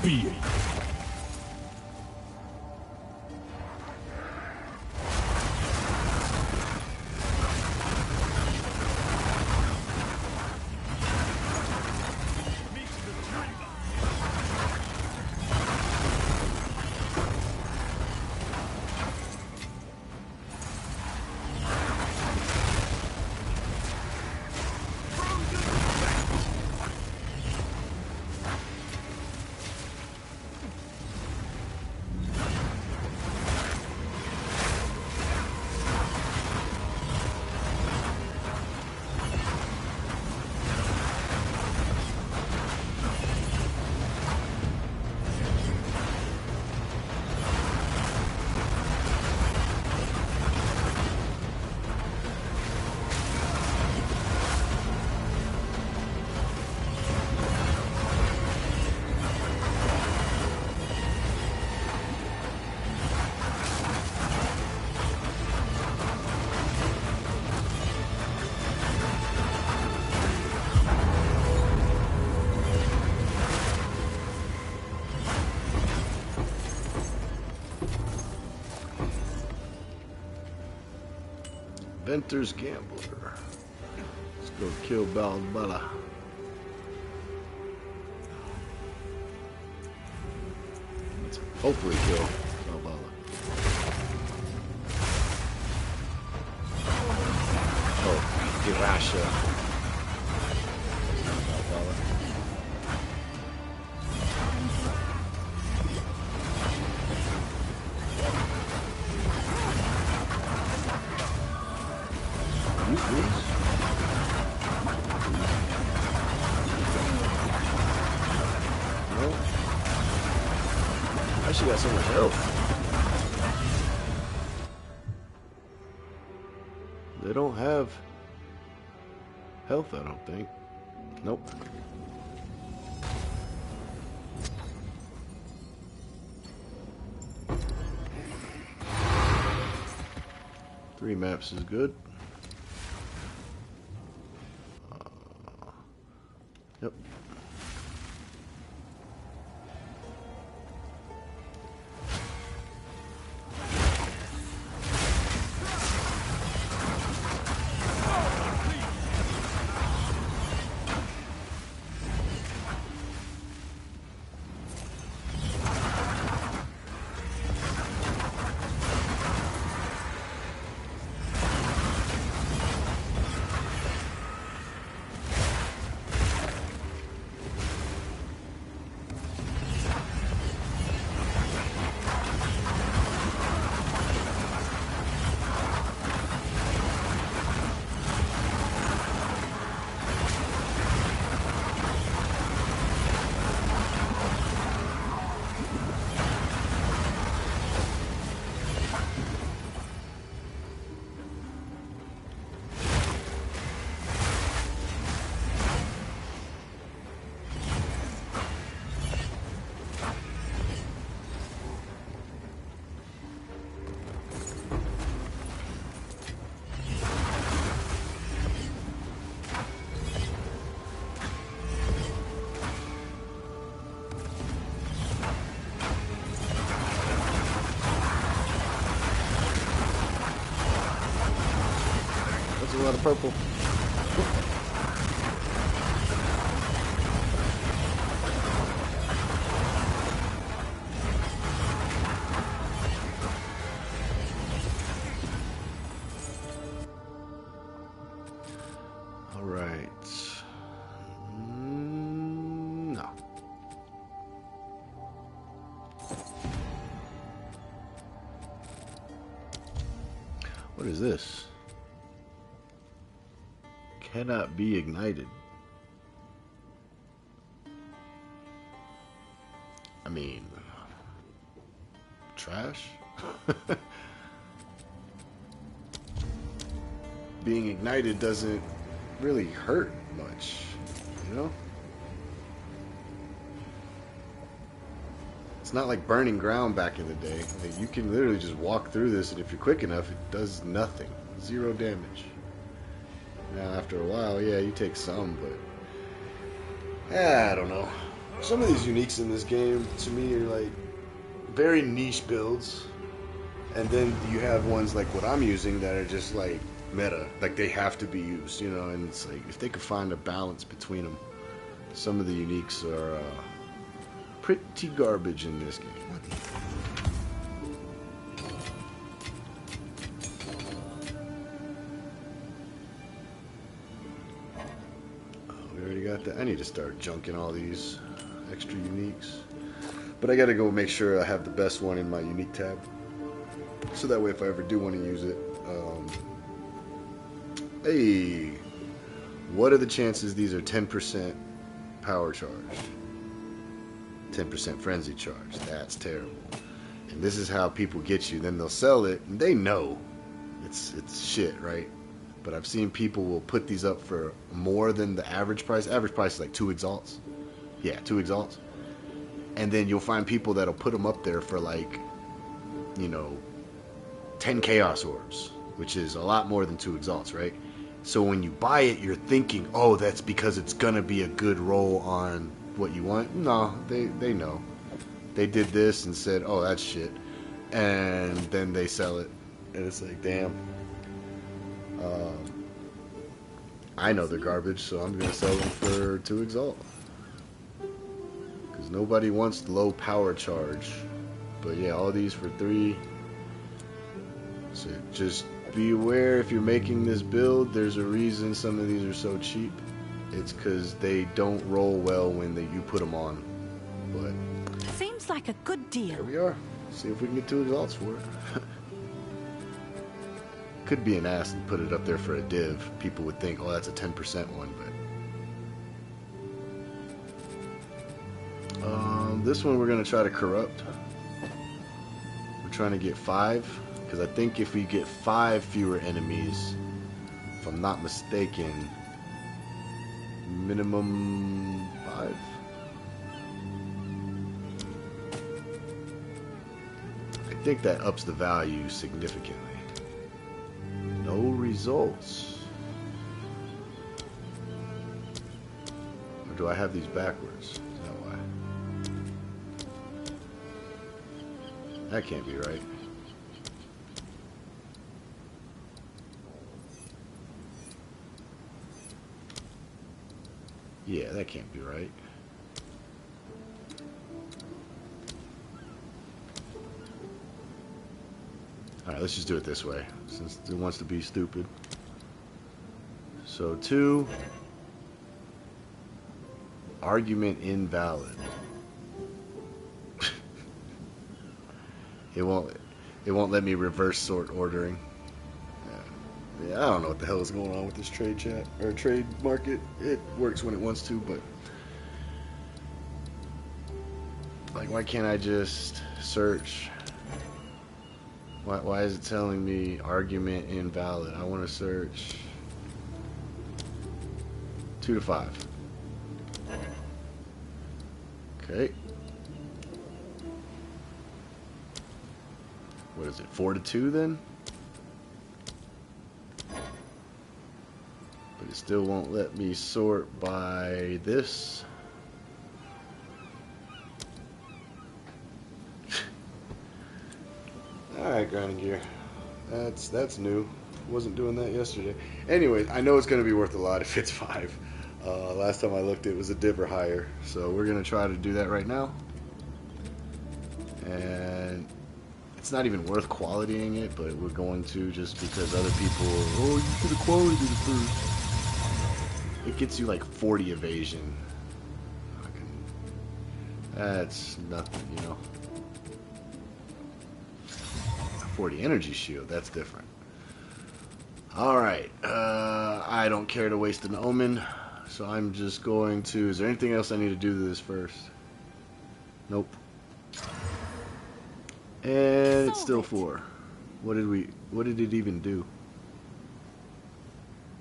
Be it. Venter's Gambler. Let's go kill Balbala. Let's hopefully kill Balbala. Oh, Irasha. Balbala. She got so much health. They don't have health, I don't think. Nope. Three maps is good. Yep. a lot of purple. All right. No. What is this? Cannot be ignited. I mean, trash? Being ignited doesn't really hurt much, you know? It's not like burning ground back in the day. Like, you can literally just walk through this, and if you're quick enough, it does nothing. 0 damage. Now, after a while, yeah, you take some, but I don't know. Some of these uniques in this game, to me, are like very niche builds, and then you have ones like what I'm using that are just like meta, like they have to be used, you know. And it's like if they could find a balance between them. Some of the uniques are pretty garbage in this game. We already got that. I need to start junking all these extra uniques. But I gotta go make sure I have the best one in my unique tab. So that way if I ever do want to use it. Hey! What are the chances these are 10% power charge? 10% frenzy charge. That's terrible. And this is how people get you. Then they'll sell it, and they know it's shit, right? But I've seen people will put these up for more than the average price. Average price is like 2 Exalts. Yeah, 2 Exalts. And then you'll find people that'll put them up there for like, you know, 10 Chaos Orbs, which is a lot more than 2 Exalts, right? So when you buy it, you're thinking, oh, that's because it's gonna be a good roll on what you want. No, they know. They did this and said, oh, that's shit. And then they sell it. And it's like, damn. I know they're garbage, so I'm gonna sell them for 2 Exalt. Because nobody wants the low power charge. But yeah, all these for 3. So just be aware if you're making this build, there's a reason some of these are so cheap. It's because they don't roll well when you put them on. But Seems like a good deal. here we are. See if we can get 2 Exalts for it. Could be an ass and put it up there for a div. People would think, oh, that's a 10% one, but this one we're gonna try to corrupt. We're trying to get 5, because I think if we get 5 fewer enemies, if I'm not mistaken, minimum 5. I think that ups the value significantly. No results. Or do I have these backwards? Is that why? That can't be right. Yeah, that can't be right. Alright, let's just do it this way, since it wants to be stupid. So 2. Argument invalid. It won't let me reverse sort ordering. Yeah, I don't know what the hell is going on with this trade chat or trade market. It works when it wants to, but like, why can't I just search? Why is it telling me argument invalid? I want to search 2 to 5. Okay. What is it? 4 to 2 then? But it still won't let me sort by this. Alright, grinding gear. That's new. Wasn't doing that yesterday. Anyway, I know it's going to be worth a lot if it's 5. Last time I looked, it was a div or higher. So we're going to try to do that right now. And it's not even worth qualitying it, but we're going to just because other people are, oh, you should have qualityed it first. It gets you like 40 evasion. That's nothing, you know. 40 energy shield, that's different. Alright, I don't care to waste an omen, so I'm just going to... Is there anything else I need to do to this first? Nope. And it's still 4. What did it even do?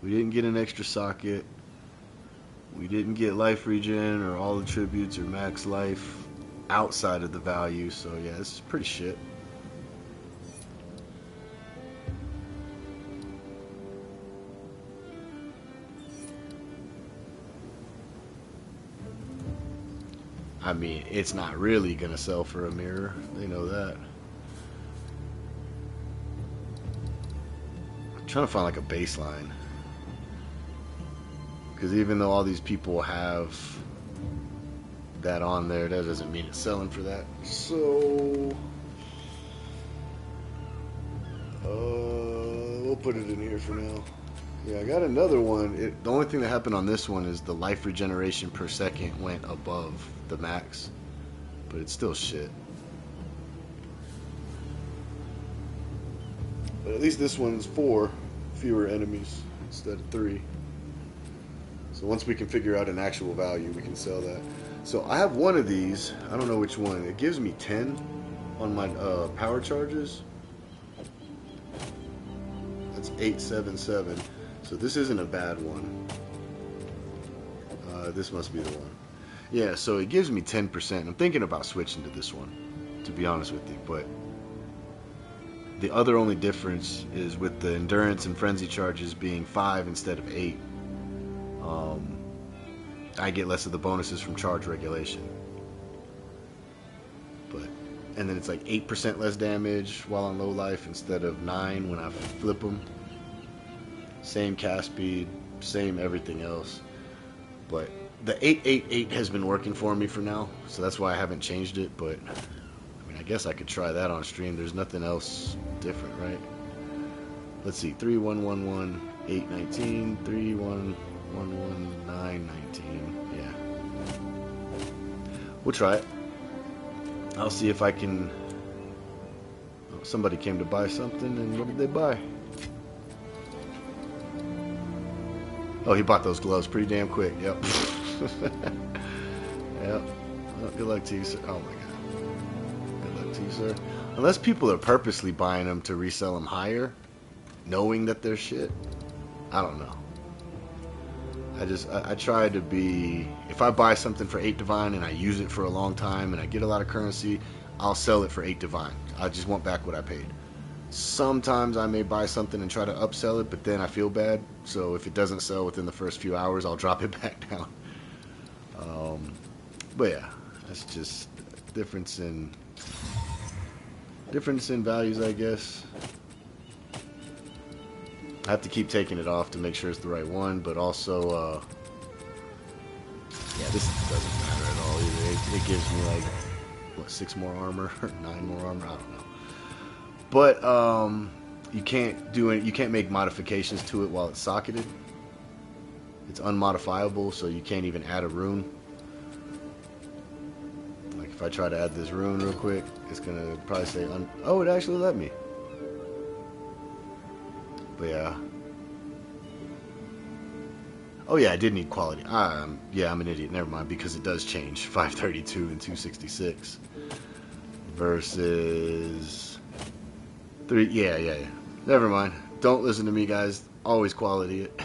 We didn't get an extra socket. We didn't get life regen or all the tributes or max life outside of the value, so yeah, this is pretty shit. I mean, it's not really gonna sell for a mirror. They know that. I'm trying to find like a baseline. Because even though all these people have that on there, that doesn't mean it's selling for that. So, we'll put it in here for now. Yeah, I got another one. The only thing that happened on this one is the life regeneration per second went above the max. But it's still shit. But at least this one's 4 fewer enemies instead of 3. So once we can figure out an actual value, we can sell that. So I have one of these. I don't know which one. It gives me 10 on my power charges. That's 877. So this isn't a bad one. This must be the one. Yeah, so it gives me 10%. I'm thinking about switching to this one, to be honest with you. But the other only difference is with the endurance and frenzy charges being 5 instead of 8. I get less of the bonuses from charge regulation. And then it's like 8% less damage while on low life instead of 9 when I flip them. Same cast speed, same everything else. But the 888 has been working for me for now, so that's why I haven't changed it. But I mean, I guess I could try that on stream. There's nothing else different, right? Let's see, 3111 819 3111 919. Yeah, we'll try it. I'll see if I can. Oh, somebody came to buy something, and what did they buy? Oh, he bought those gloves pretty damn quick. Yep. Yep. Well, good luck to you, sir. Oh my god. Good luck to you, sir. Unless people are purposely buying them to resell them higher, knowing that they're shit. I don't know. I try to be, if I buy something for 8 divine and I use it for a long time and I get a lot of currency, I'll sell it for 8 divine. I just want back what I paid. Sometimes I may buy something and try to upsell it, but then I feel bad. So if it doesn't sell within the first few hours, I'll drop it back down. But yeah, that's just difference in values, I guess. I have to keep taking it off to make sure it's the right one, but also, yeah, this doesn't matter at all either. It gives me like, what, 6 more armor, 9 more armor, I don't know. But you can't do it. You can't make modifications to it while it's socketed. It's unmodifiable, so you can't even add a rune. Like if I try to add this rune real quick, it's gonna probably say oh, it actually let me. But yeah. Oh yeah, I did need quality. Yeah, I'm an idiot. Never mind, because it does change. 532 and 266 versus 3. Yeah. Never mind. Don't listen to me, guys. Always quality it.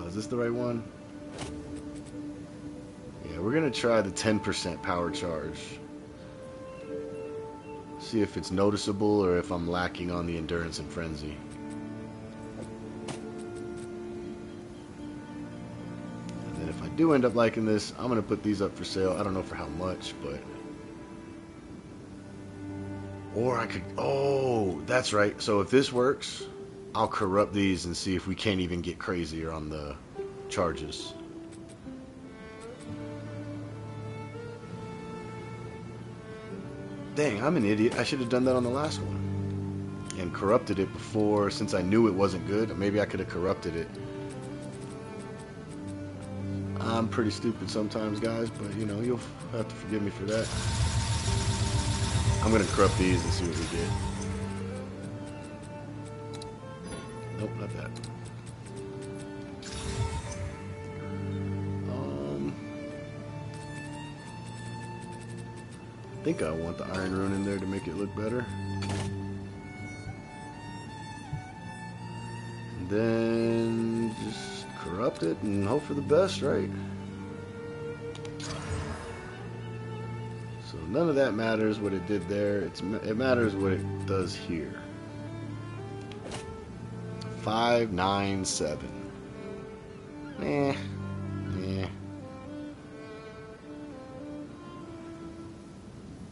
Is this the right one? Yeah, we're gonna try the 10% power charge. See if it's noticeable or if I'm lacking on the endurance and frenzy. And then if I do end up liking this, I'm gonna put these up for sale. I don't know for how much, but Or I could, oh, that's right. So if this works, I'll corrupt these and see if we can't even get crazier on the charges. Dang, I'm an idiot. I should have done that on the last one. And corrupted it before, since I knew it wasn't good. Maybe I could have corrupted it. I'm pretty stupid sometimes, guys, but you know, you'll have to forgive me for that. I'm gonna corrupt these and see what we get. Nope, not that. I think I want the Iron Rune in there to make it look better. And then just corrupt it and hope for the best, right? So none of that matters what it did there. It matters what it does here. 5, 9, 7. Nah.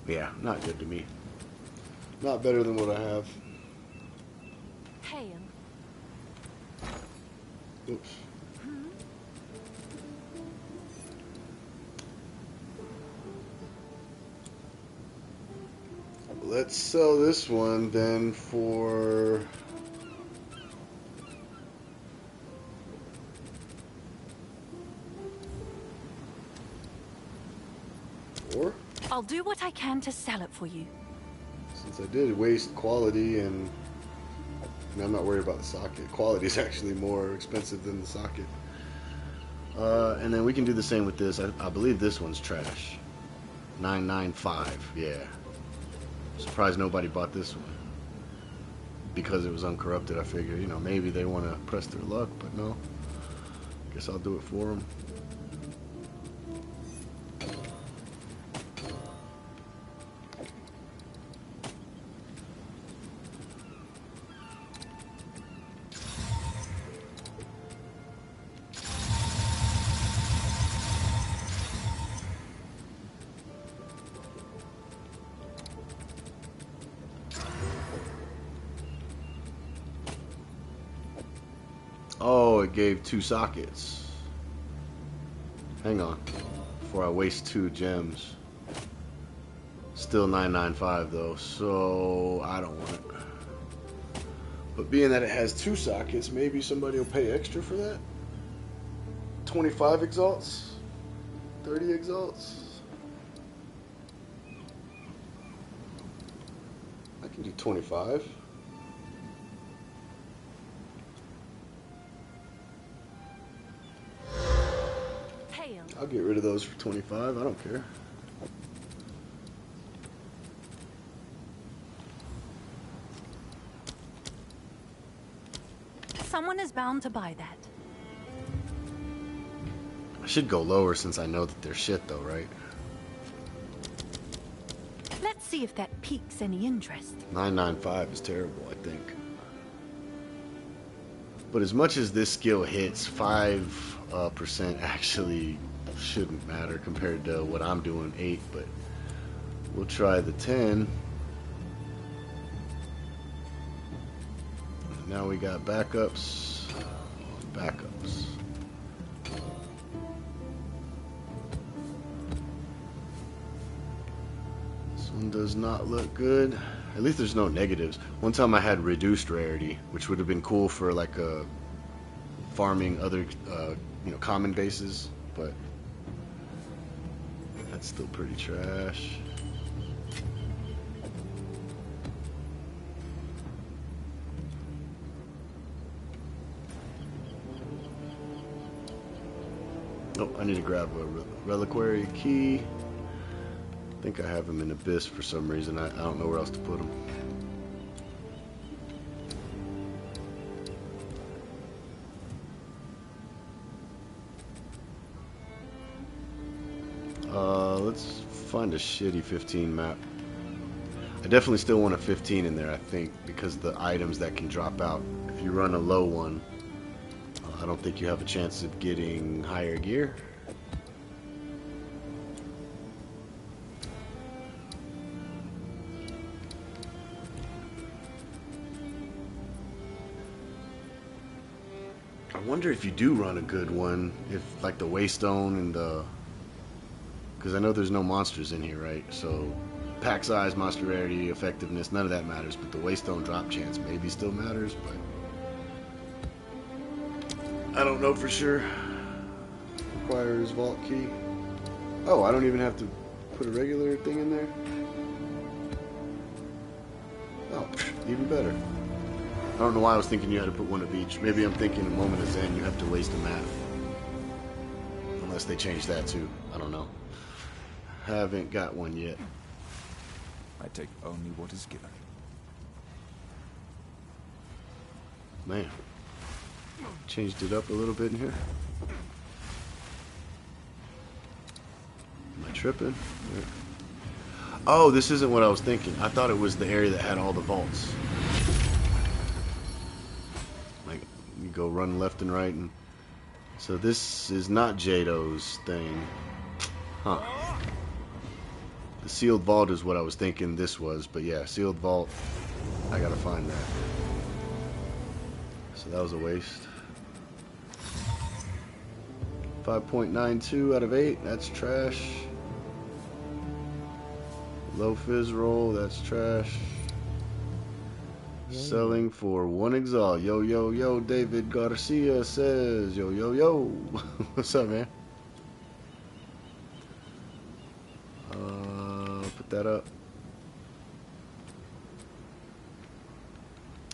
Yeah, not good to me. Not better than what I have. Pay him. Oops. Let's sell this one then for... Or? I'll do what I can to sell it for you. Since I did waste quality and I'm not worried about the socket. Quality is actually more expensive than the socket. And then we can do the same with this. I believe this one's trash. 995, yeah. Surprised nobody bought this one. Because it was uncorrupted, I figured, you know, maybe they want to press their luck, but no. Guess I'll do it for them. Oh, it gave 2 sockets. Hang on. Before I waste 2 gems. Still 995 though, so I don't want it. But being that it has 2 sockets, maybe somebody will pay extra for that? 25 exalts? 30 exalts? I can do 25. I'll get rid of those for 25. I don't care. Someone is bound to buy that. I should go lower since I know that they're shit though, right? Let's see if that piques any interest. 995 is terrible, I think. But as much as this skill hits, 5% actually shouldn't matter compared to what I'm doing, 8, but we'll try the 10. Now we got backups. Backups. This one does not look good. At least there's no negatives. One time I had reduced rarity, which would have been cool for like a farming other you know, common bases, but that's still pretty trash. Oh, I need to grab a reliquary key. I think I have him in Abyss for some reason. I don't know where else to put him. Let's find a shitty 15 map. I definitely still want a 15 in there, I think, because the items that can drop out. If you run a low one, I don't think you have a chance of getting higher gear. I wonder if you do run a good one, if like the Waystone and the, because I know there's no monsters in here, right? So pack size, monster rarity, effectiveness, none of that matters, but the Waystone drop chance maybe still matters, but I don't know for sure. Requires vault key. Oh, I don't even have to put a regular thing in there? Oh, even better. I don't know why I was thinking you had to put one of each. Maybe I'm thinking a moment of Zen, you have to waste a map. Unless they change that too. I don't know. Haven't got one yet. I take only what is given. Man. Changed it up a little bit in here. Am I tripping? Yeah. Oh, this isn't what I was thinking. I thought it was the area that had all the vaults. Like, you go run left and right, and so this is not Jado's thing. Huh. The sealed vault is what I was thinking this was, but yeah, sealed vault, I gotta find that. So that was a waste. 5.92 out of 8, that's trash. Low fizz roll, that's trash. Selling for 1 Exile. Yo, yo, yo, David Garcia says, yo, yo, yo. What's up, man? Put that up.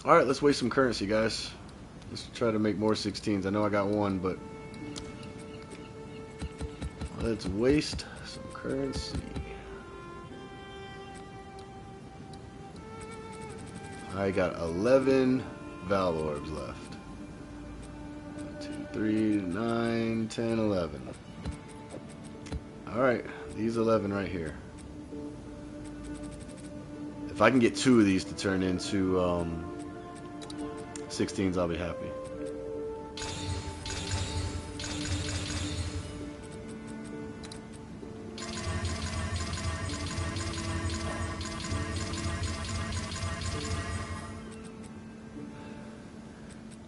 Alright, let's waste some currency, guys. Let's try to make more 16s. I know I got one, but let's waste some currency. I got 11 Val Orbs left. 1, 2, 3, 9, 10, 11. Alright, these 11 right here. If I can get 2 of these to turn into 16s, I'll be happy.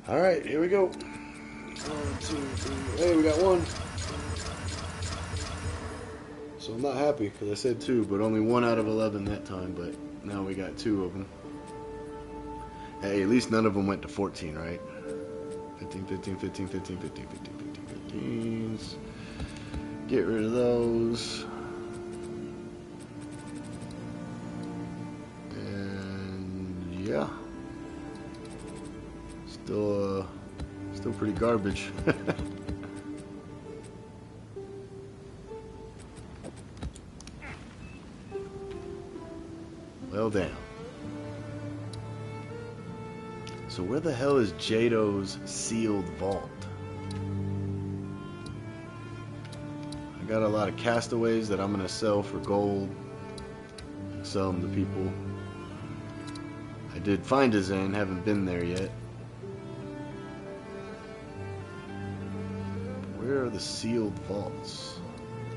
Alright, here we go. 1, 2, 3. Hey, we got 1. So I'm not happy because I said 2, but only 1 out of 11 that time. But now we got 2 of them. Hey, at least none of them went to 14, right? 15, 15, 15, 15, 15, 15, 15, 15s. Get rid of those. And yeah. Still pretty garbage. Well, damn. So where the hell is Jado's sealed vault? I got a lot of castaways that I'm gonna sell for gold. Sell them to people. I did find a Zen, haven't been there yet. Where are the sealed vaults?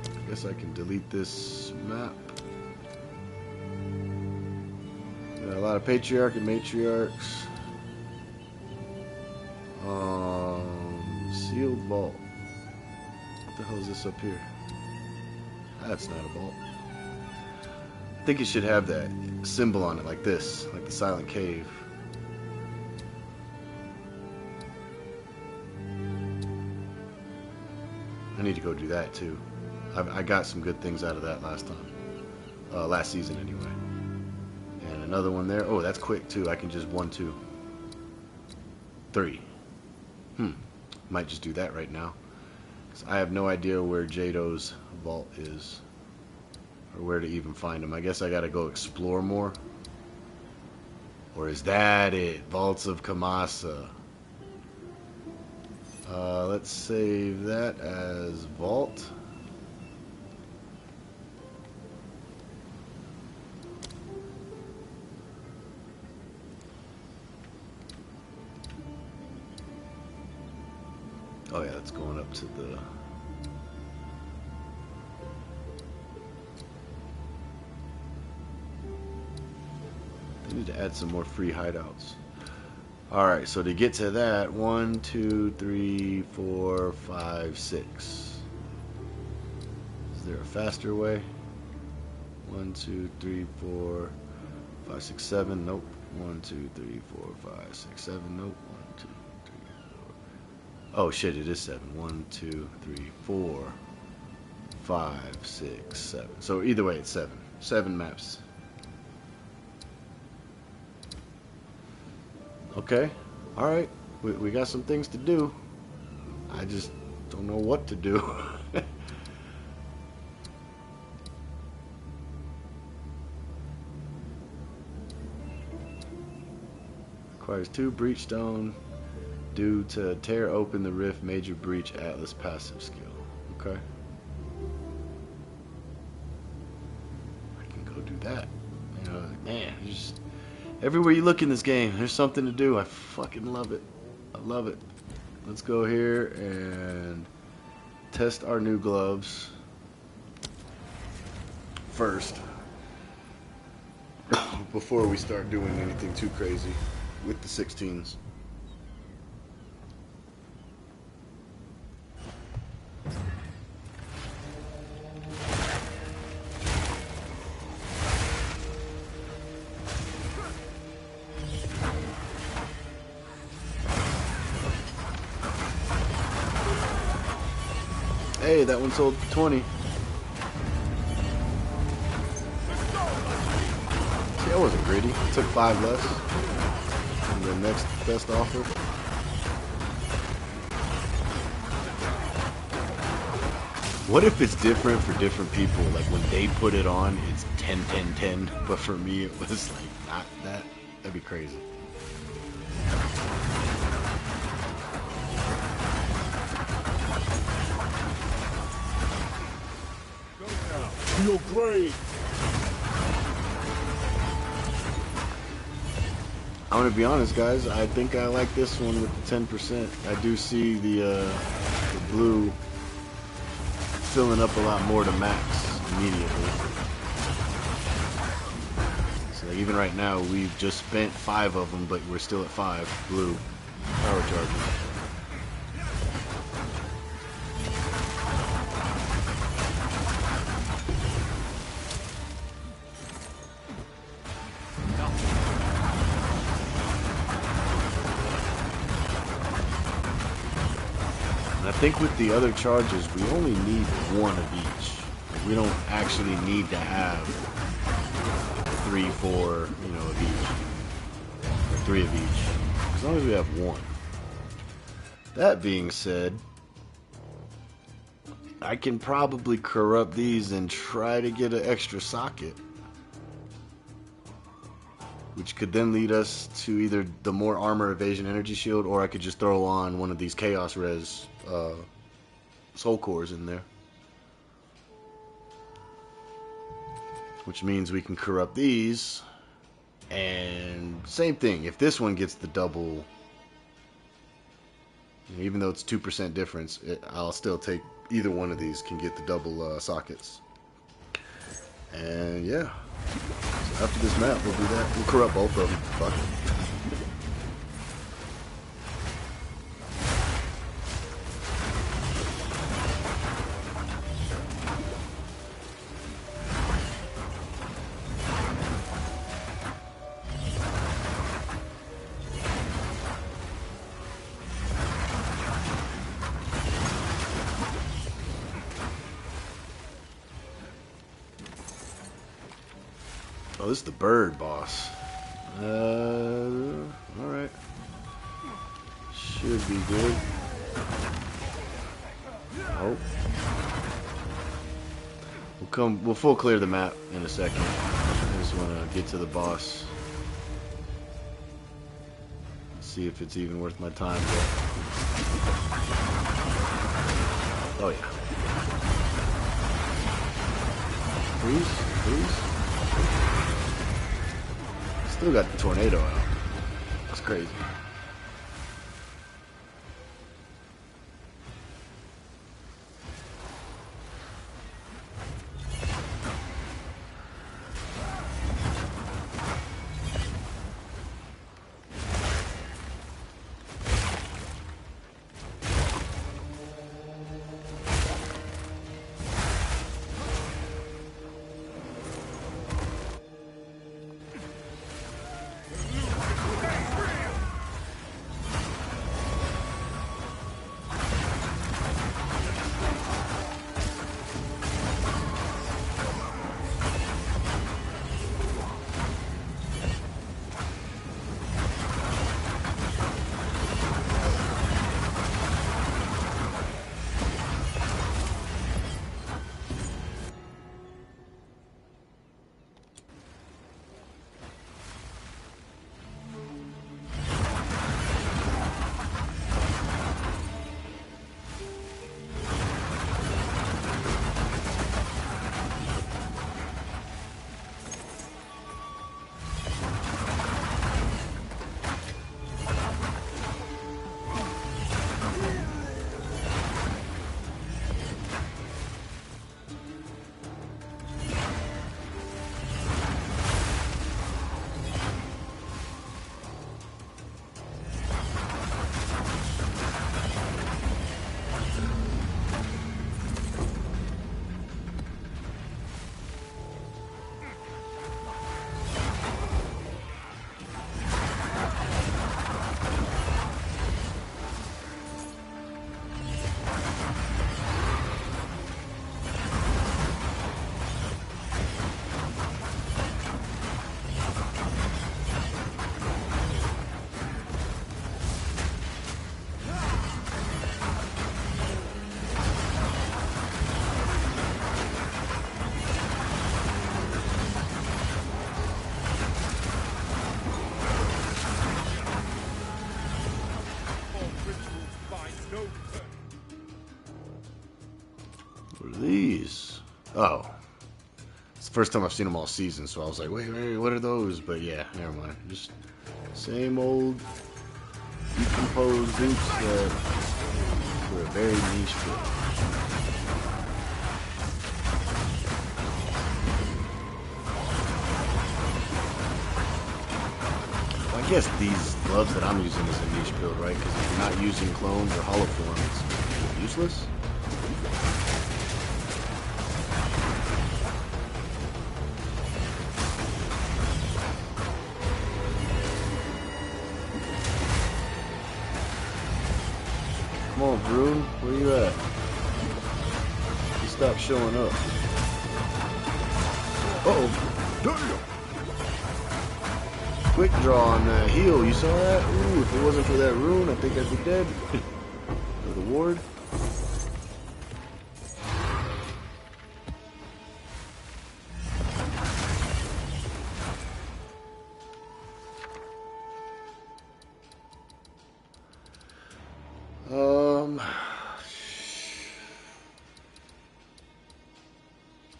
I guess I can delete this map. Got a lot of patriarch and matriarchs. Sealed vault. What the hell is this up here? That's not a vault. I think it should have that symbol on it like this, like the silent cave. I need to go do that too. I got some good things out of that last time. Last season anyway. And another one there. Oh, that's quick too. I can just 1, 2, 3. Might just do that right now. 'Cause I have no idea where Jado's vault is. Or where to even find him. I guess I gotta go explore more. Or is that it? Vaults of Kamasa. Let's save that as vault. Oh yeah, it's going up to the... They need to add some more free hideouts. Alright, so to get to that, 1, 2, 3, 4, 5, 6. Is there a faster way? 1, 2, 3, 4, 5, 6, 7. Nope. 1, 2, 3, 4, 5, 6, 7. Nope. 1, 2, 3, 4. Oh shit, it is 7. 1, 2, 3, 4, 5, 6, 7. So either way, it's 7. 7 maps. Okay. Alright. We got some things to do. I just don't know what to do. Requires 2 breach stone due to tear open the rift major breach atlas passive skill. Okay. I can go do that. You know, man, just everywhere you look in this game, there's something to do. I fucking love it. I love it. Let's go here and test our new gloves first before we start doing anything too crazy with the 16s. Hey, that one sold for 20. See, I wasn't greedy. I took 5 less than the next best offer. What if it's different for different people? Like when they put it on, it's 10, 10, 10. But for me, it was like not that. That'd be crazy. You're great. I'm gonna be honest, guys. I think I like this one with the 10%. I do see the blue filling up a lot more to max immediately. So like even right now, we've just spent 5 of them, but we're still at 5 blue power charges. I think with the other charges, we only need 1 of each. Like, we don't actually need to have 3, 4, you know, of each. Or 3 of each. As long as we have 1. That being said, I can probably corrupt these and try to get an extra socket. Which could then lead us to either the more armor, evasion, energy shield, or I could just throw on one of these chaos res soul cores in there. Which means we can corrupt these. And same thing, if this one gets the double, even though it's 2% difference, I'll still take either one of these can get the double sockets. And yeah. So after this map, we'll do that. We'll corrupt both of them. Fuck it. Oh, this is the bird boss. Alright. Should be good. Oh. We'll full clear the map in a second. I just want to get to the boss. See if it's even worth my time. Oh yeah. Please, please. Still got the tornado out. That's crazy. these? Oh. It's the first time I've seen them all season, so I was like, wait, what are those? But yeah, never mind. Just same old decomposed boots that were a very niche fit. Well, I guess these gloves that I'm using is a niche build, right? Because if you're not using clones or hollow forms, it's useless. Come on, Vroom, where you at? You stopped showing up. Uh-oh, damn! Quick draw on that heal, you saw that? Ooh, if it wasn't for that rune, I think I'd be dead. For the ward.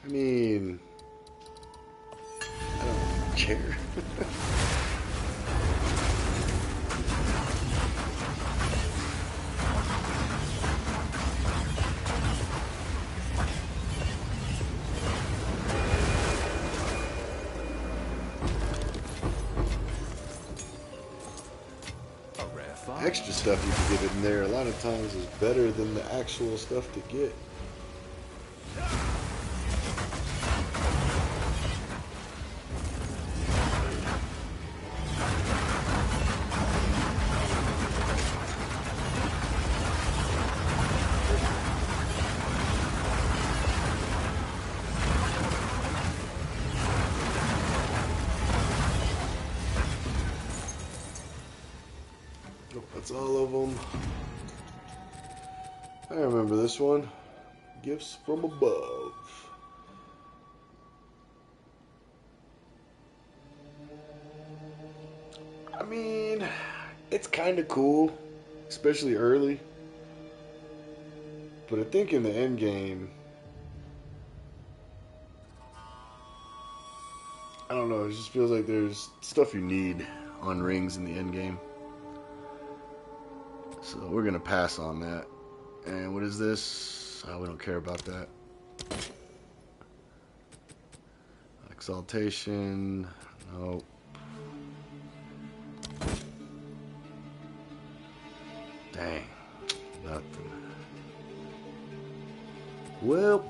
I mean, I don't care. Extra stuff you can get in there a lot of times is better than the actual stuff to get. That's all of them. I remember this one. Gifts from above. I mean, it's kind of cool, especially early. But I think in the end game, I don't know, it just feels like there's stuff you need on rings in the end game. So we're gonna pass on that. And what is this? Oh, we don't care about that. Exaltation. Nope. Dang. Nothing. Well.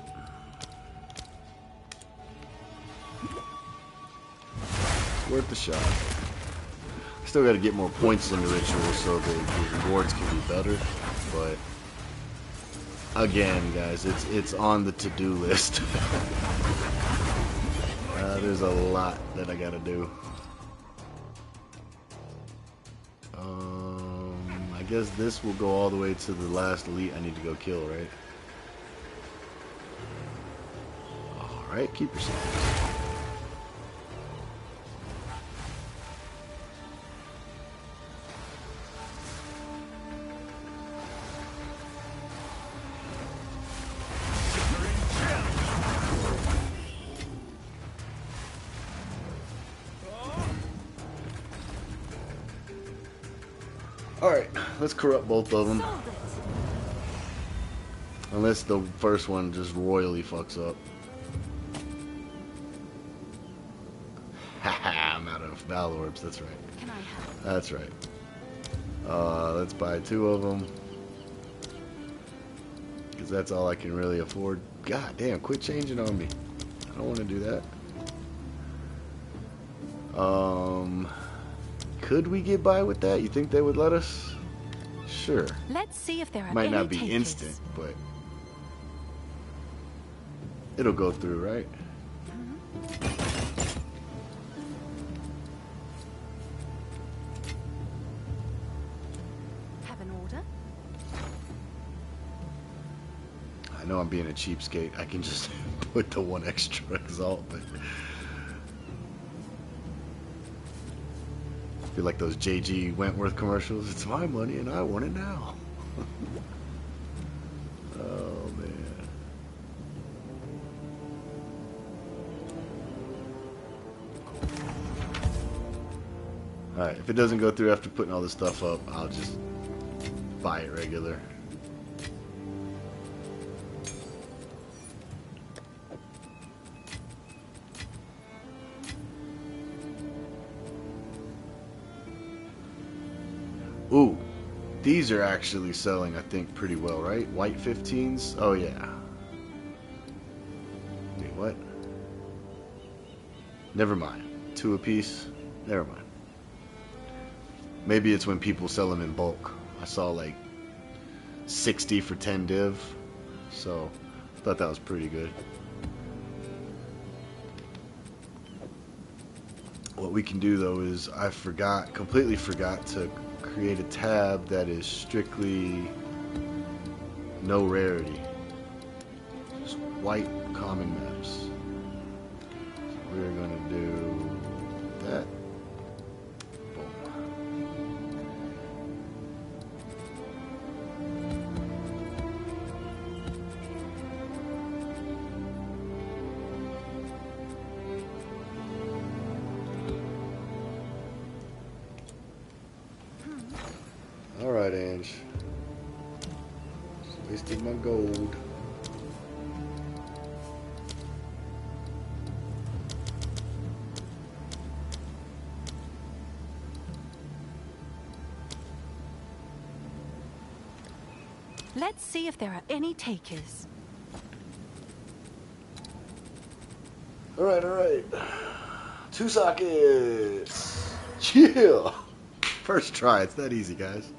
It's worth the shot. Still got to get more points in the ritual so the rewards can be better, but again, guys, it's on the to-do list. There's a lot that I gotta do. I guess this will go all the way to the last elite I need to go kill, right? All right, keep yourself. Alright, let's corrupt both of them. Unless the first one just royally fucks up. Haha, I'm out of Val Orbs, that's right. That's right. Let's buy 2 of them. Because that's all I can really afford. God damn, quit changing on me. I don't want to do that. Could we get by with that? You think they would let us? Sure. Let's see if there are Might any not be takers. instant, but it'll go through, right? Have an order? I know I'm being a cheapskate. I can just put the 1 extra exalt, but I feel like those JG Wentworth commercials. It's my money and I want it now. Oh man. Alright, if it doesn't go through after putting all this stuff up, I'll just buy it regular. Ooh, these are actually selling, I think, pretty well, right? White 15s? Oh, yeah. Wait, what? Never mind. 2 apiece? Never mind. Maybe it's when people sell them in bulk. I saw like 60 for 10 div, so I thought that was pretty good. What we can do though is I completely forgot to create a tab that is strictly no rarity, just white common maps. So we're gonna do that. Alright, Ange. Just wasted my gold. Let's see if there are any takers. Alright. 2 sockets! Yeah! First try, it's that easy, guys.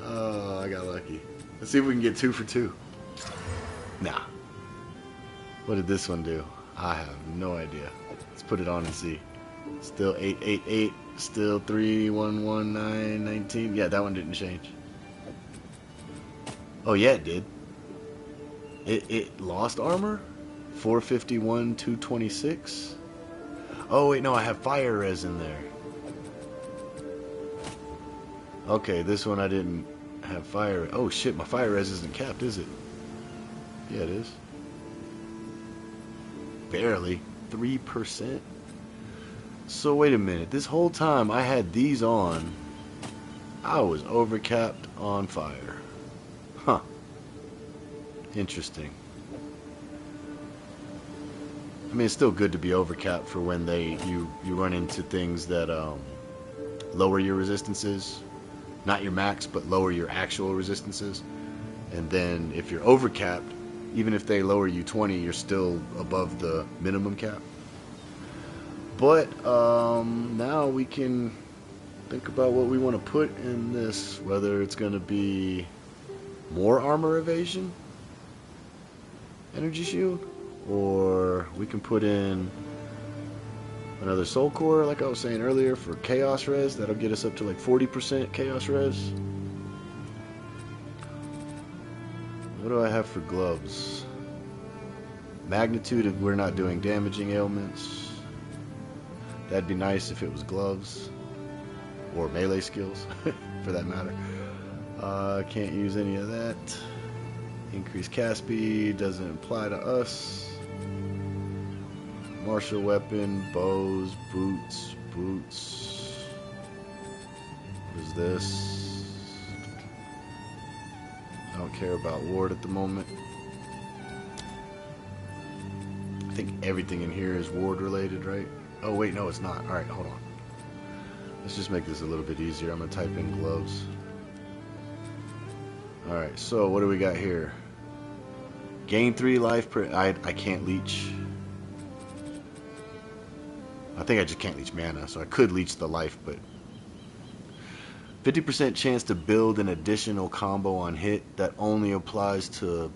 Oh, I got lucky. Let's see if we can get 2 for 2. Nah. What did this one do? I have no idea. Let's put it on and see. Still 888, still 311919. Yeah, that one didn't change. Oh yeah, it did. It lost armor? 451, 226. Oh wait, no, I have fire res in there. Okay, this one I didn't have fire. Oh shit, my fire res isn't capped, is it? Yeah, it is. Barely. 3%. So wait a minute. This whole time I had these on, I was overcapped on fire. Huh. Interesting. I mean, it's still good to be overcapped for when you run into things that lower your resistances. Not your max, but lower your actual resistances. And then if you're overcapped, even if they lower you 20, you're still above the minimum cap. But now we can think about what we want to put in this, whether it's going to be more armor evasion, energy shield, or we can put in another soul core, like I was saying earlier, for chaos res. That'll get us up to like 40% chaos res. What do I have for gloves? Magnitude, if we're not doing damaging ailments. That'd be nice if it was gloves. Or melee skills, for that matter. Can't use any of that. Increased cast speed doesn't apply to us. Martial weapon, bows, boots. What is this? I don't care about ward at the moment. I think everything in here is ward related, right? Oh wait, no it's not. Alright, hold on. Let's just make this a little bit easier. I'm going to type in gloves. Alright, so what do we got here? Gain 3 life per... I can't leech. I think I just can't leech mana, so I could leech the life, but... 50% chance to build an additional combo on hit. That only applies to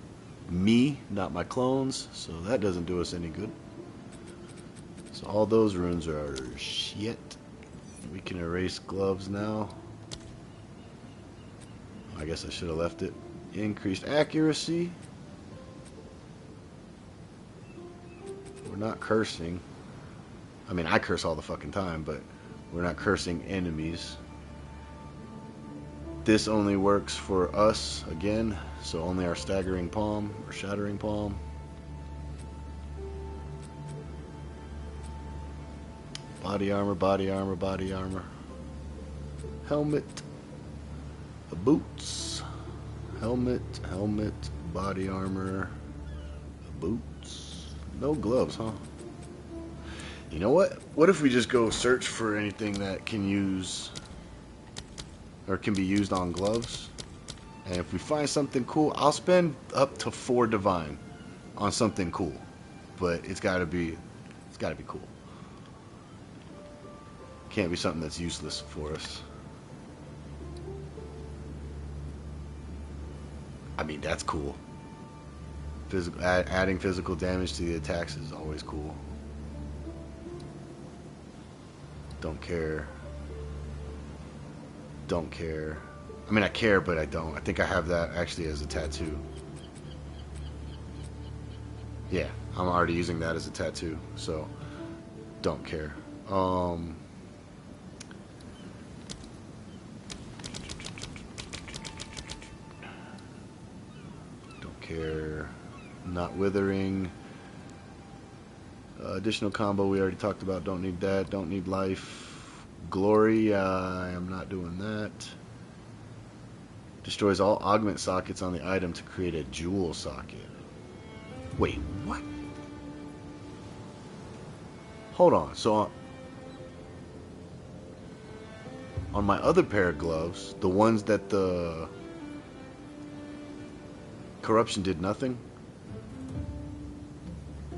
me, not my clones, so that doesn't do us any good. So all those runes are shit. We can erase gloves now. I guess I should have left it. Increased accuracy. We're not cursing. I mean, I curse all the fucking time, but we're not cursing enemies. This only works for us, again, so only our staggering palm, or shattering palm. Body armor, body armor, body armor. Helmet. Boots. Helmet, helmet, body armor. Boots. No gloves, huh? You know what? What if we just go search for anything that can use or can be used on gloves? And if we find something cool, I'll spend up to 4 divine on something cool. But it's gotta be cool. Can't be something that's useless for us. I mean, that's cool. Adding physical damage to the attacks is always cool. Don't care. Don't care. I mean, I care, but I don't. I think I have that actually as a tattoo. Yeah, I'm already using that as a tattoo, so don't care. Don't care. Not withering. Additional combo we already talked about. Don't need that. Don't need life. Glory. I am not doing that. Destroys all augment sockets on the item to create a jewel socket. Wait, what? Hold on. So on my other pair of gloves, the ones that the corruption did nothing,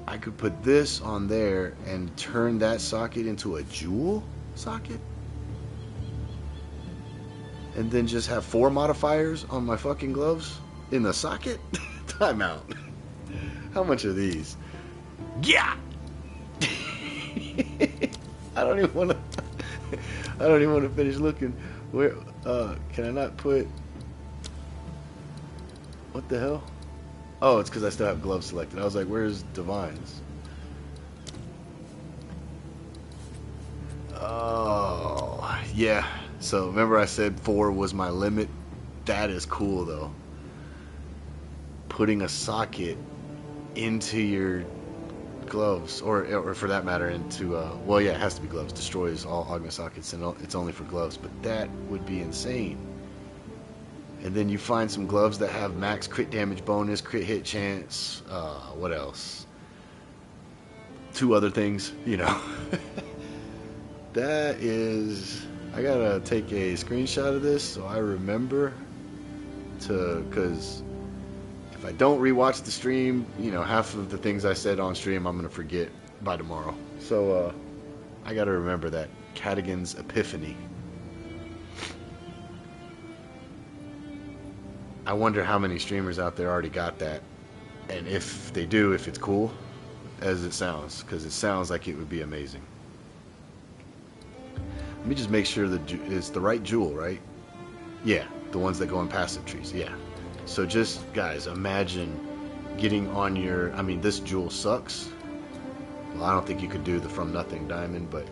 I could put this on there and turn that socket into a jewel socket? And then just have 4 modifiers on my fucking gloves in the socket? Time out. How much are these? Yeah. I don't even want to finish looking. Where can I not put? What the hell? Oh, it's because I still have gloves selected. I was like, where's divines? Oh, yeah. So remember I said 4 was my limit? That is cool though. Putting a socket into your gloves, or for that matter into, well yeah, it has to be gloves. Destroys all augment sockets and it's only for gloves. But that would be insane. And then you find some gloves that have max crit damage bonus, crit hit chance, what else? 2 other things, you know. That is... I gotta take a screenshot of this so I remember to, because if I don't rewatch the stream, you know, half of the things I said on stream I'm gonna forget by tomorrow. So I gotta remember that. Cadigan's Epiphany. I wonder how many streamers out there already got that, and if they do, if it's cool as it sounds, because it sounds like it would be amazing. Let me just make sure that it's the right jewel, right? Yeah, the ones that go in passive trees, yeah. So just, guys, imagine getting on your... I mean, this jewel sucks. Well, I don't think you could do the From Nothing Diamond, but...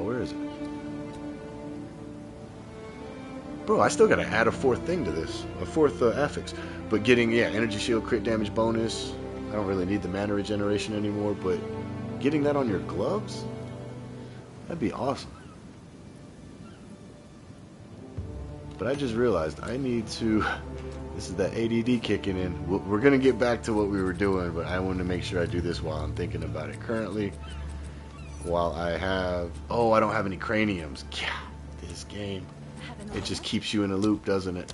where is it? Bro, I still gotta add a 4th thing to this. A 4th affix. But getting, yeah, energy shield, crit damage bonus. I don't really need the mana regeneration anymore, but getting that on your gloves? That'd be awesome. But I just realized I need to... This is that ADD kicking in. We're going to get back to what we were doing, but I want to make sure I do this while I'm thinking about it. Currently, while I have... Oh, I don't have any craniums. Yeah, this game. It just keeps you in a loop, doesn't it?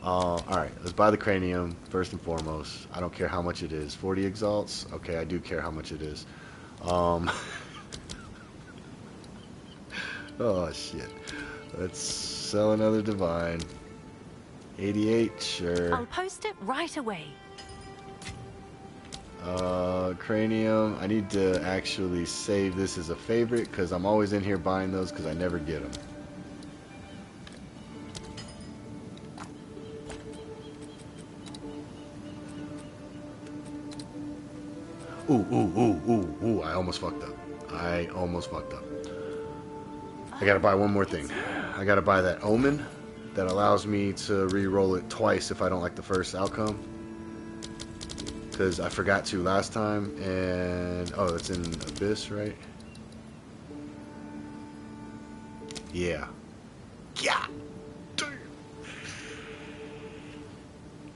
Alright, let's buy the cranium, first and foremost. I don't care how much it is. 40 exalts? Okay, I do care how much it is. Oh shit. Let's sell another divine. 88, sure. I'll post it right away. Cranium. I need to actually save this as a favorite because I'm always in here buying those because I never get them. Ooh, I almost fucked up. I gotta buy one more thing. I gotta buy that Omen that allows me to re-roll it twice if I don't like the first outcome. because I forgot to last time. And oh, it's in Abyss, right? Yeah. Yeah.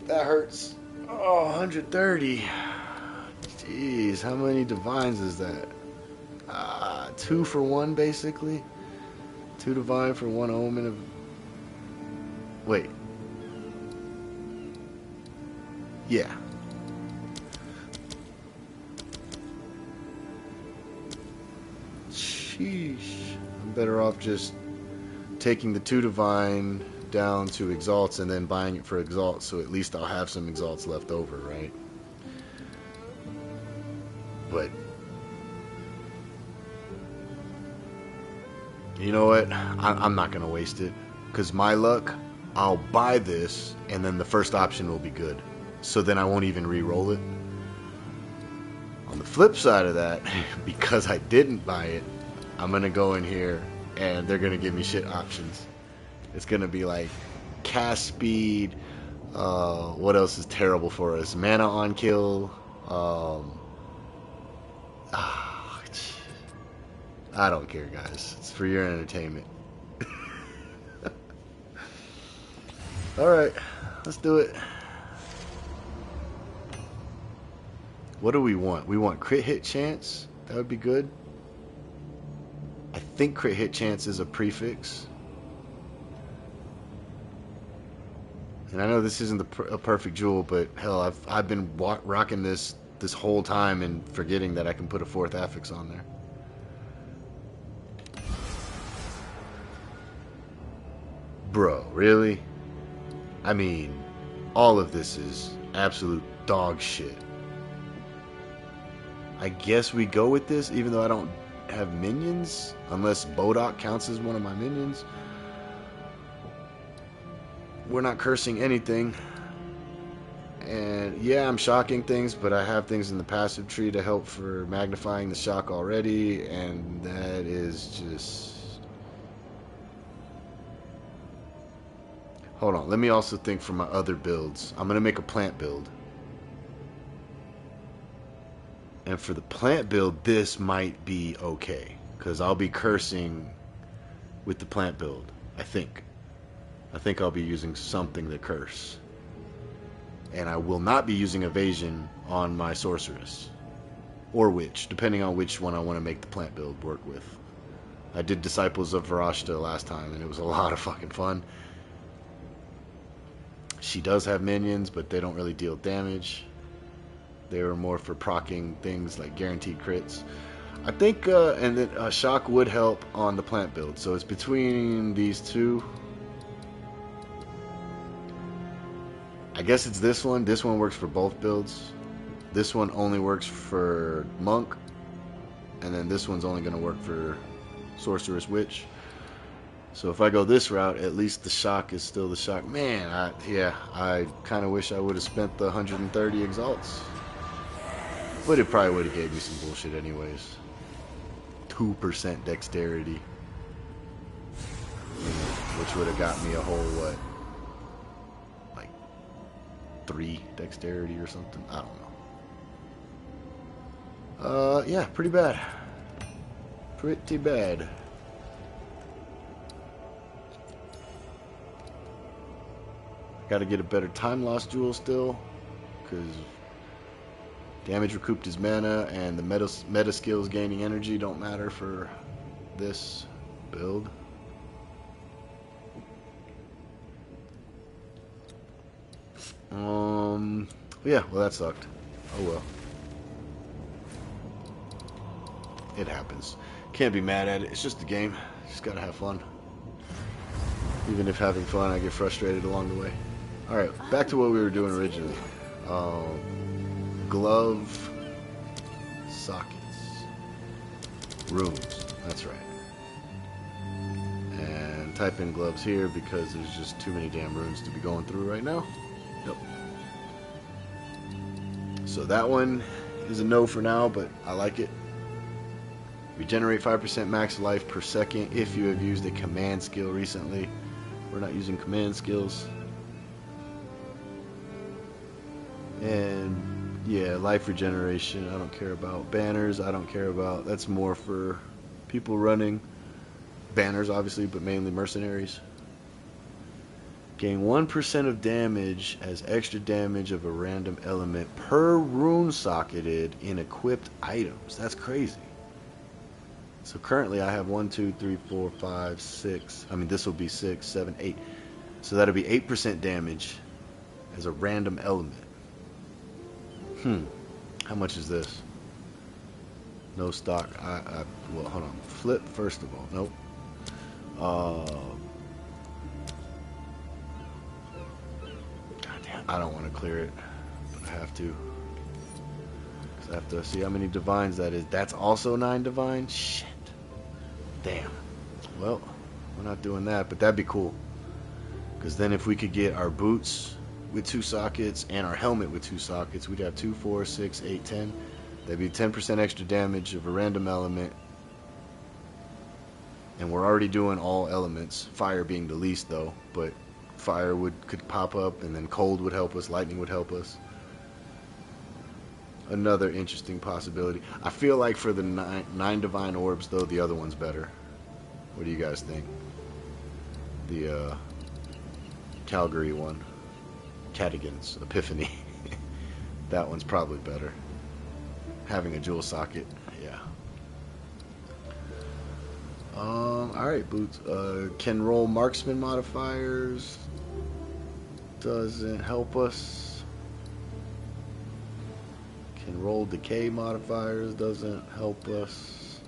That hurts. Oh, 130. Jeez, how many divines is that? 2 for 1, basically. 2 divine for 1 omen of... Wait. Yeah. Sheesh. I'm better off just taking the 2 divine down to Exalts and then buying it for Exalts, so at least I'll have some Exalts left over, right? But you know what? I'm not going to waste it, because my luck, I'll buy this and then the first option will be good, so then I won't even re-roll it. On the flip side of that, because I didn't buy it, I'm going to go in here and they're going to give me shit options. It's going to be like cast speed, what else is terrible for us? Mana on kill, I don't care, guys. It's for your entertainment. Alright, let's do it. What do we want? We want crit hit chance. That would be good. I think crit hit chance is a prefix. And I know this isn't a perfect jewel, but hell, I've been rocking this whole time and forgetting that I can put a 4th affix on there. Bro, really? I mean, all of this is absolute dog shit. I guess we go with this, even though I don't have minions, unless Bodok counts as one of my minions. We're not cursing anything. And yeah, I'm shocking things, but I have things in the passive tree to help for magnifying the shock already, and that is just... Hold on, let me also think for my other builds. I'm going to make a plant build. And for the plant build, this might be okay, because I'll be cursing with the plant build, I think. I think I'll be using something to curse. And I will not be using evasion on my sorceress. Or witch, depending on which one I want to make the plant build work with. I did Disciples of Varashta last time, and it was a lot of fucking fun. She does have minions, but they don't really deal damage. They were more for proccing things like guaranteed crits. I think, and then shock would help on the plant build. So it's between these two. I guess it's this one. This one works for both builds. This one only works for monk. And then this one's only going to work for sorceress witch. So if I go this route, at least the shock is still the shock. Man, I kind of wish I would have spent the 130 exalts. But it probably would have gave me some bullshit anyways. 2% dexterity. Which would have got me a whole, what? Like 3 dexterity or something? I don't know. Yeah, pretty bad. Pretty bad. Got to get a better time loss jewel still, because damage recouped is mana, and the meta skills gaining energy don't matter for this build. Yeah, well that sucked. Oh well. It happens. Can't be mad at it. It's just a game. Just gotta have fun. Even if having fun, I get frustrated along the way. Alright, back to what we were doing originally. Glove sockets. Runes. That's right. And type in gloves here because there's just too many damn runes to be going through right now. Yep. So that one is a no for now, but I like it. Regenerate 5% max life per second if you have used a command skill recently. We're not using command skills. And Yeah, life regeneration, I don't care about. Banners, I don't care about. That's more for people running. Banners, obviously, but mainly mercenaries. Gain 1% of damage as extra damage of a random element per rune socketed in equipped items. That's crazy. So currently I have 1, 2, 3, 4, 5, 6. I mean, this will be 6, 7, 8. So that'll be 8% damage as a random element. How much is this? No stock. Well, hold on. Flip first of all. Nope. Goddamn. I don't want to clear it, but I have to. Cause I have to see how many divines that is. That's also 9 divine. Shit. Damn. Well, we're not doing that, but that'd be cool. Cause then if we could get our boots with 2 sockets and our helmet with 2 sockets, we'd have 2, 4, 6, 8, 10. That'd be 10% extra damage of a random element. And we're already doing all elements, fire being the least though, but fire could pop up, and then cold would help us, lightning would help us. Another interesting possibility. I feel like for the 9 divine orbs though, the other one's better. What do you guys think? The Calgary one. Cadigan's Epiphany. That one's probably better. Having a jewel socket, yeah. Alright, boots. Can roll marksman modifiers. Doesn't help us. Can roll decay modifiers. Doesn't help us.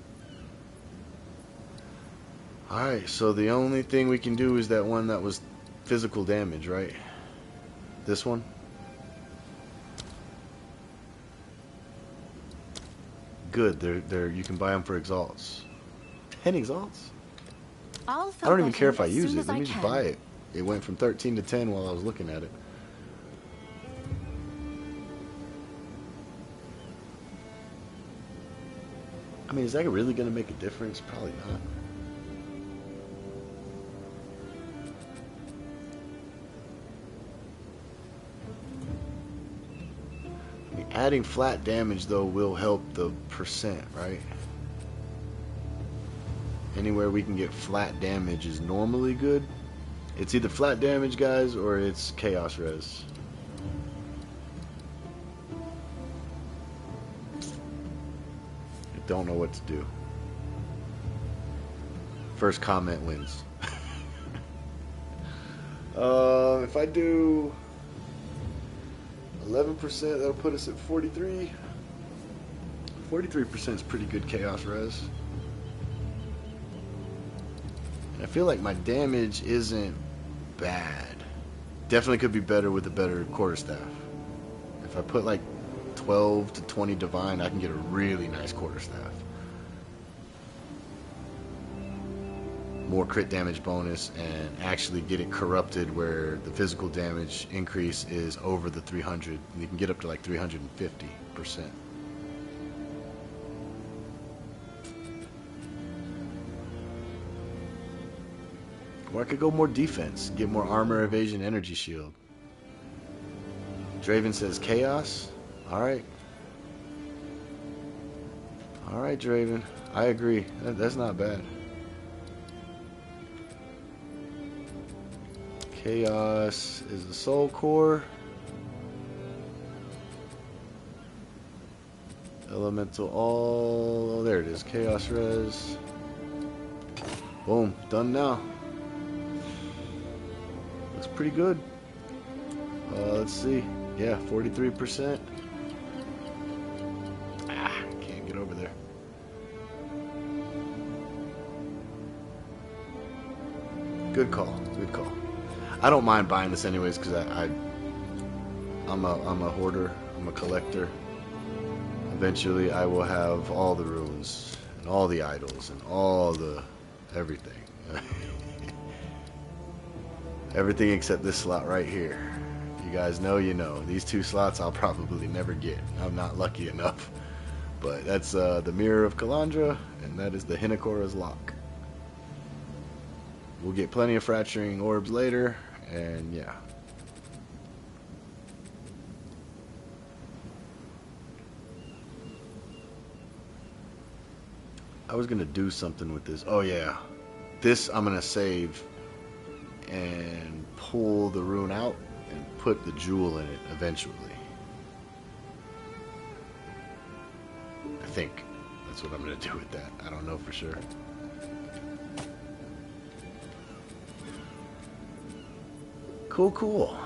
Alright, so the only thing we can do is that one that was physical damage, right? This one? Good, they're you can buy them for exalts. 10 exalts? I'll I don't even care if I as use soon it. as Let I me just can. buy it. It went from 13 to 10 while I was looking at it. I mean, is that really going to make a difference? Probably not. I mean, adding flat damage, though, will help the percent, right? Anywhere we can get flat damage is normally good. It's either flat damage, guys, or it's chaos res. I don't know what to do. First comment wins. If I do 11%, that'll put us at 43. 43% is pretty good chaos res. And I feel like my damage isn't bad. Definitely could be better with a better quarterstaff. If I put like 12 to 20 divine, I can get a really nice quarterstaff. More crit damage bonus, and actually get it corrupted where the physical damage increase is over the 300. And you can get up to like 350%. Or I could go more defense, get more armor, evasion, energy shield. Draven says chaos. Alright. Alright, Draven. I agree. That's not bad. Chaos is the soul core. Elemental all. Oh, there it is. Chaos res. Boom. Done now. Looks pretty good. Let's see. Yeah, 43%. Can't get over there. Good call. Good call. I don't mind buying this anyways because I'm a hoarder. I'm a collector. Eventually, I will have all the runes and all the idols and all the everything. Everything except this slot right here. You guys know, you know. These 2 slots I'll probably never get. I'm not lucky enough. But that's the Mirror of Kalandra, and that is the Hinakora's Lock. We'll get plenty of fracturing orbs later, and yeah. was gonna do something with this. Oh yeah, this I'm gonna save and pull the rune out and put the jewel in it eventually. I think that's what I'm gonna do with that. I don't know for sure. Cool, cool.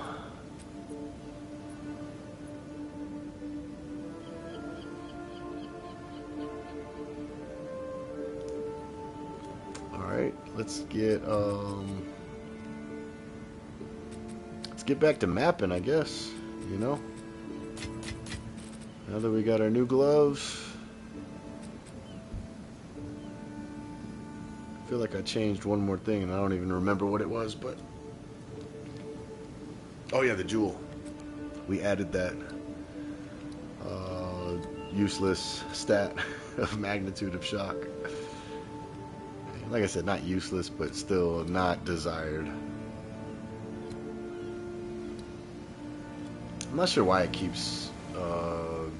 Alright, let's get back to mapping, I guess, you know? Now that we got our new gloves. I feel like I changed one more thing and I don't even remember what it was, but oh yeah, the jewel. We added that useless stat of magnitude of shock. Like I said, not useless, but still not desired. I'm not sure why it keeps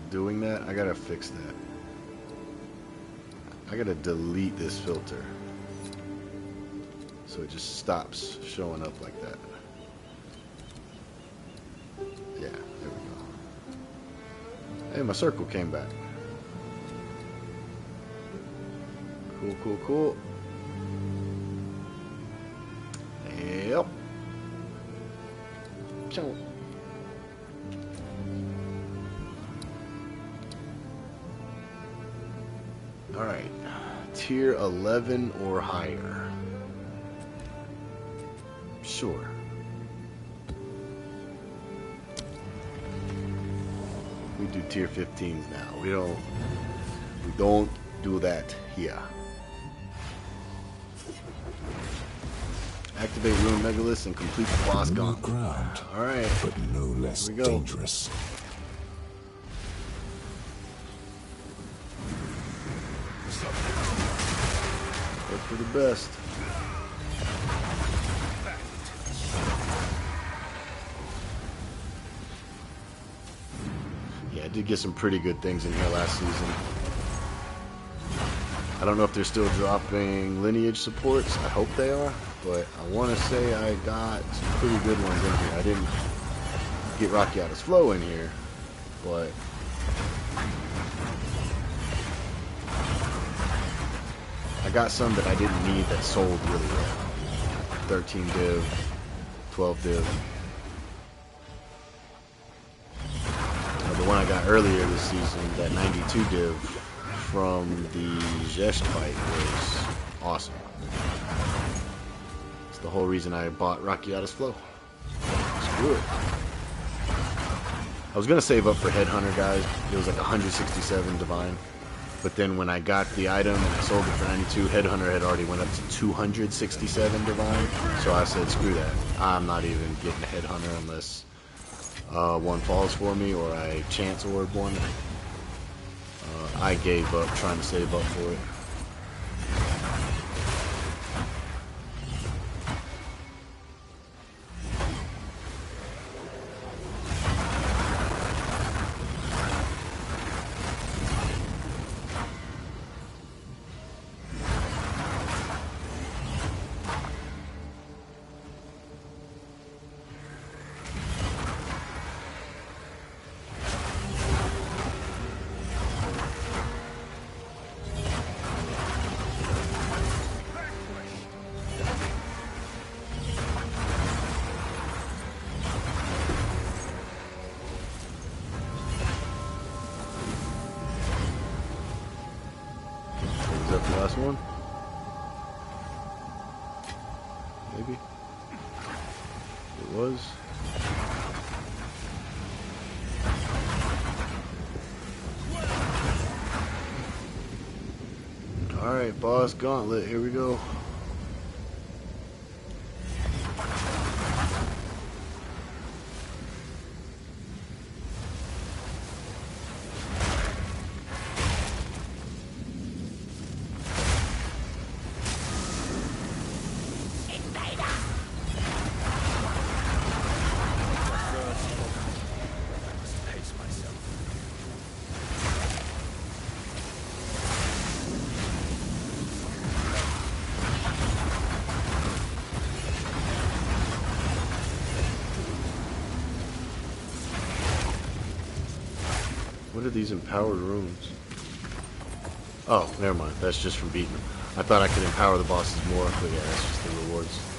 doing that. I gotta fix that. I gotta delete this filter so it just stops showing up like that. Yeah, there we go. Hey, my circle came back. Cool, cool, cool. Yep. Ciao. Alright. Tier 11 or higher. Sure. We do tier 15s now. We don't do that here. Activate Rune Megalith and complete the boss gauntlet. Ground, alright. but no less Here we go. dangerous. Hope for the best. Yeah, I did get some pretty good things in here last season. I don't know if they're still dropping lineage supports. I hope they are, but I want to say I got some pretty good ones in here. I didn't get Rockiata's Flow in here, but I got some that I didn't need that sold really well. 13 div, 12 div. The one I got earlier this season, that 92 div from the Zest fight, was awesome. It's the whole reason I bought Rockiata's Flow. Screw it. I was going to save up for Headhunter, guys. It was like 167 divine. But then when I got the item and I sold it for 92, Headhunter had already went up to 267 divine. So I said, screw that. I'm not even getting a Headhunter unless one falls for me or I chance orb one. I gave up trying to save up for it. Is that the last one? Maybe. It was. Alright, boss gauntlet, here we go. What are these empowered rooms? Oh, never mind. That's just from beating them. I thought I could empower the bosses more, but yeah, that's just the rewards.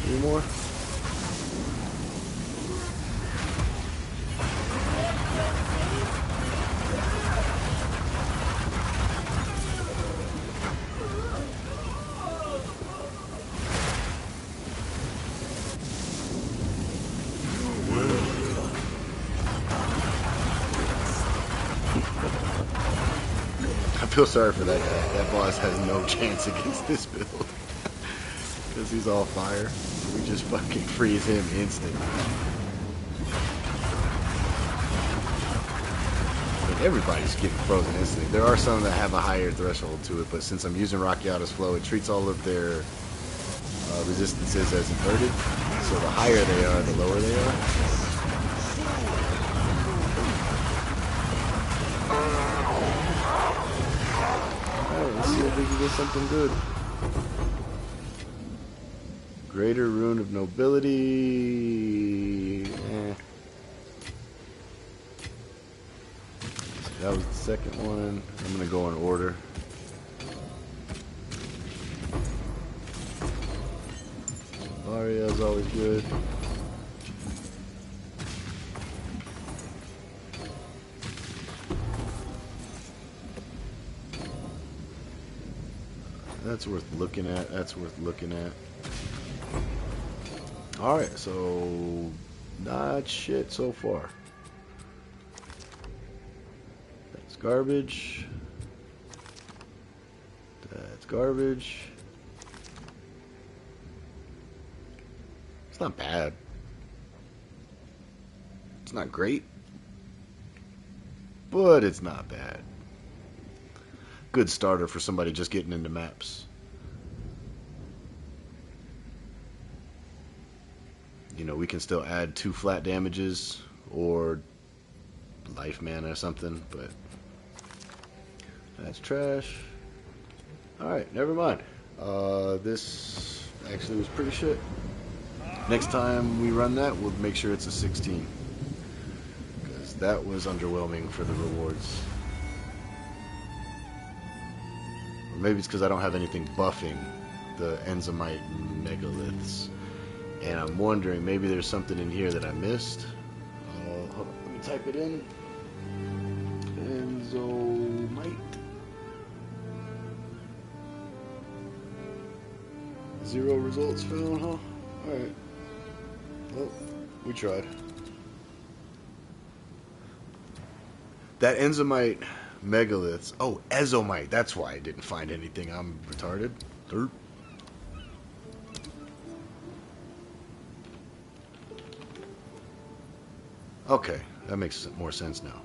Any more? I feel sorry for that guy. That boss has no chance against this build. Because he's all fire. We just fucking freeze him instantly. But everybody's getting frozen instantly. There are some that have a higher threshold to it, but since I'm using Rakiata's flow, it treats all of their resistances as inverted. So the higher they are, the lower they are. Alright, let's see if we can get something good. Greater Rune of Nobility. That was the second one. I'm gonna go in order. Ariel's always good. That's worth looking at. That's worth looking at. Alright, so not shit so far. That's garbage. That's garbage. It's not bad. It's not great. But it's not bad. Good starter for somebody just getting into maps. You know, we can still add 2 flat damages or life mana or something, but that's trash. Alright, never mind. This actually was pretty shit. Next time we run that, we'll make sure it's a 16. Because that was underwhelming for the rewards. Or maybe it's because I don't have anything buffing the Enzymite megaliths. And I'm wondering, maybe there's something in here that I missed. Hold on, let me type it in. Enzymite. 0 results found, huh? Alright. Well, we tried. That Enzymite megaliths. Oh, Ezomite. That's why I didn't find anything. I'm retarded. Dirt. Okay, that makes more sense now.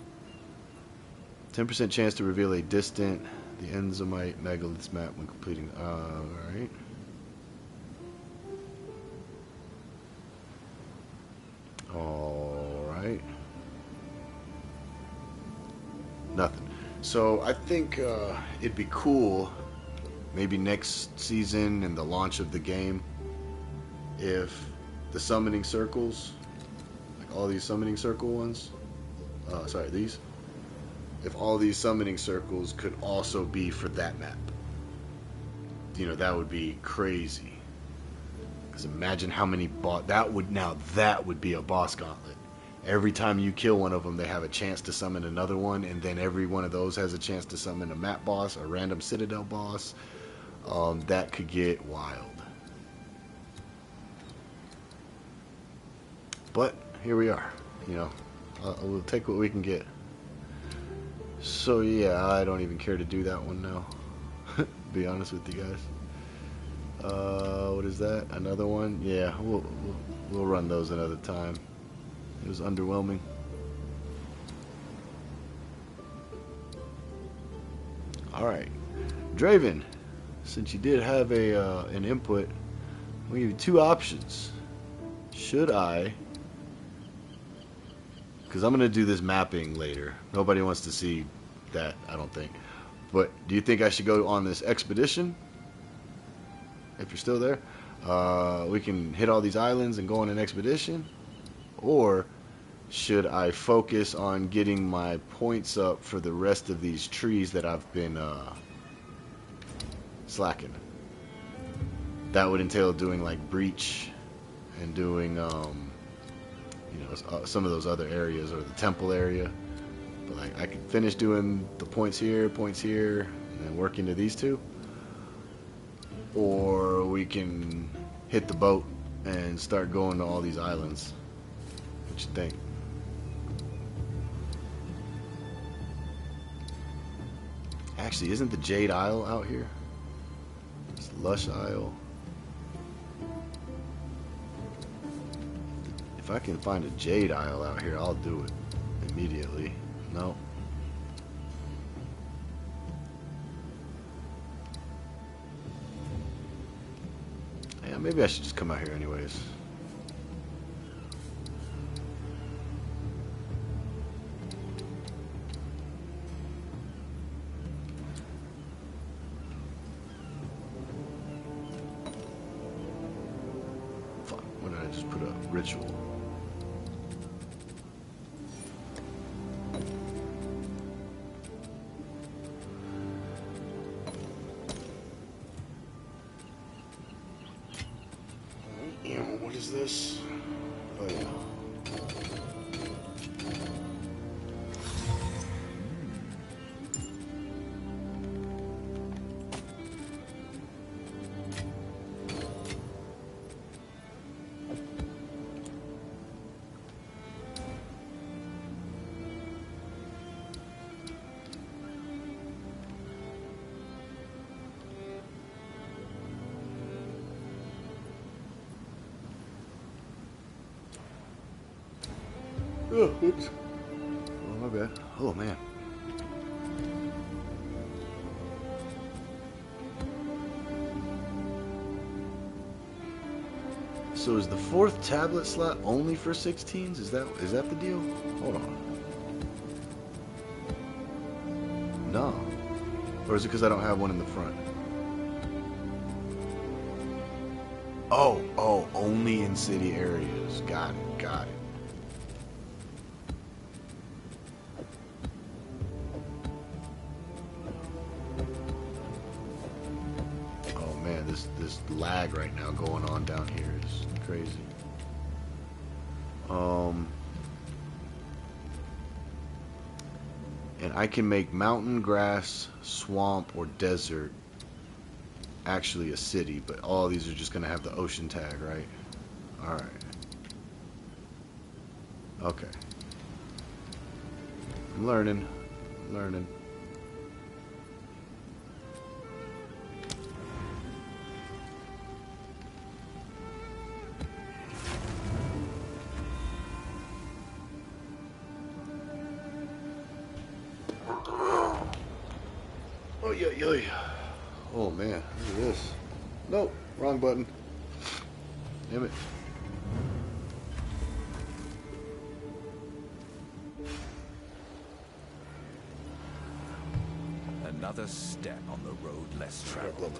10% chance to reveal a distant, the Enzymite megaliths map when completing. Alright. Alright. Nothing. So I think it'd be cool, maybe next season and the launch of the game, if the summoning circles, all these summoning circle ones, these, if all these summoning circles could also be for that map. You know, that would be crazy. Because imagine how many that would be a boss gauntlet. Every time you kill one of them, they have a chance to summon another one, and then every one of those has a chance to summon a map boss, a random citadel boss, that could get wild. But here we are, you know, we'll take what we can get. So yeah, I don't even care to do that one now. Be honest with you guys. What is that? Another one? Yeah, we'll run those another time. It was underwhelming. All right, Draven. Since you did have an input, we give you two options. Should I? Because I'm gonna do this mapping later. Nobody wants to see that, I don't think. But do you think I should go on this expedition? If you're still there, we can hit all these islands and go on an expedition. Or should I focus on getting my points up for the rest of these trees that I've been slacking? That would entail doing like Breach and doing you know, some of those other areas, or the temple area. But like, I could finish doing the points here, and then work into these two. Or we can hit the boat and start going to all these islands. What you think? Actually, isn't the Jade Isle out here? It's Lush Isle. If I can find a Jade Isle out here, I'll do it immediately. No. Yeah, maybe I should just come out here anyways. Fuck, why did I just put a ritual? What is this? Oh yeah. Oh, whoops. Oh, my bad. Oh, man. So is the 4th tablet slot only for 16s? Is that the deal? Hold on. No. Or is it because I don't have one in the front? Oh, only in city areas. Got it. This lag right now going on down here is crazy. And I can make mountain, grass, swamp, or desert actually a city, but all these are just gonna have the ocean tag, right? Alright. Okay. I'm learning. Oh man, look at this. Nope, wrong button. Damn it. Another step on the road less traveled.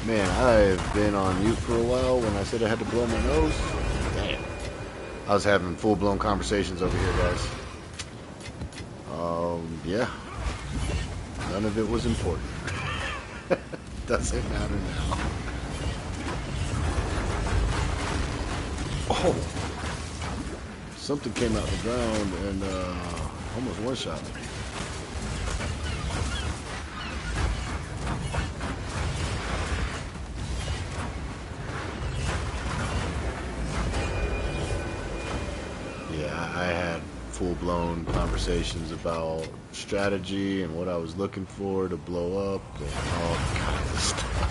Man, I've been on mute for a while when I said I had to blow my nose. Damn. I was having full-blown conversations over here, guys. Yeah. None of it was important. Doesn't matter now. Oh! Something came out the ground and almost one-shot me. Yeah, I had full-blown conversations about strategy and what I was looking for to blow up and all kinds of stuff.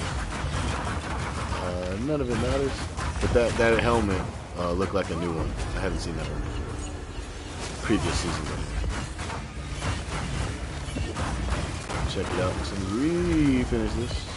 None of it matters, but that helmet looked like a new one. I haven't seen that one before. Previous seasons. Check it out as soon as we finish this.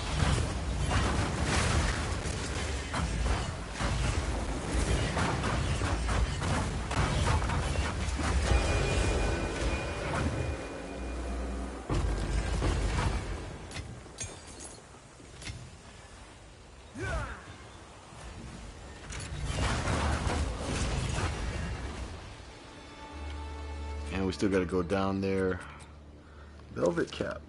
And we still got to go down there. Velvet cap.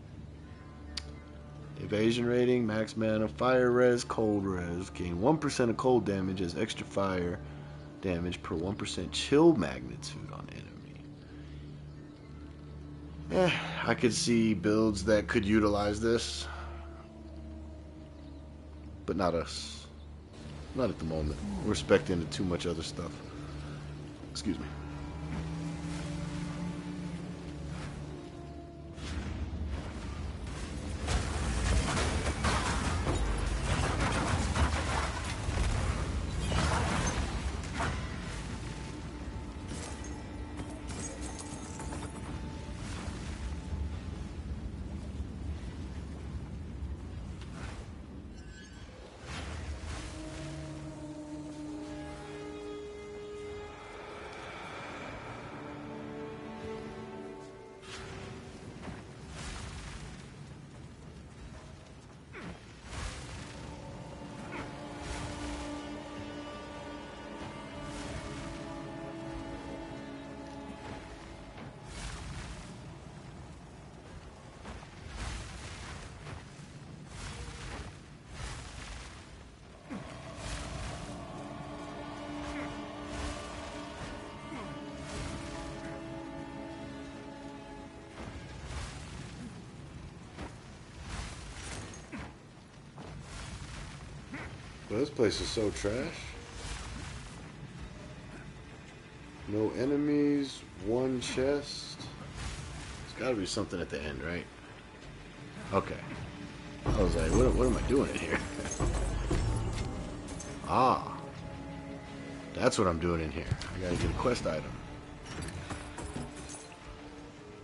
Evasion rating, max mana, fire res, cold res. Gain 1% of cold damage as extra fire damage per 1% chill magnitude on enemy. I could see builds that could utilize this. But not us. Not at the moment. We're spec'd into too much other stuff. Excuse me. Well, this place is so trash. No enemies, one chest. There's got to be something at the end, right? Okay. I was like, what am I doing in here? Ah. That's what I'm doing in here. I gotta get a quest item.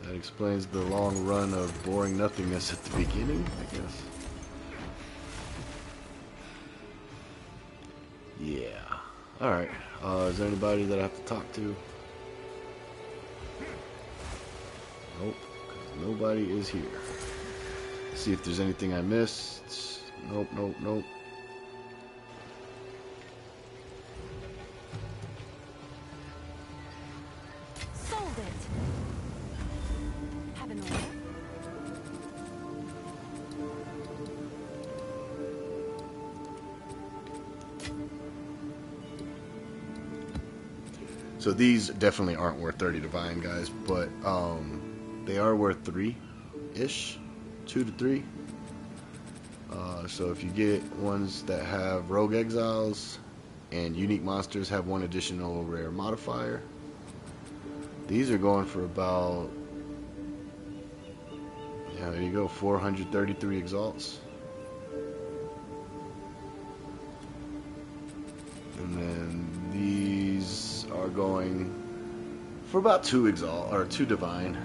That explains the long run of boring nothingness at the beginning, I guess. Yeah. Alright. Is there anybody that I have to talk to? Nope. 'Cause nobody is here. Let's see if there's anything I missed. Nope, nope, nope. Sold it. Have an order? So these definitely aren't worth 30 divine, guys, but they are worth 3-ish, 2 to 3. So if you get ones that have rogue exiles and unique monsters have one additional rare modifier, these are going for about, yeah, there you go, 433 exalts. And then these are going for about 2 exalt or 2 divine.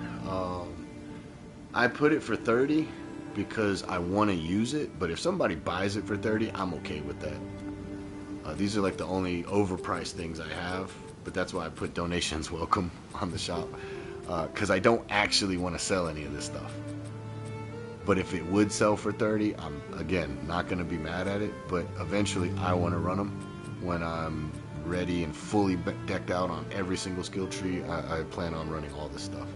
I put it for 30 because I want to use it, but if somebody buys it for 30, I'm okay with that. These are like the only overpriced things I have, but that's why I put donations welcome on the shop, because I don't actually want to sell any of this stuff. But if it would sell for 30, I'm, again, not going to be mad at it. But eventually, I want to run them when I'm ready and fully decked out on every single skill tree. I plan on running all this stuff.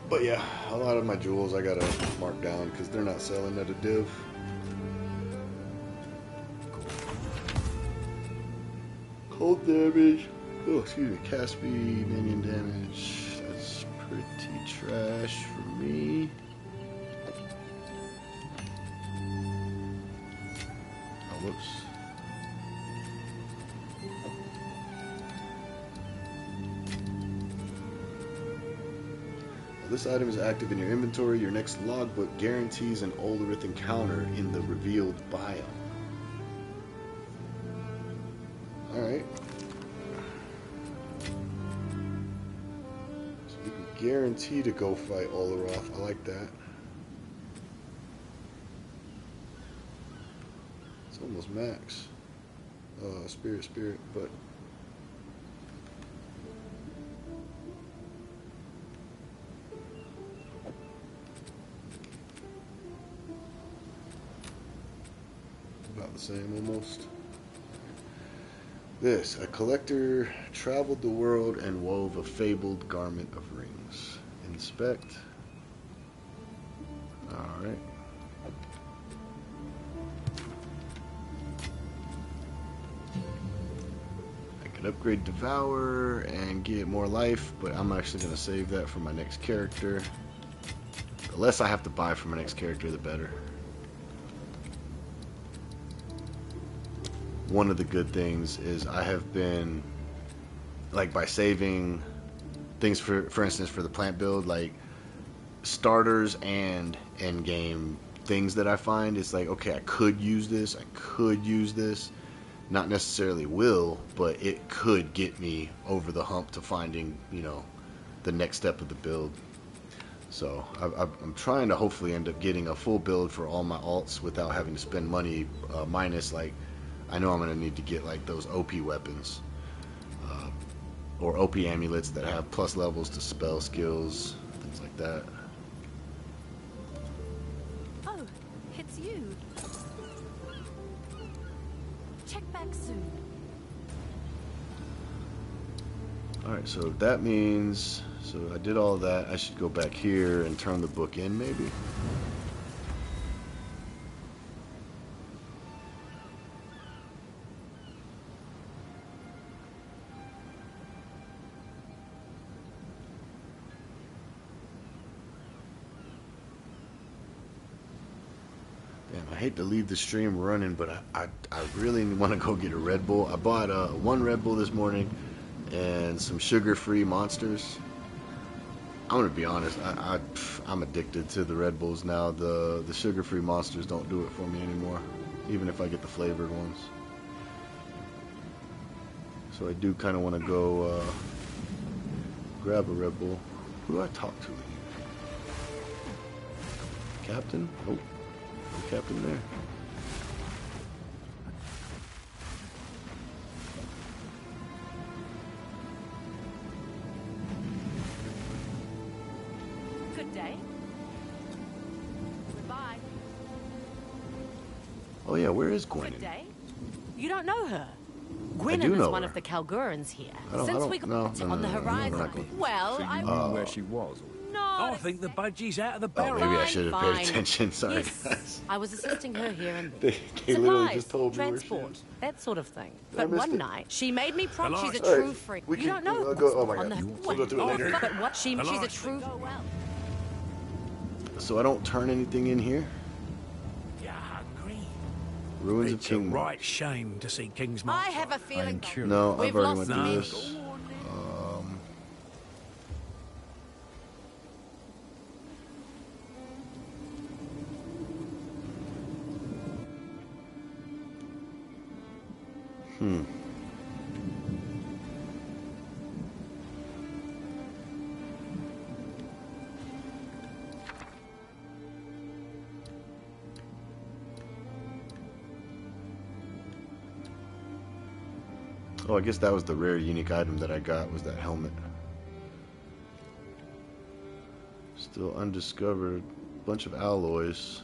But yeah, a lot of my jewels I got to mark down because they're not selling at a div. Cold damage. Oh, excuse me. Cast speed, minion damage. That's pretty trash for me. Oh, whoops. This item is active in your inventory. Your next logbook guarantees an Olorith encounter in the revealed biome. Alright. So you can guarantee to go fight Oloroth. I like that. It's almost max. Spirit, but... about the same almost. This, a collector traveled the world and wove a fabled garment of rings. Inspect. Alright. I could upgrade Devour and get more life, but I'm actually going to save that for my next character. The less I have to buy for my next character, the better. One of the good things is I have been, like, by saving things, for instance, for the plant build, like starters and endgame things that I find, it's like, okay, I could use this, not necessarily will, but it could get me over the hump to finding, you know, the next step of the build. So I'm trying to hopefully end up getting a full build for all my alts without having to spend money, minus, like, I know I'm going to need to get like those OP weapons or OP amulets that have plus levels to spell skills, things like that. Oh, it's you. Check back soon. Alright, so that means, so I did all that. I should go back here and turn the book in maybe. I hate to leave the stream running, but I really want to go get a Red Bull. I bought one Red Bull this morning and some sugar-free monsters. I'm gonna be honest, I'm addicted to the Red Bulls now. The sugar-free monsters don't do it for me anymore, even if I get the flavored ones. So I do kind of want to go grab a Red Bull. Who do I talk to? Captain? Oh. Captain there. Good day. Goodbye. Oh yeah, where is Gwen? Good day. You don't know her. I Gwen do is know one her. of the Calgurans here. I Since don't, we got no, on the horizon. we're not going. Well, So you I knew where she was? I think the budgie's out of the Oh, barrel. maybe I should have paid Fine. attention. Sorry, Yes, guys. I was assisting her here and there. They literally Supplies, just told me where she transport, is. that sort of thing. I But missed one it. night, she made me promise she's a Alright, true freak. we You can- don't know we'll go- oh my on God. the We'll go through it later. But what she's a Alright. true. So I don't turn anything in here. You're hungry. Ruins of It's a King. right shame to see King's I March. have a feeling. No, I've We've already lost went through me. this. Oh, I guess that was the rare unique item that I got, was that helmet. Still undiscovered. Bunch of alloys.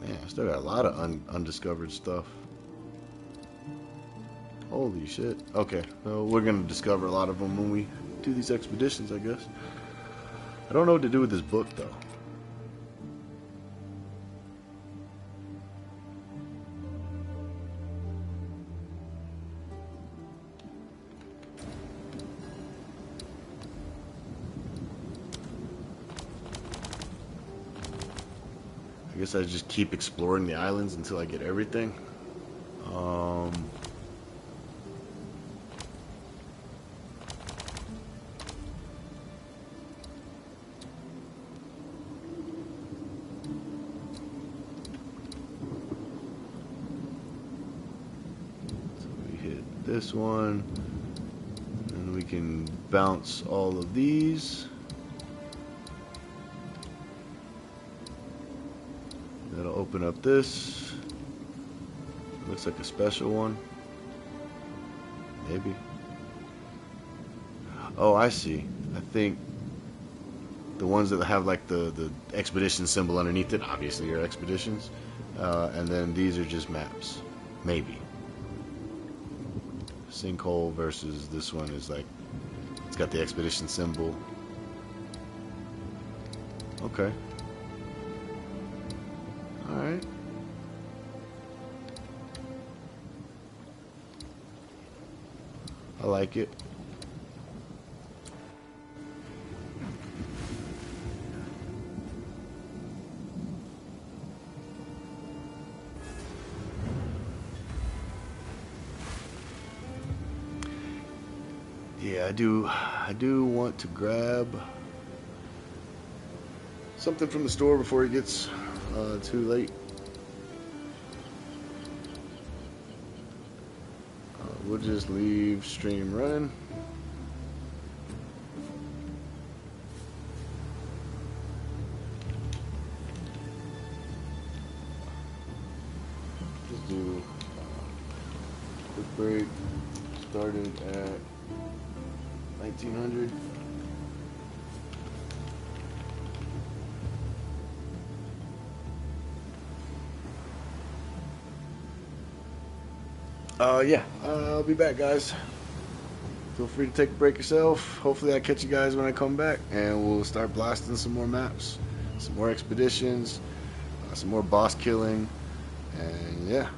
Man, I still got a lot of undiscovered stuff. Holy shit. Okay, well, we're gonna discover a lot of them when we do these expeditions, I guess. I don't know what to do with this book, though. I guess I just keep exploring the islands until I get everything. So we hit this one, and we can bounce all of these. That'll open up this. Looks like a special one. Maybe. Oh, I see. I think the ones that have like the expedition symbol underneath it, obviously are expeditions. And then these are just maps. Maybe. Sinkhole versus this one is like, it's got the expedition symbol. Okay. Alright. I like it. Yeah, I do want to grab something from the store before it gets too late. We'll just leave stream running. Just do quick break. Started at 1900. Yeah, I'll be back, guys. Feel free to take a break yourself. Hopefully I catch you guys when I come back, and we'll start blasting some more maps, some more expeditions, some more boss killing, and yeah.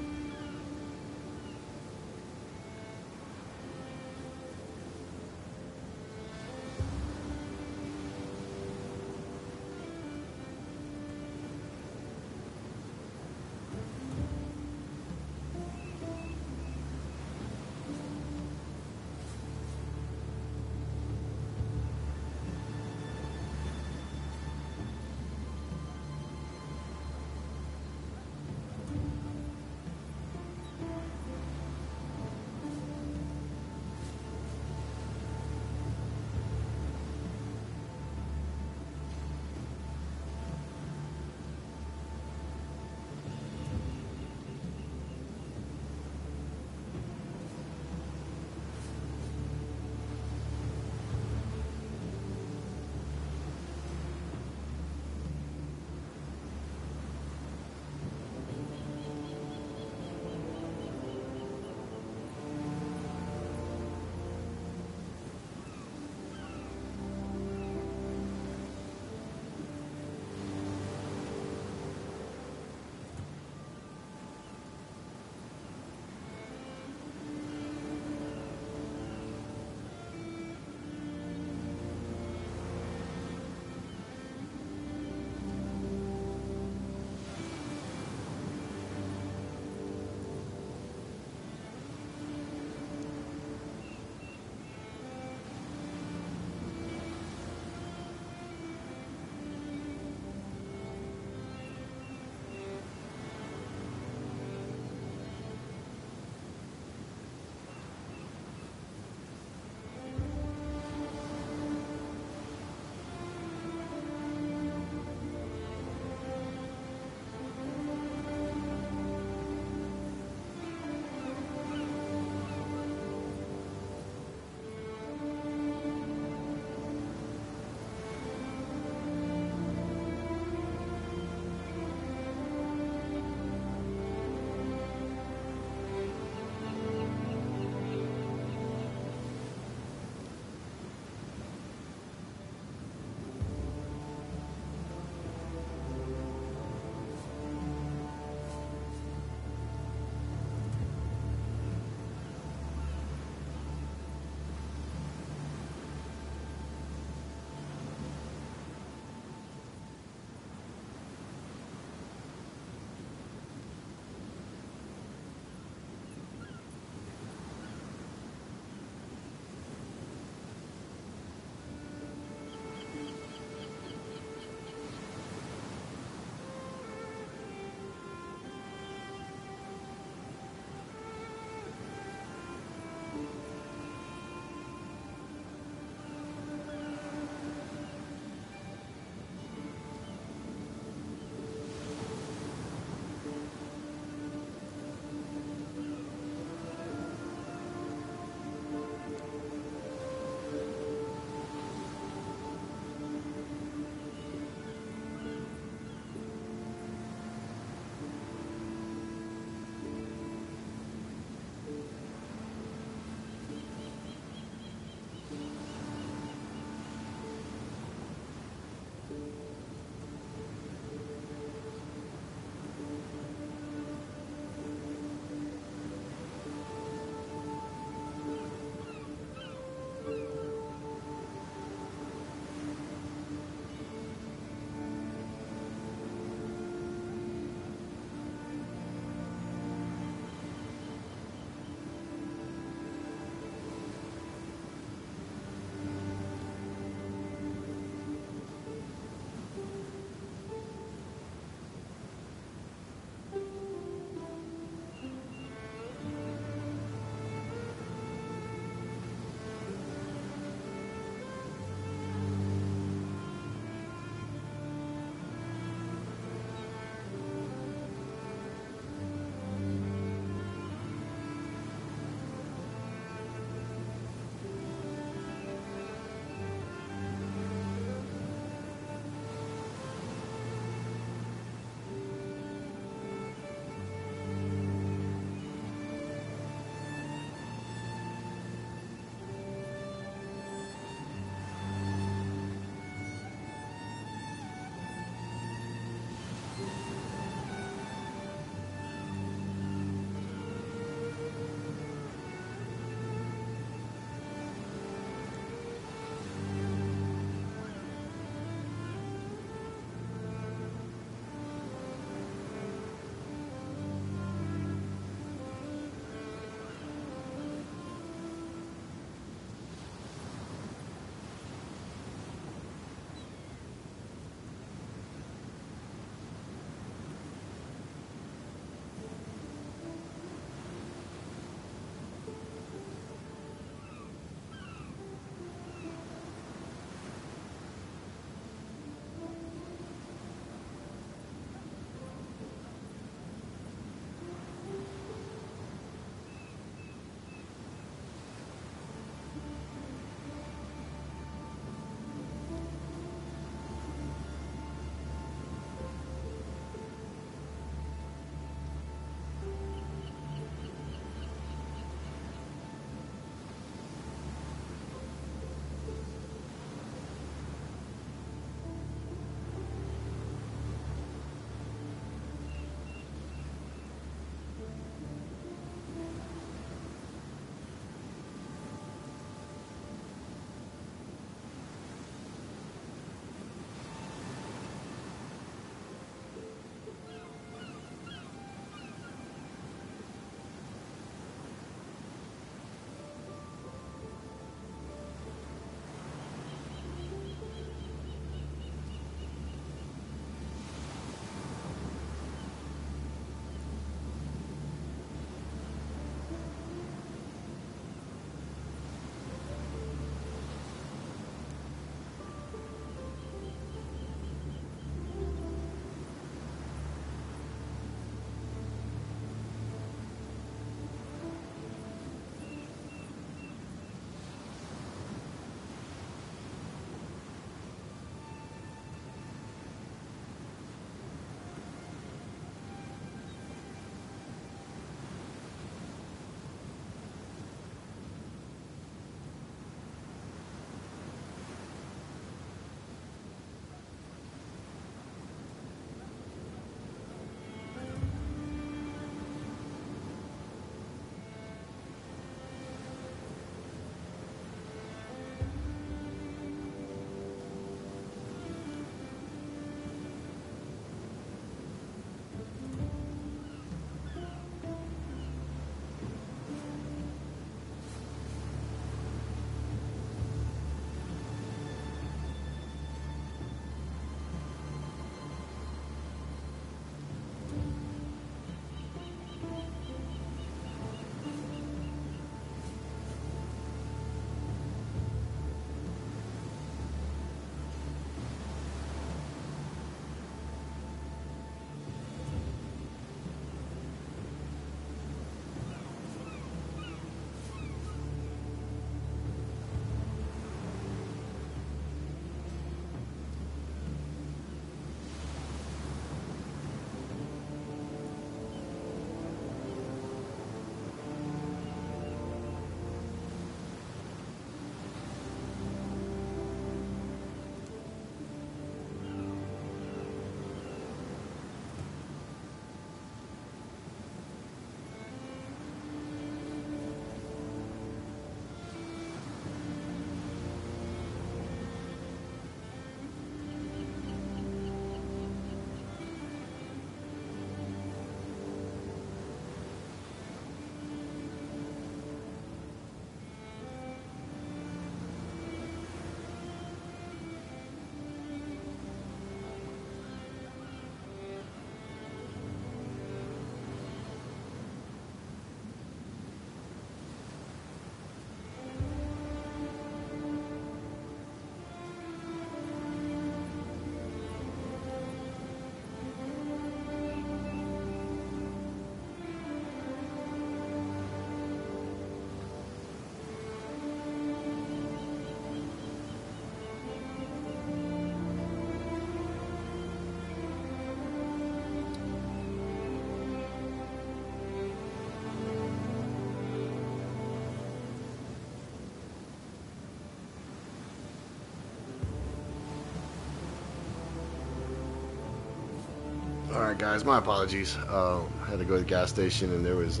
Alright guys, my apologies. I had to go to the gas station and there was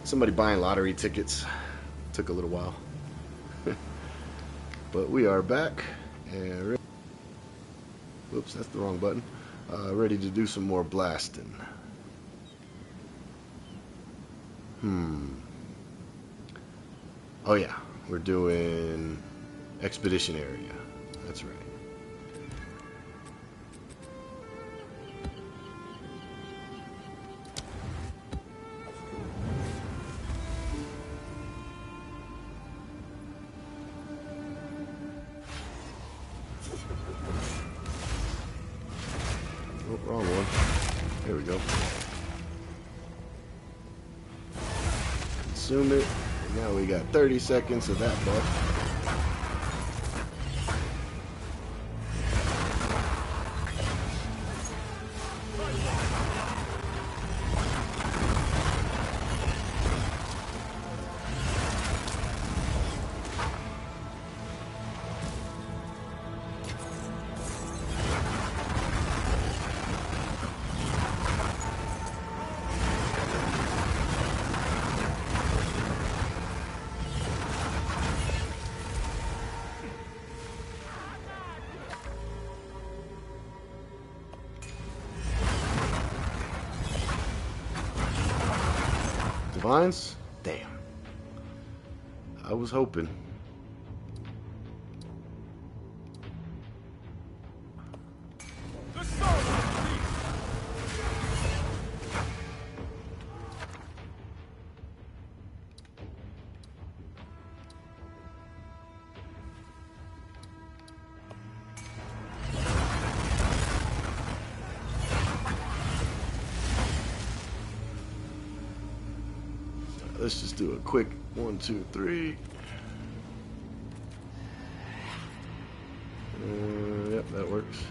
somebody buying lottery tickets. Took a little while. But we are back and whoops, that's the wrong button. Ready to do some more blasting. Oh yeah, we're doing expedition area. That's right. Oh, wrong one. There we go. Consume it. And now we got 30 seconds of that buff. Divines? Damn. I was hoping. The soul of peace. Let's just do a quick 1, 2, 3. Yep, that works.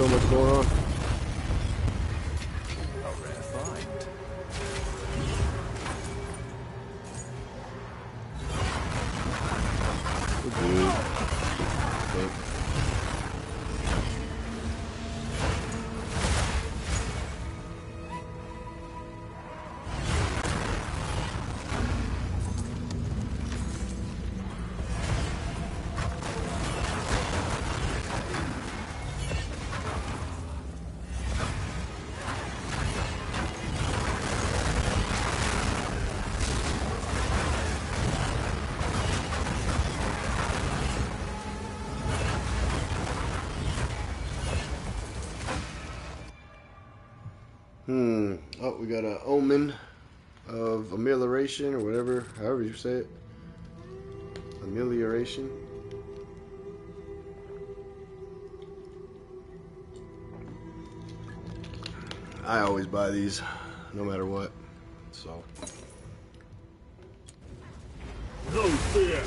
so much going on. A rare find. We're good. Okay. Oh, we got an omen of amelioration or whatever, however you say it. Amelioration. I always buy these, no matter what. So. No fear.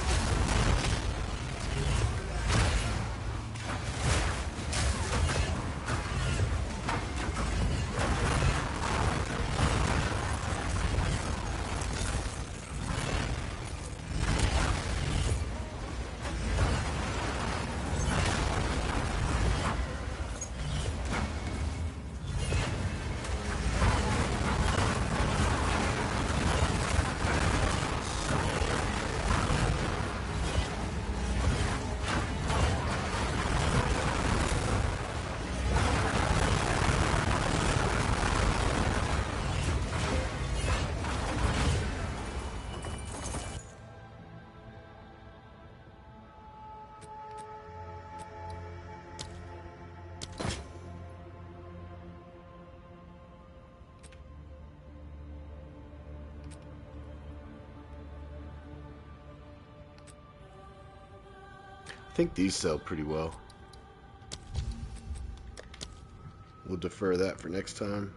I think these sell pretty well. We'll defer that for next time.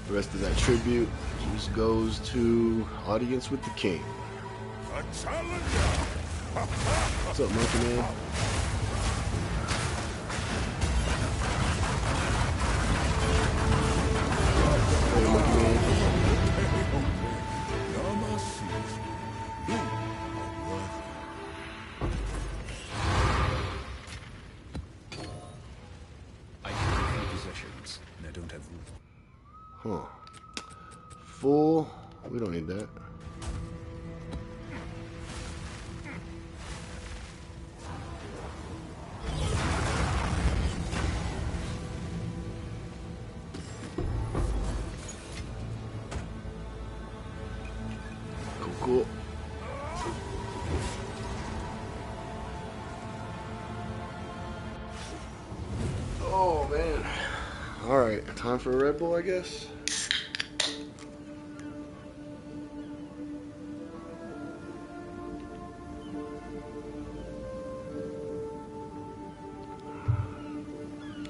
The rest of that tribute just goes to Audience with the King. A challenger! What's up, Monkey Man? Hey, Monkey Man. I have few possessions, and I don't have room. Huh. Full. We don't need that. Cool. Oh man. Alright, time for a Red Bull, I guess.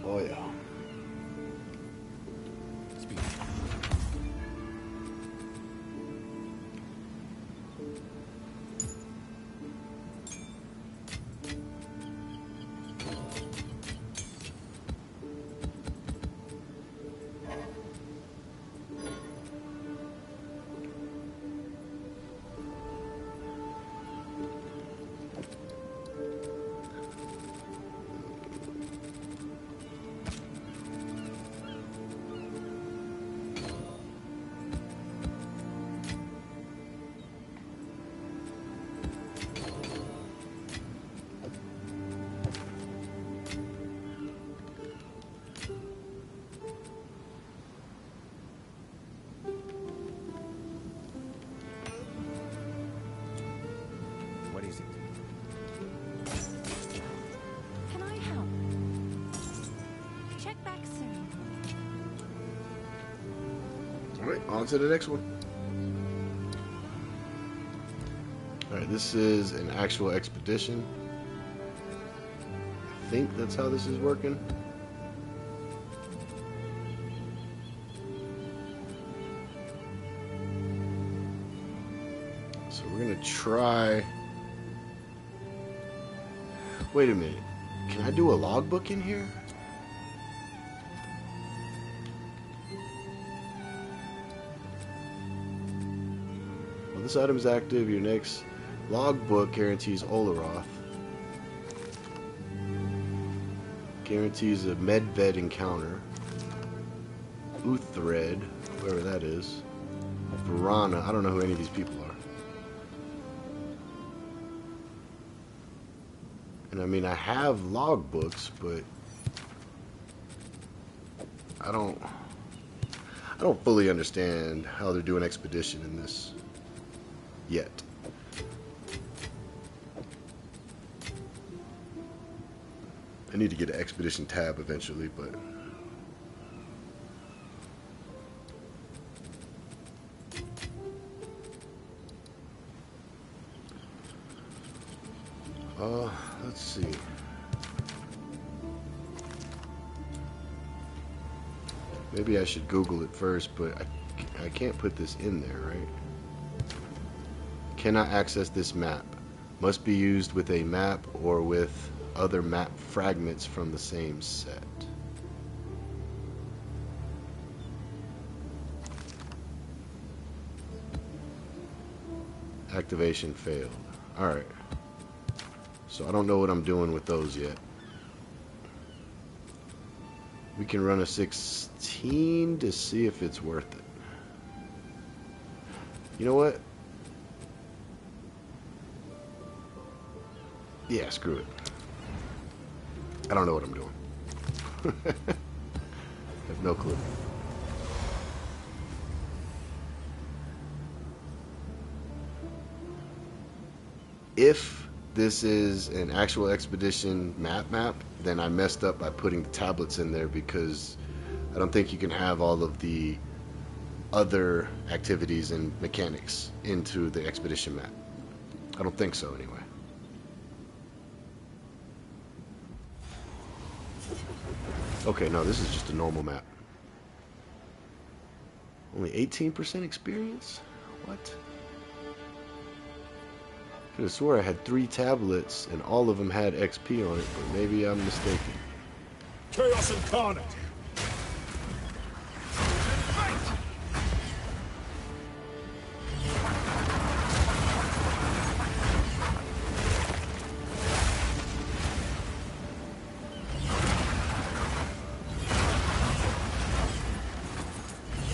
Oh yeah. What is it? Can I help? Check back soon. Alright, on to the next one. Alright, this is an actual expedition. I think that's how this is working. So we're gonna try. Wait a minute. Can I do a logbook in here? While this item is active, your next logbook guarantees Olaroth. Guarantees a Medved encounter. Uthred, whoever that is. Verana, I don't know who any of these people are. And I mean, I have logbooks, but I don't fully understand how they're doing expedition in this yet. I need to get an expedition tab eventually, but let's see. Maybe I should Google it first, but I can't put this in there, right? Cannot access this map. Must be used with a map or with other map fragments from the same set. Activation failed. Alright. So I don't know what I'm doing with those yet. We can run a 16 to see if it's worth it. You know what? Yeah, screw it. I don't know what I'm doing. I have no clue. If this is an actual expedition map, then I messed up by putting the tablets in there, because I don't think you can have all of the other activities and mechanics into the expedition map. I don't think so, anyway. Okay, no, this is just a normal map. Only 18% experience? What? I could have swore I had 3 tablets and all of them had XP on it, but maybe I'm mistaken. Chaos incarnate.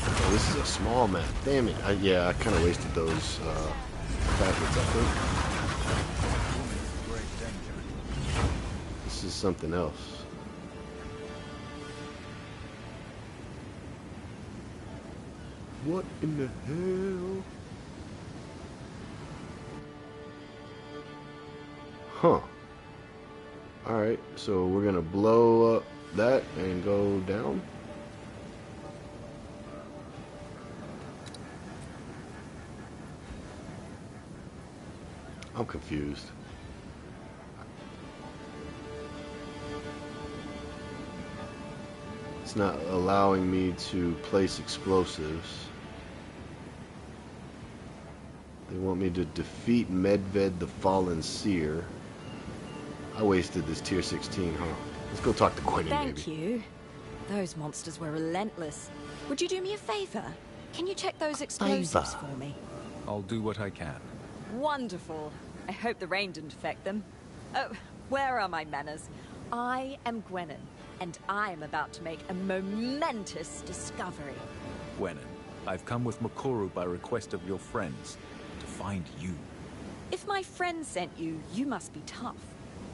Oh, this is a small map. Damn it. Yeah, I kind of wasted those tablets, I think. This is something else. What in the hell? Huh. Alright, so we're gonna blow up that and go down. I'm confused. It's not allowing me to place explosives. They want me to defeat Medved the Fallen Seer. I wasted this tier 16, huh? Let's go talk to Gwenny, Thank you. Those monsters were relentless. Would you do me a favor? Can you check those explosives for me? I'll do what I can. Wonderful. I hope the rain didn't affect them. Oh, where are my manners? I am Gwennon, and I am about to make a momentous discovery. Gwennon, I've come with Makoru by request of your friends to find you. If my friend sent you, you must be tough.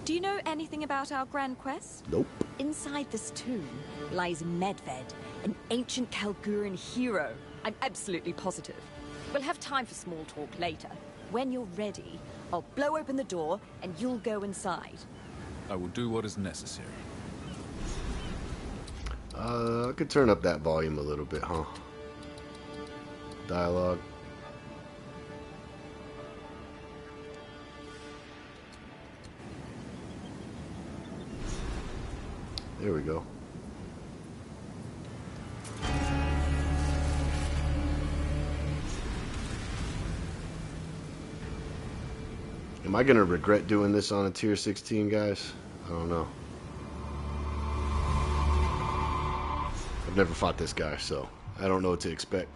Do you know anything about our grand quest? Nope. Inside this tomb lies Medved, an ancient Kalguran hero. I'm absolutely positive. We'll have time for small talk later. When you're ready, I'll blow open the door and you'll go inside. I will do what is necessary. I could turn up that volume a little bit, huh? Dialogue. There we go. Am I gonna regret doing this on a tier 16, guys? I don't know. I've never fought this guy, so I don't know what to expect.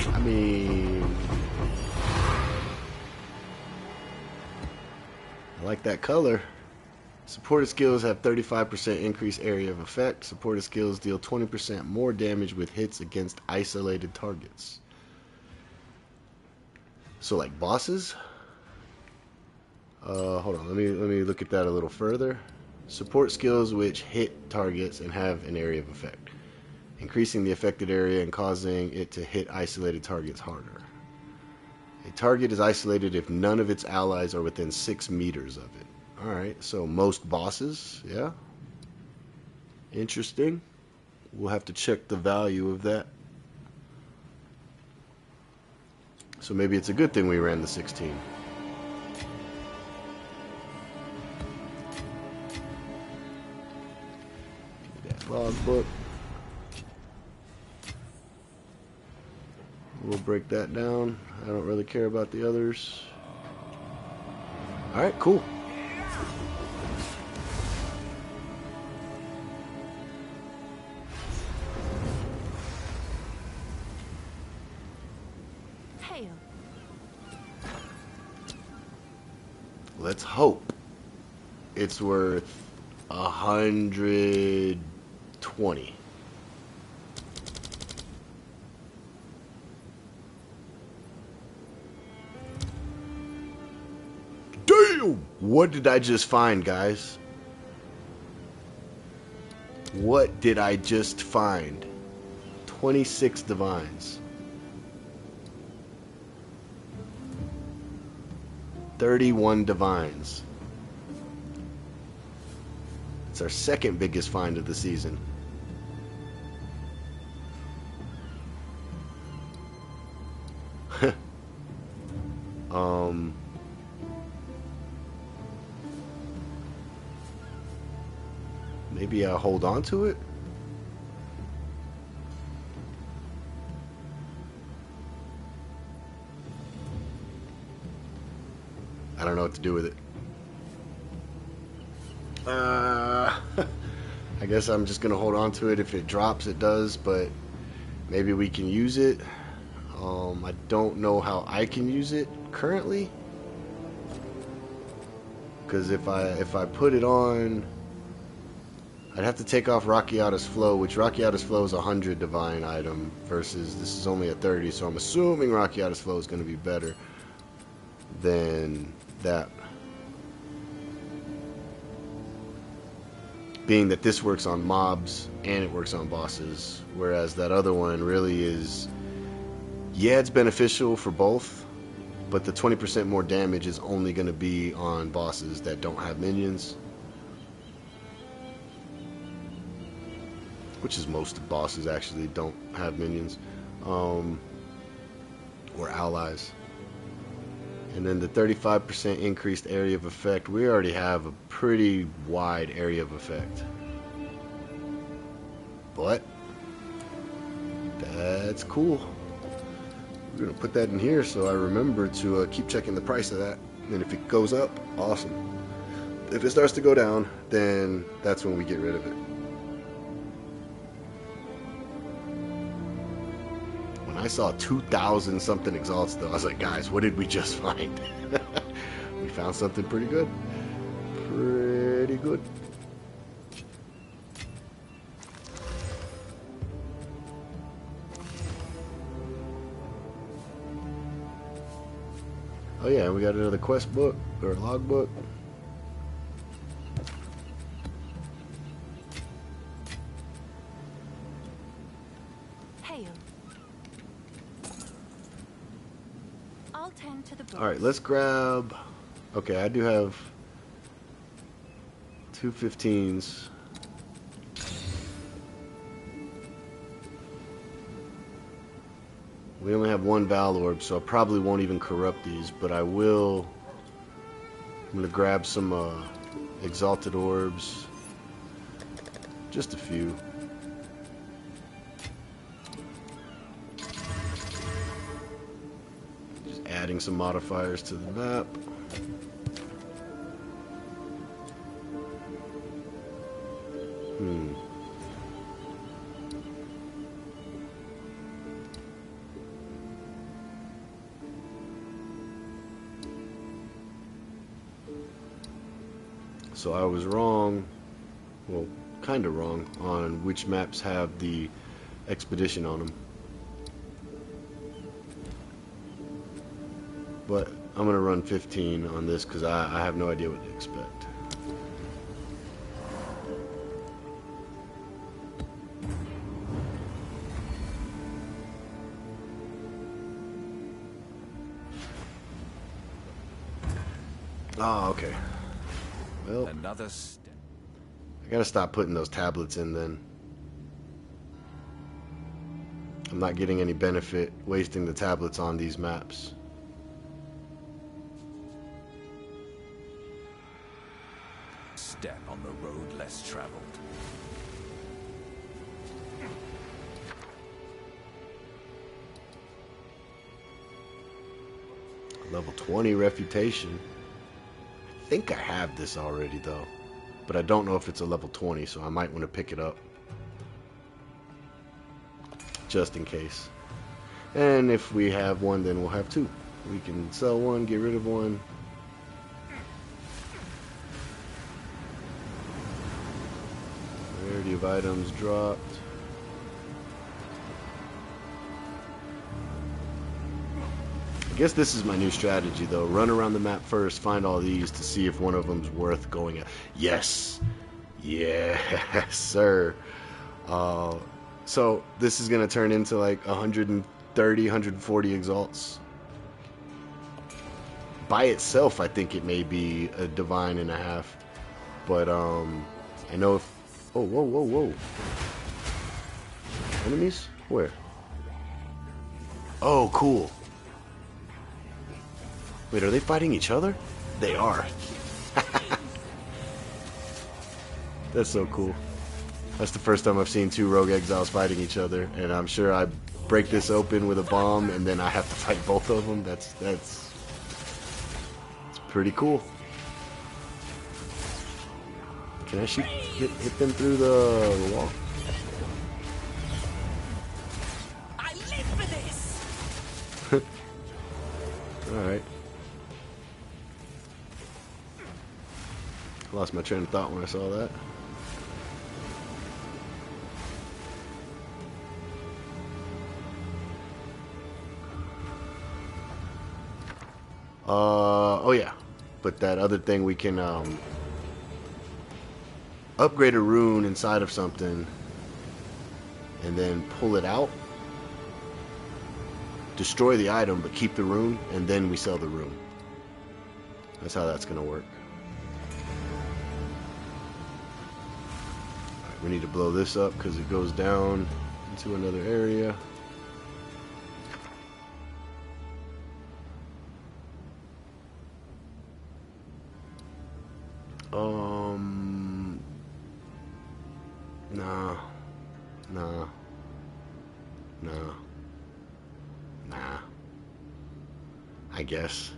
I mean, I like that color. Supported skills have 35% increased area of effect. Supported skills deal 20% more damage with hits against isolated targets. So like bosses? Hold on, let me look at that a little further. Support skills which hit targets and have an area of effect, increasing the affected area and causing it to hit isolated targets harder. A target is isolated if none of its allies are within 6 meters of it. Alright, so most bosses, yeah. Interesting. We'll have to check the value of that. So maybe it's a good thing we ran the 16. That logbook. We'll break that down. I don't really care about the others. Alright, cool. Hail. Let's hope it's worth 120. Damn! What did I just find, guys? What did I just find? 26 divines. 31 divines. It's our second biggest find of the season. Maybe I'll hold on to it. I don't know what to do with it. I guess I'm just gonna hold on to it. If it drops, it does, but maybe we can use it. I don't know how I can use it currently, because if I put it on, I'd have to take off Rakiata's Flow, which Rakiata's Flow is a 100 divine item versus this is only a 30, so I'm assuming Rakiata's Flow is going to be better than that. Being that this works on mobs and it works on bosses, whereas that other one really is, yeah, it's beneficial for both, but the 20% more damage is only going to be on bosses that don't have minions. Which is most bosses actually don't have minions. Or allies. And then the 35% increased area of effect, we already have a pretty wide area of effect. But that's cool. We're gonna put that in here so I remember to keep checking the price of that. And if it goes up, awesome. If it starts to go down, then that's when we get rid of it. When I saw 2,000 something exalts though, I was like, guys, what did we just find? We found something pretty good. Pretty good. Oh yeah, we got another quest book, or log book. Hail. I'll tend to the books. Alright, let's grab... Okay, I do have Two 15s. We only have one Val Orb, so I probably won't even corrupt these, but I will. I'm gonna grab some Exalted Orbs. Just a few. Just adding some modifiers to the map. So I was wrong, well, kind of wrong, on which maps have the expedition on them. But I'm going to run 15 on this because I have no idea what to expect. Oh, okay. Well, Another step. I gotta stop putting those tablets in then. I'm not getting any benefit wasting the tablets on these maps. Step on the road less traveled. Level 20 refutation. I think I have this already though, but I don't know if it's a level 20, so I might want to pick it up just in case. And if we have one, then we'll have two. We can sell one, get rid of one. Rarity of items dropped. I guess this is my new strategy though. Run around the map first, find all these to see if one of them's worth going at. Yes! Yes, sir. So this is going to turn into like 130, 140 exalts. By itself, I think it may be a divine and a half. But I know if... Oh, whoa, whoa, whoa. Enemies? Where? Oh, cool. Wait, are they fighting each other? They are. That's so cool. That's the first time I've seen two rogue exiles fighting each other, and I'm sure I break this open with a bomb, and then I have to fight both of them. That's pretty cool. Can I shoot hit them through the wall? I live for this. All right. Lost my train of thought when I saw that. Oh yeah, but that other thing we can upgrade a rune inside of something and then pull it out, destroy the item but keep the rune, and then we sell the rune. That's how that's gonna work. Alright, we need to blow this up because it goes down into another area. Nah. I guess.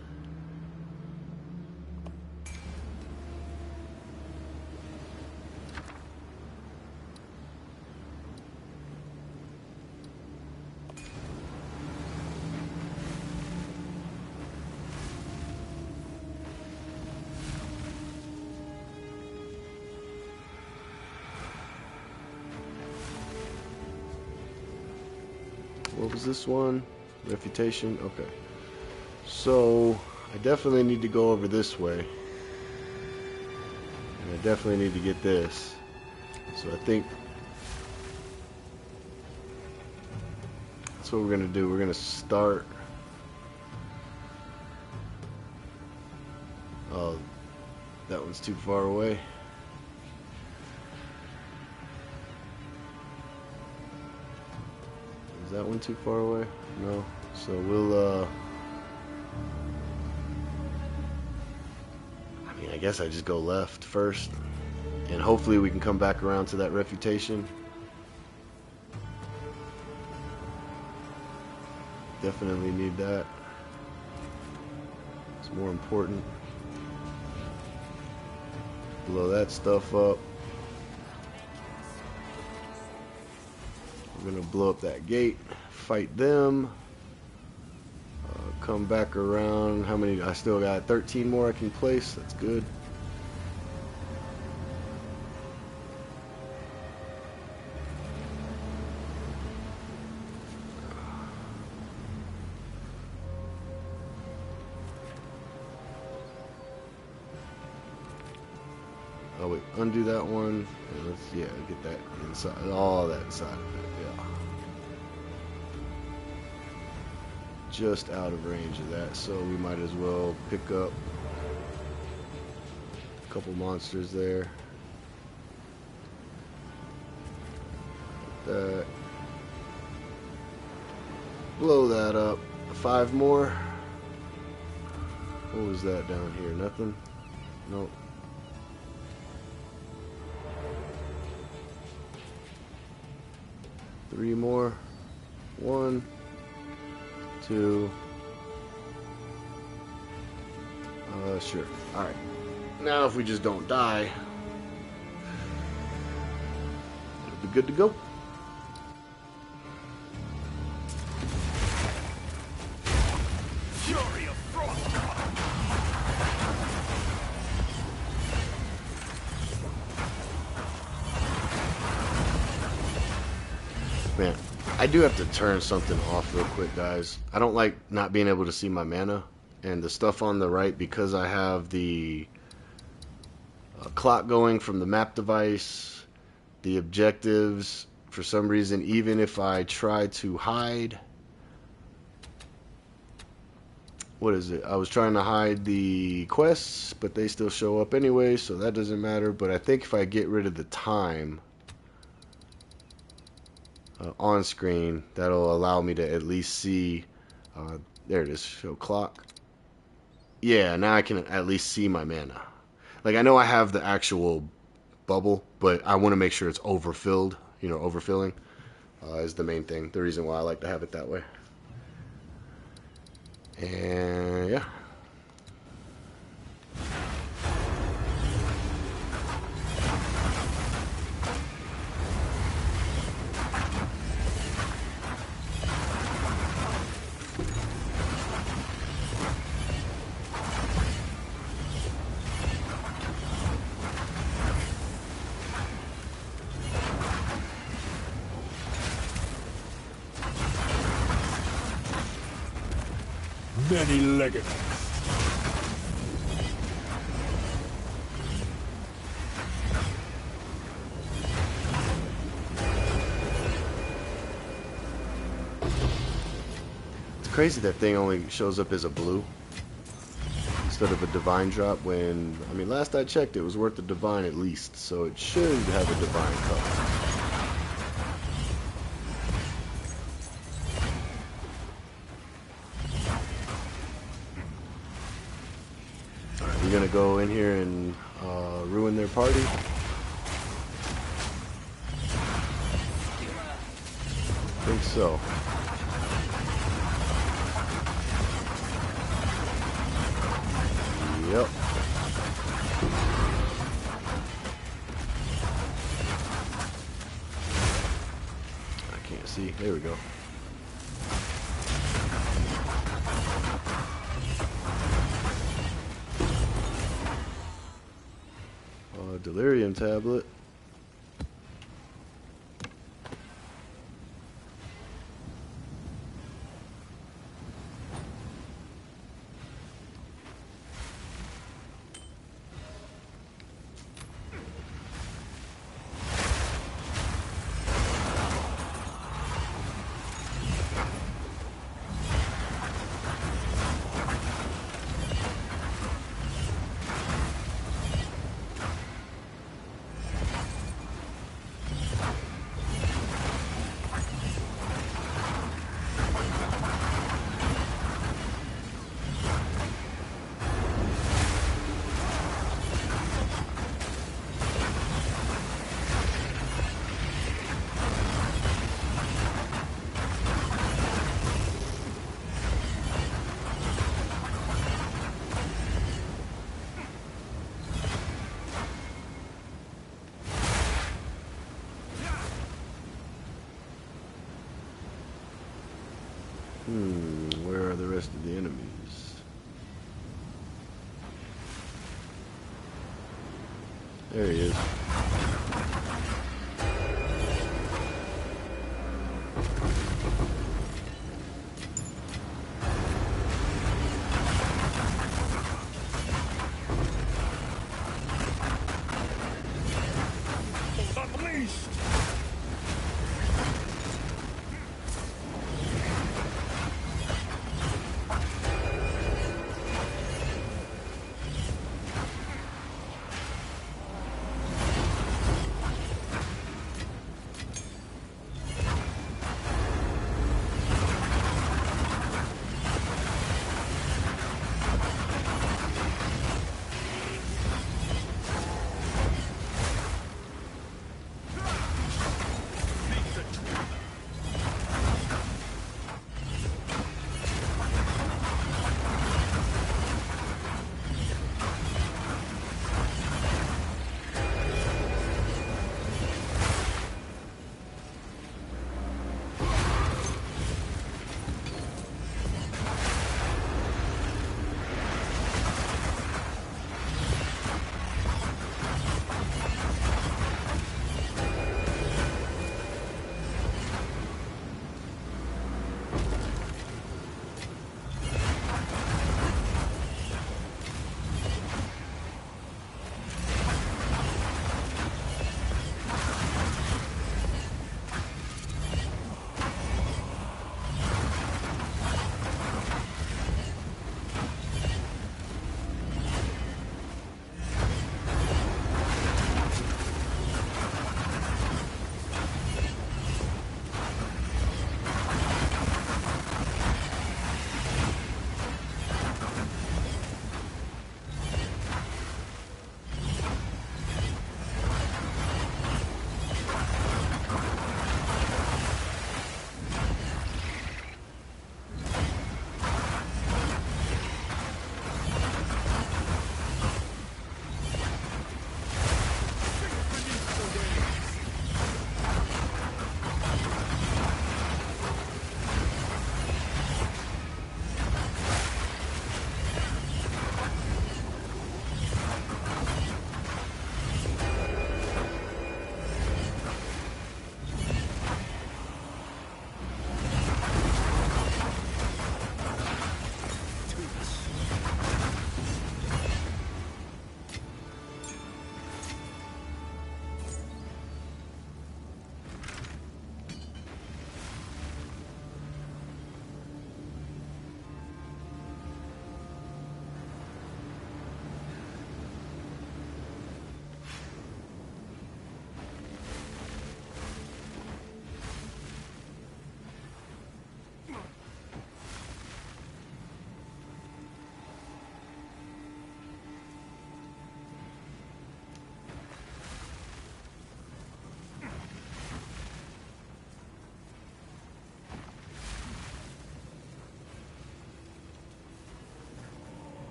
What was this one? Refutation? Okay. So, I definitely need to go over this way. And I definitely need to get this. So I think that's what we're going to do. We're going to start... Oh, that one's too far away. that one too far away? No. So we'll, I mean, I guess I just go left first. And hopefully we can come back around to that refutation. Definitely need that. It's more important. Blow that stuff up. We're gonna blow up that gate, fight them, come back around. How many? I still got 13 more I can place. That's good. Oh wait, undo that one. And let's get that inside, all that inside of it. Yeah. Just out of range of that, so we might as well pick up a couple monsters there. That. Blow that up. 5 more. What was that down here? Nothing? Nope. Three more. 1, 2. Sure. Alright. Now if we just don't die, it'll be good to go. Fury of frost. Man, I do have to turn something off real quick, guys. I don't like not being able to see my mana. And the stuff on the right, because I have the clock going from the map device, the objectives, for some reason, even if I try to hide... What is it? I was trying to hide the quests, but they still show up anyway, so that doesn't matter. But I think if I get rid of the time on screen, that'll allow me to at least see... there it is, show clock. Yeah, now I can at least see my mana. Like, I know I have the actual bubble, but I want to make sure it's overfilled. You know, overfilling is the main thing. The reason why I like to have it that way. And, yeah. Many-legged. It's crazy that thing only shows up as a blue instead of a divine drop when, I mean, last I checked it was worth a divine at least, so it should have a divine color. We're gonna go in here and ruin their party. I think so. Yep. I can't see. There we go. Delirium tablet. There he is. Unleashed!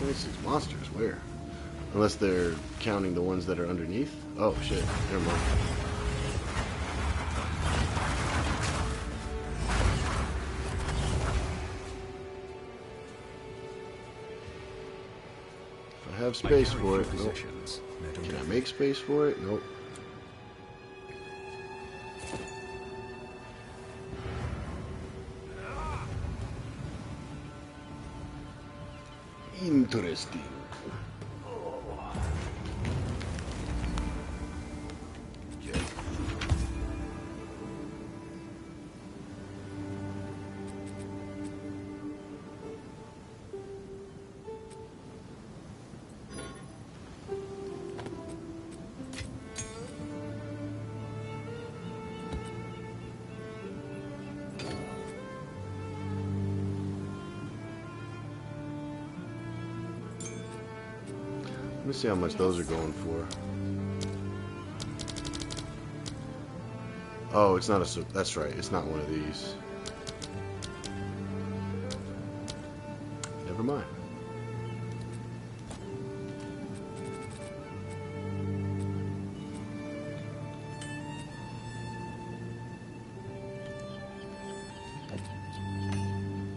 These monsters, where? Unless they're counting the ones that are underneath. Oh shit, never mind. If I have space for it, nope. Can I make space for it? Nope. Interesting. Let me see how much those are going for. Oh, it's not a... That's right. It's not one of these. Never mind.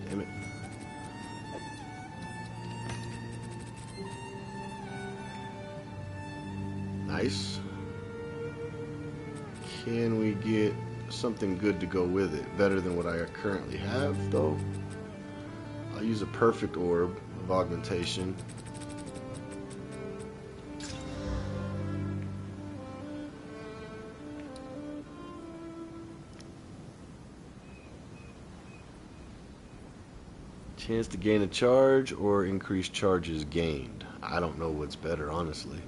Damn it. Nice. Can we get something good to go with it? Better than what I currently have, though. I'll use a perfect orb of augmentation. Chance to gain a charge or increase charges gained. I don't know what's better, honestly.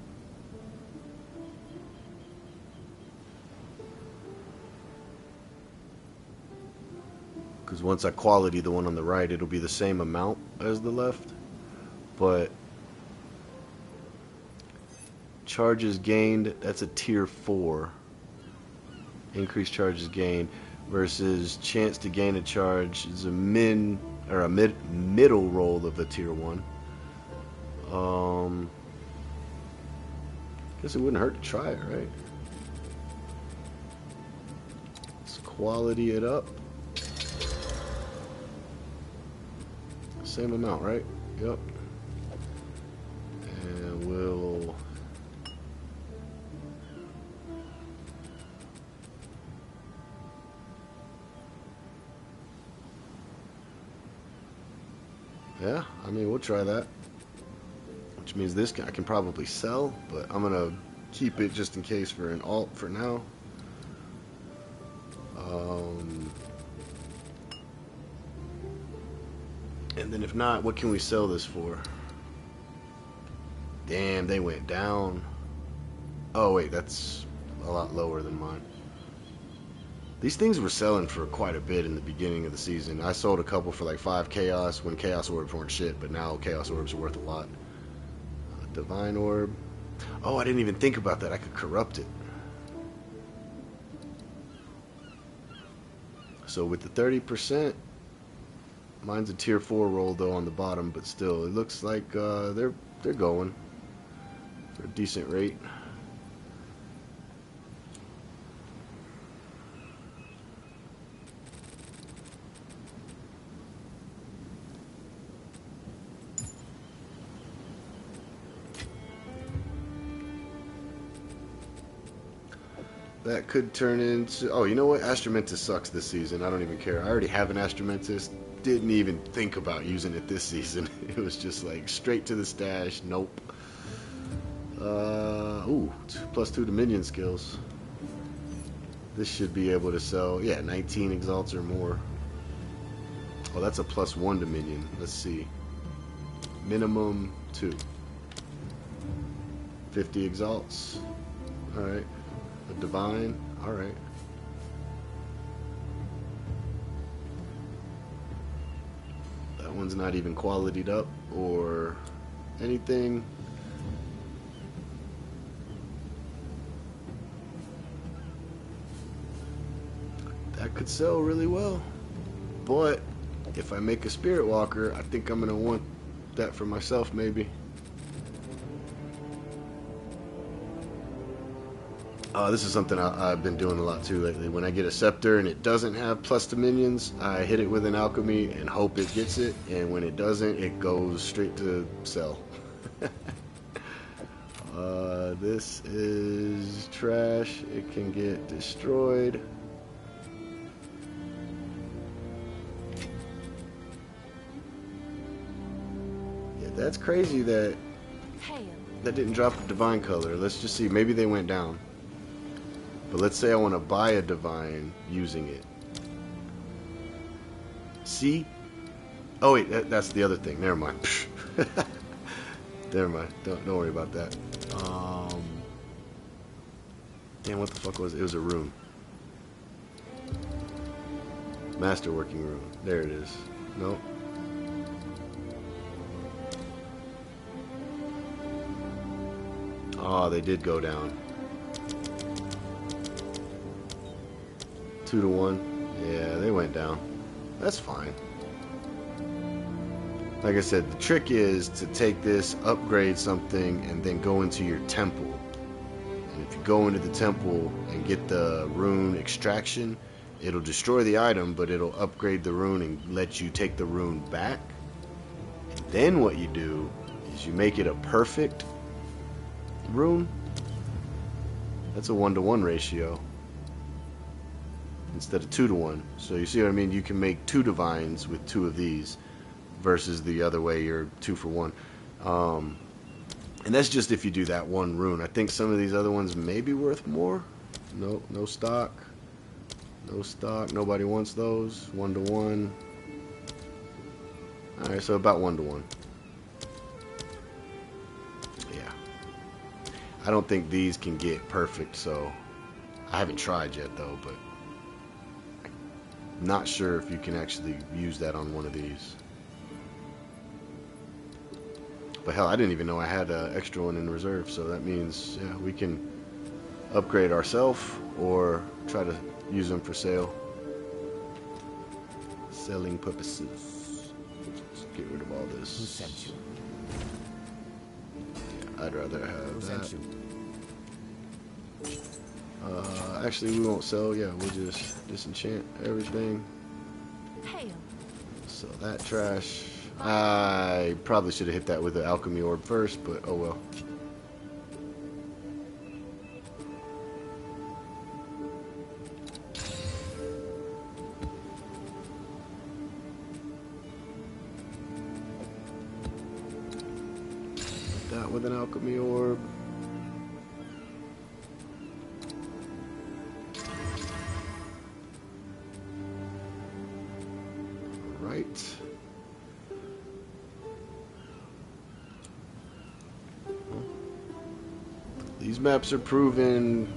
Because once I quality the one on the right, it'll be the same amount as the left. But charges gained, that's a tier 4. Increased charges gained versus chance to gain a charge is a middle roll of a tier 1. Guess it wouldn't hurt to try it, right? Let's quality it up. Same amount, right? Yep. And we'll... Yeah, I mean, we'll try that. Which means this I can probably sell, but I'm gonna keep it just in case for an alt for now. And then if not, what can we sell this for? Damn, they went down. Oh wait, that's a lot lower than mine. These things were selling for quite a bit in the beginning of the season. I sold a couple for like 5 chaos when chaos orbs weren't shit, but now chaos orbs are worth a lot. Divine orb. Oh, I didn't even think about that. I could corrupt it. So with the 30%, mine's a tier 4 roll though on the bottom, but still, it looks like they're going for a decent rate. That could turn into... Oh, you know what? Astromentus sucks this season. I don't even care. I already have an Astromentus. Didn't even think about using it this season. It was just like straight to the stash. Nope. Ooh, +2 to minion skills. This should be able to sell... Yeah, 19 exalts or more. Oh, that's a +1 to minion. Let's see. Minimum 2. 50 exalts. Alright. A divine, alright. That one's not even qualitied up or anything. That could sell really well. But if I make a Spirit Walker, I think I'm going to want that for myself maybe. This is something I've been doing a lot too lately. When I get a scepter and it doesn't have plus to minions, I hit it with an alchemy and hope it gets it. And when it doesn't, it goes straight to sell. This is trash. It can get destroyed. Yeah, That's crazy that Hail. that didn't drop a divine color. Let's just see. Maybe they went down. But let's say I want to buy a divine using it. See? Oh wait, that's the other thing. Never mind. Never mind. Don't worry about that. Damn, what the fuck was it? It was a rune. Masterworking rune. There it is. Nope. Oh, they did go down. 2 to 1. Yeah, they went down. That's fine. Like I said, the trick is to take this, upgrade something, and then go into your temple. And if you go into the temple and get the rune extraction, it'll destroy the item, but it'll upgrade the rune and let you take the rune back. And then what you do is you make it a perfect rune. That's a 1-to-1 ratio instead of 2-to-1. So you see what I mean? You can make 2 divines with 2 of these versus the other way you're 2 for 1. And that's just if you do that one rune. I think some of these other ones may be worth more. No stock. No stock. Nobody wants those. 1-to-1. Alright, so about 1-to-1. Yeah. I don't think these can get perfect, so I haven't tried yet though, but I'm not sure if you can actually use that on one of these. But hell, I didn't even know I had an extra one in reserve, so that means, yeah, we can upgrade ourselves or try to use them for sale. Selling purposes. Let's get rid of all this. Who sent you? Yeah, I'd rather have Who that. sent you? Actually, we won't sell. Yeah, we'll just disenchant everything. Hail. So that trash. I probably should have hit that with the alchemy orb first, but oh well. Hit that with an alchemy orb. Right. These maps are proven.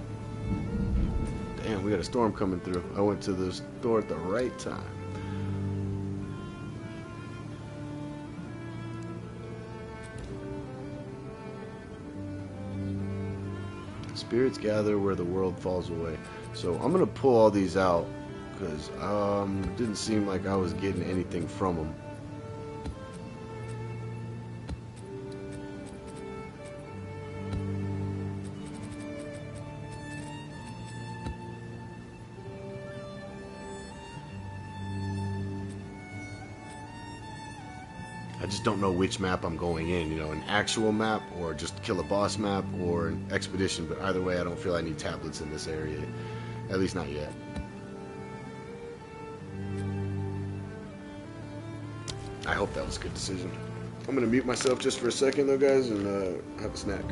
Damn, we got a storm coming through. I went to the store at the right time. Spirits gather where the world falls away. So I'm gonna pull all these out because it didn't seem like I was getting anything from them. I just don't know which map I'm going in, you know, an actual map or just kill a boss map or an expedition, but either way I don't feel I need tablets in this area, at least not yet. I hope that was a good decision. I'm going to mute myself just for a second though, guys, and have a snack.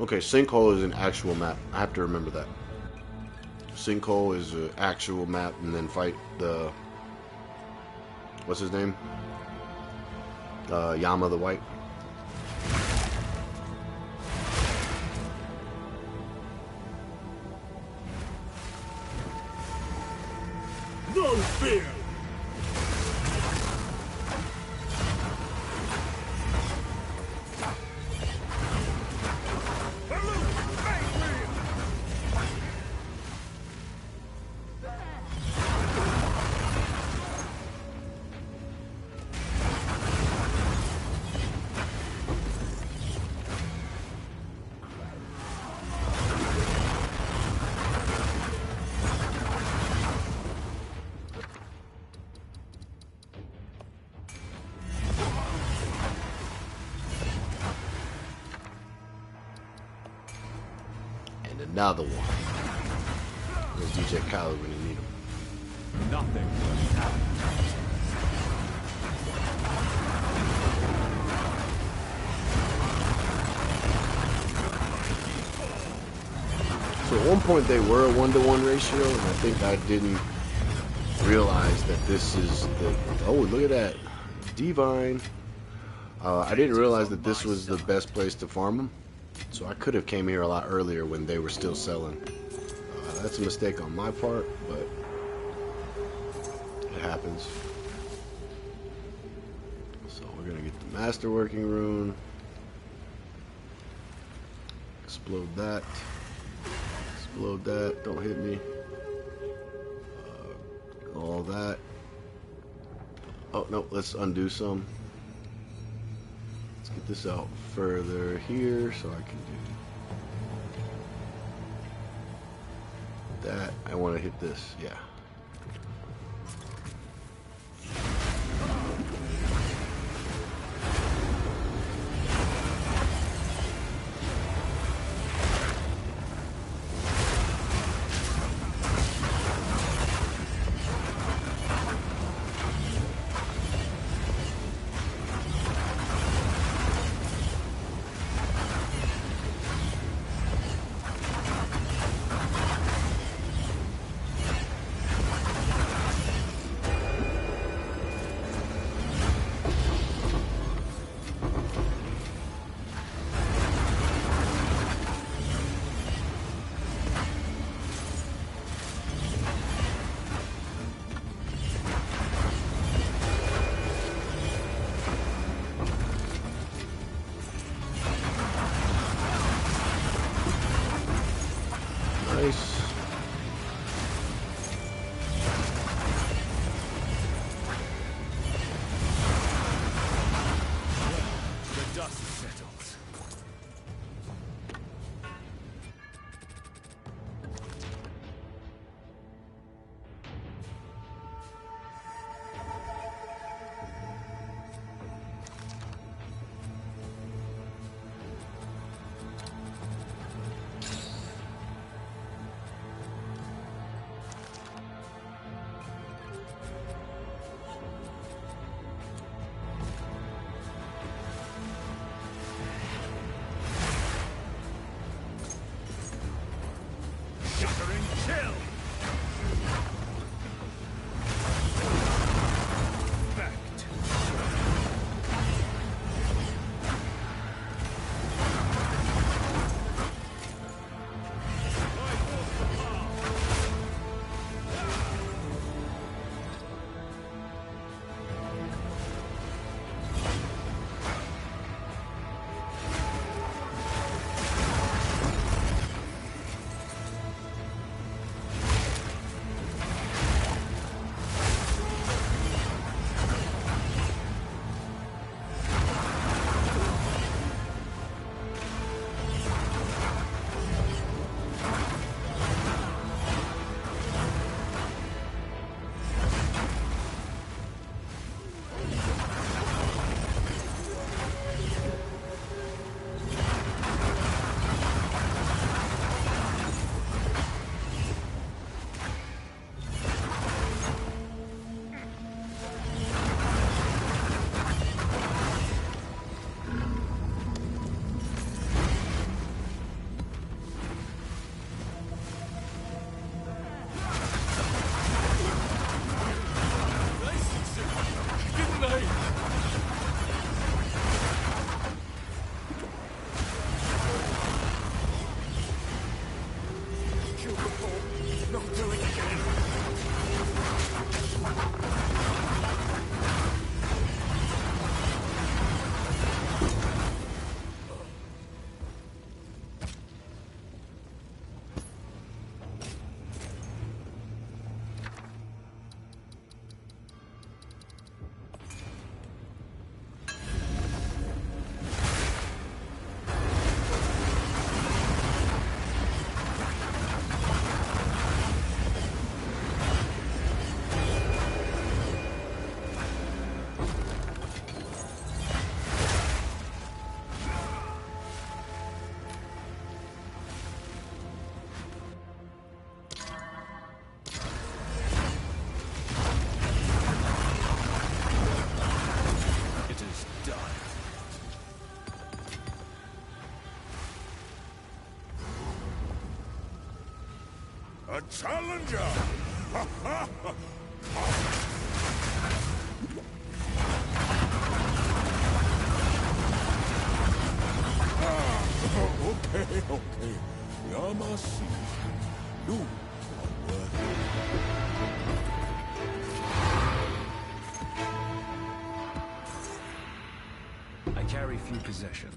Okay, Sinkhole is an actual map. I have to remember that. Sinkhole is an actual map, and then fight the... What's his name? Yama the White. No fear! And another one. There's DJ Khaled when you need him. Nothing will happen. So at one point they were a 1-to-1 ratio, and I think I didn't realize that this is the... Oh, look at that. Divine. I didn't realize that this was the best place to farm them. So I could have came here a lot earlier when they were still selling. That's a mistake on my part, but it happens. So we're going to get the master working rune. Explode that. Explode that. Don't hit me. All that. Oh, no. Let's undo some. Let's get this out further here so I can do that. I want to hit this. Yeah. Nice. The dust settles. A challenger! Ha ha! Okay. Yamasi. You are worthy. I carry few possessions.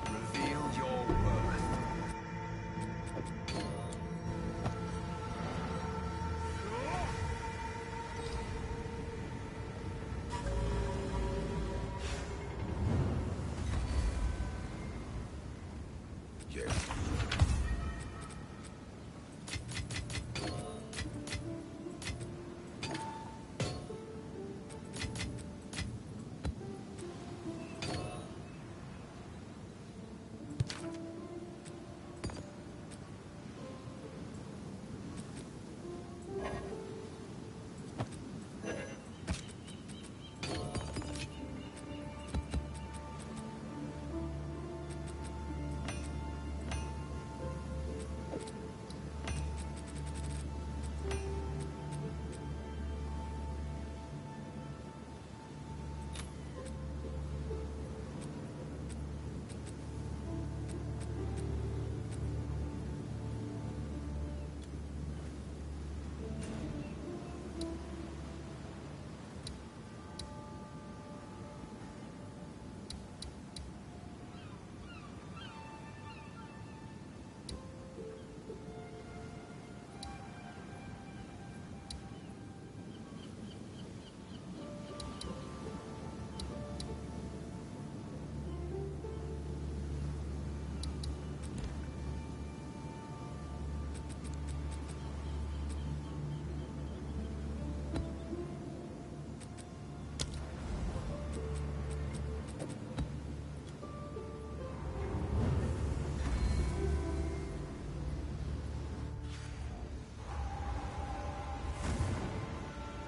Reveal your worth. Yes.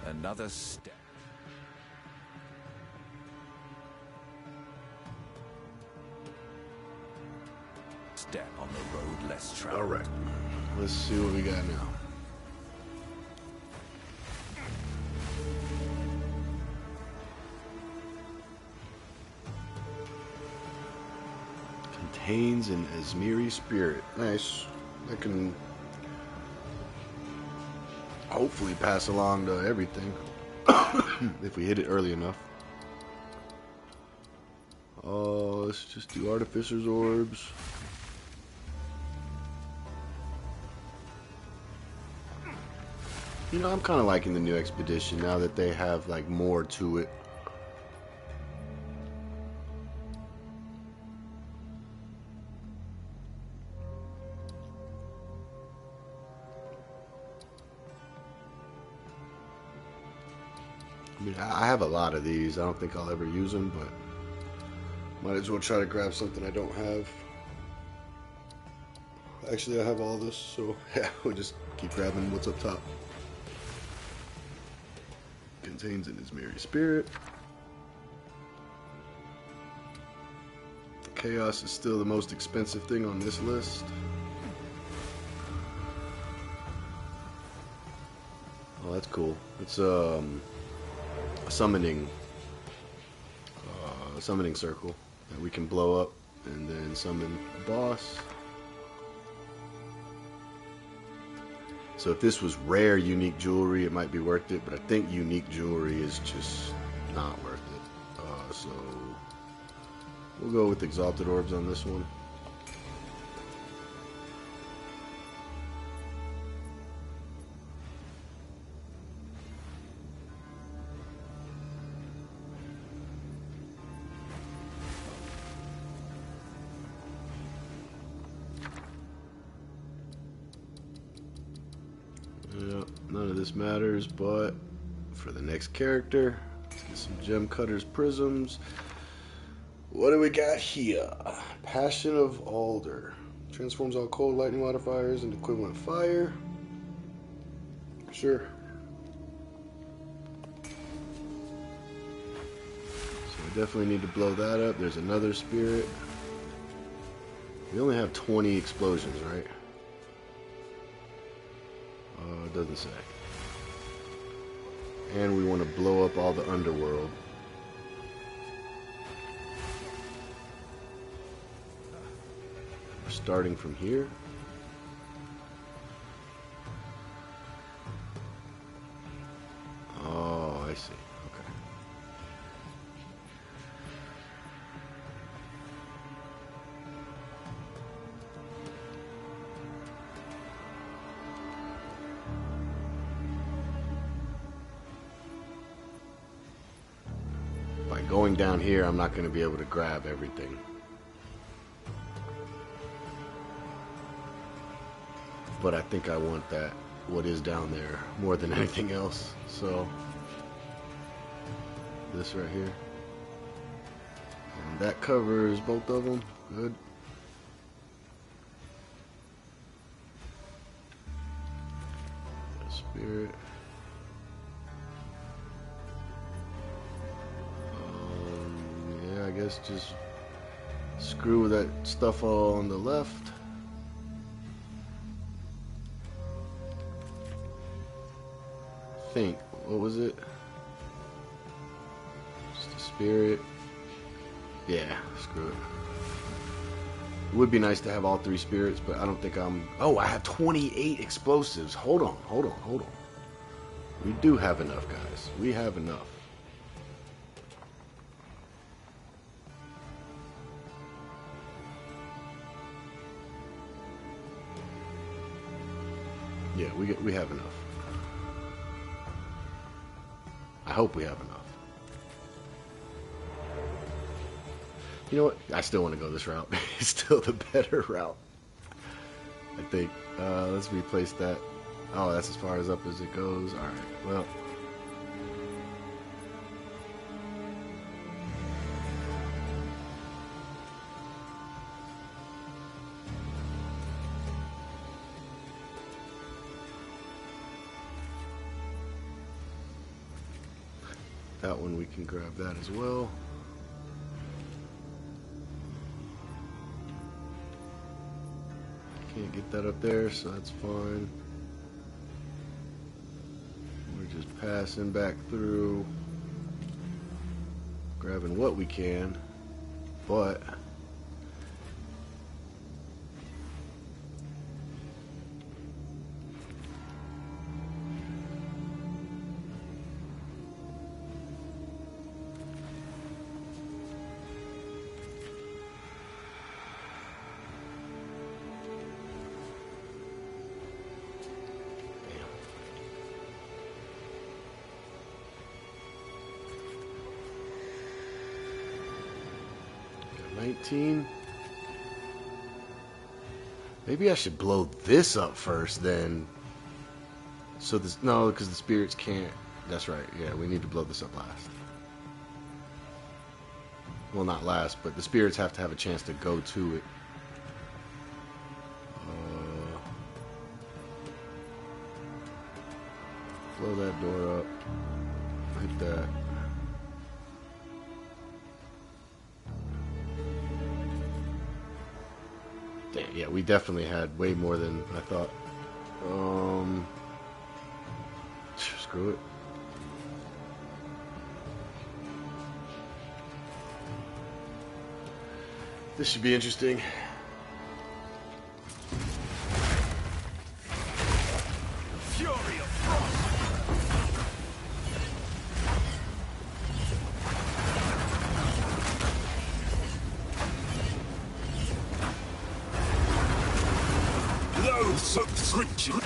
Another step. Step on the road less traveled. All right. Let's see what we got now. Contains an Asmiri spirit. Nice. That can hopefully pass along to everything if we hit it early enough. Let's just do Artificer's Orbs. You know, I'm kind of liking the new expedition now that they have like more to it. I mean, I have a lot of these. I don't think I'll ever use them, but might as well try to grab something I don't have. Actually, I have all this, so yeah, we'll just keep grabbing what's up top. Contains an Asmiri spirit. Chaos is still the most expensive thing on this list. Oh, that's cool. It's a summoning circle that we can blow up and then summon a boss. So if this was rare unique jewelry, it might be worth it, but I think unique jewelry is just not worth it. So we'll go with Exalted Orbs on this one. this matters, but for the next character, let's get some gem cutters prisms. What do we got here? Passion of Alder. Transforms all cold lightning modifiers into equivalent fire. Sure. So we definitely need to blow that up. There's another spirit. We only have 20 explosions, right? It doesn't say. And we want to blow up all the underworld. We're starting from here. Oh, I see. Okay. By going down here, I'm not going to be able to grab everything. But I think I want that, what is down there, more than anything else. So, this right here. And that covers both of them. Good. Spirit. Yeah, I guess just screw with that stuff all on the left. Think, what was it? Just a spirit. Yeah, screw it. It would be nice to have all 3 spirits, but I don't think I'm... Oh, I have 28 explosives. Hold on. We do have enough, guys. We have enough. Yeah, we have enough. I hope we have enough. You know what? I still want to go this route. It's still the better route, I think. Let's replace that. Oh, that's as far as up as it goes. Alright, well. That one we can grab that as well. Can't get that up there, so that's fine. We're just passing back through, grabbing what we can, but maybe I should blow this up first, then. So this, no, because the spirits can't. That's right. Yeah, we need to blow this up last. Well, not last, but the spirits have to have a chance to go to it. Blow that door up. Hit that. Damn, yeah, we definitely had way more than I thought. Screw it. This should be interesting. Fury of frost. Subscription.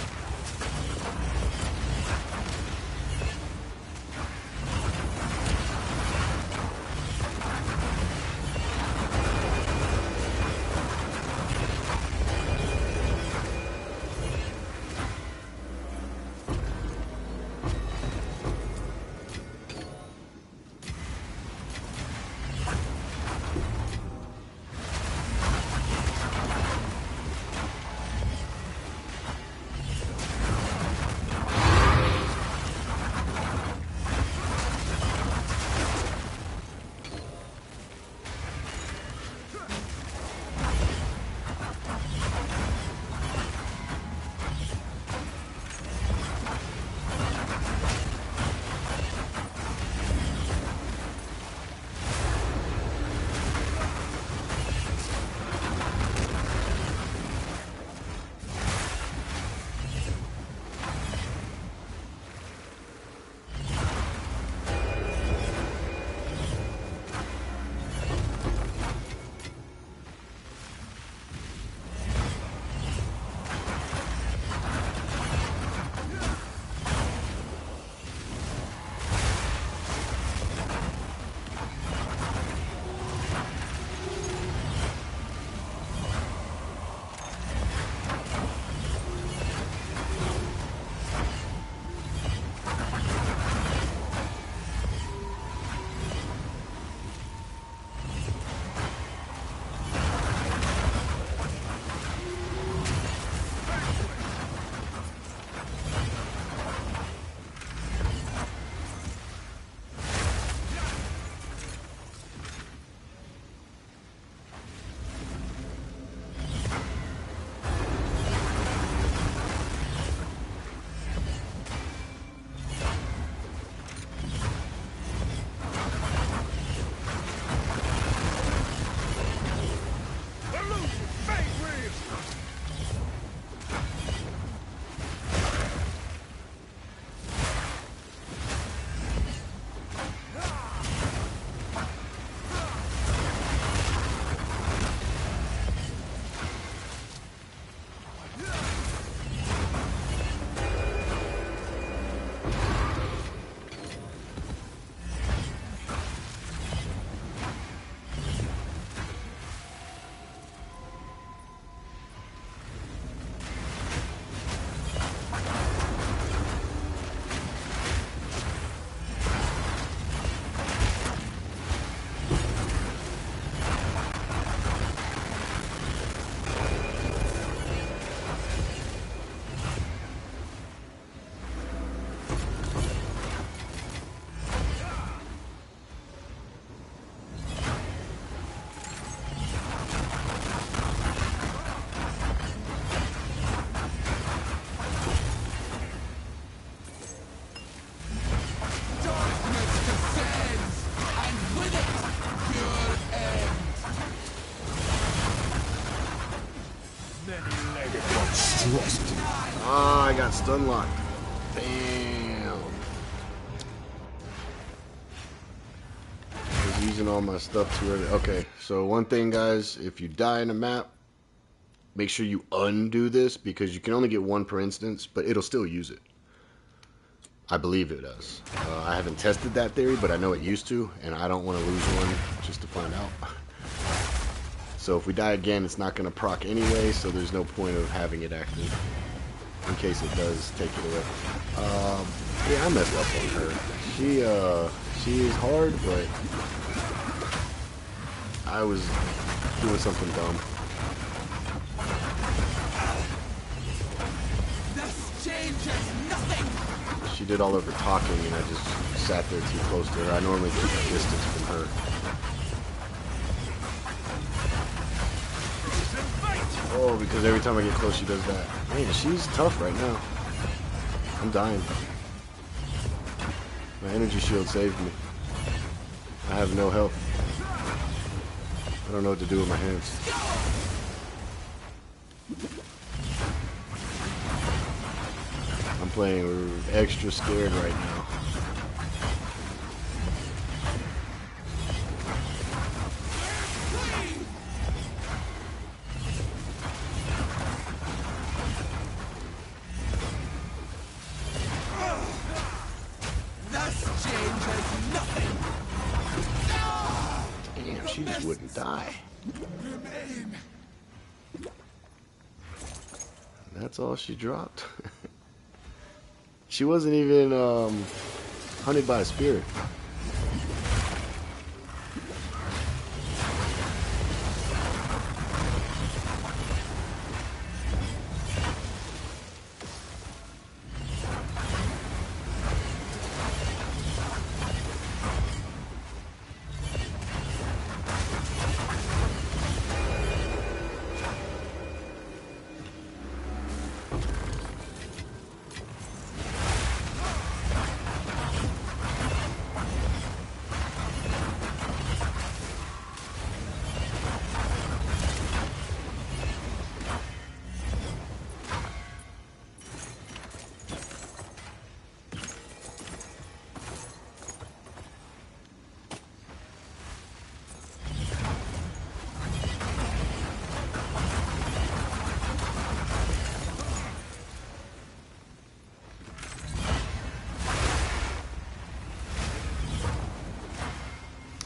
lost. Ah, I got stun locked. Damn. I was using all my stuff too early. Okay, so one thing, guys, if you die in a map, make sure you undo this because you can only get one per instance, but it'll still use it. I believe it does. I haven't tested that theory, but I know it used to, and I don't want to lose one just to find out. So if we die again, it's not going to proc anyway, so there's no point of having it active in case it does take it away. Yeah, I messed up on her. She is hard, but I was doing something dumb. This changes nothing. She did all of her talking, and I just sat there too close to her. I normally get my distance from her. Oh, because every time I get close, she does that. Man, she's tough right now. I'm dying. My energy shield saved me. I have no health. I don't know what to do with my hands. I'm playing extra scared right now. Damn, she just wouldn't die. That's all she dropped. She wasn't even hunted by a spirit.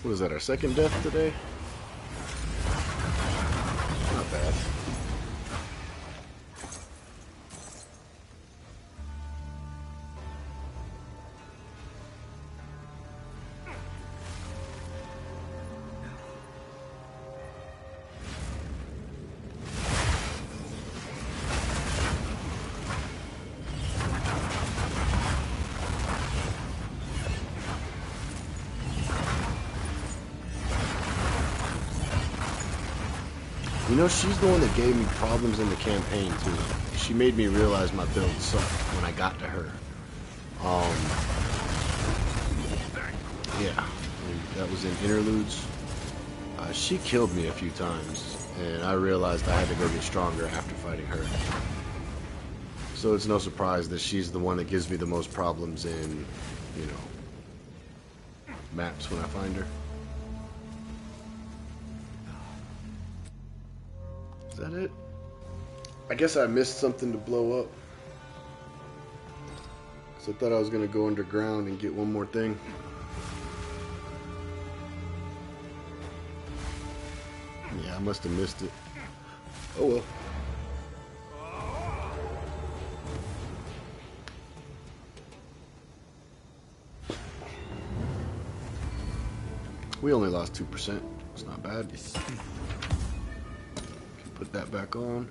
What is that, our second death today? Not bad. You know, she's the one that gave me problems in the campaign, too. She made me realize my build sucked when I got to her. Yeah, that was in Interludes. She killed me a few times, and I realized I had to go get stronger after fighting her. So it's no surprise that she's the one that gives me the most problems in, you know, maps when I find her. Is that it? I guess I missed something to blow up. So I thought I was going to go underground and get one more thing. Yeah, I must have missed it. Oh well. We only lost 2%. It's not bad. Put that back on.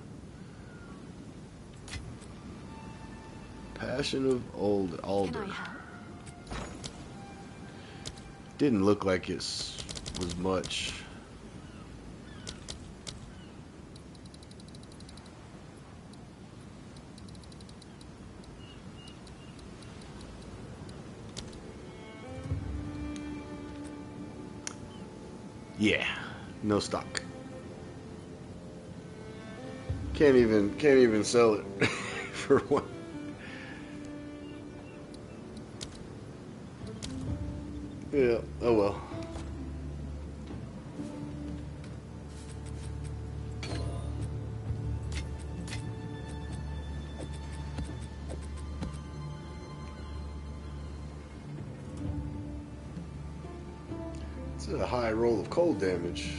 Passion of Alder. Didn't look like it was much. Yeah, no stock. Can't even sell it for one. Yeah, oh well. It's a high roll of cold damage.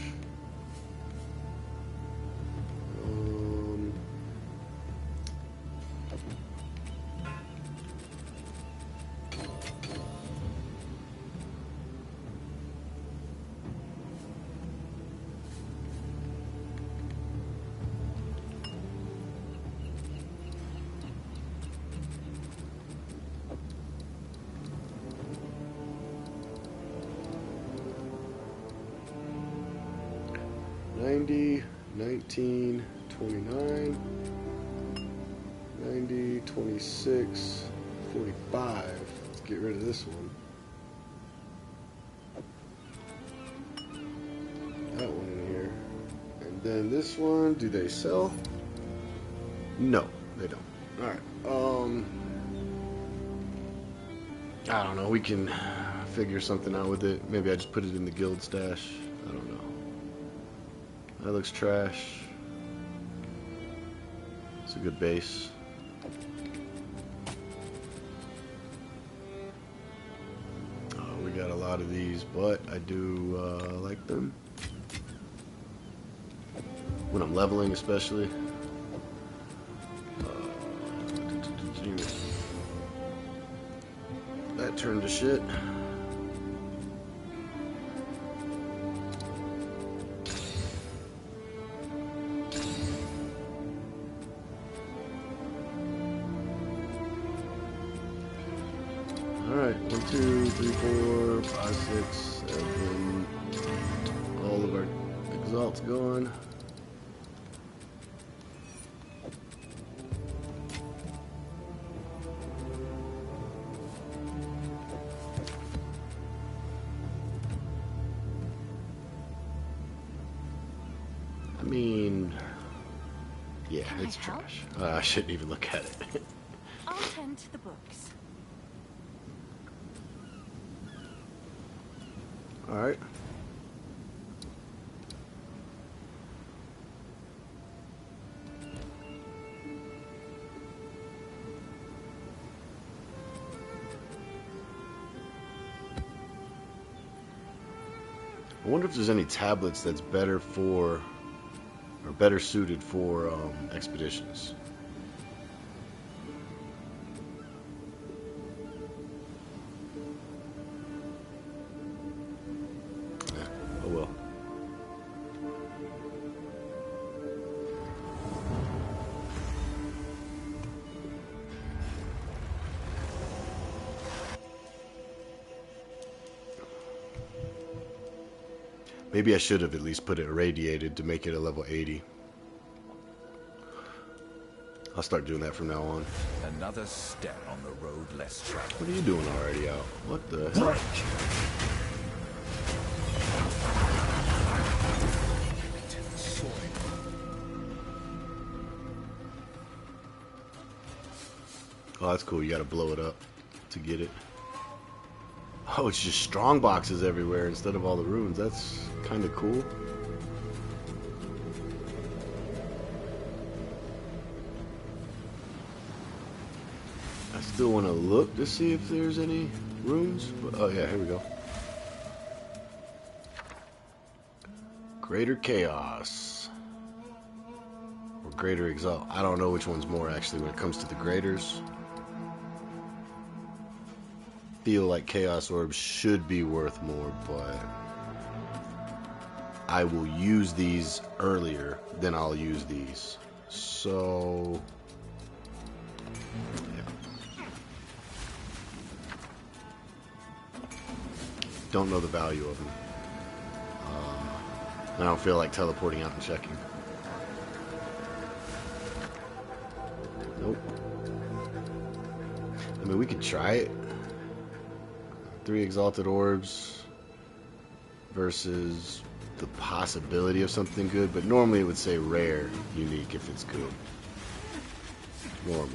$90, $19, $29, $90, $26, $45. Let's get rid of this one. That one in here. And then this one, do they sell? No, they don't. Alright, I don't know, we can figure something out with it. Maybe I just put it in the guild stash. I don't know. That looks trash. It's a good base. We got a lot of these, but I do like them. When I'm leveling, especially. That turned to shit. Alright, 1, 2, 3, 4, 5, 6, 7. All of our exalts gone. I mean, yeah, it's trash. I shouldn't even look at it. I'll tend to the books. Alright. I wonder if there's any tablets that's better for, or better suited for expeditions. Oh well. Maybe I should have at least put it irradiated to make it a level 80. I'll start doing that from now on. Another step on the road less traveled. What are you doing already out? What the hell? Oh, that's cool. You gotta blow it up to get it. Oh, it's just strong boxes everywhere instead of all the runes. That's kind of cool. I still want to look to see if there's any runes. But, oh yeah, here we go. Greater Chaos. Or Greater Exile. I don't know which one's more actually when it comes to the graders. Feel like Chaos Orbs should be worth more, but I will use these earlier than I'll use these. So, yeah. Don't know the value of them. I don't feel like teleporting out and checking. Nope. I mean, we could try it. 3 Exalted Orbs versus the possibility of something good, but normally it would say rare, unique if it's good. Normally.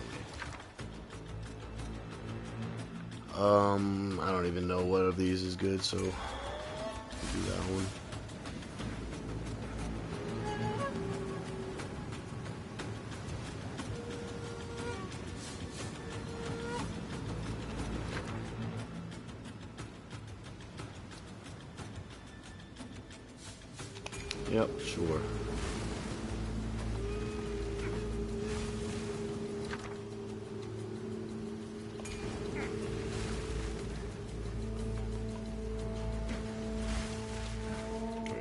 I don't even know what of these is good, so we'll do that one. Yep, sure.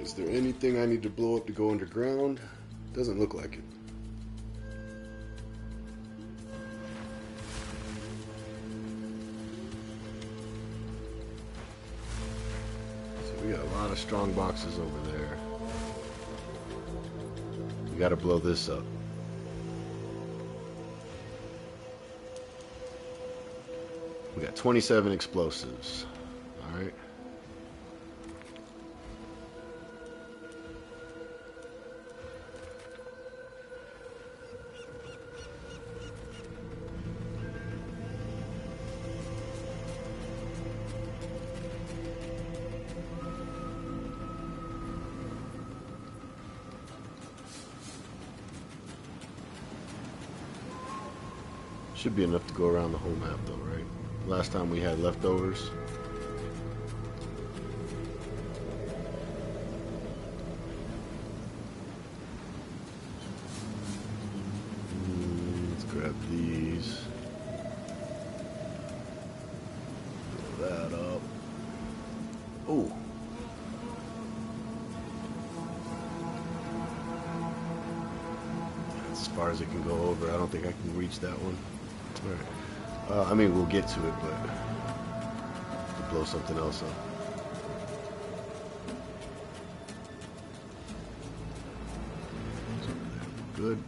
Is there anything I need to blow up to go underground? Doesn't look like it. So we got a lot of strong boxes over there. We gotta blow this up. We got 27 explosives. Alright. Should be enough to go around the whole map though, right? Last time we had leftovers. Let's grab these. Fill that up. Oh. That's as far as it can go over. I don't think I can reach that one. Alright. I mean, we'll get to it, but to blow something else up. Good.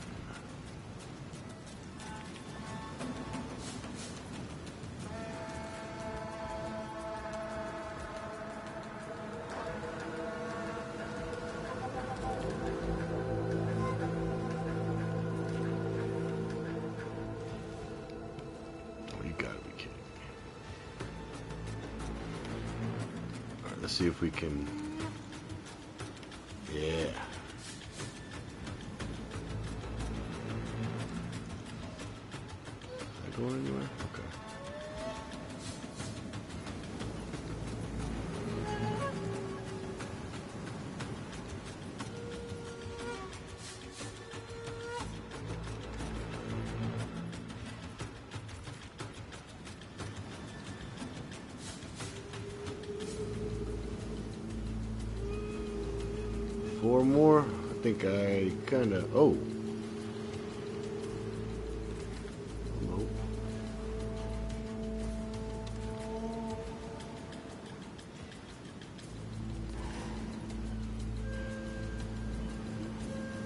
Let's see if we can. Yeah. Is that going anywhere? Okay. Four more. I think I kind of. Oh. Nope.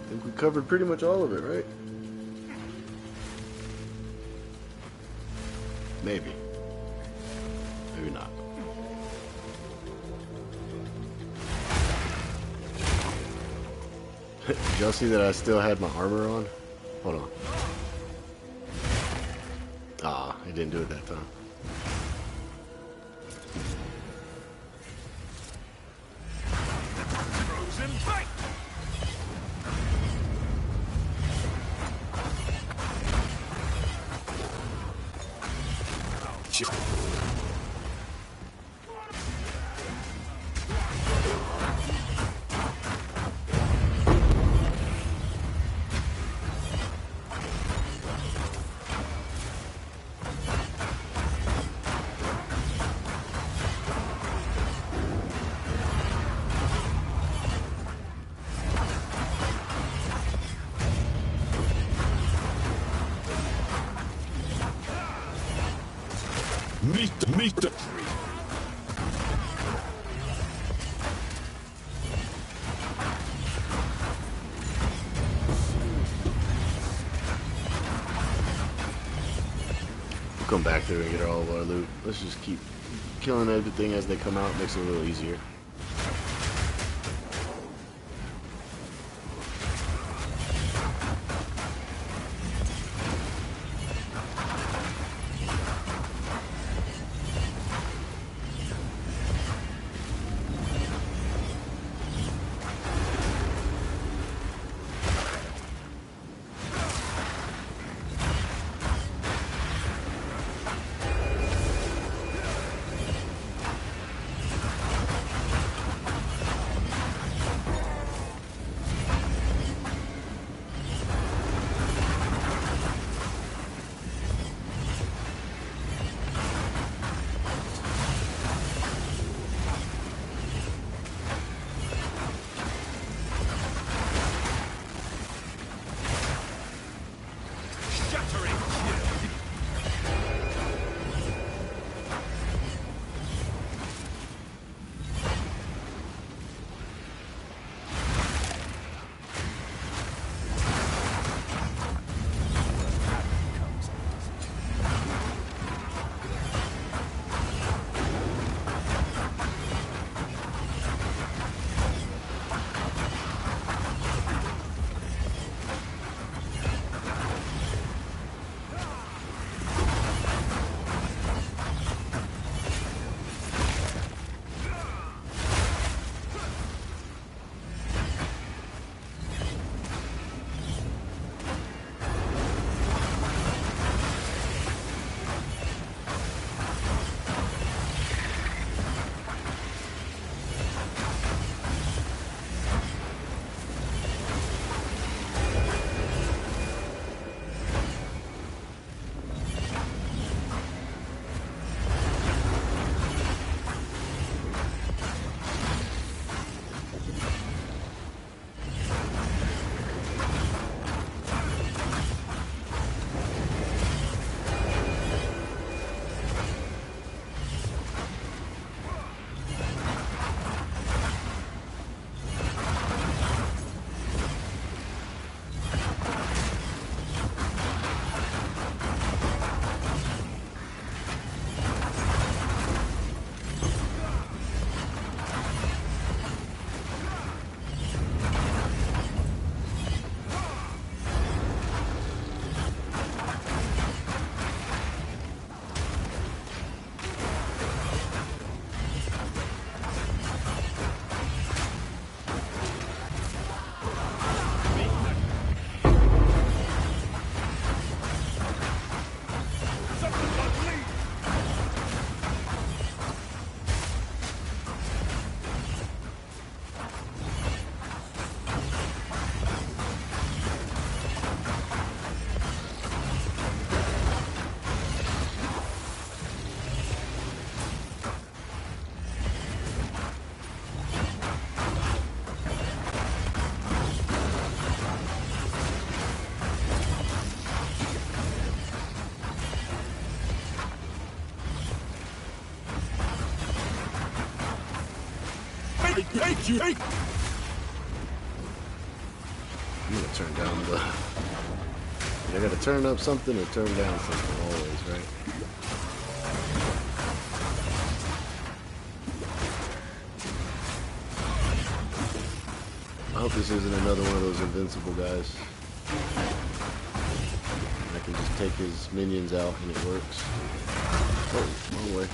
I think we covered pretty much all of it, right? Maybe. Maybe not. Did y'all see that I still had my armor on? Hold on. Ah, I didn't do it that time. Frozen fight! Meet the Come back there and get all of our loot. Let's just keep killing everything as they come out. Makes it a little easier. Take you! Take... I'm gonna turn down the... I gotta turn up something or turn down something always, right? I hope this isn't another one of those invincible guys. I can just take his minions out and it works. Oh, wrong way.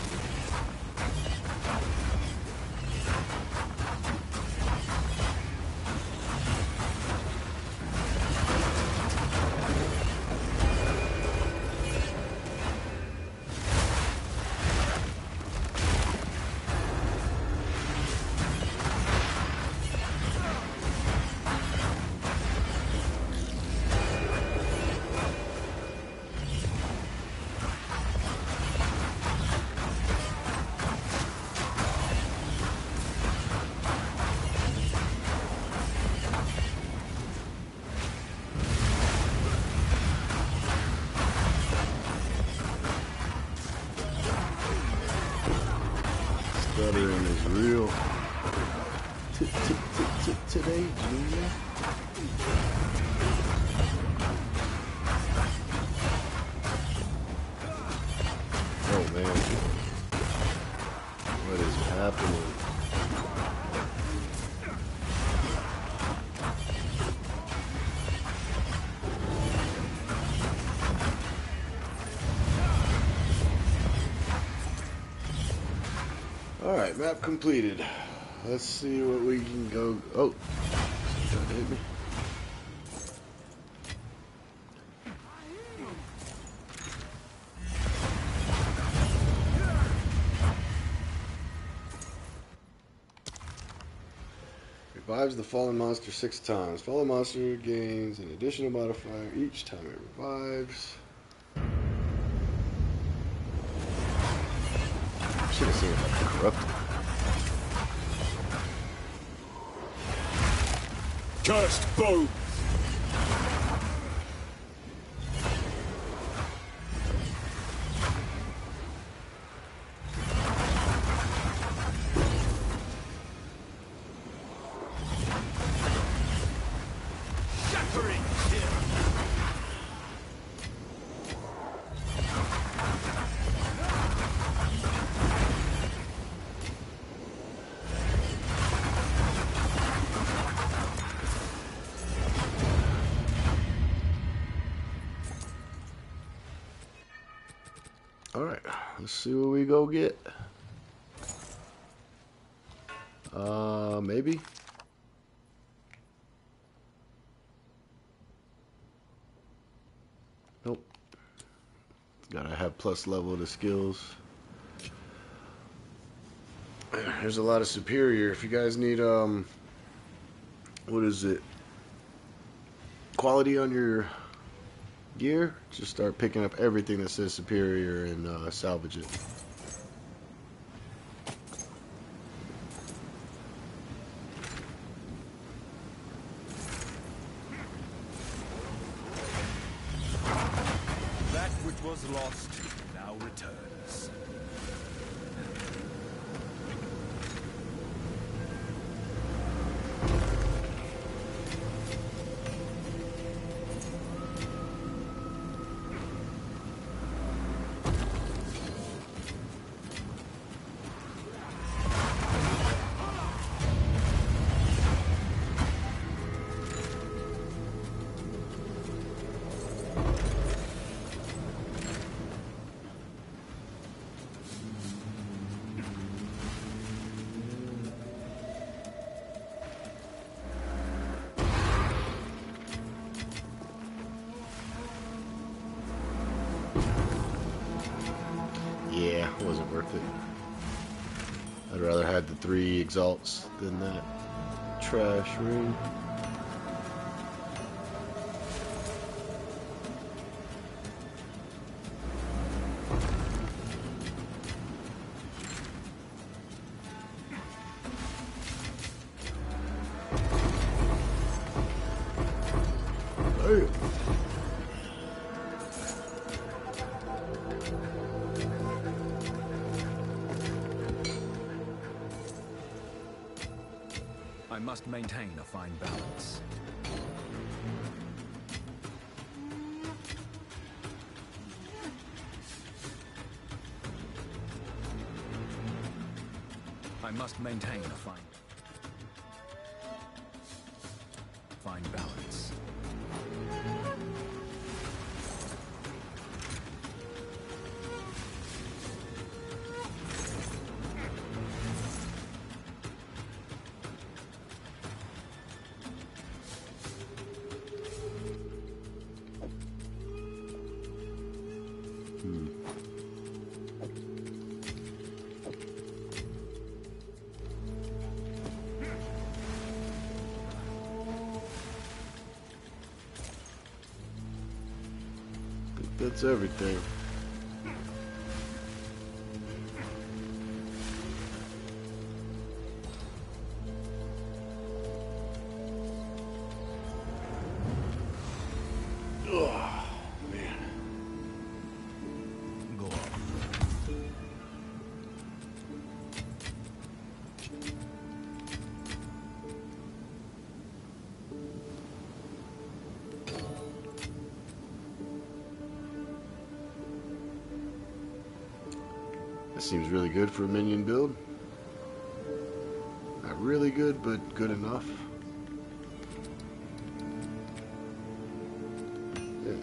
Stuttering is real. Today, Junior. Oh man, what is happening? Alright, map completed. Let's see what we can go. Oh, trying to hit me. Revives the fallen monster 6 times. Fallen monster gains an additional modifier each time it revives. Should have seen it like corrupted. Cursed bow! Alright, let's see what we go get. Maybe? Nope. Gotta have plus level to skills. There's a lot of superior. If you guys need, what is it? Quality on your gear, just start picking up everything that says superior and salvage it. That which was lost now returns. Yeah, it wasn't worth it. I'd rather had the 3 exalts than that trash ring. Hey. I must maintain a fine balance. I must maintain a fine balance. That's everything. Oh, man. Go on. That seems really good for a minion build. Not really good, but good enough. Yeah.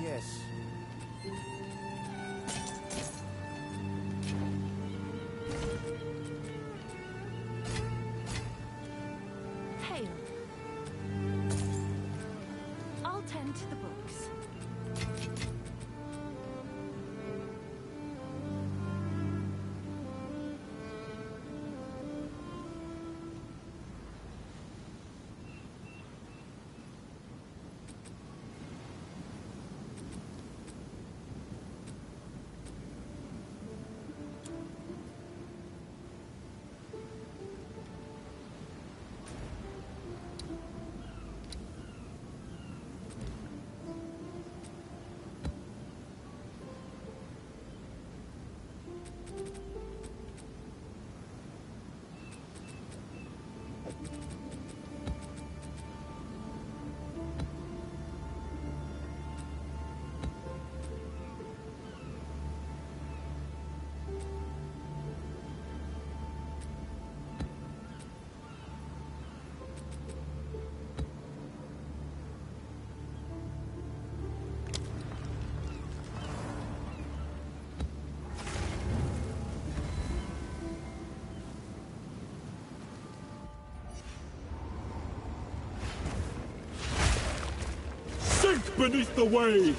Yes. Hail. I'll tend to the books. Sink beneath the waves!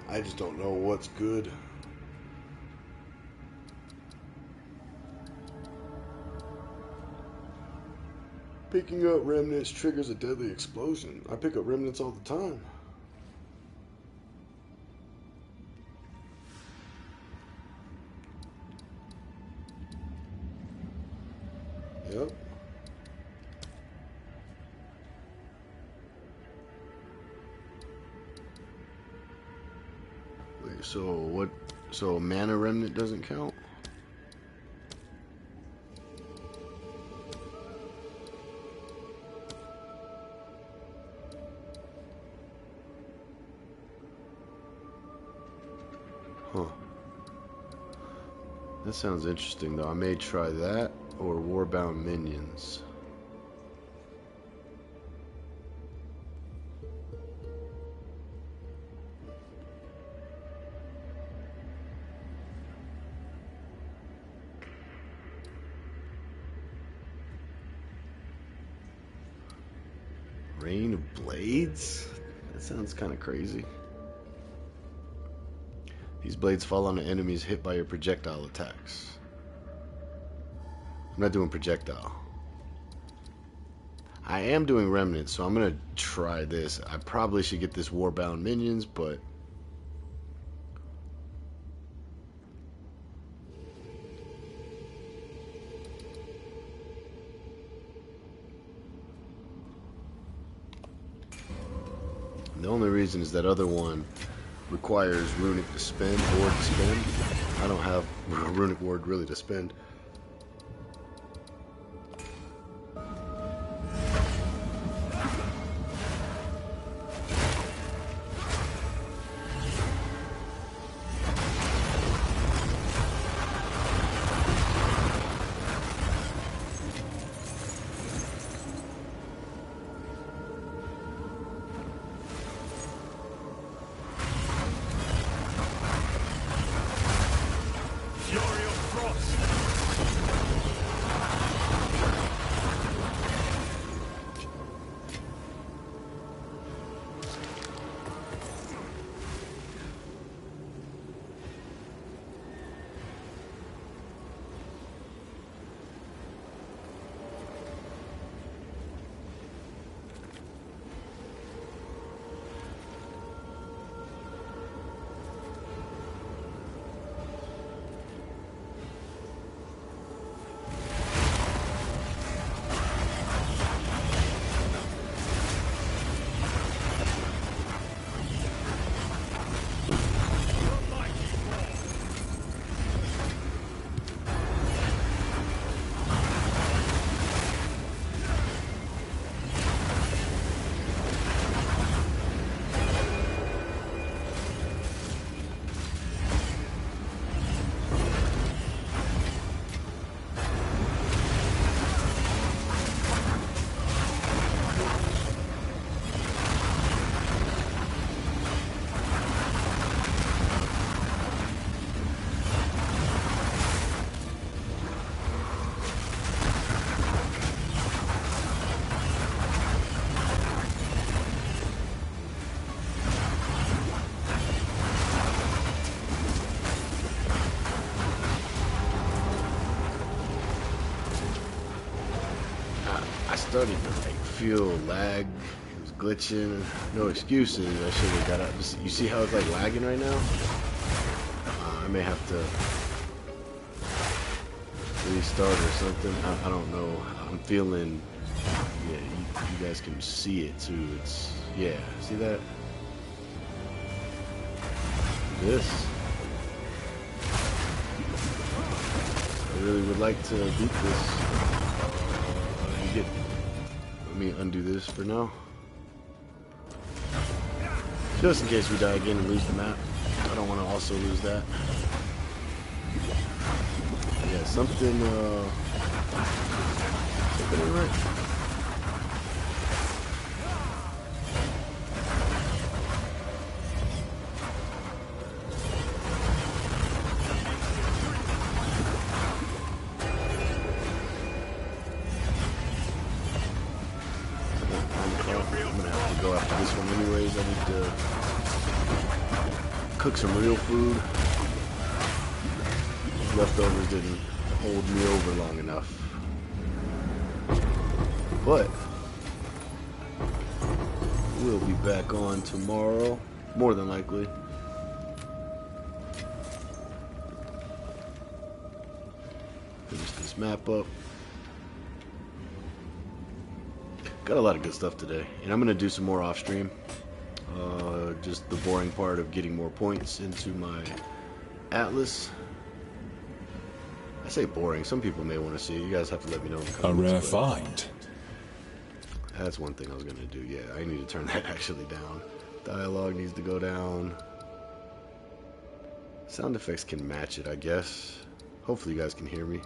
I just don't know what's good. Picking up remnants triggers a deadly explosion. I pick up remnants all the time. Yep. Wait, so what? So a mana remnant doesn't count? Huh. That sounds interesting, though. I may try that or Warbound Minions. Rain of Blades? That sounds kind of crazy. These blades fall on the enemies hit by your projectile attacks. I'm not doing projectile. I am doing remnant, so I'm gonna try this. I probably should get this Warbound Minions, but the only reason is that other one requires runic to spend, ward to spend. I don't have runic ward really to spend. Starting to like feel lag. It was glitching. No excuses. I should have got out. You see how it's like lagging right now? I may have to restart or something. I don't know. I'm feeling. Yeah, you guys can see it too. It's yeah. See that? This. I really would like to beat this. Let me undo this for now. Just in case we die again and lose the map. I don't want to also lose that. Yeah, something ain't right. Cook some real food. Leftovers didn't hold me over long enough. But we'll be back on tomorrow, more than likely. Finish this map up. Got a lot of good stuff today, and I'm gonna do some more off stream. Just the boring part of getting more points into my Atlas. I say boring. Some people may want to see it. You guys have to let me know in the comments. A rare find. That's one thing I was gonna do. Yeah, I need to turn that actually down. Dialogue needs to go down. Sound effects can match it, I guess. Hopefully you guys can hear me.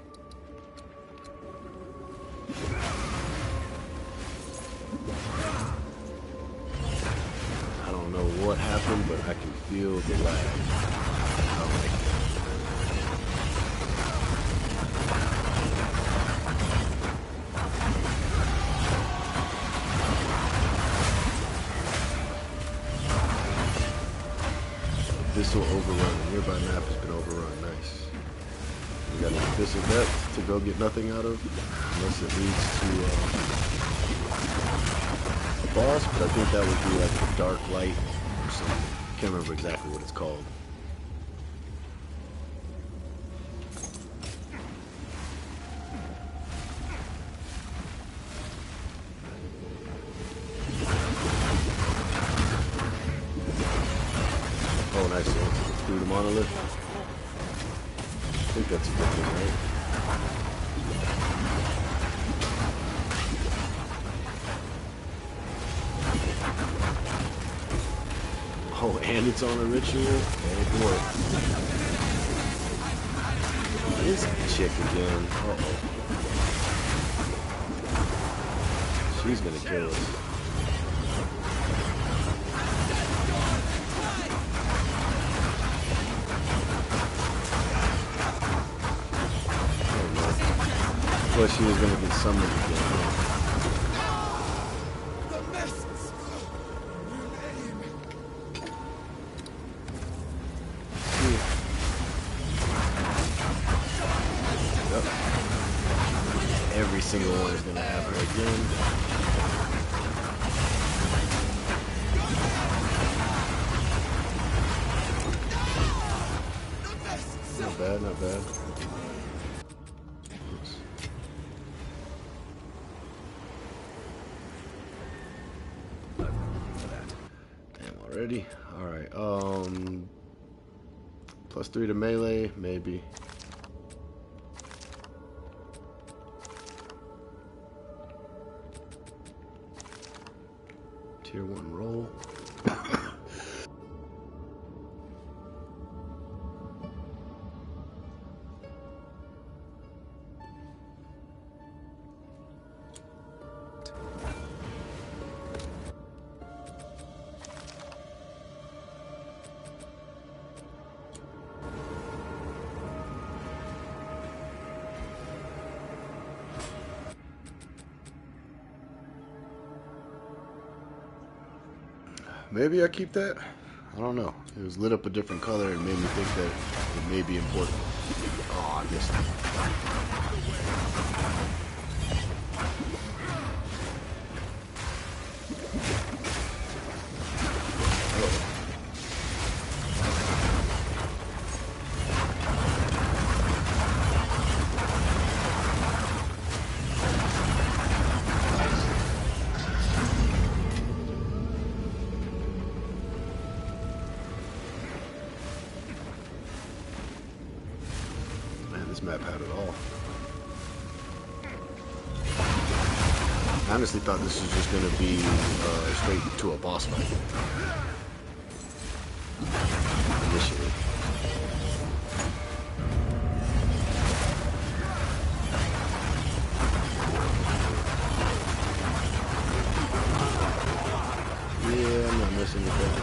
I don't know what happened, but I can feel the lag. I like it. Abyssal overrun. The nearby map has been overrun. Nice. We got an abyssal depth to go get nothing out of, unless it leads to a boss, but I think that would be like a dark light or something. Can't remember exactly what it's called. Oh, nice. Through the monolith. I think that's a good thing, right? Oh, and it's on a ritual? Oh boy. This chick again. Uh-oh. She's gonna kill us. But she was gonna get summoned again. Yep. Every single one is gonna have her again. Not bad, not bad. Already? Alright, +3 to melee, maybe. Tier 1 roll. Maybe I keep that? I don't know. It was lit up a different color and made me think that it may be important. Oh, I missed this map had it all. I honestly thought this was just going to be straight to a boss fight. Initially. Yeah, I'm not messing with that.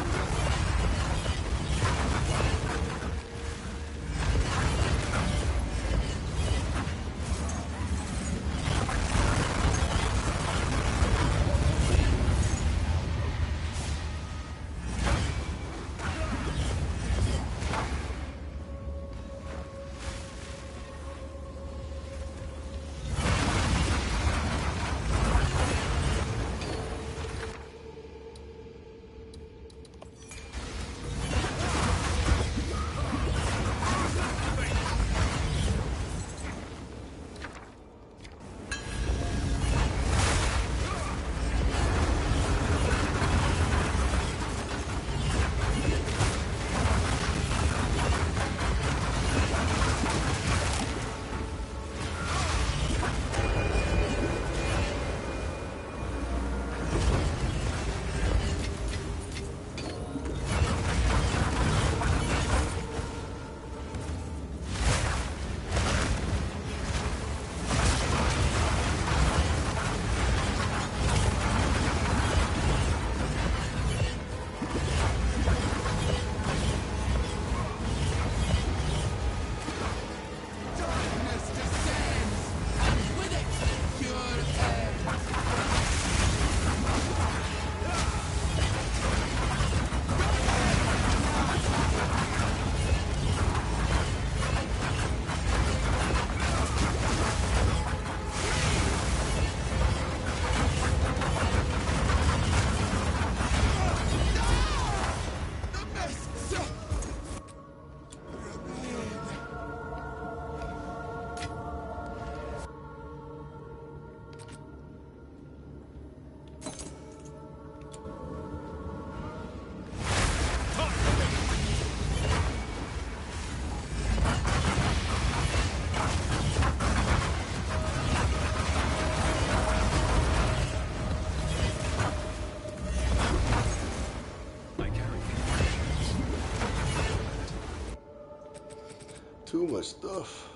Too much stuff.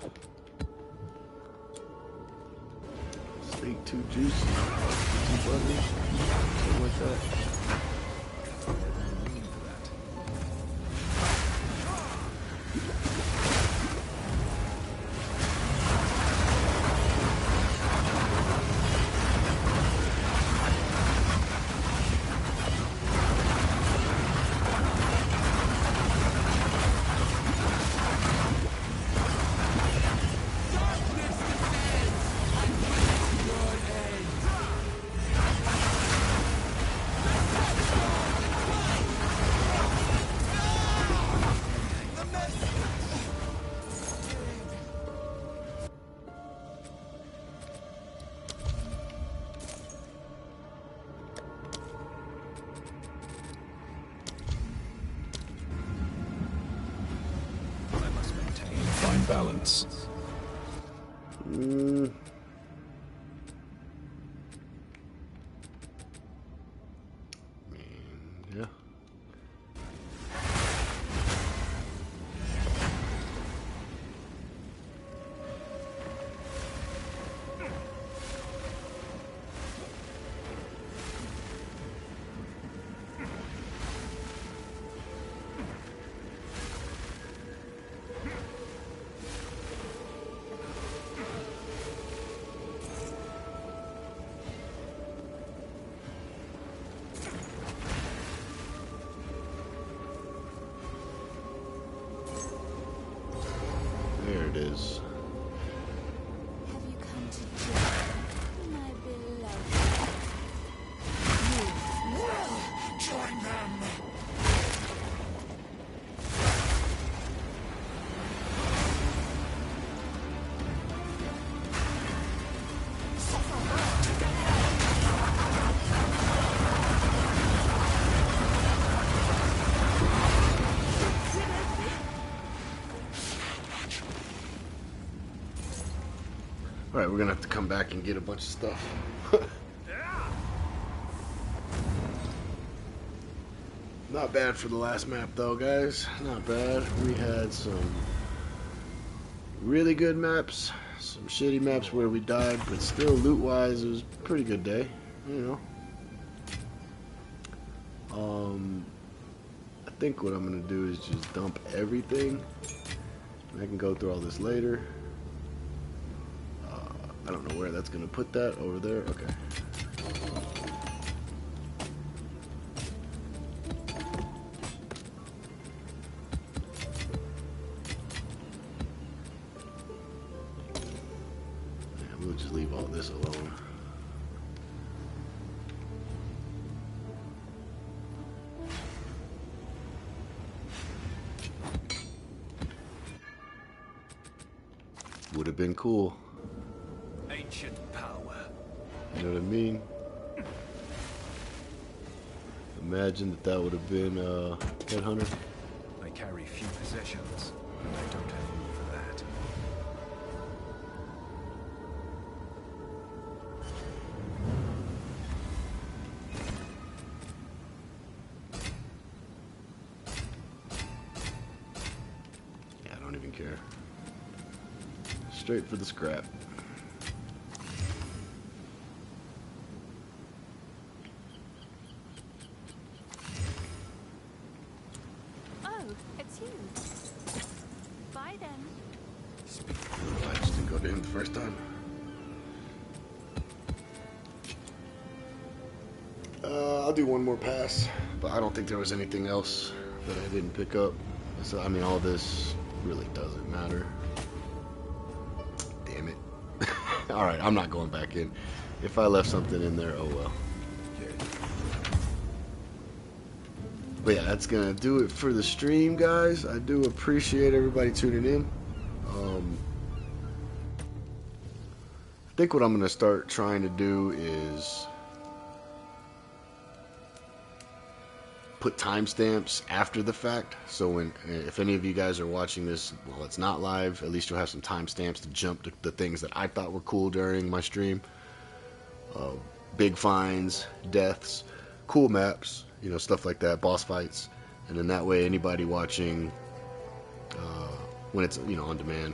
Steak too juicy. Too buttery. Something like that. Balance. Yeah. There it is. Have you come to join my beloved? You will join them. Alright, we're gonna have to come back and get a bunch of stuff. Not bad for the last map though, guys. Not bad. We had some really good maps, some shitty maps where we died, but still loot-wise, it was a pretty good day, you know. I think what I'm gonna do is just dump everything. I can go through all this later. I don't know where that's gonna put that. Over there? Okay. Yeah, we'll just leave all this alone. Would have been cool. Ancient power. You know what I mean? Imagine that would have been Headhunter. I carry few possessions, and I don't have room for that. Yeah, I don't even care. Straight for the scrap. Oh, it's you. Bye then. I just didn't go to him the first time. I'll do one more pass, but I don't think there was anything else that I didn't pick up. So, I mean, all this really doesn't matter. Damn it. Alright, I'm not going back in. If I left something in there, oh well. But yeah, that's gonna do it for the stream, guys. I do appreciate everybody tuning in. I think what I'm gonna start trying to do is put timestamps after the fact. So if any of you guys are watching this while it's not live, at least you'll have some timestamps to jump to the things that I thought were cool during my stream. Big finds, deaths, cool maps, stuff like that, boss fights. And then that way anybody watching when it's, you know, on demand.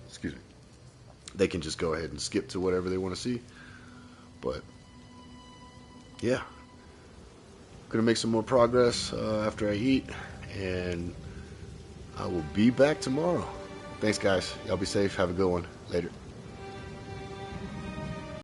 Excuse me. They can just go ahead and skip to whatever they want to see. But yeah, gonna make some more progress after I eat, and I will be back tomorrow. Thanks, guys. Y'all be safe. Have a good one. Later.